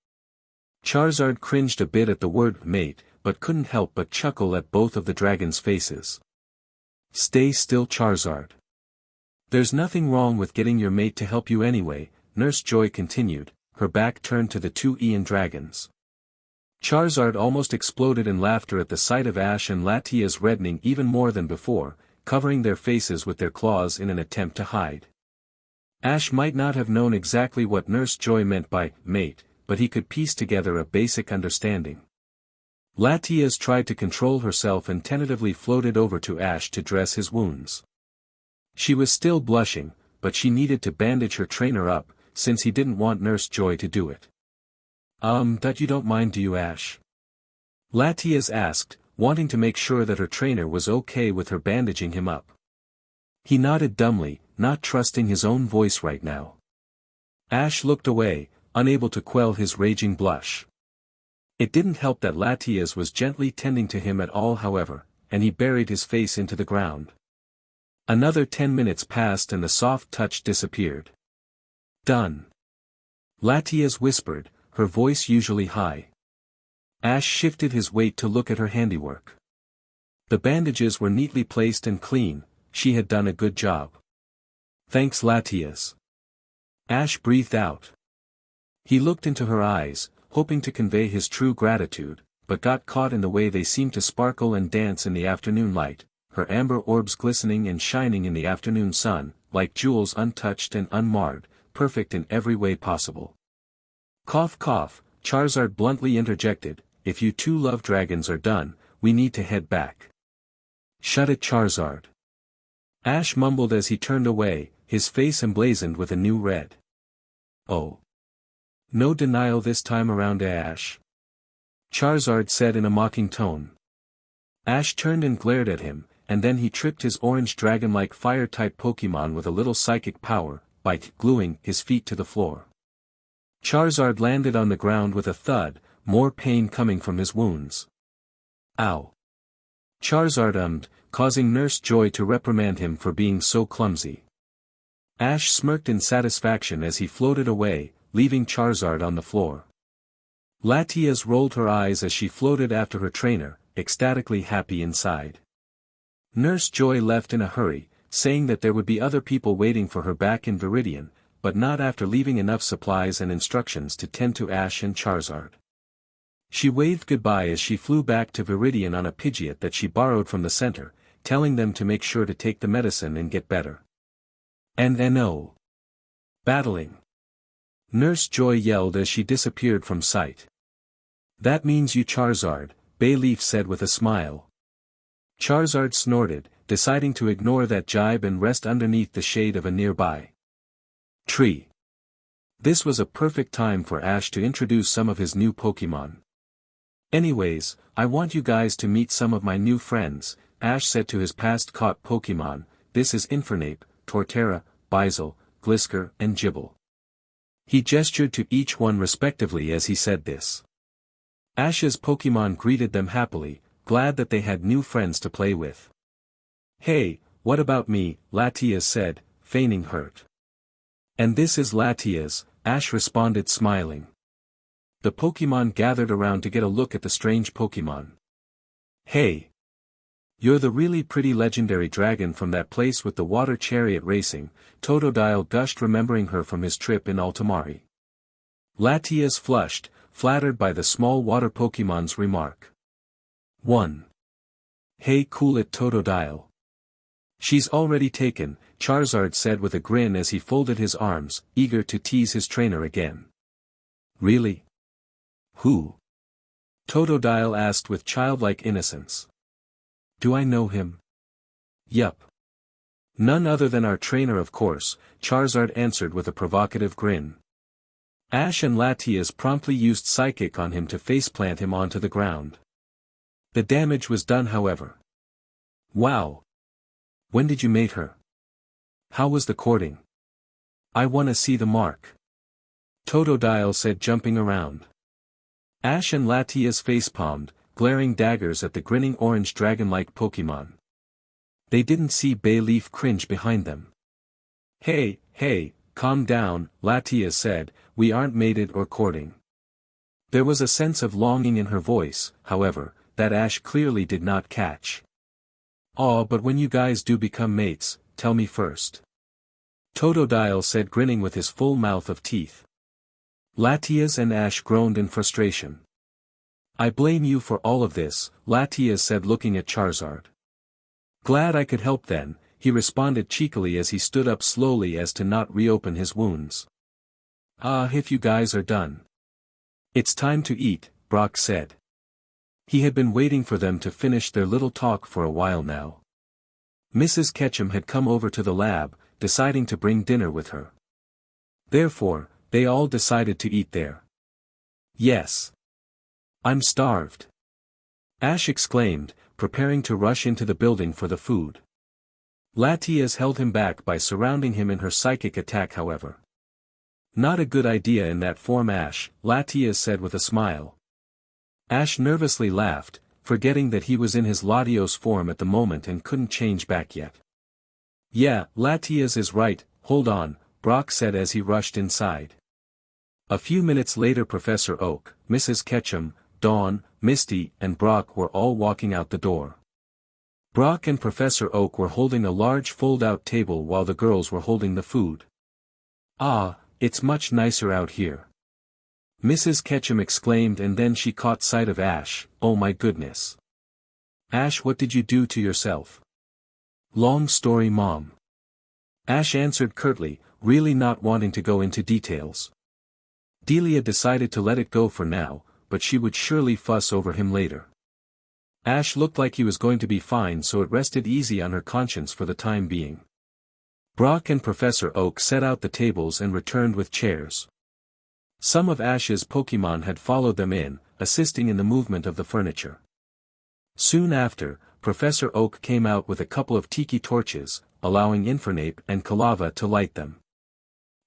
Charizard cringed a bit at the word mate, but couldn't help but chuckle at both of the dragons' faces. Stay still, Charizard. There's nothing wrong with getting your mate to help you anyway, Nurse Joy continued, her back turned to the two Ian dragons. Charizard almost exploded in laughter at the sight of Ash and Latias reddening even more than before, covering their faces with their claws in an attempt to hide. Ash might not have known exactly what Nurse Joy meant by mate, but he could piece together a basic understanding. Latias tried to control herself and tentatively floated over to Ash to dress his wounds. She was still blushing, but she needed to bandage her trainer up, since he didn't want Nurse Joy to do it. That you don't mind, do you, Ash? Latias asked, wanting to make sure that her trainer was okay with her bandaging him up. He nodded dumbly, not trusting his own voice right now. Ash looked away, unable to quell his raging blush. It didn't help that Latias was gently tending to him at all, however, and he buried his face into the ground. Another 10 minutes passed and the soft touch disappeared. Done. Latias whispered, her voice usually high. Ash shifted his weight to look at her handiwork. The bandages were neatly placed and clean. She had done a good job. Thanks, Latias. Ash breathed out. He looked into her eyes, hoping to convey his true gratitude, but got caught in the way they seemed to sparkle and dance in the afternoon light, her amber orbs glistening and shining in the afternoon sun, like jewels untouched and unmarred, perfect in every way possible. Cough cough, Charizard bluntly interjected, if you two love dragons are done, we need to head back. Shut it, Charizard. Ash mumbled as he turned away, his face emblazoned with a new red. Oh. No denial this time around, Ash. Charizard said in a mocking tone. Ash turned and glared at him, and then he tripped his orange dragon-like fire-type Pokemon with a little psychic power, by gluing his feet to the floor. Charizard landed on the ground with a thud, more pain coming from his wounds. Ow. Charizard ummed, causing Nurse Joy to reprimand him for being so clumsy. Ash smirked in satisfaction as he floated away, leaving Charizard on the floor. Latias rolled her eyes as she floated after her trainer, ecstatically happy inside. Nurse Joy left in a hurry, saying that there would be other people waiting for her back in Viridian, but not after leaving enough supplies and instructions to tend to Ash and Charizard. She waved goodbye as she flew back to Viridian on a Pidgeot that she borrowed from the center, telling them to make sure to take the medicine and get better. And no. Battling. Nurse Joy yelled as she disappeared from sight. That means you, Charizard, Bayleaf said with a smile. Charizard snorted, deciding to ignore that jibe and rest underneath the shade of a nearby tree. This was a perfect time for Ash to introduce some of his new Pokemon. Anyways, I want you guys to meet some of my new friends, Ash said to his past-caught Pokemon. This is Infernape, Torterra, Bizel, Glisker and Gibble. He gestured to each one respectively as he said this. Ash's Pokemon greeted them happily, glad that they had new friends to play with. Hey, what about me, Latias said, feigning hurt. And this is Latias, Ash responded smiling. The Pokemon gathered around to get a look at the strange Pokemon. Hey! You're the really pretty legendary dragon from that place with the water chariot racing, Totodile gushed, remembering her from his trip in Altomare. Latias flushed, flattered by the small water Pokemon's remark. 1. Hey, cool it, Totodile. She's already taken, Charizard said with a grin as he folded his arms, eager to tease his trainer again. Really? Who? Totodile asked with childlike innocence. Do I know him? Yup. None other than our trainer, of course, Charizard answered with a provocative grin. Ash and Latias promptly used Psychic on him to faceplant him onto the ground. The damage was done, however. Wow. When did you mate her? How was the courting? I wanna see the mark. Totodile said, jumping around. Ash and Latias facepalmed, glaring daggers at the grinning orange dragon-like Pokemon. They didn't see Bayleaf cringe behind them. Hey, calm down, Latias said, we aren't mated or courting. There was a sense of longing in her voice, however, that Ash clearly did not catch. Aw, but when you guys do become mates, tell me first. Totodile said, grinning with his full mouth of teeth. Latias and Ash groaned in frustration. I blame you for all of this, Latias said, looking at Charizard. Glad I could help then, he responded cheekily as he stood up slowly as to not reopen his wounds. If you guys are done. It's time to eat, Brock said. He had been waiting for them to finish their little talk for a while now. Mrs. Ketchum had come over to the lab, deciding to bring dinner with her. Therefore, they all decided to eat there. Yes. I'm starved. Ash exclaimed, preparing to rush into the building for the food. Latias held him back by surrounding him in her psychic attack, however. Not a good idea in that form, Ash, Latias said with a smile. Ash nervously laughed, forgetting that he was in his Latios form at the moment and couldn't change back yet. Yeah, Latias is right, hold on, Brock said as he rushed inside. A few minutes later, Professor Oak, Mrs. Ketchum, Dawn, Misty and Brock were all walking out the door. Brock and Professor Oak were holding a large fold-out table while the girls were holding the food. "Ah, it's much nicer out here," Mrs. Ketchum exclaimed, and then she caught sight of Ash. "Oh my goodness. Ash, what did you do to yourself?" "Long story, Mom." Ash answered curtly, really not wanting to go into details. Delia decided to let it go for now, but she would surely fuss over him later. Ash looked like he was going to be fine, so it rested easy on her conscience for the time being. Brock and Professor Oak set out the tables and returned with chairs. Some of Ash's Pokémon had followed them in, assisting in the movement of the furniture. Soon after, Professor Oak came out with a couple of tiki torches, allowing Infernape and Kalava to light them.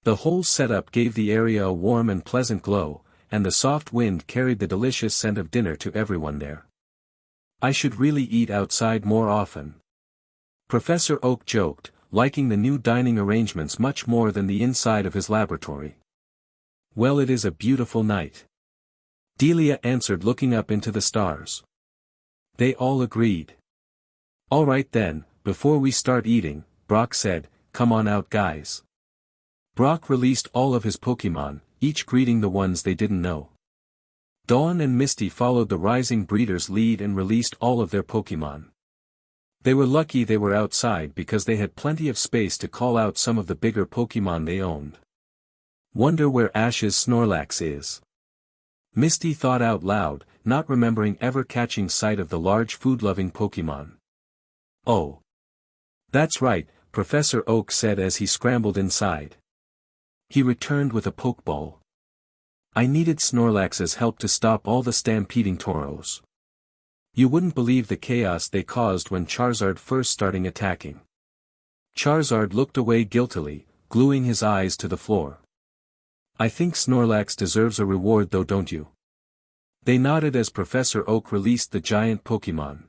The whole setup gave the area a warm and pleasant glow, and the soft wind carried the delicious scent of dinner to everyone there. "I should really eat outside more often," Professor Oak joked, liking the new dining arrangements much more than the inside of his laboratory. "Well, it is a beautiful night," Delia answered, looking up into the stars. They all agreed. "All right then, before we start eating," Brock said, "come on out, guys." Brock released all of his Pokémon, each greeting the ones they didn't know. Dawn and Misty followed the rising breeder's lead and released all of their Pokémon. They were lucky they were outside because they had plenty of space to call out some of the bigger Pokémon they owned. "Wonder where Ash's Snorlax is," Misty thought out loud, not remembering ever catching sight of the large food-loving Pokémon. "Oh. That's right," Professor Oak said as he scrambled inside. He returned with a Pokeball. "I needed Snorlax's help to stop all the stampeding Tauros. You wouldn't believe the chaos they caused when Charizard first started attacking." Charizard looked away guiltily, gluing his eyes to the floor. "I think Snorlax deserves a reward though, don't you?" They nodded as Professor Oak released the giant Pokémon.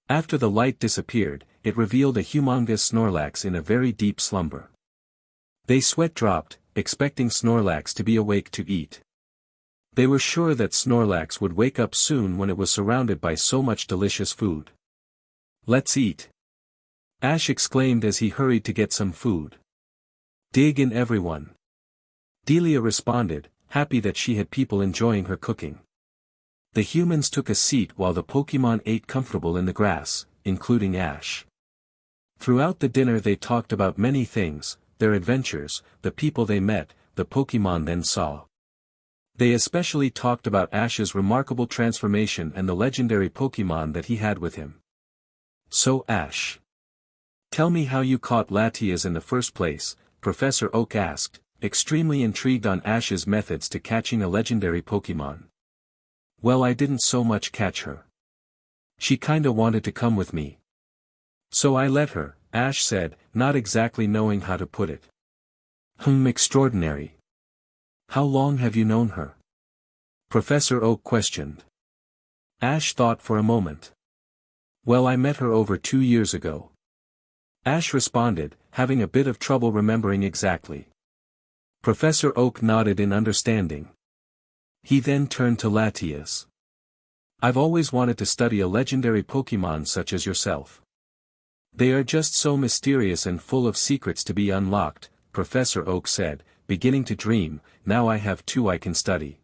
After the light disappeared, it revealed a humongous Snorlax in a very deep slumber. They sweat dropped, expecting Snorlax to be awake to eat. They were sure that Snorlax would wake up soon when it was surrounded by so much delicious food. "Let's eat," Ash exclaimed as he hurried to get some food. "Dig in, everyone," Delia responded, happy that she had people enjoying her cooking. The humans took a seat while the Pokémon ate comfortable in the grass, including Ash. Throughout the dinner they talked about many things, their adventures, the people they met, the Pokémon then saw. They especially talked about Ash's remarkable transformation and the legendary Pokémon that he had with him. "So Ash, tell me how you caught Latias in the first place," Professor Oak asked, extremely intrigued on Ash's methods to catching a legendary Pokémon. "Well, I didn't so much catch her. She kinda wanted to come with me. So I let her," Ash said, not exactly knowing how to put it. Extraordinary. How long have you known her?" Professor Oak questioned. Ash thought for a moment. "Well, I met her over 2 years ago," Ash responded, having a bit of trouble remembering exactly. Professor Oak nodded in understanding. He then turned to Latias. "I've always wanted to study a legendary Pokémon such as yourself. They are just so mysterious and full of secrets to be unlocked," Professor Oak said, beginning to dream. "Now I have 2 I can study."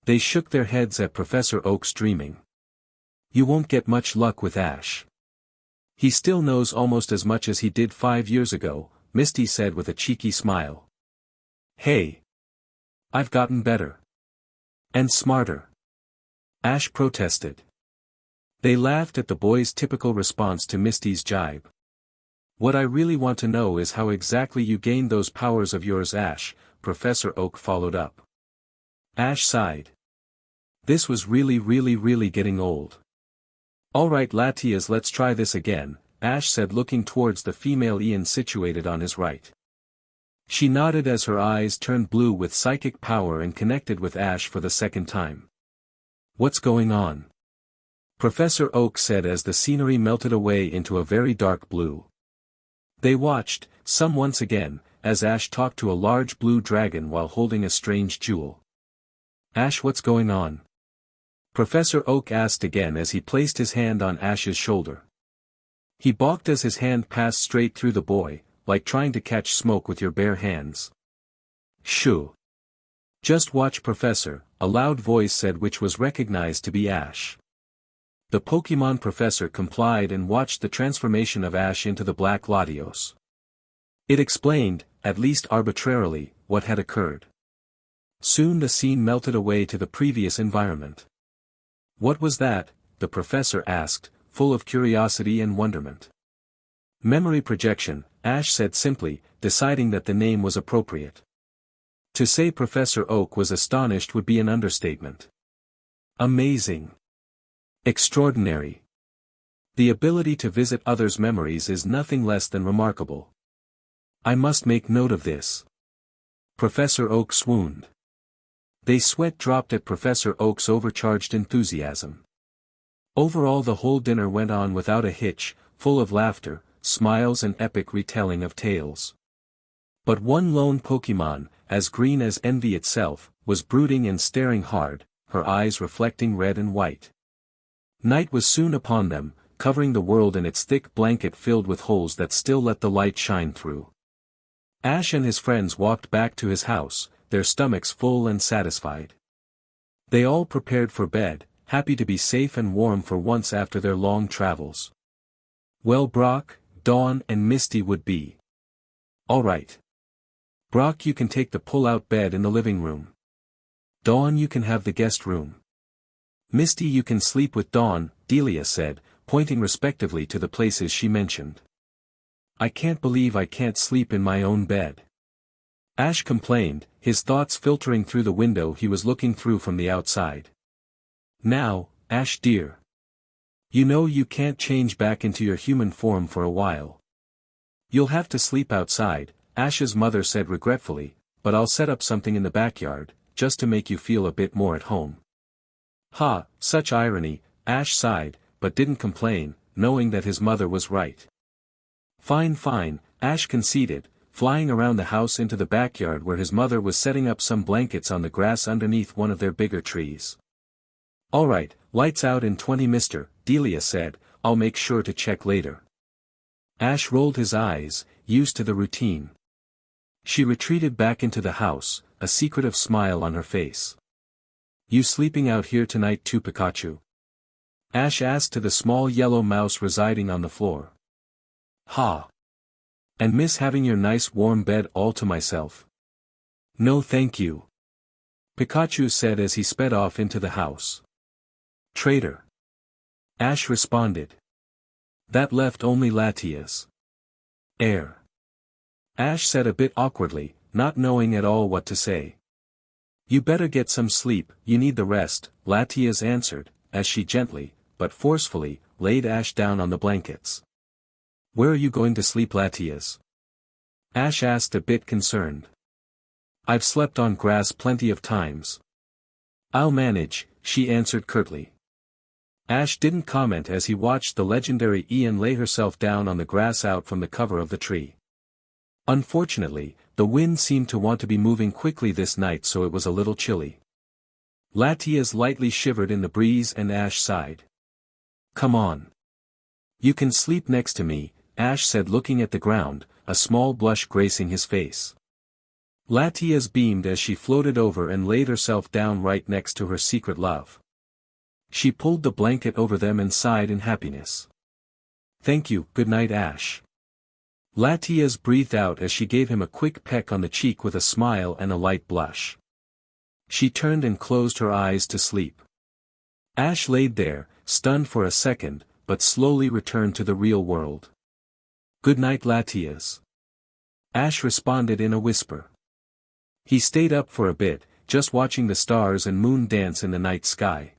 They shook their heads at Professor Oak's dreaming. "You won't get much luck with Ash. He still knows almost as much as he did 5 years ago," Misty said with a cheeky smile. "Hey! I've gotten better. And smarter," Ash protested. They laughed at the boy's typical response to Misty's jibe. "What I really want to know is how exactly you gained those powers of yours, Ash," Professor Oak followed up. Ash sighed. This was really getting old. "All right, Latias, let's try this again," Ash said, looking towards the female Ian situated on his right. She nodded as her eyes turned blue with psychic power and connected with Ash for the second time. "What's going on?" Professor Oak said as the scenery melted away into a very dark blue. They watched, some once again, as Ash talked to a large blue dragon while holding a strange jewel. "Ash, what's going on?" Professor Oak asked again as he placed his hand on Ash's shoulder. He balked as his hand passed straight through the boy, like trying to catch smoke with your bare hands. Shoo. Just watch, Professor, a loud voice said, which was recognized to be Ash. The Pokemon professor complied and watched the transformation of Ash into the Black Latios. It explained, at least arbitrarily, what had occurred. Soon the scene melted away to the previous environment. What was that? The professor asked, full of curiosity and wonderment. Memory projection, Ash said simply, deciding that the name was appropriate. To say Professor Oak was astonished would be an understatement. Amazing. Extraordinary. The ability to visit others' memories is nothing less than remarkable. I must make note of this. Professor Oak swooned. They sweat dropped at Professor Oak's overcharged enthusiasm. Overall, the whole dinner went on without a hitch, full of laughter, smiles and epic retelling of tales. But one lone Pokemon, as green as envy itself, was brooding and staring hard, her eyes reflecting red and white. Night was soon upon them, covering the world in its thick blanket filled with holes that still let the light shine through. Ash and his friends walked back to his house, their stomachs full and satisfied. They all prepared for bed, happy to be safe and warm for once after their long travels. Well, Brock, Dawn and Misty would be. All right. Brock, you can take the pull-out bed in the living room. Dawn, you can have the guest room. Misty, you can sleep with Dawn, Delia said, pointing respectively to the places she mentioned. I can't believe I can't sleep in my own bed. Ash complained, his thoughts filtering through the window he was looking through from the outside. Now, Ash dear. You know you can't change back into your human form for a while. You'll have to sleep outside, Ash's mother said regretfully, but I'll set up something in the backyard, just to make you feel a bit more at home. Ha, such irony, Ash sighed, but didn't complain, knowing that his mother was right. Fine, fine, Ash conceded, flying around the house into the backyard where his mother was setting up some blankets on the grass underneath one of their bigger trees. All right, lights out in 20, Mr. Delia said, I'll make sure to check later. Ash rolled his eyes, used to the routine. She retreated back into the house, a secretive smile on her face. You sleeping out here tonight too, Pikachu? Ash asked to the small yellow mouse residing on the floor. Ha! And miss having your nice warm bed all to myself? No thank you. Pikachu said as he sped off into the house. Traitor. Ash responded. That left only Latias. Air. Ash said a bit awkwardly, not knowing at all what to say. You better get some sleep, you need the rest, Latias answered, as she gently, but forcefully, laid Ash down on the blankets. Where are you going to sleep, Latias? Ash asked, a bit concerned. I've slept on grass plenty of times. I'll manage, she answered curtly. Ash didn't comment as he watched the legendary Ian lay herself down on the grass out from the cover of the tree. Unfortunately, the wind seemed to want to be moving quickly this night, so it was a little chilly. Latias lightly shivered in the breeze and Ash sighed. Come on. You can sleep next to me, Ash said, looking at the ground, a small blush gracing his face. Latias beamed as she floated over and laid herself down right next to her secret love. She pulled the blanket over them and sighed in happiness. Thank you, good night, Ash. Latias breathed out as she gave him a quick peck on the cheek with a smile and a light blush. She turned and closed her eyes to sleep. Ash laid there, stunned for a second, but slowly returned to the real world. Good night, Latias. Ash responded in a whisper. He stayed up for a bit, just watching the stars and moon dance in the night sky.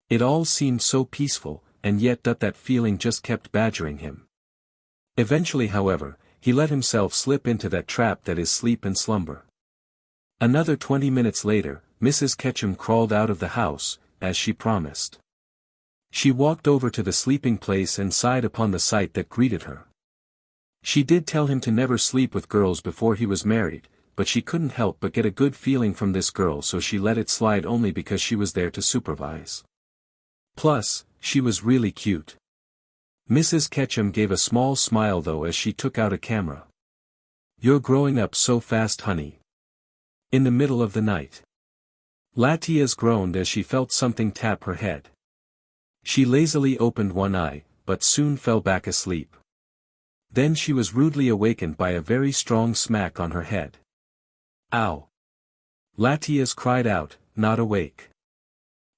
It all seemed so peaceful, and yet that feeling just kept badgering him. Eventually, however, he let himself slip into that trap that is sleep and slumber. Another 20 minutes later, Mrs. Ketchum crawled out of the house, as she promised. She walked over to the sleeping place and sighed upon the sight that greeted her. She did tell him to never sleep with girls before he was married, but she couldn't help but get a good feeling from this girl, so she let it slide only because she was there to supervise. Plus, she was really cute. Mrs. Ketchum gave a small smile though as she took out a camera. "You're growing up so fast, honey." In the middle of the night, Latias groaned as she felt something tap her head. She lazily opened one eye, but soon fell back asleep. Then she was rudely awakened by a very strong smack on her head. "Ow!" Latias cried out, not awake.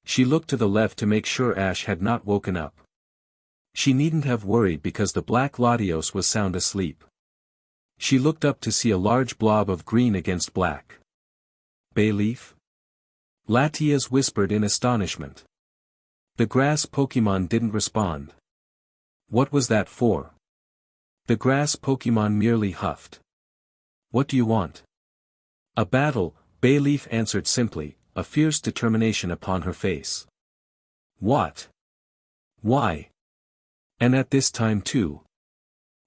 She looked to the left to make sure Ash had not woken up. She needn't have worried because the Black Latios was sound asleep. She looked up to see a large blob of green against black. "Bayleaf?" Latias whispered in astonishment. The grass Pokemon didn't respond. What was that for? The grass Pokemon merely huffed. "What do you want?" "A battle," Bayleaf answered simply, a fierce determination upon her face. "What? Why? And at this time too?"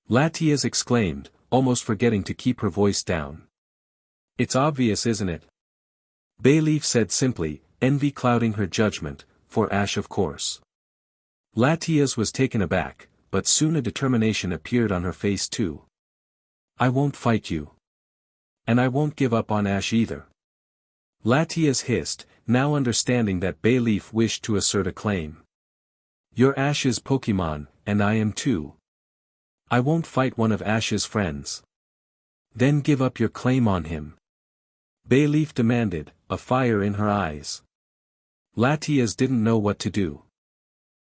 Latias exclaimed, almost forgetting to keep her voice down. "It's obvious, isn't it?" Bayleaf said simply, envy clouding her judgment, "for Ash of course." Latias was taken aback, but soon a determination appeared on her face too. "I won't fight you. And I won't give up on Ash either." Latias hissed, now understanding that Bayleaf wished to assert a claim. "You're Ash's Pokemon, and I am too. I won't fight one of Ash's friends." "Then give up your claim on him," Bayleaf demanded, a fire in her eyes. Latias didn't know what to do.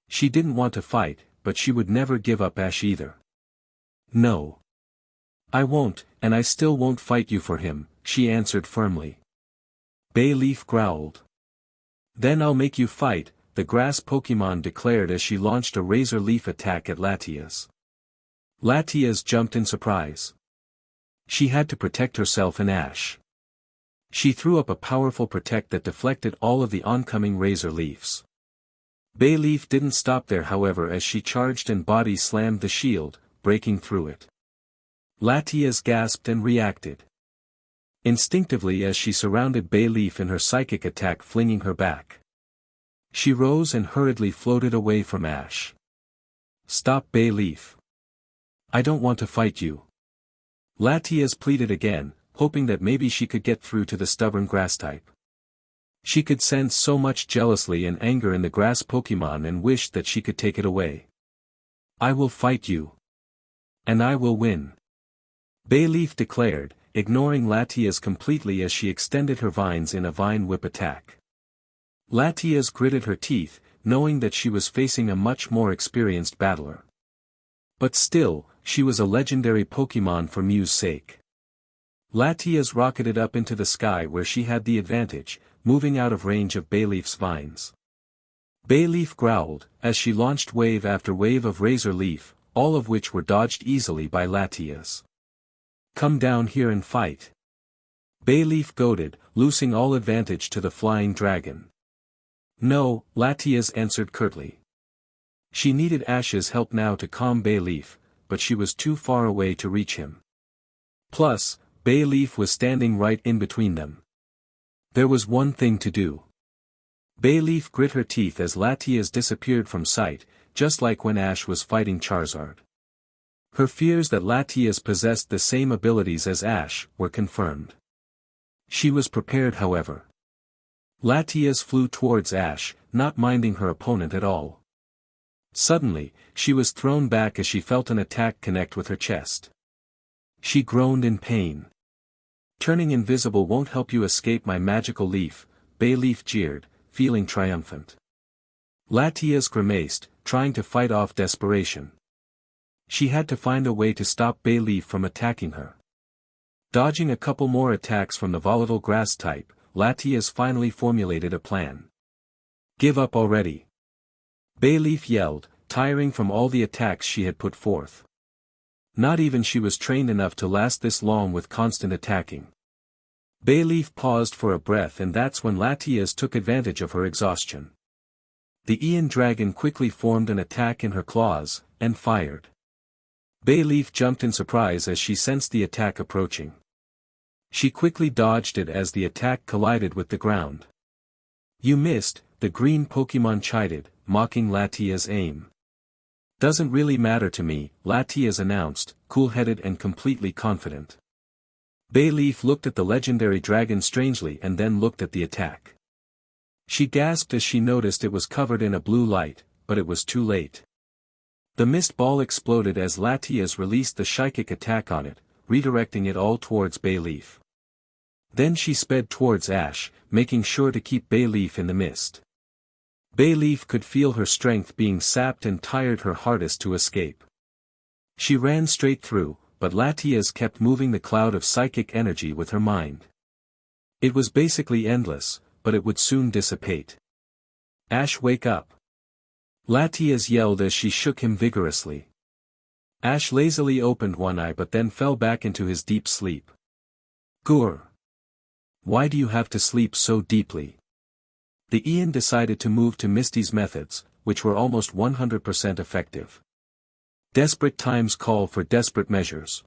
She didn't want to fight, but she would never give up Ash either. "No. I won't, and I still won't fight you for him," she answered firmly. Bayleaf growled. "Then I'll make you fight," the grass Pokemon declared as she launched a Razor Leaf attack at Latias. Latias jumped in surprise. She had to protect herself and Ash. She threw up a powerful protect that deflected all of the oncoming Razor Leafs. Bayleaf didn't stop there however as she charged and body slammed the shield, breaking through it. Latias gasped and reacted instinctively as she surrounded Bayleaf in her psychic attack, flinging her back. She rose and hurriedly floated away from Ash. "Stop, Bayleaf. I don't want to fight you." Latias pleaded again, hoping that maybe she could get through to the stubborn grass type. She could sense so much jealousy and anger in the grass Pokemon and wished that she could take it away. "I will fight you. And I will win," Bayleaf declared, ignoring Latias completely as she extended her vines in a vine whip attack. Latias gritted her teeth, knowing that she was facing a much more experienced battler. But still, she was a legendary Pokemon for Mew's sake. Latias rocketed up into the sky where she had the advantage, moving out of range of Bayleaf's vines. Bayleaf growled, as she launched wave after wave of Razor Leaf, all of which were dodged easily by Latias. "Come down here and fight," Bayleaf goaded, losing all advantage to the flying dragon. "No," Latias answered curtly. She needed Ash's help now to calm Bayleaf, but she was too far away to reach him. Plus, Bayleaf was standing right in between them. There was one thing to do. Bayleaf grit her teeth as Latias disappeared from sight, just like when Ash was fighting Charizard. Her fears that Latias possessed the same abilities as Ash were confirmed. She was prepared however. Latias flew towards Ash, not minding her opponent at all. Suddenly, she was thrown back as she felt an attack connect with her chest. She groaned in pain. "Turning invisible won't help you escape my magical leaf," Bayleaf jeered, feeling triumphant. Latias grimaced, trying to fight off desperation. She had to find a way to stop Bayleaf from attacking her. Dodging a couple more attacks from the volatile grass type, Latias finally formulated a plan. "Give up already," Bayleaf yelled, tiring from all the attacks she had put forth. Not even she was trained enough to last this long with constant attacking. Bayleaf paused for a breath, and that's when Latias took advantage of her exhaustion. The Ian Dragon quickly formed an attack in her claws, and fired. Bayleaf jumped in surprise as she sensed the attack approaching. She quickly dodged it as the attack collided with the ground. "You missed," the green Pokemon chided, mocking Latias' aim. Doesn't really matter to me, Latias announced, cool-headed and completely confident. Bayleaf looked at the legendary dragon strangely and then looked at the attack. She gasped as she noticed it was covered in a blue light, but it was too late. The mist ball exploded as Latias released the psychic attack on it, redirecting it all towards Bayleaf. Then she sped towards Ash, making sure to keep Bayleaf in the mist. Bayleaf could feel her strength being sapped and tired her hardest to escape. She ran straight through, but Latias kept moving the cloud of psychic energy with her mind. It was basically endless, but it would soon dissipate. Ash, wake up! Latias yelled as she shook him vigorously. Ash lazily opened one eye but then fell back into his deep sleep. Gur! Why do you have to sleep so deeply? The Ian decided to move to Misty's methods, which were almost 100% effective. Desperate times call for desperate measures.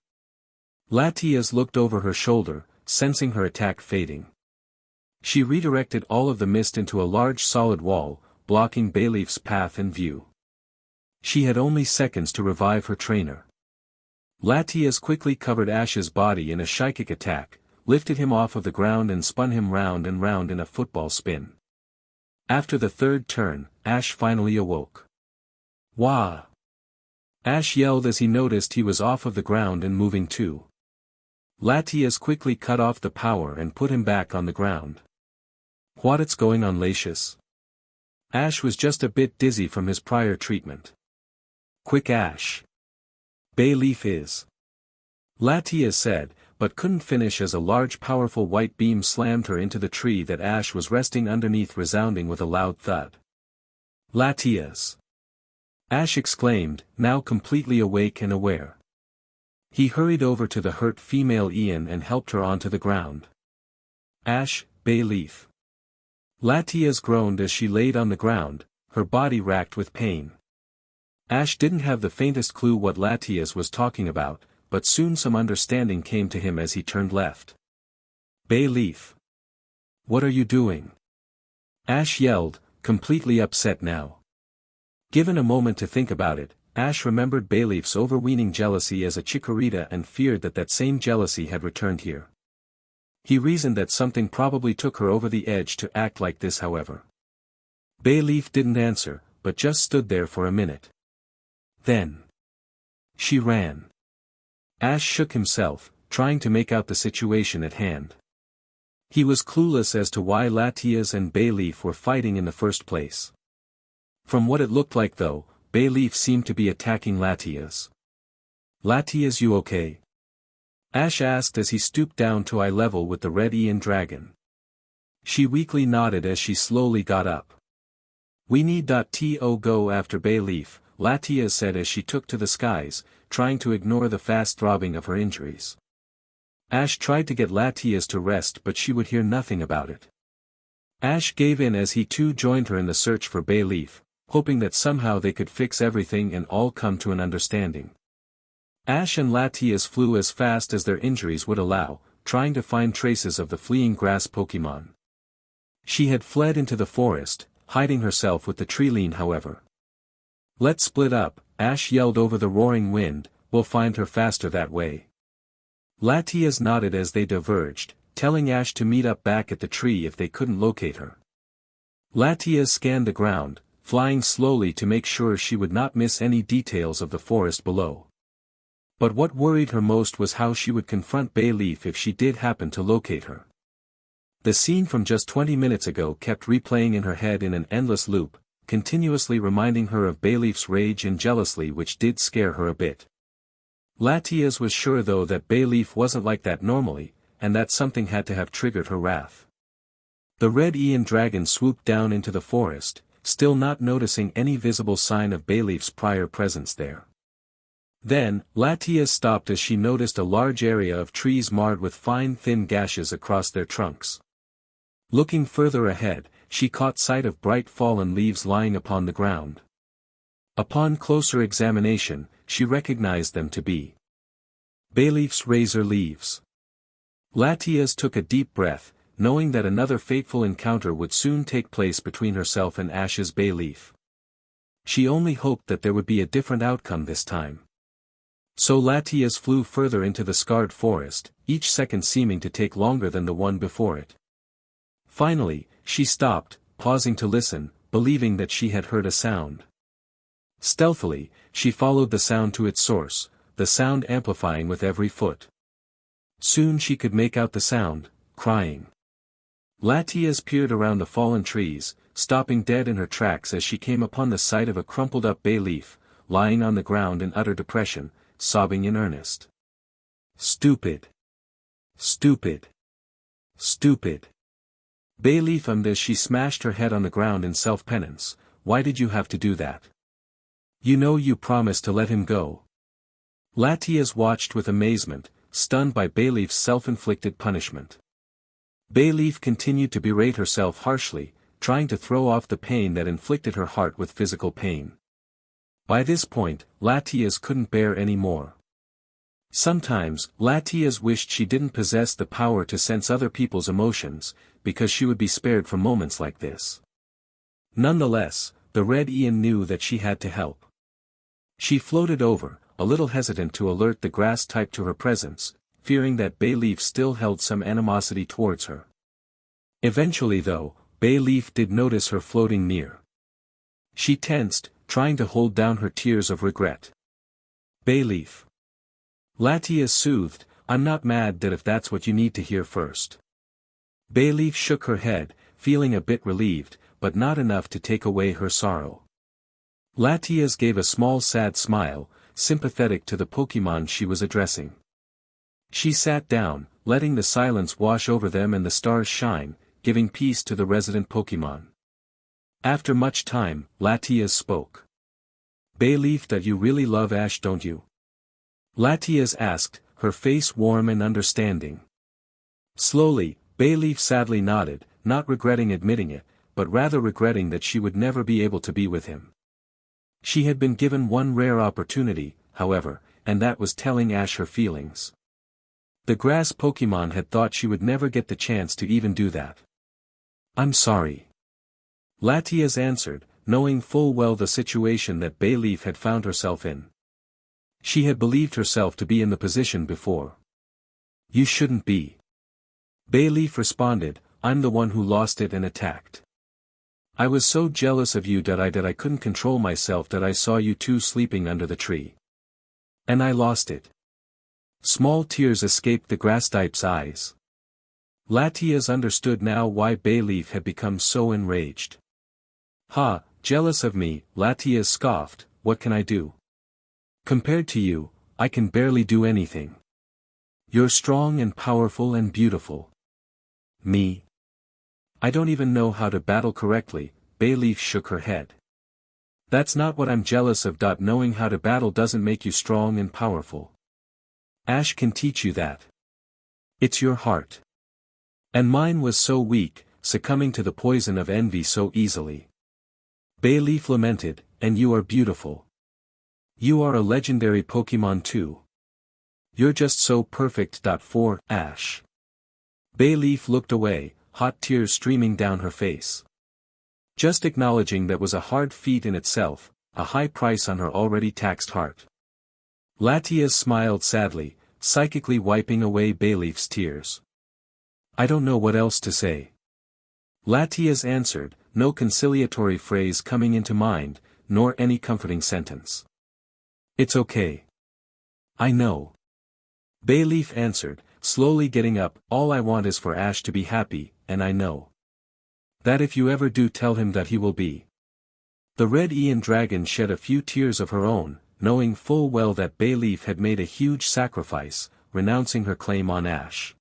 Latias looked over her shoulder, sensing her attack fading. She redirected all of the mist into a large solid wall, blocking Bayleaf's path and view. She had only seconds to revive her trainer. Latias quickly covered Ash's body in a psychic attack, lifted him off of the ground and spun him round and round in a football spin. After the third turn, Ash finally awoke. Wah! Ash yelled as he noticed he was off of the ground and moving too. Latias quickly cut off the power and put him back on the ground. What's going on, Latias? Ash was just a bit dizzy from his prior treatment. Quick, Ash! Bayleaf is. Latias said, but couldn't finish as a large powerful white beam slammed her into the tree that Ash was resting underneath, resounding with a loud thud. Latias! Ash exclaimed, now completely awake and aware. He hurried over to the hurt female Ian and helped her onto the ground. Ash, Bayleaf! Latias groaned as she laid on the ground, her body racked with pain. Ash didn't have the faintest clue what Latias was talking about, but soon some understanding came to him as he turned left. Bayleaf! What are you doing? Ash yelled, completely upset now. Given a moment to think about it, Ash remembered Bayleaf's overweening jealousy as a Chikorita and feared that that same jealousy had returned here. He reasoned that something probably took her over the edge to act like this, however. Bayleaf didn't answer, but just stood there for a minute. Then she ran. Ash shook himself, trying to make out the situation at hand. He was clueless as to why Latias and Bayleaf were fighting in the first place. From what it looked like though, Bayleaf seemed to be attacking Latias. Latias, you okay? Ash asked as he stooped down to eye level with the red Ian dragon. She weakly nodded as she slowly got up. We need to go after Bayleaf, Latias said as she took to the skies, trying to ignore the fast throbbing of her injuries. Ash tried to get Latias to rest but she would hear nothing about it. Ash gave in as he too joined her in the search for Bayleaf, hoping that somehow they could fix everything and all come to an understanding. Ash and Latias flew as fast as their injuries would allow, trying to find traces of the fleeing grass Pokemon. She had fled into the forest, hiding herself with the Treeline however. Let's split up, Ash yelled over the roaring wind, we'll find her faster that way. Latias nodded as they diverged, telling Ash to meet up back at the tree if they couldn't locate her. Latias scanned the ground, flying slowly to make sure she would not miss any details of the forest below. But what worried her most was how she would confront Bayleaf if she did happen to locate her. The scene from just 20 minutes ago kept replaying in her head in an endless loop, continuously reminding her of Bayleaf's rage and jealousy, which did scare her a bit. Latias was sure though that Bayleaf wasn't like that normally, and that something had to have triggered her wrath. The red Ian dragon swooped down into the forest, still not noticing any visible sign of Bayleaf's prior presence there. Then, Latias stopped as she noticed a large area of trees marred with fine thin gashes across their trunks. Looking further ahead, she caught sight of bright fallen leaves lying upon the ground. Upon closer examination, she recognized them to be Bayleaf's razor leaves. Latias took a deep breath, knowing that another fateful encounter would soon take place between herself and Ash's Bayleaf. She only hoped that there would be a different outcome this time. So Latias flew further into the scarred forest, each second seeming to take longer than the one before it. Finally, she stopped, pausing to listen, believing that she had heard a sound. Stealthily, she followed the sound to its source, the sound amplifying with every foot. Soon she could make out the sound, crying. Latias peered around the fallen trees, stopping dead in her tracks as she came upon the sight of a crumpled-up bay leaf, lying on the ground in utter depression, sobbing in earnest. Stupid. Stupid. Stupid. Bayleaf ummed as she smashed her head on the ground in self-penance. Why did you have to do that? You know you promised to let him go. Latias watched with amazement, stunned by Bayleaf's self-inflicted punishment. Bayleaf continued to berate herself harshly, trying to throw off the pain that inflicted her heart with physical pain. By this point, Latias couldn't bear any more. Sometimes, Latias wished she didn't possess the power to sense other people's emotions, because she would be spared from moments like this. Nonetheless, the Red Ian knew that she had to help. She floated over, a little hesitant to alert the grass type to her presence, fearing that Bayleaf still held some animosity towards her. Eventually though, Bayleaf did notice her floating near. She tensed, trying to hold down her tears of regret. Bayleaf. Latias soothed, I'm not mad that if that's what you need to hear first. Bayleaf shook her head, feeling a bit relieved, but not enough to take away her sorrow. Latias gave a small sad smile, sympathetic to the Pokémon she was addressing. She sat down, letting the silence wash over them and the stars shine, giving peace to the resident Pokémon. After much time, Latias spoke. Bayleaf, that you really love Ash, don't you? Latias asked, her face warm and understanding. Slowly, Bayleaf sadly nodded, not regretting admitting it, but rather regretting that she would never be able to be with him. She had been given one rare opportunity, however, and that was telling Ash her feelings. The grass Pokémon had thought she would never get the chance to even do that. I'm sorry. Latias answered, knowing full well the situation that Bayleaf had found herself in. She had believed herself to be in the position before. You shouldn't be. Bayleaf responded, I'm the one who lost it and attacked. I was so jealous of you that I couldn't control myself, that I saw you two sleeping under the tree. And I lost it. Small tears escaped the grass type's eyes. Latias understood now why Bayleaf had become so enraged. Ha, jealous of me, Latias scoffed, what can I do? Compared to you, I can barely do anything. You're strong and powerful and beautiful. Me? I don't even know how to battle correctly, Bayleaf shook her head. That's not what I'm jealous of. Knowing how to battle doesn't make you strong and powerful. Ash can teach you that. It's your heart. And mine was so weak, succumbing to the poison of envy so easily. Bayleaf lamented, and you are beautiful. You are a legendary Pokémon too. You're just so perfect. For Ash. Bayleaf looked away, hot tears streaming down her face. Just acknowledging that was a hard feat in itself, a high price on her already taxed heart. Latias smiled sadly, psychically wiping away Bayleaf's tears. I don't know what else to say. Latias answered, no conciliatory phrase coming into mind, nor any comforting sentence. It's okay. I know. Bayleaf answered, slowly getting up, all I want is for Ash to be happy, and I know that if you ever do tell him that he will be. The Red Ian Dragon shed a few tears of her own, knowing full well that Bayleaf had made a huge sacrifice, renouncing her claim on Ash.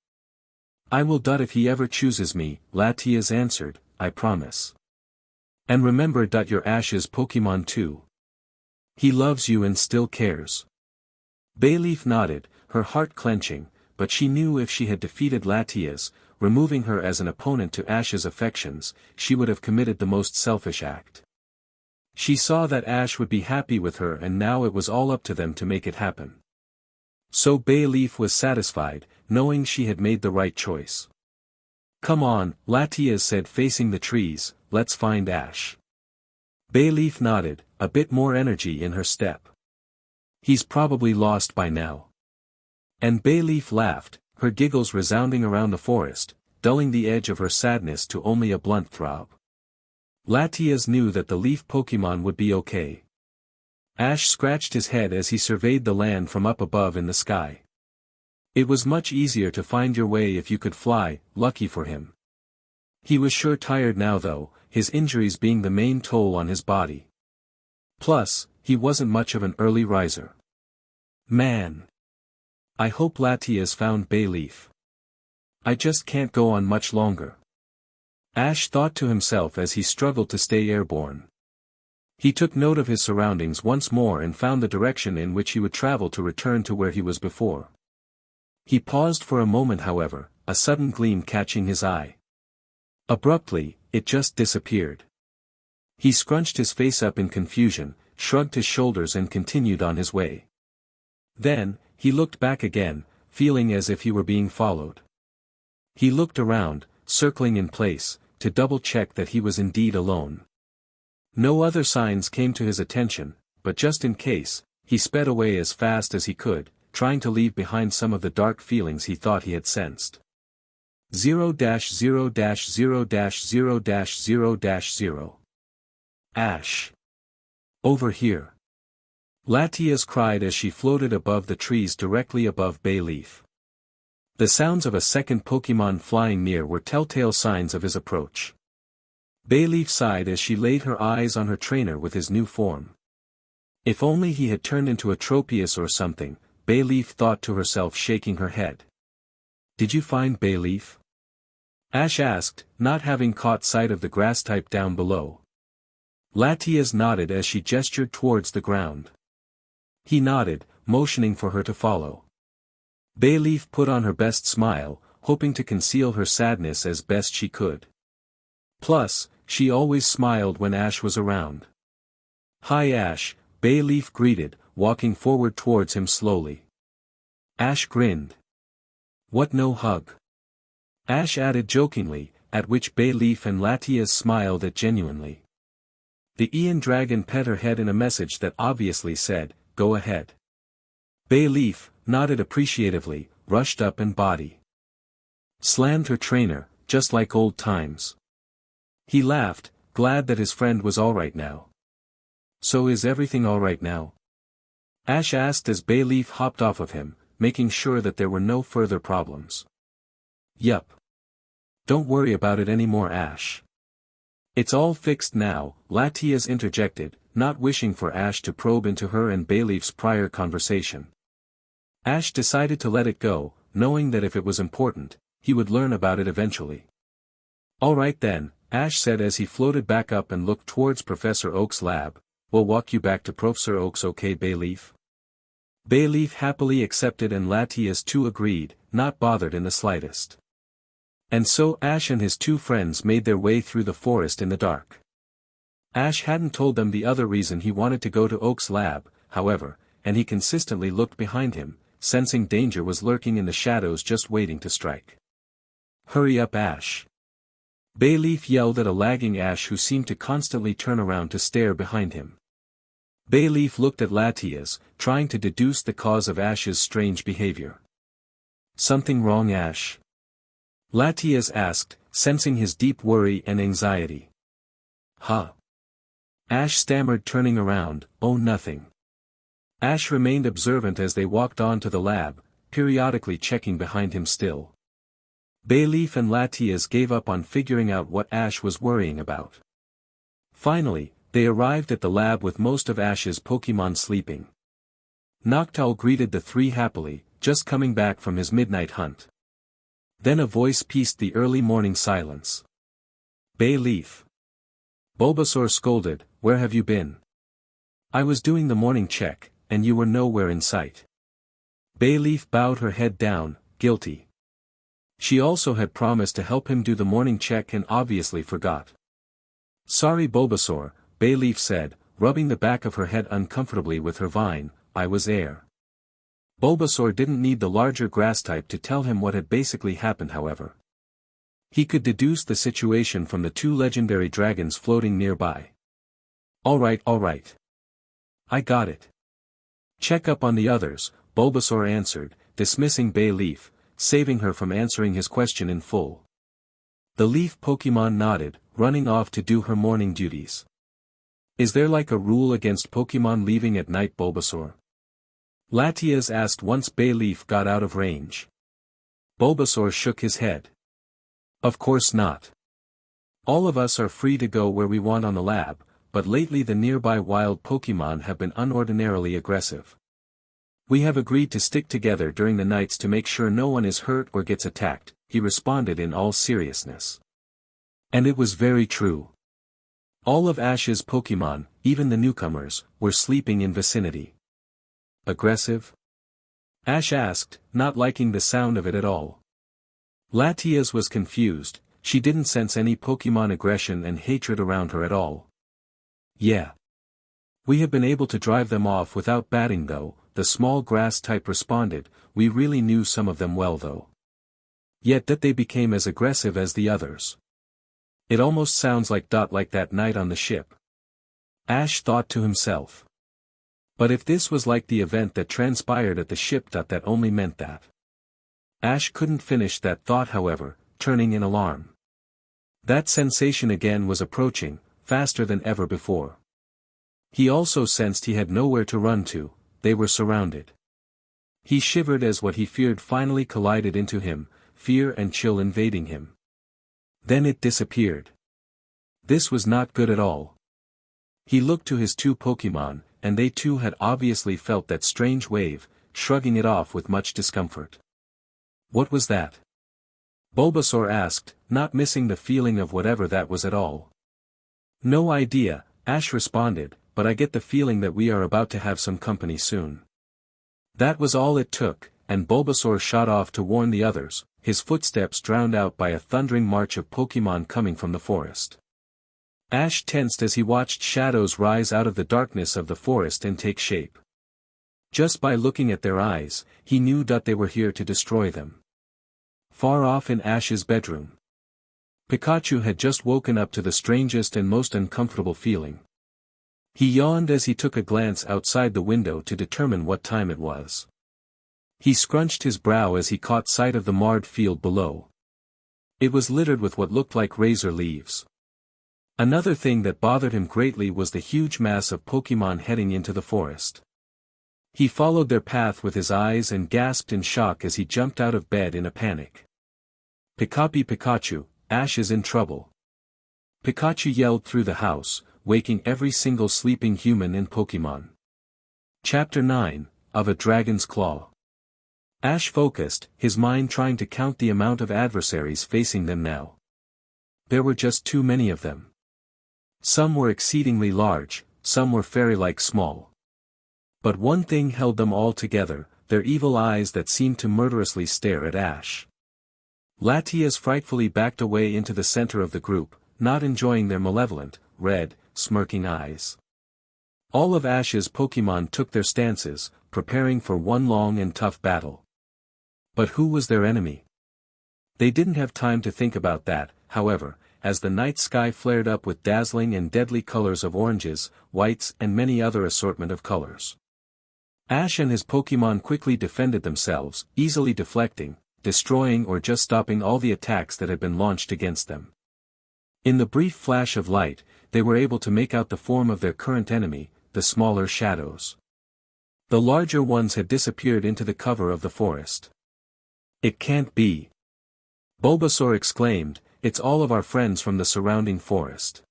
I will if he ever chooses me, Latias answered, I promise. And remember you're Ash's Pokémon too. He loves you and still cares. Bayleaf nodded, her heart clenching, but she knew if she had defeated Latias, removing her as an opponent to Ash's affections, she would have committed the most selfish act. She saw that Ash would be happy with her, and now it was all up to them to make it happen. So Bayleaf was satisfied, knowing she had made the right choice. Come on, Latias said, facing the trees, let's find Ash. Bayleaf nodded, a bit more energy in her step. He's probably lost by now. And Bayleaf laughed, her giggles resounding around the forest, dulling the edge of her sadness to only a blunt throb. Latias knew that the leaf Pokemon would be okay. Ash scratched his head as he surveyed the land from up above in the sky. It was much easier to find your way if you could fly, lucky for him. He was sure tired now though, his injuries being the main toll on his body. Plus, he wasn't much of an early riser. Man! I hope Latias found Bayleaf. I just can't go on much longer. Ash thought to himself as he struggled to stay airborne. He took note of his surroundings once more and found the direction in which he would travel to return to where he was before. He paused for a moment however, a sudden gleam catching his eye. Abruptly, it just disappeared. He scrunched his face up in confusion, shrugged his shoulders and continued on his way. Then, he looked back again, feeling as if he were being followed. He looked around, circling in place, to double-check that he was indeed alone. No other signs came to his attention, but just in case, he sped away as fast as he could, trying to leave behind some of the dark feelings he thought he had sensed. 0-0-0-0-0. Ash. Over here. Latias cried as she floated above the trees directly above Bayleaf. The sounds of a second Pokemon flying near were telltale signs of his approach. Bayleaf sighed as she laid her eyes on her trainer with his new form. If only he had turned into a Tropius or something, Bayleaf thought to herself, shaking her head. Did you find Bayleaf? Ash asked, not having caught sight of the grass type down below. Latias nodded as she gestured towards the ground. He nodded, motioning for her to follow. Bayleaf put on her best smile, hoping to conceal her sadness as best she could. Plus, she always smiled when Ash was around. "Hi Ash," Bayleaf greeted, walking forward towards him slowly. Ash grinned. "What, no hug?" Ash added jokingly, at which Bayleaf and Latias smiled at genuinely. The Ian Dragon pet her head in a message that obviously said, "Go ahead." Bayleaf, nodded appreciatively, rushed up and body slammed her trainer, just like old times. He laughed, glad that his friend was alright now. "So is everything alright now?" Ash asked as Bayleaf hopped off of him, making sure that there were no further problems. "Yup. Don't worry about it anymore, Ash. It's all fixed now," Latias interjected, not wishing for Ash to probe into her and Bayleaf's prior conversation. Ash decided to let it go, knowing that if it was important, he would learn about it eventually. "Alright then," Ash said as he floated back up and looked towards Professor Oak's lab. "We'll walk you back to Professor Oak's, okay, Bayleaf?" Bayleaf happily accepted and Latias too agreed, not bothered in the slightest. And so Ash and his two friends made their way through the forest in the dark. Ash hadn't told them the other reason he wanted to go to Oak's lab, however, and he consistently looked behind him, sensing danger was lurking in the shadows just waiting to strike. "Hurry up, Ash!" Bayleaf yelled at a lagging Ash who seemed to constantly turn around to stare behind him. Bayleaf looked at Latias, trying to deduce the cause of Ash's strange behavior. "Something wrong, Ash?" Latias asked, sensing his deep worry and anxiety. "Huh?" Ash stammered, turning around. "Oh, nothing." Ash remained observant as they walked on to the lab, periodically checking behind him still. Bayleaf and Latias gave up on figuring out what Ash was worrying about. Finally, they arrived at the lab with most of Ash's Pokemon sleeping. Noctowl greeted the three happily, just coming back from his midnight hunt. Then a voice pieced the early morning silence. "Bayleaf." Bulbasaur scolded, "Where have you been?" "I was doing the morning check, and you were nowhere in sight." Bayleaf bowed her head down, guilty. She also had promised to help him do the morning check and obviously forgot. "Sorry Bulbasaur," Bayleaf said, rubbing the back of her head uncomfortably with her vine, "I was air." Bulbasaur didn't need the larger grass type to tell him what had basically happened, however. He could deduce the situation from the two legendary dragons floating nearby. All right. I got it. Check up on the others, Bulbasaur answered, dismissing Bayleaf, saving her from answering his question in full. The leaf Pokemon nodded, running off to do her morning duties. Is there like a rule against Pokemon leaving at night, Bulbasaur? Latias asked once Bayleaf got out of range. Bulbasaur shook his head. Of course not. All of us are free to go where we want on the lab, but lately the nearby wild Pokemon have been unordinarily aggressive. We have agreed to stick together during the nights to make sure no one is hurt or gets attacked, he responded in all seriousness. And it was very true. All of Ash's Pokemon, even the newcomers, were sleeping in vicinity. Aggressive? Ash asked, not liking the sound of it at all. Latias was confused, she didn't sense any Pokemon aggression and hatred around her at all. Yeah. We have been able to drive them off without batting though, the small grass type responded, we really knew some of them well though. Yet that they became as aggressive as the others. It almost sounds like that night on the ship. Ash thought to himself. But if this was like the event that transpired at the ship that only meant that. Ash couldn't finish that thought however, turning in alarm. That sensation again was approaching, faster than ever before. He also sensed he had nowhere to run to, they were surrounded. He shivered as what he feared finally collided into him, fear and chill invading him. Then it disappeared. This was not good at all. He looked to his two Pokemon, and they too had obviously felt that strange wave, shrugging it off with much discomfort. What was that? Bulbasaur asked, not missing the feeling of whatever that was at all. No idea, Ash responded, but I get the feeling that we are about to have some company soon. That was all it took, and Bulbasaur shot off to warn the others, his footsteps drowned out by a thundering march of Pokemon coming from the forest. Ash tensed as he watched shadows rise out of the darkness of the forest and take shape. Just by looking at their eyes, he knew that they were here to destroy them. Far off in Ash's bedroom, Pikachu had just woken up to the strangest and most uncomfortable feeling. He yawned as he took a glance outside the window to determine what time it was. He scrunched his brow as he caught sight of the marred field below. It was littered with what looked like razor leaves. Another thing that bothered him greatly was the huge mass of Pokemon heading into the forest. He followed their path with his eyes and gasped in shock as he jumped out of bed in a panic. Pikachu, Ash is in trouble. Pikachu yelled through the house, waking every single sleeping human in Pokemon. Chapter 9, of a Dragon's Claw. Ash focused, his mind trying to count the amount of adversaries facing them now. There were just too many of them. Some were exceedingly large, some were fairy-like small. But one thing held them all together, their evil eyes that seemed to murderously stare at Ash. Latias frightfully backed away into the center of the group, not enjoying their malevolent, red, smirking eyes. All of Ash's Pokemon took their stances, preparing for one long and tough battle. But who was their enemy? They didn't have time to think about that, however, as the night sky flared up with dazzling and deadly colors of oranges, whites and many other assortment of colors. Ash and his Pokemon quickly defended themselves, easily deflecting, destroying or just stopping all the attacks that had been launched against them. In the brief flash of light, they were able to make out the form of their current enemy, the smaller shadows. The larger ones had disappeared into the cover of the forest. It can't be. Bulbasaur exclaimed, it's all of our friends from the surrounding forest.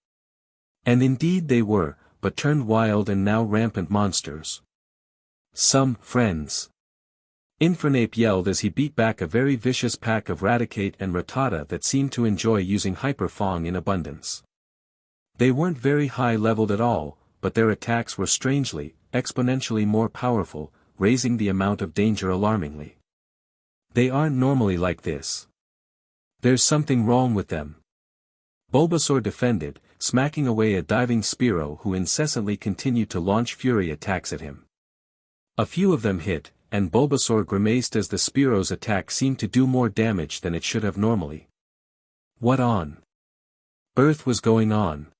And indeed they were, but turned wild and now rampant monsters. Some friends. Infernape yelled as he beat back a very vicious pack of Raticate and Rattata that seemed to enjoy using Hyper Fang in abundance. They weren't very high-leveled at all, but their attacks were strangely, exponentially more powerful, raising the amount of danger alarmingly. They aren't normally like this. There's something wrong with them. Bulbasaur defended, smacking away a diving Spearow who incessantly continued to launch fury attacks at him. A few of them hit, and Bulbasaur grimaced as the Spearow's attack seemed to do more damage than it should have normally. What on earth was going on?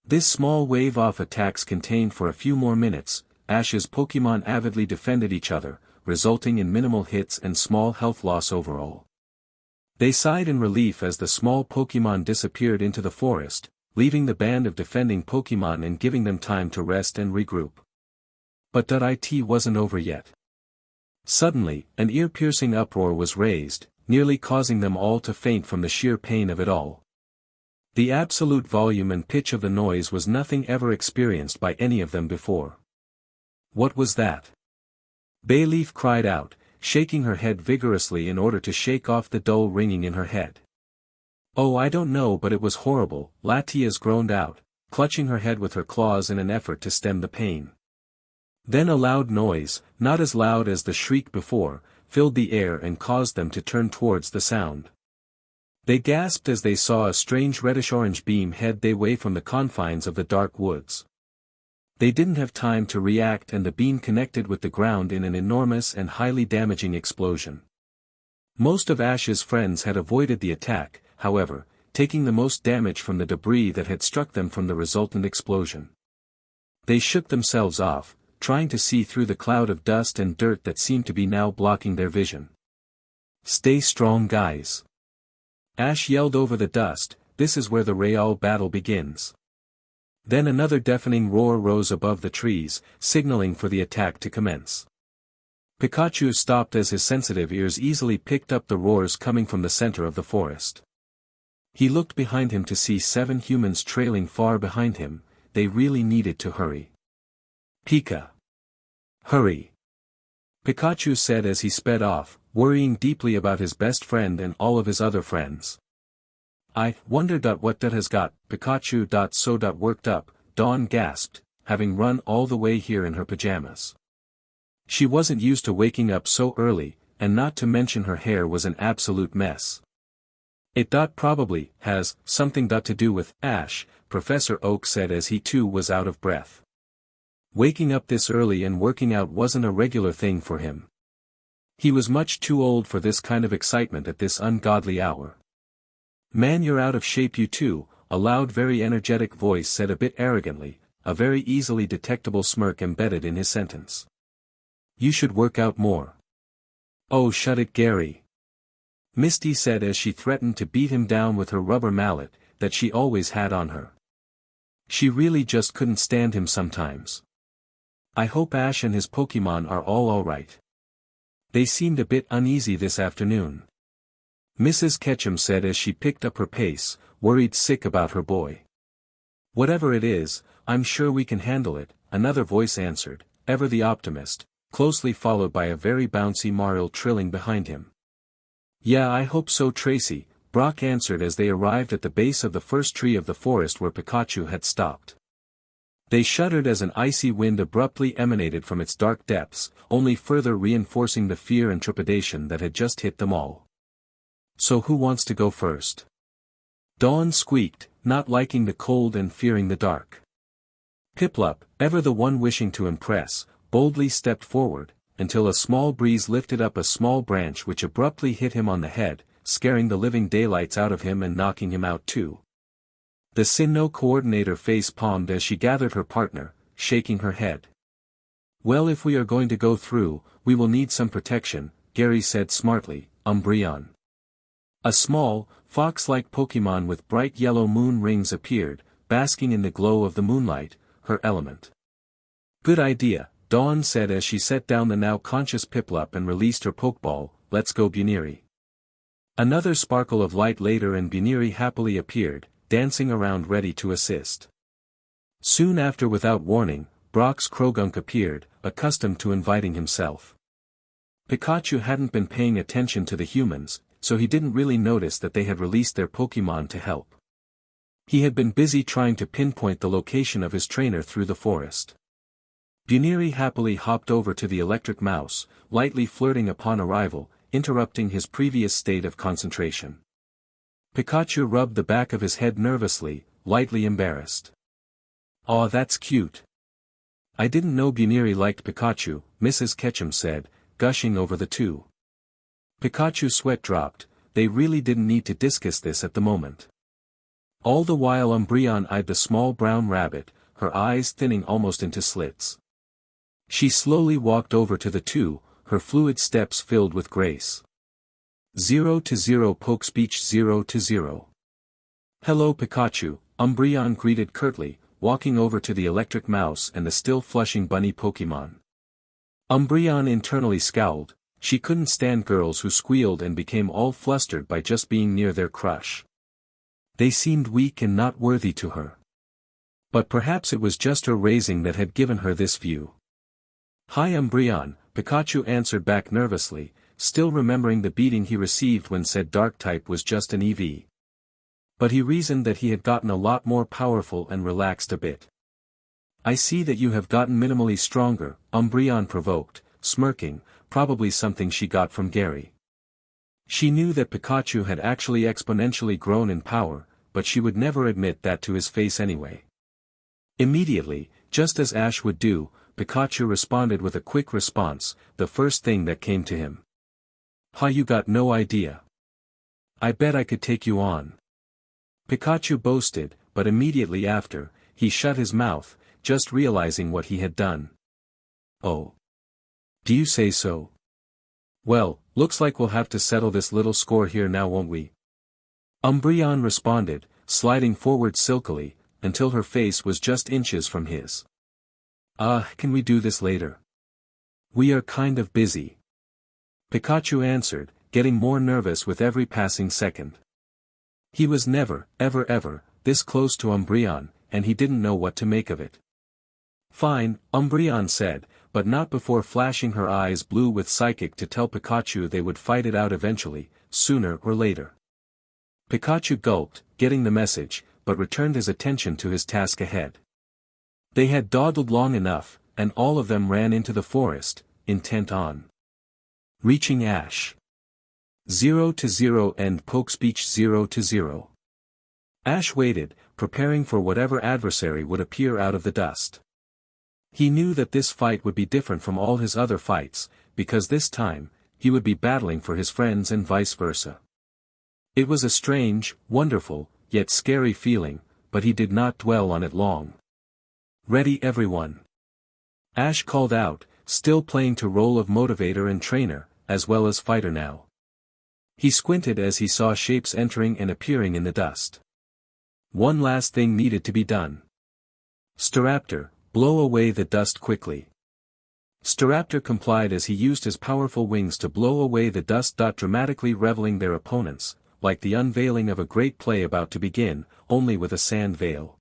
This small wave-off attacks contained for a few more minutes. Ash's Pokémon avidly defended each other, resulting in minimal hits and small health loss overall. They sighed in relief as the small Pokémon disappeared into the forest, leaving the band of defending Pokémon and giving them time to rest and regroup. But it wasn't over yet. Suddenly, an ear-piercing uproar was raised, nearly causing them all to faint from the sheer pain of it all. The absolute volume and pitch of the noise was nothing ever experienced by any of them before. What was that? Bayleaf cried out, shaking her head vigorously in order to shake off the dull ringing in her head. Oh, I don't know, but it was horrible, Latias groaned out, clutching her head with her claws in an effort to stem the pain. Then a loud noise, not as loud as the shriek before, filled the air and caused them to turn towards the sound. They gasped as they saw a strange reddish-orange beam head their way from the confines of the dark woods. They didn't have time to react and the beam connected with the ground in an enormous and highly damaging explosion. Most of Ash's friends had avoided the attack, however, taking the most damage from the debris that had struck them from the resultant explosion. They shook themselves off, trying to see through the cloud of dust and dirt that seemed to be now blocking their vision. Stay strong, guys. Ash yelled over the dust, this is where the real battle begins. Then another deafening roar rose above the trees, signaling for the attack to commence. Pikachu stopped as his sensitive ears easily picked up the roars coming from the center of the forest. He looked behind him to see 7 humans trailing far behind him. They really needed to hurry. Pika! Hurry! Pikachu said as he sped off, worrying deeply about his best friend and all of his other friends. I wonder what that has got, Pikachu so worked up, Dawn gasped, having run all the way here in her pajamas. She wasn't used to waking up so early, and not to mention her hair was an absolute mess. It probably has something to do with Ash, Professor Oak said as he too was out of breath. Waking up this early and working out wasn't a regular thing for him. He was much too old for this kind of excitement at this ungodly hour. Man, you're out of shape, you too, a loud, very energetic voice said a bit arrogantly, a very easily detectable smirk embedded in his sentence. You should work out more. Oh, shut it, Gary. Misty said as she threatened to beat him down with her rubber mallet, that she always had on her. She really just couldn't stand him sometimes. I hope Ash and his Pokémon are all alright. They seemed a bit uneasy this afternoon. Mrs. Ketchum said as she picked up her pace, worried sick about her boy. Whatever it is, I'm sure we can handle it, another voice answered, ever the optimist, closely followed by a very bouncy Marill trilling behind him. Yeah, I hope so, Tracy, Brock answered as they arrived at the base of the first tree of the forest where Pikachu had stopped. They shuddered as an icy wind abruptly emanated from its dark depths, only further reinforcing the fear and trepidation that had just hit them all. So who wants to go first? Dawn squeaked, not liking the cold and fearing the dark. Piplup, ever the one wishing to impress, boldly stepped forward, until a small breeze lifted up a small branch which abruptly hit him on the head, scaring the living daylights out of him and knocking him out too. The Sinnoh coordinator face-palmed as she gathered her partner, shaking her head. Well, if we are going to go through, we will need some protection, Gary said smartly, Umbreon. A small, fox-like Pokémon with bright yellow moon rings appeared, basking in the glow of the moonlight, her element. Good idea, Dawn said as she set down the now conscious Piplup and released her Pokeball. Let's go, Buniri. Another sparkle of light later and Buniri happily appeared, dancing around ready to assist. Soon after, without warning, Brock's Krogunk appeared, accustomed to inviting himself. Pikachu hadn't been paying attention to the humans, so he didn't really notice that they had released their Pokémon to help. He had been busy trying to pinpoint the location of his trainer through the forest. Buniri happily hopped over to the electric mouse, lightly flirting upon arrival, interrupting his previous state of concentration. Pikachu rubbed the back of his head nervously, lightly embarrassed. Aw, that's cute. I didn't know Buniri liked Pikachu, Mrs. Ketchum said, gushing over the two. Pikachu's sweat dropped. They really didn't need to discuss this at the moment. All the while Umbreon eyed the small brown rabbit, her eyes thinning almost into slits. She slowly walked over to the two, her fluid steps filled with grace. 0-0 Poke Speech 0-0. Hello Pikachu, Umbreon greeted curtly, walking over to the electric mouse and the still flushing bunny Pokemon. Umbreon internally scowled, she couldn't stand girls who squealed and became all flustered by just being near their crush. They seemed weak and not worthy to her. But perhaps it was just her raising that had given her this view. Hi Umbreon, Pikachu answered back nervously, still remembering the beating he received when said dark type was just an EV. But he reasoned that he had gotten a lot more powerful and relaxed a bit. I see that you have gotten minimally stronger, Umbreon provoked, smirking, probably something she got from Gary. She knew that Pikachu had actually exponentially grown in power, but she would never admit that to his face anyway. Immediately, just as Ash would do, Pikachu responded with a quick response, the first thing that came to him. Ha, you got no idea. I bet I could take you on. Pikachu boasted, but immediately after, he shut his mouth, just realizing what he had done. Oh. Do you say so? Well, looks like we'll have to settle this little score here now, won't we? Umbreon responded, sliding forward silkily, until her face was just inches from his. Can we do this later? We are kind of busy. Pikachu answered, getting more nervous with every passing second. He was never, ever, this close to Umbreon, and he didn't know what to make of it. Fine, Umbreon said, but not before flashing her eyes blue with Psychic to tell Pikachu they would fight it out eventually, sooner or later. Pikachu gulped, getting the message, but returned his attention to his task ahead. They had dawdled long enough, and all of them ran into the forest, intent on reaching Ash. 0-0 End Poke Speech 0-0. Ash waited, preparing for whatever adversary would appear out of the dust. He knew that this fight would be different from all his other fights, because this time, he would be battling for his friends and vice versa. It was a strange, wonderful, yet scary feeling, but he did not dwell on it long. Ready everyone. Ash called out, still playing to role of motivator and trainer, as well as fighter now. He squinted as he saw shapes entering and appearing in the dust. One last thing needed to be done. Staraptor, blow away the dust quickly. Staraptor complied as he used his powerful wings to blow away the dust. Dramatically reveling their opponents, like the unveiling of a great play about to begin, only with a sand veil.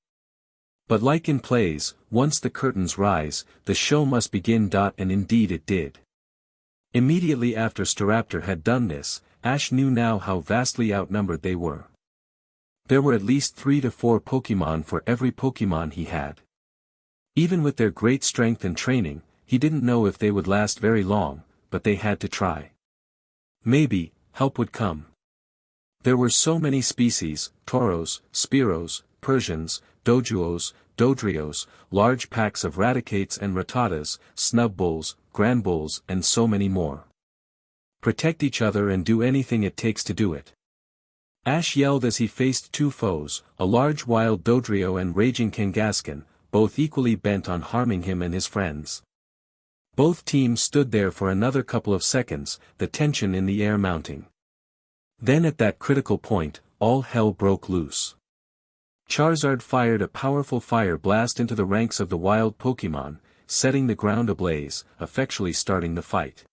But like in plays, once the curtains rise, the show must begin. And indeed it did. Immediately after Staraptor had done this, Ash knew now how vastly outnumbered they were. There were at least 3 to 4 Pokemon for every Pokemon he had. Even with their great strength and training, he didn't know if they would last very long, but they had to try. Maybe, help would come. There were so many species, Tauros, Spearows, Persians, Doduos, Dodrios, large packs of Raticates and Rattatas, Snubballs, Granbulls and so many more. Protect each other and do anything it takes to do it. Ash yelled as he faced 2 foes, a large wild Dodrio and raging Kangaskhan, both equally bent on harming him and his friends. Both teams stood there for another couple of seconds, the tension in the air mounting. Then at that critical point, all hell broke loose. Charizard fired a powerful fire blast into the ranks of the wild Pokemon, setting the ground ablaze, effectually starting the fight.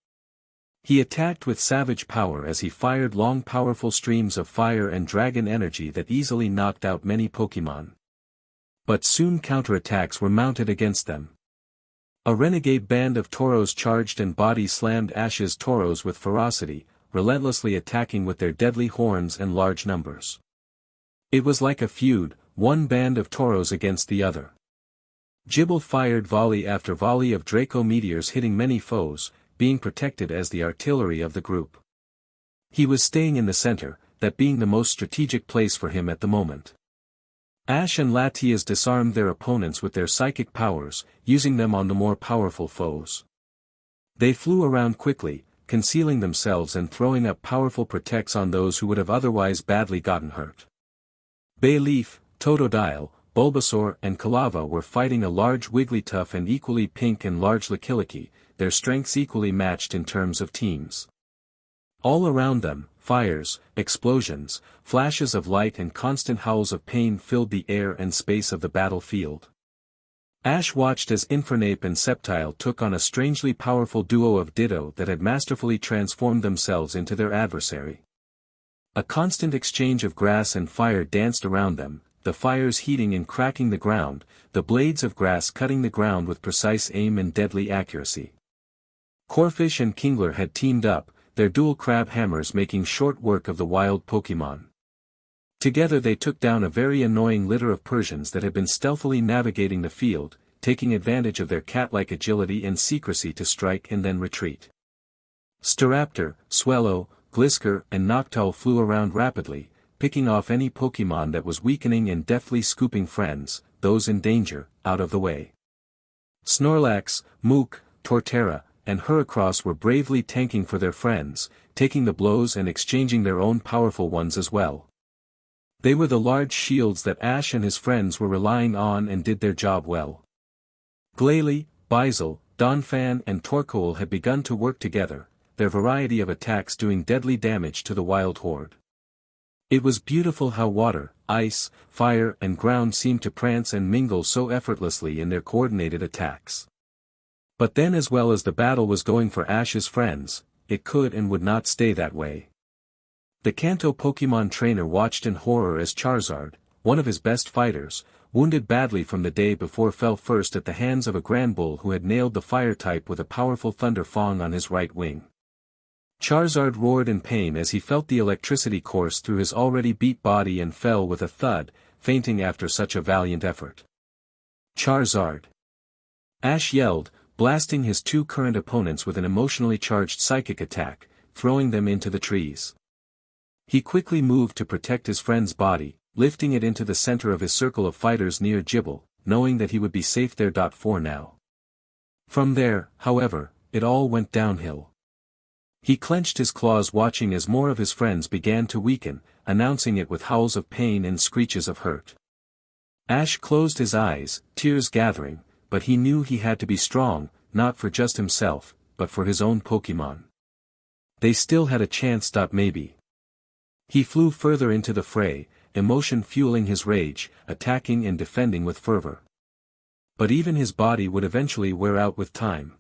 He attacked with savage power as he fired long powerful streams of fire and dragon energy that easily knocked out many Pokemon. But soon counterattacks were mounted against them. A renegade band of Tauros charged and body slammed Ash's Tauros with ferocity, relentlessly attacking with their deadly horns and large numbers. It was like a feud, one band of Tauros against the other. Gible fired volley after volley of Draco meteors hitting many foes, being protected as the artillery of the group. He was staying in the center, that being the most strategic place for him at the moment. Ash and Latias disarmed their opponents with their psychic powers, using them on the more powerful foes. They flew around quickly, concealing themselves and throwing up powerful protects on those who would have otherwise badly gotten hurt. Bayleaf, Totodile, Bulbasaur and Kalava were fighting a large Wigglytuff and equally pink and large Lickilicky, their strengths equally matched in terms of teams. All around them, fires, explosions, flashes of light and constant howls of pain filled the air and space of the battlefield. Ash watched as Infernape and Sceptile took on a strangely powerful duo of Ditto that had masterfully transformed themselves into their adversary. A constant exchange of grass and fire danced around them, the fires heating and cracking the ground, the blades of grass cutting the ground with precise aim and deadly accuracy. Corphish and Kingler had teamed up, their dual crab hammers making short work of the wild Pokémon. Together they took down a very annoying litter of Persians that had been stealthily navigating the field, taking advantage of their cat-like agility and secrecy to strike and then retreat. Staraptor, Swellow, Glisker and Noctowl flew around rapidly, picking off any Pokémon that was weakening and deftly scooping friends, those in danger, out of the way. Snorlax, Mook, Torterra, and Heracross were bravely tanking for their friends, taking the blows and exchanging their own powerful ones as well. They were the large shields that Ash and his friends were relying on and did their job well. Glalie, Bizel, Donphan and Torkoal had begun to work together, their variety of attacks doing deadly damage to the wild horde. It was beautiful how water, ice, fire and ground seemed to prance and mingle so effortlessly in their coordinated attacks. But then as well as the battle was going for Ash's friends, it could and would not stay that way. The Kanto Pokémon trainer watched in horror as Charizard, one of his best fighters, wounded badly from the day before fell first at the hands of a Granbull who had nailed the fire type with a powerful Thunder Fang on his right wing. Charizard roared in pain as he felt the electricity course through his already beat body and fell with a thud, fainting after such a valiant effort. Charizard! Ash yelled, blasting his two current opponents with an emotionally charged psychic attack, throwing them into the trees. He quickly moved to protect his friend's body, lifting it into the center of his circle of fighters near Gible, knowing that he would be safe there. For now. From there, however, it all went downhill. He clenched his claws watching as more of his friends began to weaken, announcing it with howls of pain and screeches of hurt. Ash closed his eyes, tears gathering, but he knew he had to be strong, not for just himself, but for his own Pokémon. They still had a chance. Maybe. He flew further into the fray, emotion fueling his rage, attacking and defending with fervor. But even his body would eventually wear out with time.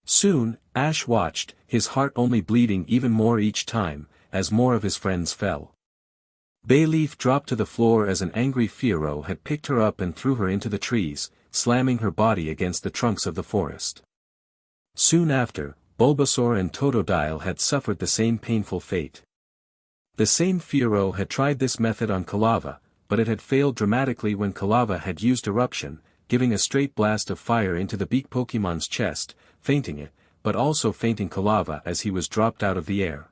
Soon, Ash watched, his heart only bleeding even more each time, as more of his friends fell. Bayleaf dropped to the floor as an angry Fiero had picked her up and threw her into the trees, slamming her body against the trunks of the forest. Soon after, Bulbasaur and Totodile had suffered the same painful fate. The same Fiero had tried this method on Kalava, but it had failed dramatically when Kalava had used Eruption, giving a straight blast of fire into the beak Pokémon's chest, fainting it, but also fainting Kalava as he was dropped out of the air.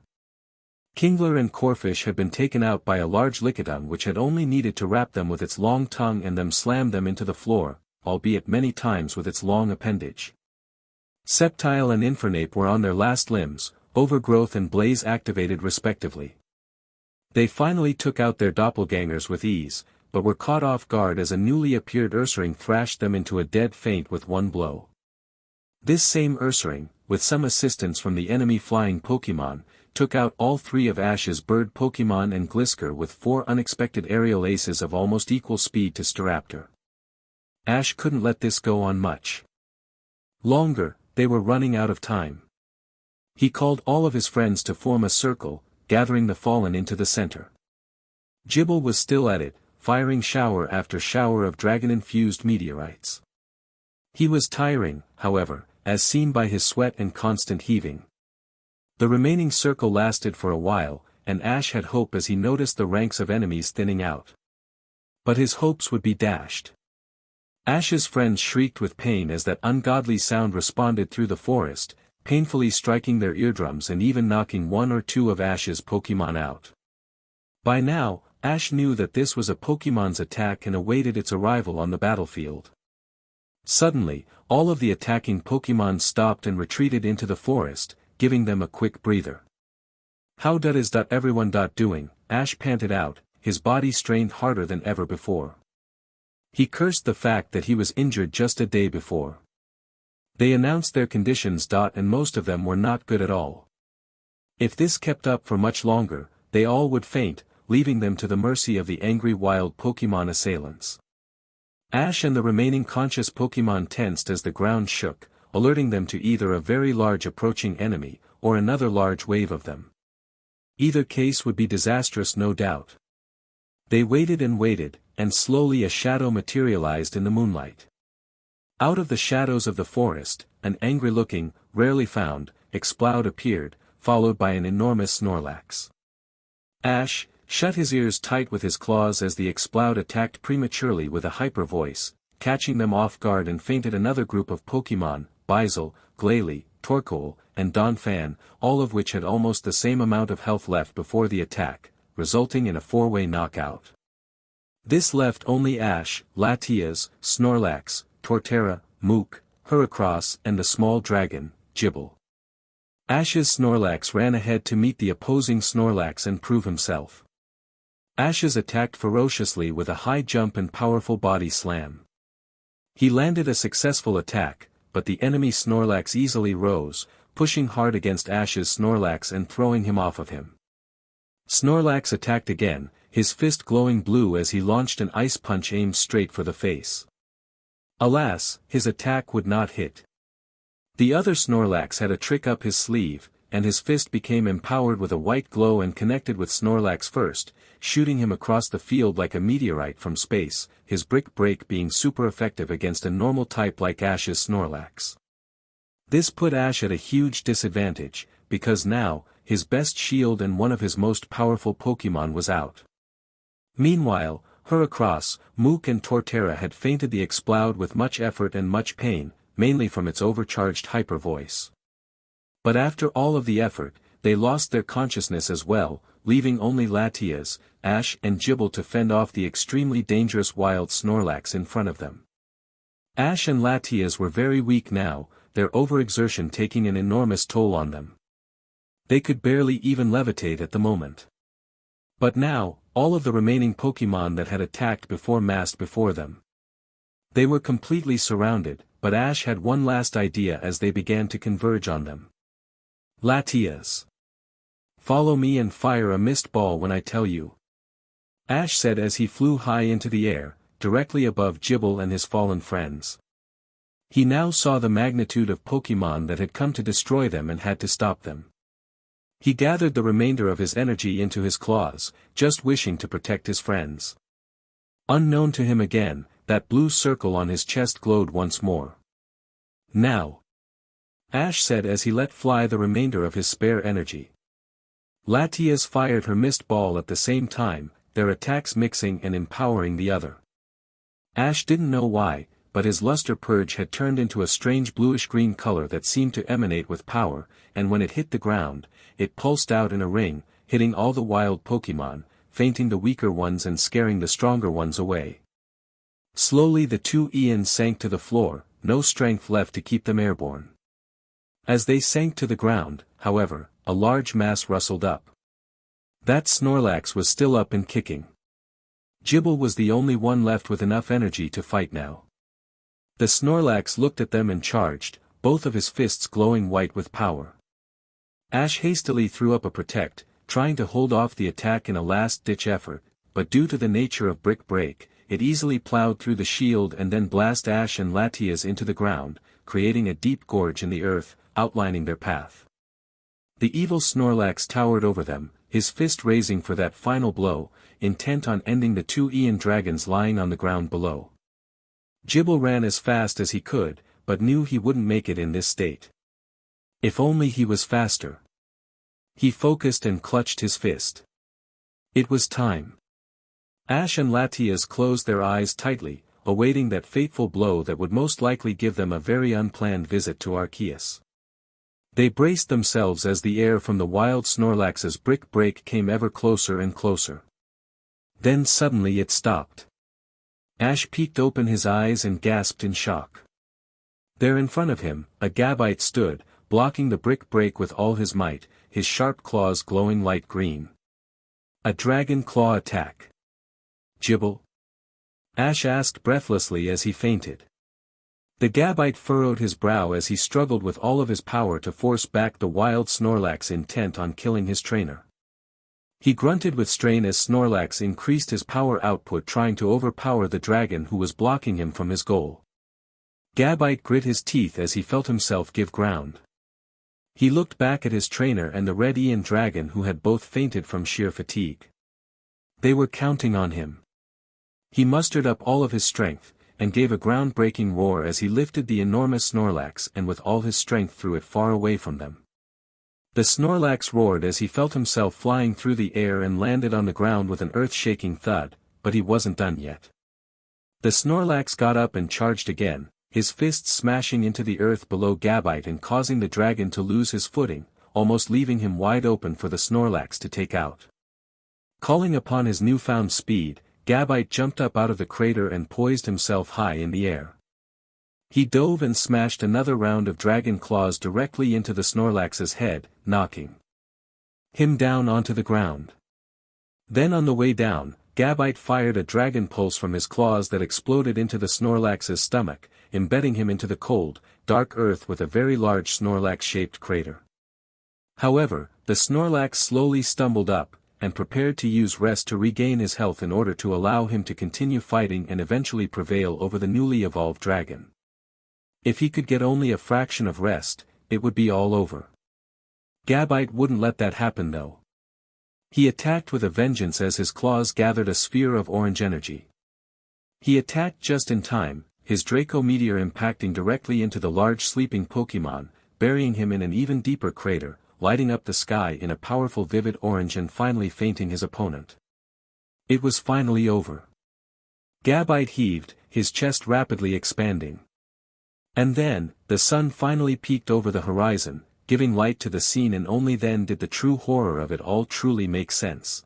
Kingler and Corphish had been taken out by a large Lickitung which had only needed to wrap them with its long tongue and then slam them into the floor, albeit many times with its long appendage. Sceptile and Infernape were on their last limbs, Overgrowth and Blaze activated respectively. They finally took out their doppelgangers with ease, but were caught off guard as a newly appeared Ursaring thrashed them into a dead faint with one blow. This same Ursaring, with some assistance from the enemy flying Pokémon, took out all three of Ash's bird Pokémon and Glisker with 4 unexpected aerial aces of almost equal speed to Staraptor. Ash couldn't let this go on much longer. They were running out of time. He called all of his friends to form a circle, gathering the fallen into the center. Gible was still at it, firing shower after shower of dragon-infused meteorites. He was tiring, however, as seen by his sweat and constant heaving. The remaining circle lasted for a while, and Ash had hope as he noticed the ranks of enemies thinning out. But his hopes would be dashed. Ash's friends shrieked with pain as that ungodly sound responded through the forest, painfully striking their eardrums and even knocking 1 or 2 of Ash's Pokémon out. By now, Ash knew that this was a Pokémon's attack and awaited its arrival on the battlefield. Suddenly, all of the attacking Pokémon stopped and retreated into the forest, giving them a quick breather. How is everyone doing? Ash panted out, his body strained harder than ever before. He cursed the fact that he was injured just a day before. They announced their conditions. And most of them were not good at all. If this kept up for much longer, they all would faint, leaving them to the mercy of the angry wild Pokemon assailants. Ash and the remaining conscious Pokemon tensed as the ground shook, alerting them to either a very large approaching enemy, or another large wave of them. Either case would be disastrous, no doubt. They waited, and slowly a shadow materialized in the moonlight. Out of the shadows of the forest, an angry-looking, rarely found, Exploud appeared, followed by an enormous Snorlax. Ash shut his ears tight with his claws as the Exploud attacked prematurely with a hyper voice, catching them off guard, and feinted another group of Pokemon, Bizel, Glalie, Torkoal, and Donphan, all of which had almost the same amount of health left before the attack, resulting in a four-way knockout. This left only Ash, Latias, Snorlax, Torterra, Mook, Heracross, and the small dragon, Gible. Ash's Snorlax ran ahead to meet the opposing Snorlax and prove himself. Ash's attacked ferociously with a high jump and powerful body slam. He landed a successful attack, but the enemy Snorlax easily rose, pushing hard against Ash's Snorlax and throwing him off of him. Snorlax attacked again, his fist glowing blue as he launched an ice punch aimed straight for the face. Alas, his attack would not hit. The other Snorlax had a trick up his sleeve, and his fist became empowered with a white glow and connected with Snorlax first, shooting him across the field like a meteorite from space, his Brick Break being super effective against a normal type like Ash's Snorlax. This put Ash at a huge disadvantage, because now, his best shield and one of his most powerful Pokemon was out. Meanwhile, Heracross, Mook and Torterra had feinted the Exploud with much effort and much pain, mainly from its overcharged hyper voice. But after all of the effort, they lost their consciousness as well, leaving only Latias, Ash and Gible to fend off the extremely dangerous wild Snorlax in front of them. Ash and Latias were very weak now, their overexertion taking an enormous toll on them. They could barely even levitate at the moment. But now, all of the remaining Pokemon that had attacked before massed before them. They were completely surrounded, but Ash had one last idea as they began to converge on them. Latias. Follow me and fire a mist ball when I tell you. Ash said as he flew high into the air, directly above Gible and his fallen friends. He now saw the magnitude of Pokemon that had come to destroy them and had to stop them. He gathered the remainder of his energy into his claws, just wishing to protect his friends. Unknown to him again, that blue circle on his chest glowed once more. Now! Ash said as he let fly the remainder of his spare energy. Latias fired her mist ball at the same time, their attacks mixing and empowering the other. Ash didn't know why, but his luster purge had turned into a strange bluish-green color that seemed to emanate with power, and when it hit the ground, it pulsed out in a ring, hitting all the wild Pokemon, fainting the weaker ones and scaring the stronger ones away. Slowly the two Ians sank to the floor, no strength left to keep them airborne. As they sank to the ground, however, a large mass rustled up. That Snorlax was still up and kicking. Gible was the only one left with enough energy to fight now. The Snorlax looked at them and charged, both of his fists glowing white with power. Ash hastily threw up a Protect, trying to hold off the attack in a last-ditch effort, but due to the nature of Brick Break, it easily plowed through the shield and then blast Ash and Latias into the ground, creating a deep gorge in the earth, outlining their path. The evil Snorlax towered over them, his fist raising for that final blow, intent on ending the two Ian dragons lying on the ground below. Gible ran as fast as he could, but knew he wouldn't make it in this state. If only he was faster. He focused and clutched his fist. It was time. Ash and Latias closed their eyes tightly, awaiting that fateful blow that would most likely give them a very unplanned visit to Arceus. They braced themselves as the air from the wild Snorlax's Brick Break came ever closer and closer. Then suddenly it stopped. Ash peeked open his eyes and gasped in shock. There in front of him, a Gabite stood, blocking the Brick Break with all his might, his sharp claws glowing light green. A Dragon Claw attack. Gible?" Ash asked breathlessly as he fainted. The Gabite furrowed his brow as he struggled with all of his power to force back the wild Snorlax intent on killing his trainer. He grunted with strain as Snorlax increased his power output trying to overpower the dragon who was blocking him from his goal. Gabite grit his teeth as he felt himself give ground. He looked back at his trainer and the Red Ian dragon who had both fainted from sheer fatigue. They were counting on him. He mustered up all of his strength, and gave a ground-breaking roar as he lifted the enormous Snorlax and with all his strength threw it far away from them. The Snorlax roared as he felt himself flying through the air and landed on the ground with an earth-shaking thud, but he wasn't done yet. The Snorlax got up and charged again, his fists smashing into the earth below Gabite and causing the dragon to lose his footing, almost leaving him wide open for the Snorlax to take out. Calling upon his newfound speed, Gabite jumped up out of the crater and poised himself high in the air. He dove and smashed another round of dragon claws directly into the Snorlax's head, knocking him down onto the ground. Then on the way down, Gabite fired a dragon pulse from his claws that exploded into the Snorlax's stomach, embedding him into the cold, dark earth with a very large Snorlax-shaped crater. However, the Snorlax slowly stumbled up, and prepared to use rest to regain his health in order to allow him to continue fighting and eventually prevail over the newly evolved dragon. If he could get only a fraction of rest, it would be all over. Gabite wouldn't let that happen though. He attacked with a vengeance as his claws gathered a sphere of orange energy. He attacked just in time, his Draco Meteor impacting directly into the large sleeping Pokémon, burying him in an even deeper crater, lighting up the sky in a powerful vivid orange and finally fainting his opponent. It was finally over. Gabite heaved, his chest rapidly expanding. And then, the sun finally peeked over the horizon, giving light to the scene, and only then did the true horror of it all truly make sense.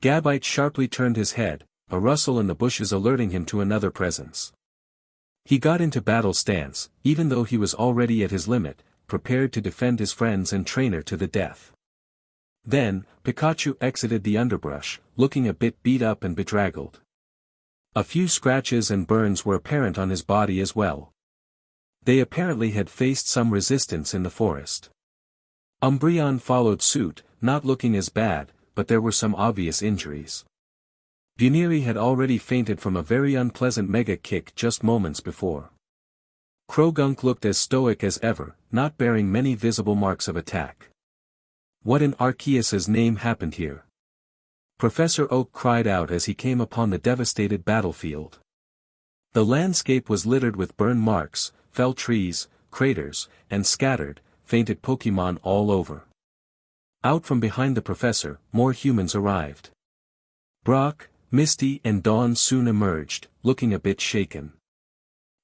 Gabite sharply turned his head, a rustle in the bushes alerting him to another presence. He got into battle stance, even though he was already at his limit, prepared to defend his friends and trainer to the death. Then, Pikachu exited the underbrush, looking a bit beat up and bedraggled. A few scratches and burns were apparent on his body as well. They apparently had faced some resistance in the forest. Umbreon followed suit, not looking as bad, but there were some obvious injuries. Buniri had already fainted from a very unpleasant mega kick just moments before. Krogunk looked as stoic as ever, not bearing many visible marks of attack. What in Arceus's name happened here? Professor Oak cried out as he came upon the devastated battlefield. The landscape was littered with burn marks, fell trees, craters, and scattered, fainted Pokémon all over. Out from behind the professor, more humans arrived. Brock, Misty and Dawn soon emerged, looking a bit shaken.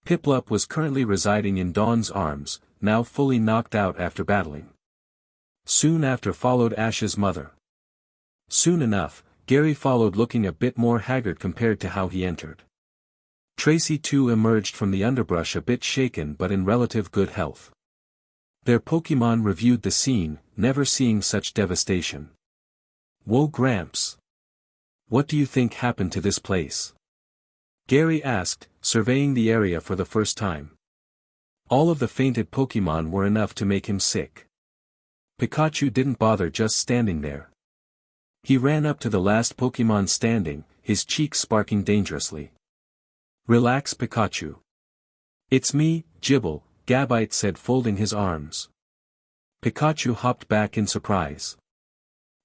Piplup was currently residing in Dawn's arms, now fully knocked out after battling. Soon after followed Ash's mother. Soon enough, Gary followed looking a bit more haggard compared to how he entered. Tracy too emerged from the underbrush a bit shaken but in relative good health. Their Pokémon reviewed the scene, never seeing such devastation. "Whoa Gramps! What do you think happened to this place?" Gary asked, surveying the area for the first time. All of the fainted Pokémon were enough to make him sick. Pikachu didn't bother just standing there. He ran up to the last Pokémon standing, his cheeks sparking dangerously. "Relax Pikachu. It's me, Gible," Gabite said folding his arms. Pikachu hopped back in surprise.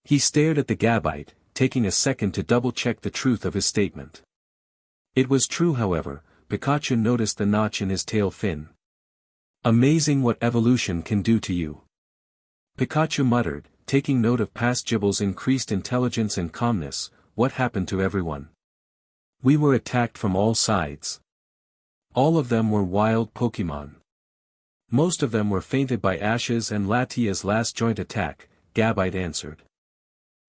He stared at the Gabite, taking a second to double-check the truth of his statement. It was true however, Pikachu noticed the notch in his tail fin. "Amazing what evolution can do to you," Pikachu muttered, taking note of past Gible's increased intelligence and calmness. "What happened to everyone?" "We were attacked from all sides. All of them were wild Pokémon. Most of them were fainted by Ash's and Latias' last joint attack," Gabite answered.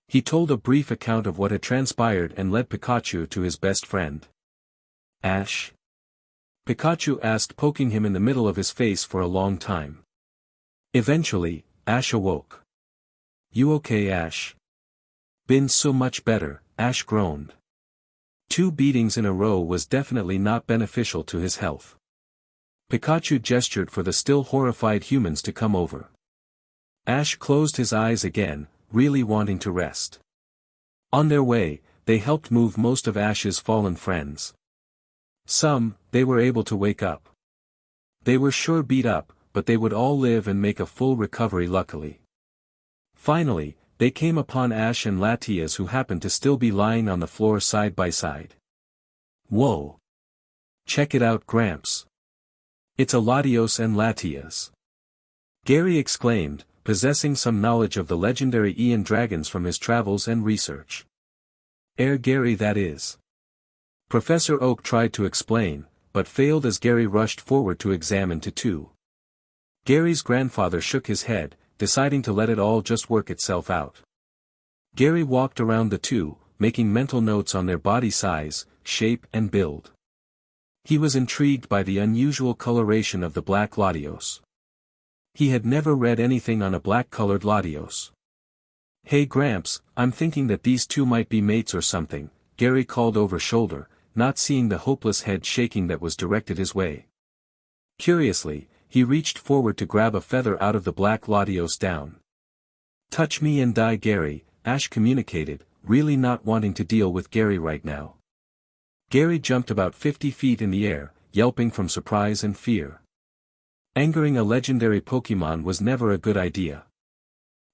He told a brief account of what had transpired and led Pikachu to his best friend. "Ash?" Pikachu asked, poking him in the middle of his face for a long time. Eventually, Ash awoke. "You okay Ash?" "Been so much better," Ash groaned. 2 beatings in a row was definitely not beneficial to his health. Pikachu gestured for the still horrified humans to come over. Ash closed his eyes again, really wanting to rest. On their way, they helped move most of Ash's fallen friends. Some, they were able to wake up. They were sure beat up, but they would all live and make a full recovery luckily. Finally, they came upon Ash and Latias, who happened to still be lying on the floor side by side. Whoa! Check it out, Gramps. It's a Latios and Latias. Gary exclaimed, possessing some knowledge of the legendary Ian dragons from his travels and research. Gary, that is. Professor Oak tried to explain, but failed as Gary rushed forward to examine to 2. Gary's grandfather shook his head, deciding to let it all just work itself out. Gary walked around the 2, making mental notes on their body size, shape and build. He was intrigued by the unusual coloration of the Black Latios. He had never read anything on a black-colored Latios. Hey Gramps, I'm thinking that these 2 might be mates or something, Gary called over shoulder, not seeing the hopeless head shaking that was directed his way. Curiously, he reached forward to grab a feather out of the Black Latios down. Touch me and die, Gary, Ash communicated, really not wanting to deal with Gary right now. Gary jumped about 50 feet in the air, yelping from surprise and fear. Angering a legendary Pokemon was never a good idea.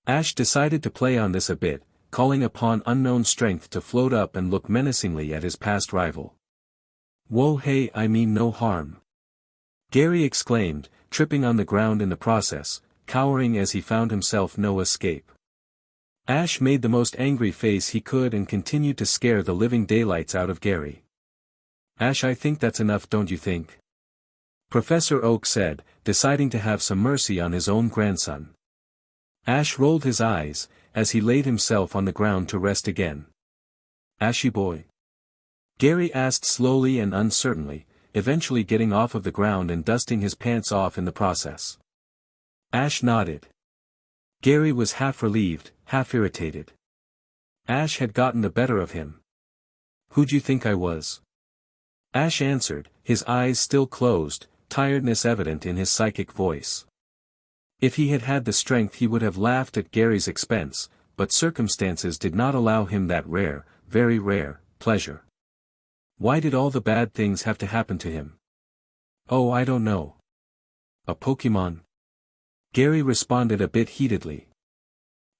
Ash decided to play on this a bit, calling upon unknown strength to float up and look menacingly at his past rival. Whoa, hey, I mean no harm. Gary exclaimed, tripping on the ground in the process, cowering as he found himself no escape. Ash made the most angry face he could and continued to scare the living daylights out of Gary. Ash, I think that's enough, don't you think? Professor Oak said, deciding to have some mercy on his own grandson. Ash rolled his eyes, as he laid himself on the ground to rest again. Ashy boy? Gary asked slowly and uncertainly, eventually getting off of the ground and dusting his pants off in the process. Ash nodded. Gary was half relieved, half irritated. Ash had gotten the better of him. Who'd you think I was? Ash answered, his eyes still closed, tiredness evident in his psychic voice. If he had had the strength he would have laughed at Gary's expense, but circumstances did not allow him that rare, very rare, pleasure. Why did all the bad things have to happen to him? Oh, I don't know. A Pokemon? Gary responded a bit heatedly.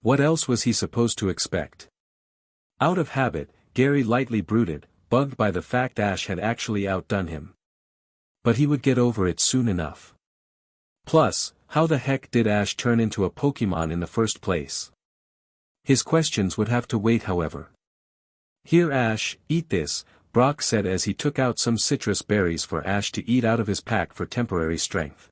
What else was he supposed to expect? Out of habit, Gary lightly brooded, bugged by the fact Ash had actually outdone him. But he would get over it soon enough. Plus, how the heck did Ash turn into a Pokemon in the first place? His questions would have to wait, however. Here Ash, eat this, Brock said as he took out some citrus berries for Ash to eat out of his pack for temporary strength.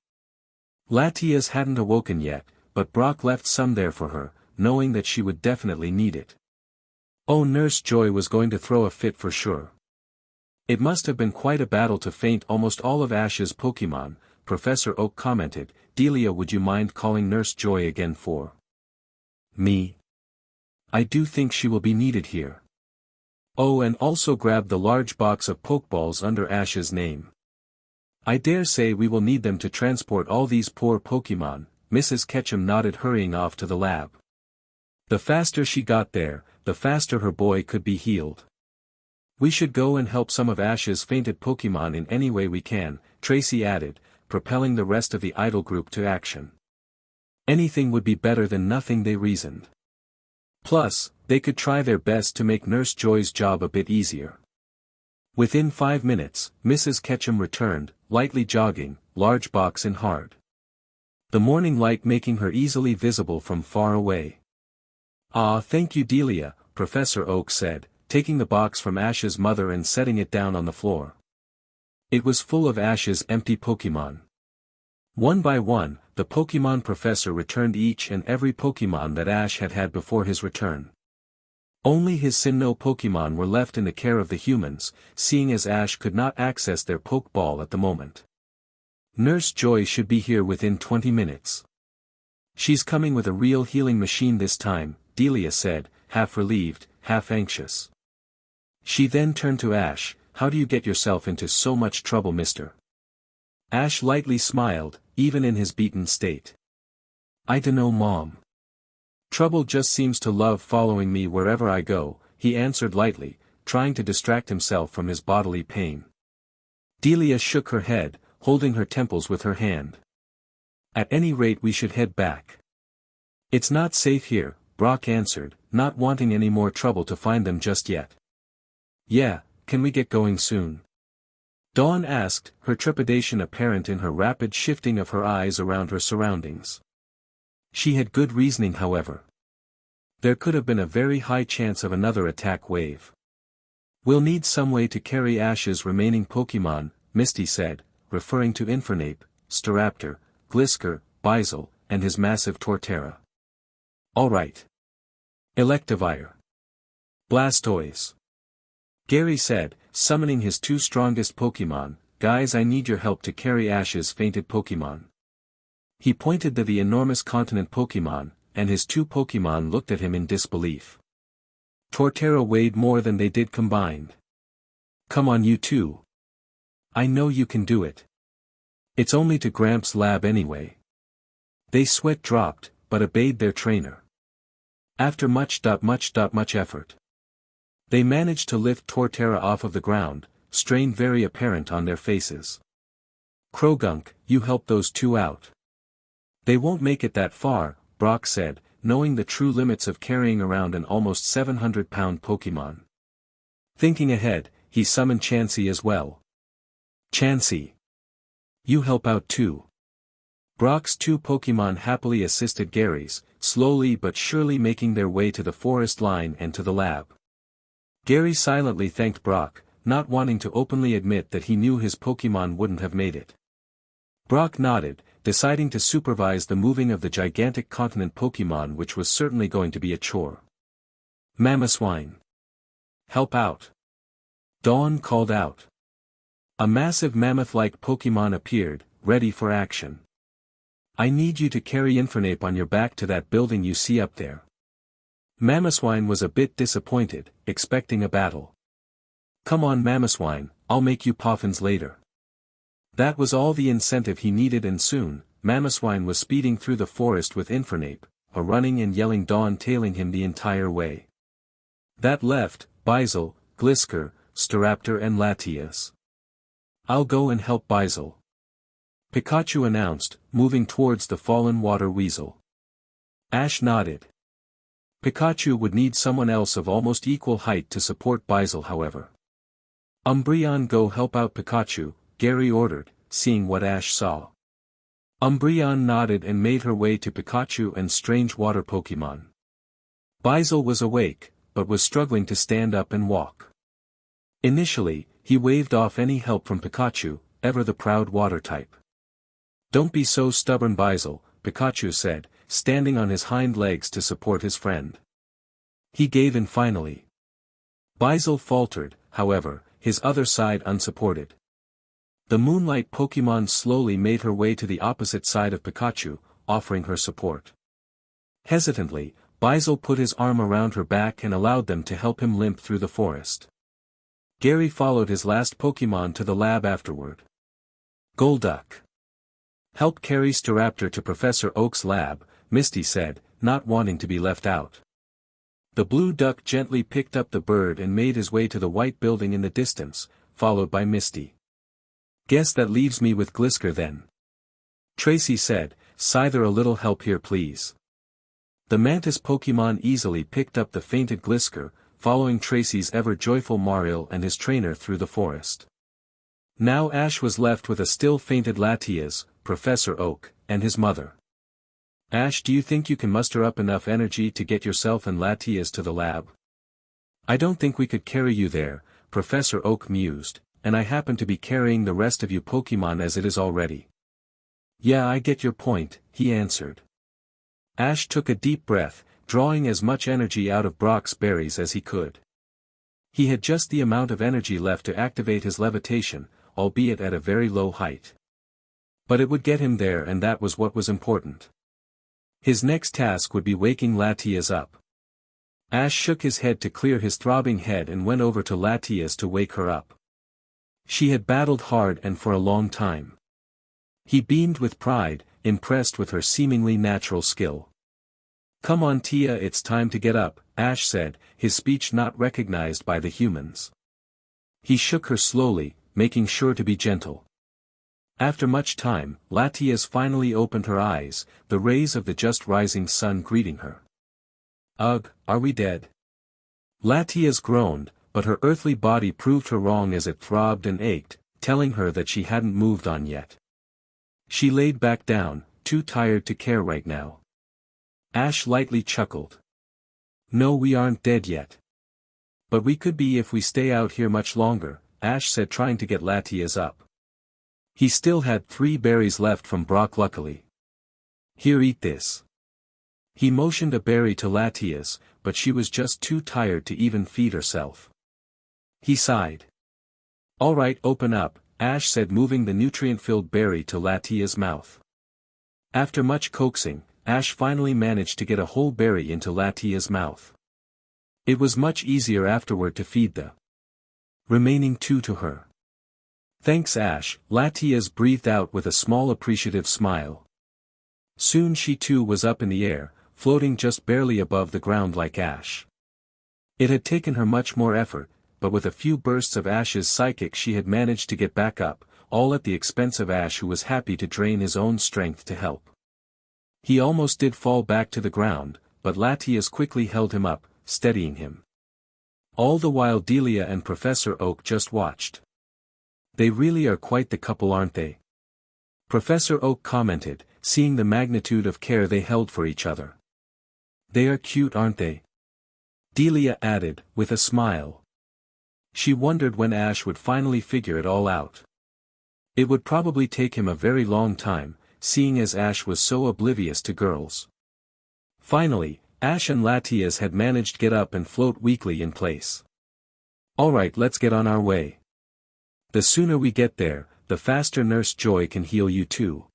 Latias hadn't awoken yet, but Brock left some there for her, knowing that she would definitely need it. Oh, Nurse Joy was going to throw a fit for sure. It must have been quite a battle to faint almost all of Ash's Pokemon, Professor Oak commented. Delia, would you mind calling Nurse Joy again for me? I do think she will be needed here. Oh, and also grab the large box of Pokeballs under Ash's name. I dare say we will need them to transport all these poor Pokemon. Mrs. Ketchum nodded, hurrying off to the lab. The faster she got there, the faster her boy could be healed. We should go and help some of Ash's fainted Pokemon in any way we can, Tracy added, propelling the rest of the idol group to action. Anything would be better than nothing, they reasoned. Plus, they could try their best to make Nurse Joy's job a bit easier. Within 5 minutes, Mrs. Ketchum returned, lightly jogging, large box in hard. The morning light making her easily visible from far away. Ah, thank you, Delia, Professor Oak said, taking the box from Ash's mother and setting it down on the floor. It was full of Ash's empty Pokemon. One by one, the Pokemon professor returned each and every Pokemon that Ash had had before his return. Only his Sinnoh Pokemon were left in the care of the humans, seeing as Ash could not access their Pokeball at the moment. Nurse Joy should be here within 20 minutes. She's coming with a real healing machine this time, Delia said, half relieved, half anxious. She then turned to Ash, "How do you get yourself into so much trouble, mister?" Ash lightly smiled, even in his beaten state. "I dunno, Mom. Trouble just seems to love following me wherever I go," he answered lightly, trying to distract himself from his bodily pain. Delia shook her head, holding her temples with her hand. "At any rate we should head back." "It's not safe here," Brock answered, not wanting any more trouble to find them just yet. "Yeah, can we get going soon?" Dawn asked, her trepidation apparent in her rapid shifting of her eyes around her surroundings. She had good reasoning, however. There could have been a very high chance of another attack wave. "We'll need some way to carry Ash's remaining Pokémon," Misty said, referring to Infernape, Staraptor, Glisker, Bizel, and his massive Torterra. "All right. Electivire. Blastoise." Gary said, summoning his two strongest Pokémon, "Guys, I need your help to carry Ash's fainted Pokémon." He pointed to the enormous continent Pokémon, and his two Pokémon looked at him in disbelief. Torterra weighed more than they did combined. "Come on, you two. I know you can do it. It's only to Gramps' lab anyway." They sweat dropped, but obeyed their trainer. After much effort, they managed to lift Torterra off of the ground, strain very apparent on their faces. "Krogunk, you help those two out." "They won't make it that far," Brock said, knowing the true limits of carrying around an almost 700-pound Pokémon. Thinking ahead, he summoned Chansey as well. "Chansey, you help out too." Brock's two Pokémon happily assisted Gary's, slowly but surely making their way to the forest line and to the lab. Gary silently thanked Brock, not wanting to openly admit that he knew his Pokémon wouldn't have made it. Brock nodded, deciding to supervise the moving of the gigantic continent Pokémon, which was certainly going to be a chore. "Mamoswine, help out!" Dawn called out. A massive mammoth-like Pokémon appeared, ready for action. "I need you to carry Infernape on your back to that building you see up there." Mamoswine was a bit disappointed, expecting a battle. "Come on, Mamoswine, I'll make you poffins later." That was all the incentive he needed, and soon, Mamoswine was speeding through the forest with Infernape, a running and yelling Dawn tailing him the entire way. That left Bizel, Glisker, Staraptor and Latias. "I'll go and help Bizel," Pikachu announced, moving towards the fallen water weasel. Ash nodded. Pikachu would need someone else of almost equal height to support Bizel, however. "Umbreon, go help out Pikachu," Gary ordered, seeing what Ash saw. Umbreon nodded and made her way to Pikachu and strange water Pokémon. Bizel was awake, but was struggling to stand up and walk. Initially, he waved off any help from Pikachu, ever the proud water type. "Don't be so stubborn, Bizel," Pikachu said, standing on his hind legs to support his friend. He gave in finally. Bizel faltered, however, his other side unsupported. The Moonlight Pokémon slowly made her way to the opposite side of Pikachu, offering her support. Hesitantly, Bizel put his arm around her back and allowed them to help him limp through the forest. Gary followed his last Pokémon to the lab afterward. "Golduck, help carry Staraptor to Professor Oak's lab," Misty said, not wanting to be left out. The blue duck gently picked up the bird and made his way to the white building in the distance, followed by Misty. "Guess that leaves me with Glisker then," Tracy said, "Scyther, a little help here please." The mantis Pokémon easily picked up the fainted Glisker, following Tracy's ever-joyful Mariel and his trainer through the forest. Now Ash was left with a still fainted Latias, Professor Oak, and his mother. "Ash, do you think you can muster up enough energy to get yourself and Latias to the lab?" "I don't think we could carry you there," Professor Oak mused, "and I happen to be carrying the rest of you Pokémon as it is already." "Yeah, I get your point," he answered. Ash took a deep breath, drawing as much energy out of Brock's berries as he could. He had just the amount of energy left to activate his levitation, albeit at a very low height. But it would get him there, and that was what was important. His next task would be waking Latias up. Ash shook his head to clear his throbbing head and went over to Latias to wake her up. She had battled hard and for a long time. He beamed with pride, impressed with her seemingly natural skill. "Come on Tia, it's time to get up," Ash said, his speech not recognized by the humans. He shook her slowly, making sure to be gentle. After much time, Latias finally opened her eyes, the rays of the just rising sun greeting her. "Ugh, are we dead?" Latias groaned, but her earthly body proved her wrong as it throbbed and ached, telling her that she hadn't moved on yet. She laid back down, too tired to care right now. Ash lightly chuckled. "No, we aren't dead yet. But we could be if we stay out here much longer," Ash said, trying to get Latias up. He still had 3 berries left from Brock luckily. "Here, eat this." He motioned a berry to Latias, but she was just too tired to even feed herself. He sighed. "All right, open up," Ash said, moving the nutrient-filled berry to Latias' mouth. After much coaxing, Ash finally managed to get a whole berry into Latias' mouth. It was much easier afterward to feed the remaining 2 to her. "Thanks Ash," Latias breathed out with a small appreciative smile. Soon she too was up in the air, floating just barely above the ground like Ash. It had taken her much more effort, but with a few bursts of Ash's psychic she had managed to get back up, all at the expense of Ash, who was happy to drain his own strength to help. He almost did fall back to the ground, but Latias quickly held him up, steadying him. All the while Delia and Professor Oak just watched. "They really are quite the couple, aren't they?" Professor Oak commented, seeing the magnitude of care they held for each other. "They are cute, aren't they?" Delia added, with a smile. She wondered when Ash would finally figure it all out. It would probably take him a very long time, seeing as Ash was so oblivious to girls. Finally, Ash and Latias had managed to get up and float weakly in place. "All right, let's get on our way. The sooner we get there, the faster Nurse Joy can heal you too."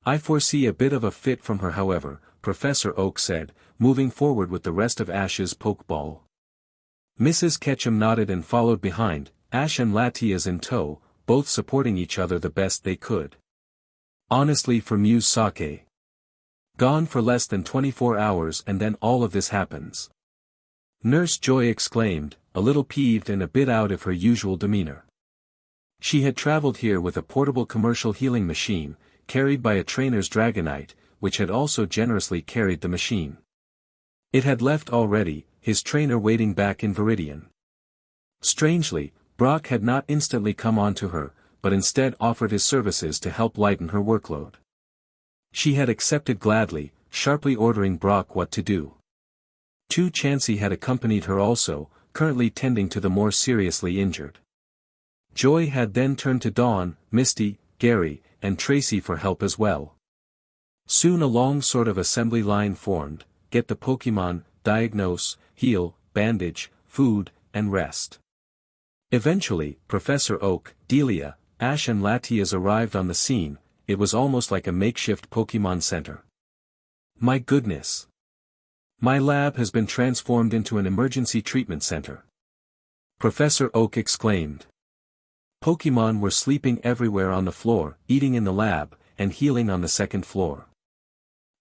"I foresee a bit of a fit from her, however," Professor Oak said, moving forward with the rest of Ash's Pokeball. Mrs. Ketchum nodded and followed behind, Ash and Latias in tow, both supporting each other the best they could. Honestly, for Muse Sake. Gone for less than 24 hours and then all of this happens. Nurse Joy exclaimed, a little peeved and a bit out of her usual demeanor. She had traveled here with a portable commercial healing machine, carried by a trainer's Dragonite, which had also generously carried the machine. It had left already, his trainer waiting back in Viridian. Strangely, Brock had not instantly come on to her, but instead offered his services to help lighten her workload. She had accepted gladly, sharply ordering Brock what to do. Chansey had accompanied her also, currently tending to the more seriously injured. Joy had then turned to Dawn, Misty, Gary, and Tracy for help as well. Soon a long sort of assembly line formed: get the Pokemon, diagnose, heal, bandage, food, and rest. Eventually, Professor Oak, Delia, Ash and Latias arrived on the scene. It was almost like a makeshift Pokemon Center. "My goodness! My lab has been transformed into an emergency treatment center," Professor Oak exclaimed. Pokemon were sleeping everywhere on the floor, eating in the lab, and healing on the second floor.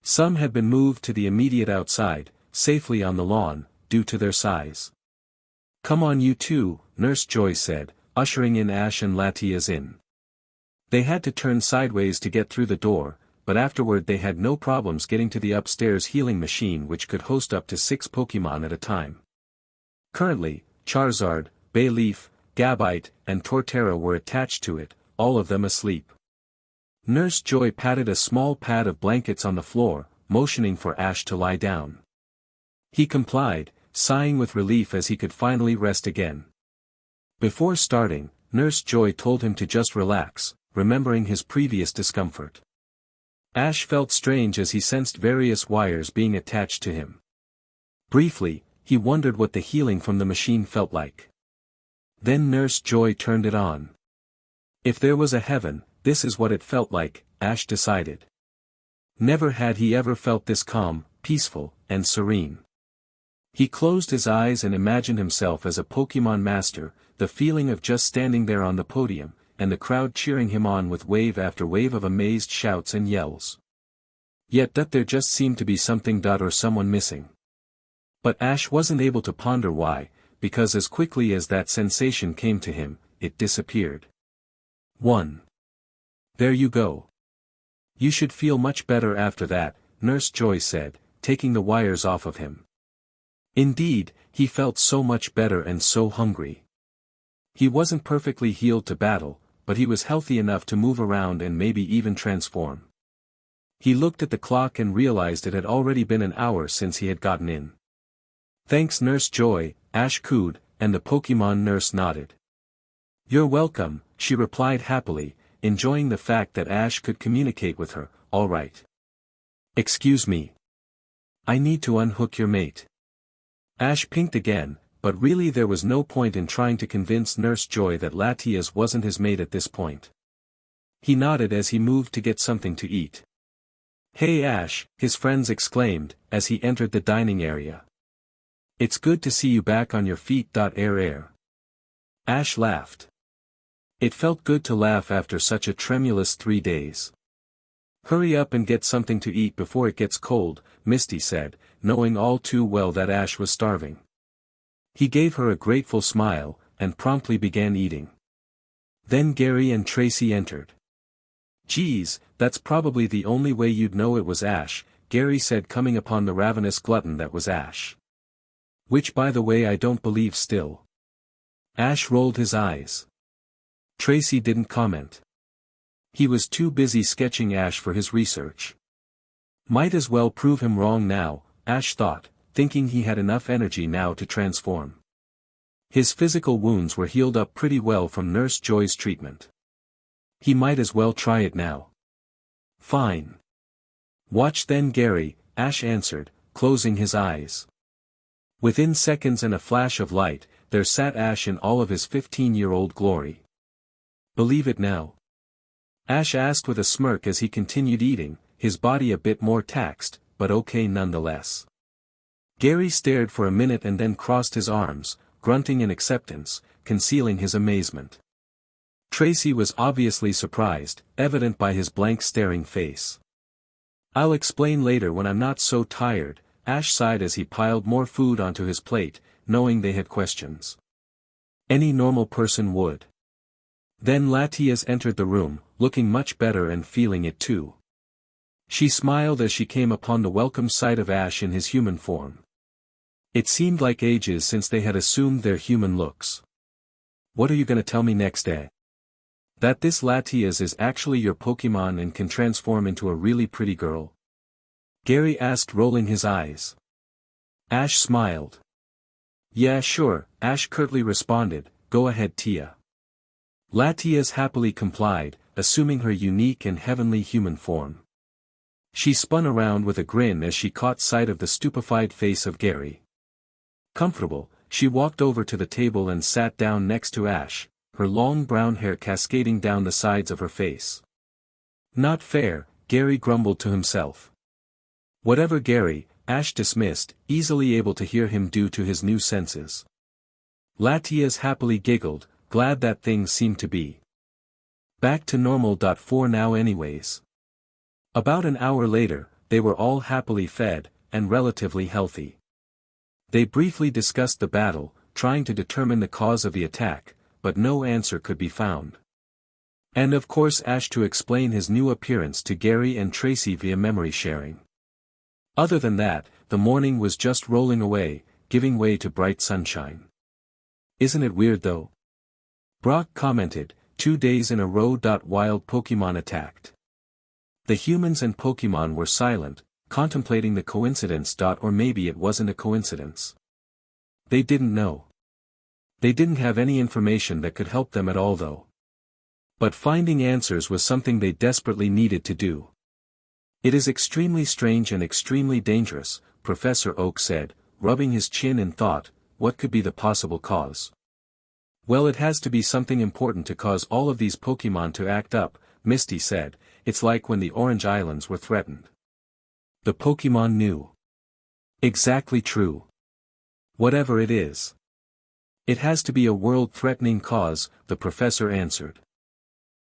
Some had been moved to the immediate outside, safely on the lawn, due to their size. "Come on you two," Nurse Joy said, ushering in Ash and Latias in. They had to turn sideways to get through the door, but afterward they had no problems getting to the upstairs healing machine, which could host up to 6 Pokemon at a time. Currently, Charizard, Bayleaf, Gabite, and Torterra were attached to it, all of them asleep. Nurse Joy patted a small pad of blankets on the floor, motioning for Ash to lie down. He complied, sighing with relief as he could finally rest again. Before starting, Nurse Joy told him to just relax, remembering his previous discomfort. Ash felt strange as he sensed various wires being attached to him. Briefly, he wondered what the healing from the machine felt like. Then Nurse Joy turned it on. If there was a heaven, this is what it felt like, Ash decided. Never had he ever felt this calm, peaceful, and serene. He closed his eyes and imagined himself as a Pokemon master, the feeling of just standing there on the podium, and the crowd cheering him on with wave after wave of amazed shouts and yells. Yet there just seemed to be something or someone missing. But Ash wasn't able to ponder why, because as quickly as that sensation came to him, it disappeared. 1. There you go. You should feel much better after that, Nurse Joy said, taking the wires off of him. Indeed, he felt so much better and so hungry. He wasn't perfectly healed to battle, but he was healthy enough to move around and maybe even transform. He looked at the clock and realized it had already been an hour since he had gotten in. Thanks Nurse Joy, Ash cooed, and the Pokemon nurse nodded. You're welcome, she replied happily, enjoying the fact that Ash could communicate with her. All right. Excuse me. I need to unhook your mate. Ash pinked again, but really there was no point in trying to convince Nurse Joy that Latias wasn't his mate at this point. He nodded as he moved to get something to eat. Hey Ash, his friends exclaimed, as he entered the dining area. It's good to see you back on your feet. Air. Ash laughed. It felt good to laugh after such a tremulous 3 days. Hurry up and get something to eat before it gets cold, Misty said, knowing all too well that Ash was starving. He gave her a grateful smile, and promptly began eating. Then Gary and Tracy entered. Geez, that's probably the only way you'd know it was Ash, Gary said, coming upon the ravenous glutton that was Ash. Which by the way I don't believe still. Ash rolled his eyes. Tracy didn't comment. He was too busy sketching Ash for his research. Might as well prove him wrong now, Ash thought, thinking he had enough energy now to transform. His physical wounds were healed up pretty well from Nurse Joy's treatment. He might as well try it now. Fine. Watch then Gary, Ash answered, closing his eyes. Within seconds and a flash of light, there sat Ash in all of his 15-year-old glory. Believe it now? Ash asked with a smirk as he continued eating, his body a bit more taxed, but okay nonetheless. Gary stared for a minute and then crossed his arms, grunting in acceptance, concealing his amazement. Tracy was obviously surprised, evident by his blank staring face. I'll explain later when I'm not so tired, Ash sighed as he piled more food onto his plate, knowing they had questions. Any normal person would. Then Latias entered the room, looking much better and feeling it too. She smiled as she came upon the welcome sight of Ash in his human form. It seemed like ages since they had assumed their human looks. What are you gonna tell me next, eh? That this Latias is actually your Pokemon and can transform into a really pretty girl? Gary asked, rolling his eyes. Ash smiled. Yeah sure, Ash curtly responded, go ahead Tia. Latias happily complied, assuming her unique and heavenly human form. She spun around with a grin as she caught sight of the stupefied face of Gary. Comfortable, she walked over to the table and sat down next to Ash, her long brown hair cascading down the sides of her face. Not fair, Gary grumbled to himself. Whatever Gary, Ash dismissed, easily able to hear him due to his new senses. Latias happily giggled, glad that things seemed to be back to normal. For now anyways. About an hour later, they were all happily fed, and relatively healthy. They briefly discussed the battle, trying to determine the cause of the attack, but no answer could be found. And of course Ash to explain his new appearance to Gary and Tracy via memory sharing. Other than that, the morning was just rolling away, giving way to bright sunshine. Isn't it weird though? Brock commented, 2 days in a row. Wild Pokemon attacked. The humans and Pokemon were silent, contemplating the coincidence. Or maybe it wasn't a coincidence. They didn't know. They didn't have any information that could help them at all though. But finding answers was something they desperately needed to do. It is extremely strange and extremely dangerous, Professor Oak said, rubbing his chin in thought, what could be the possible cause? Well, it has to be something important to cause all of these Pokemon to act up, Misty said. It's like when the Orange Islands were threatened. The Pokemon knew. Exactly true. Whatever it is. It has to be a world-threatening cause, the professor answered.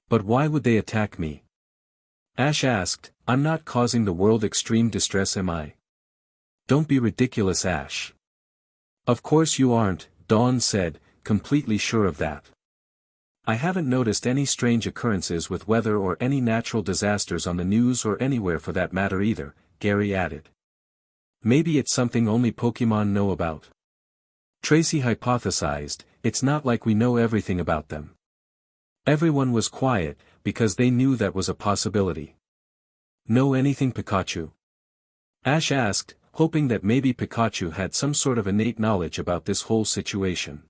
But why would they attack me? Ash asked, I'm not causing the world extreme distress, am I? Don't be ridiculous, Ash. Of course you aren't, Dawn said, completely sure of that. I haven't noticed any strange occurrences with weather or any natural disasters on the news or anywhere for that matter either, Gary added. Maybe it's something only Pokemon know about. Tracy hypothesized, it's not like we know everything about them. Everyone was quiet, because they knew that was a possibility. Know anything, Pikachu? Ash asked, hoping that maybe Pikachu had some sort of innate knowledge about this whole situation.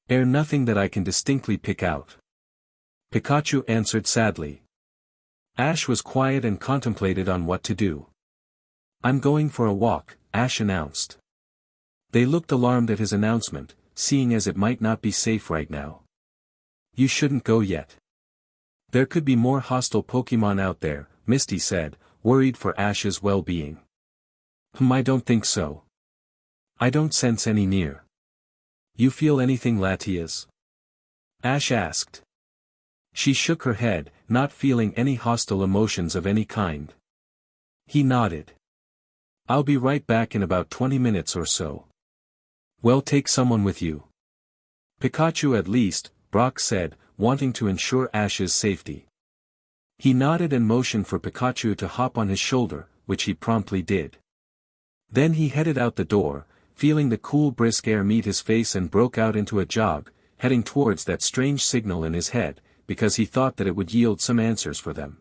Nothing that I can distinctly pick out. Pikachu answered sadly. Ash was quiet and contemplated on what to do. I'm going for a walk, Ash announced. They looked alarmed at his announcement, seeing as it might not be safe right now. You shouldn't go yet. There could be more hostile Pokemon out there, Misty said, worried for Ash's well-being. I don't think so. I don't sense any near. You feel anything, Latias? Ash asked. She shook her head, not feeling any hostile emotions of any kind. He nodded. I'll be right back in about 20 minutes or so. Well, take someone with you. Pikachu at least, Brock said, wanting to ensure Ash's safety. He nodded and motioned for Pikachu to hop on his shoulder, which he promptly did. Then he headed out the door, feeling the cool brisk air meet his face, and broke out into a jog, heading towards that strange signal in his head, because he thought that it would yield some answers for them.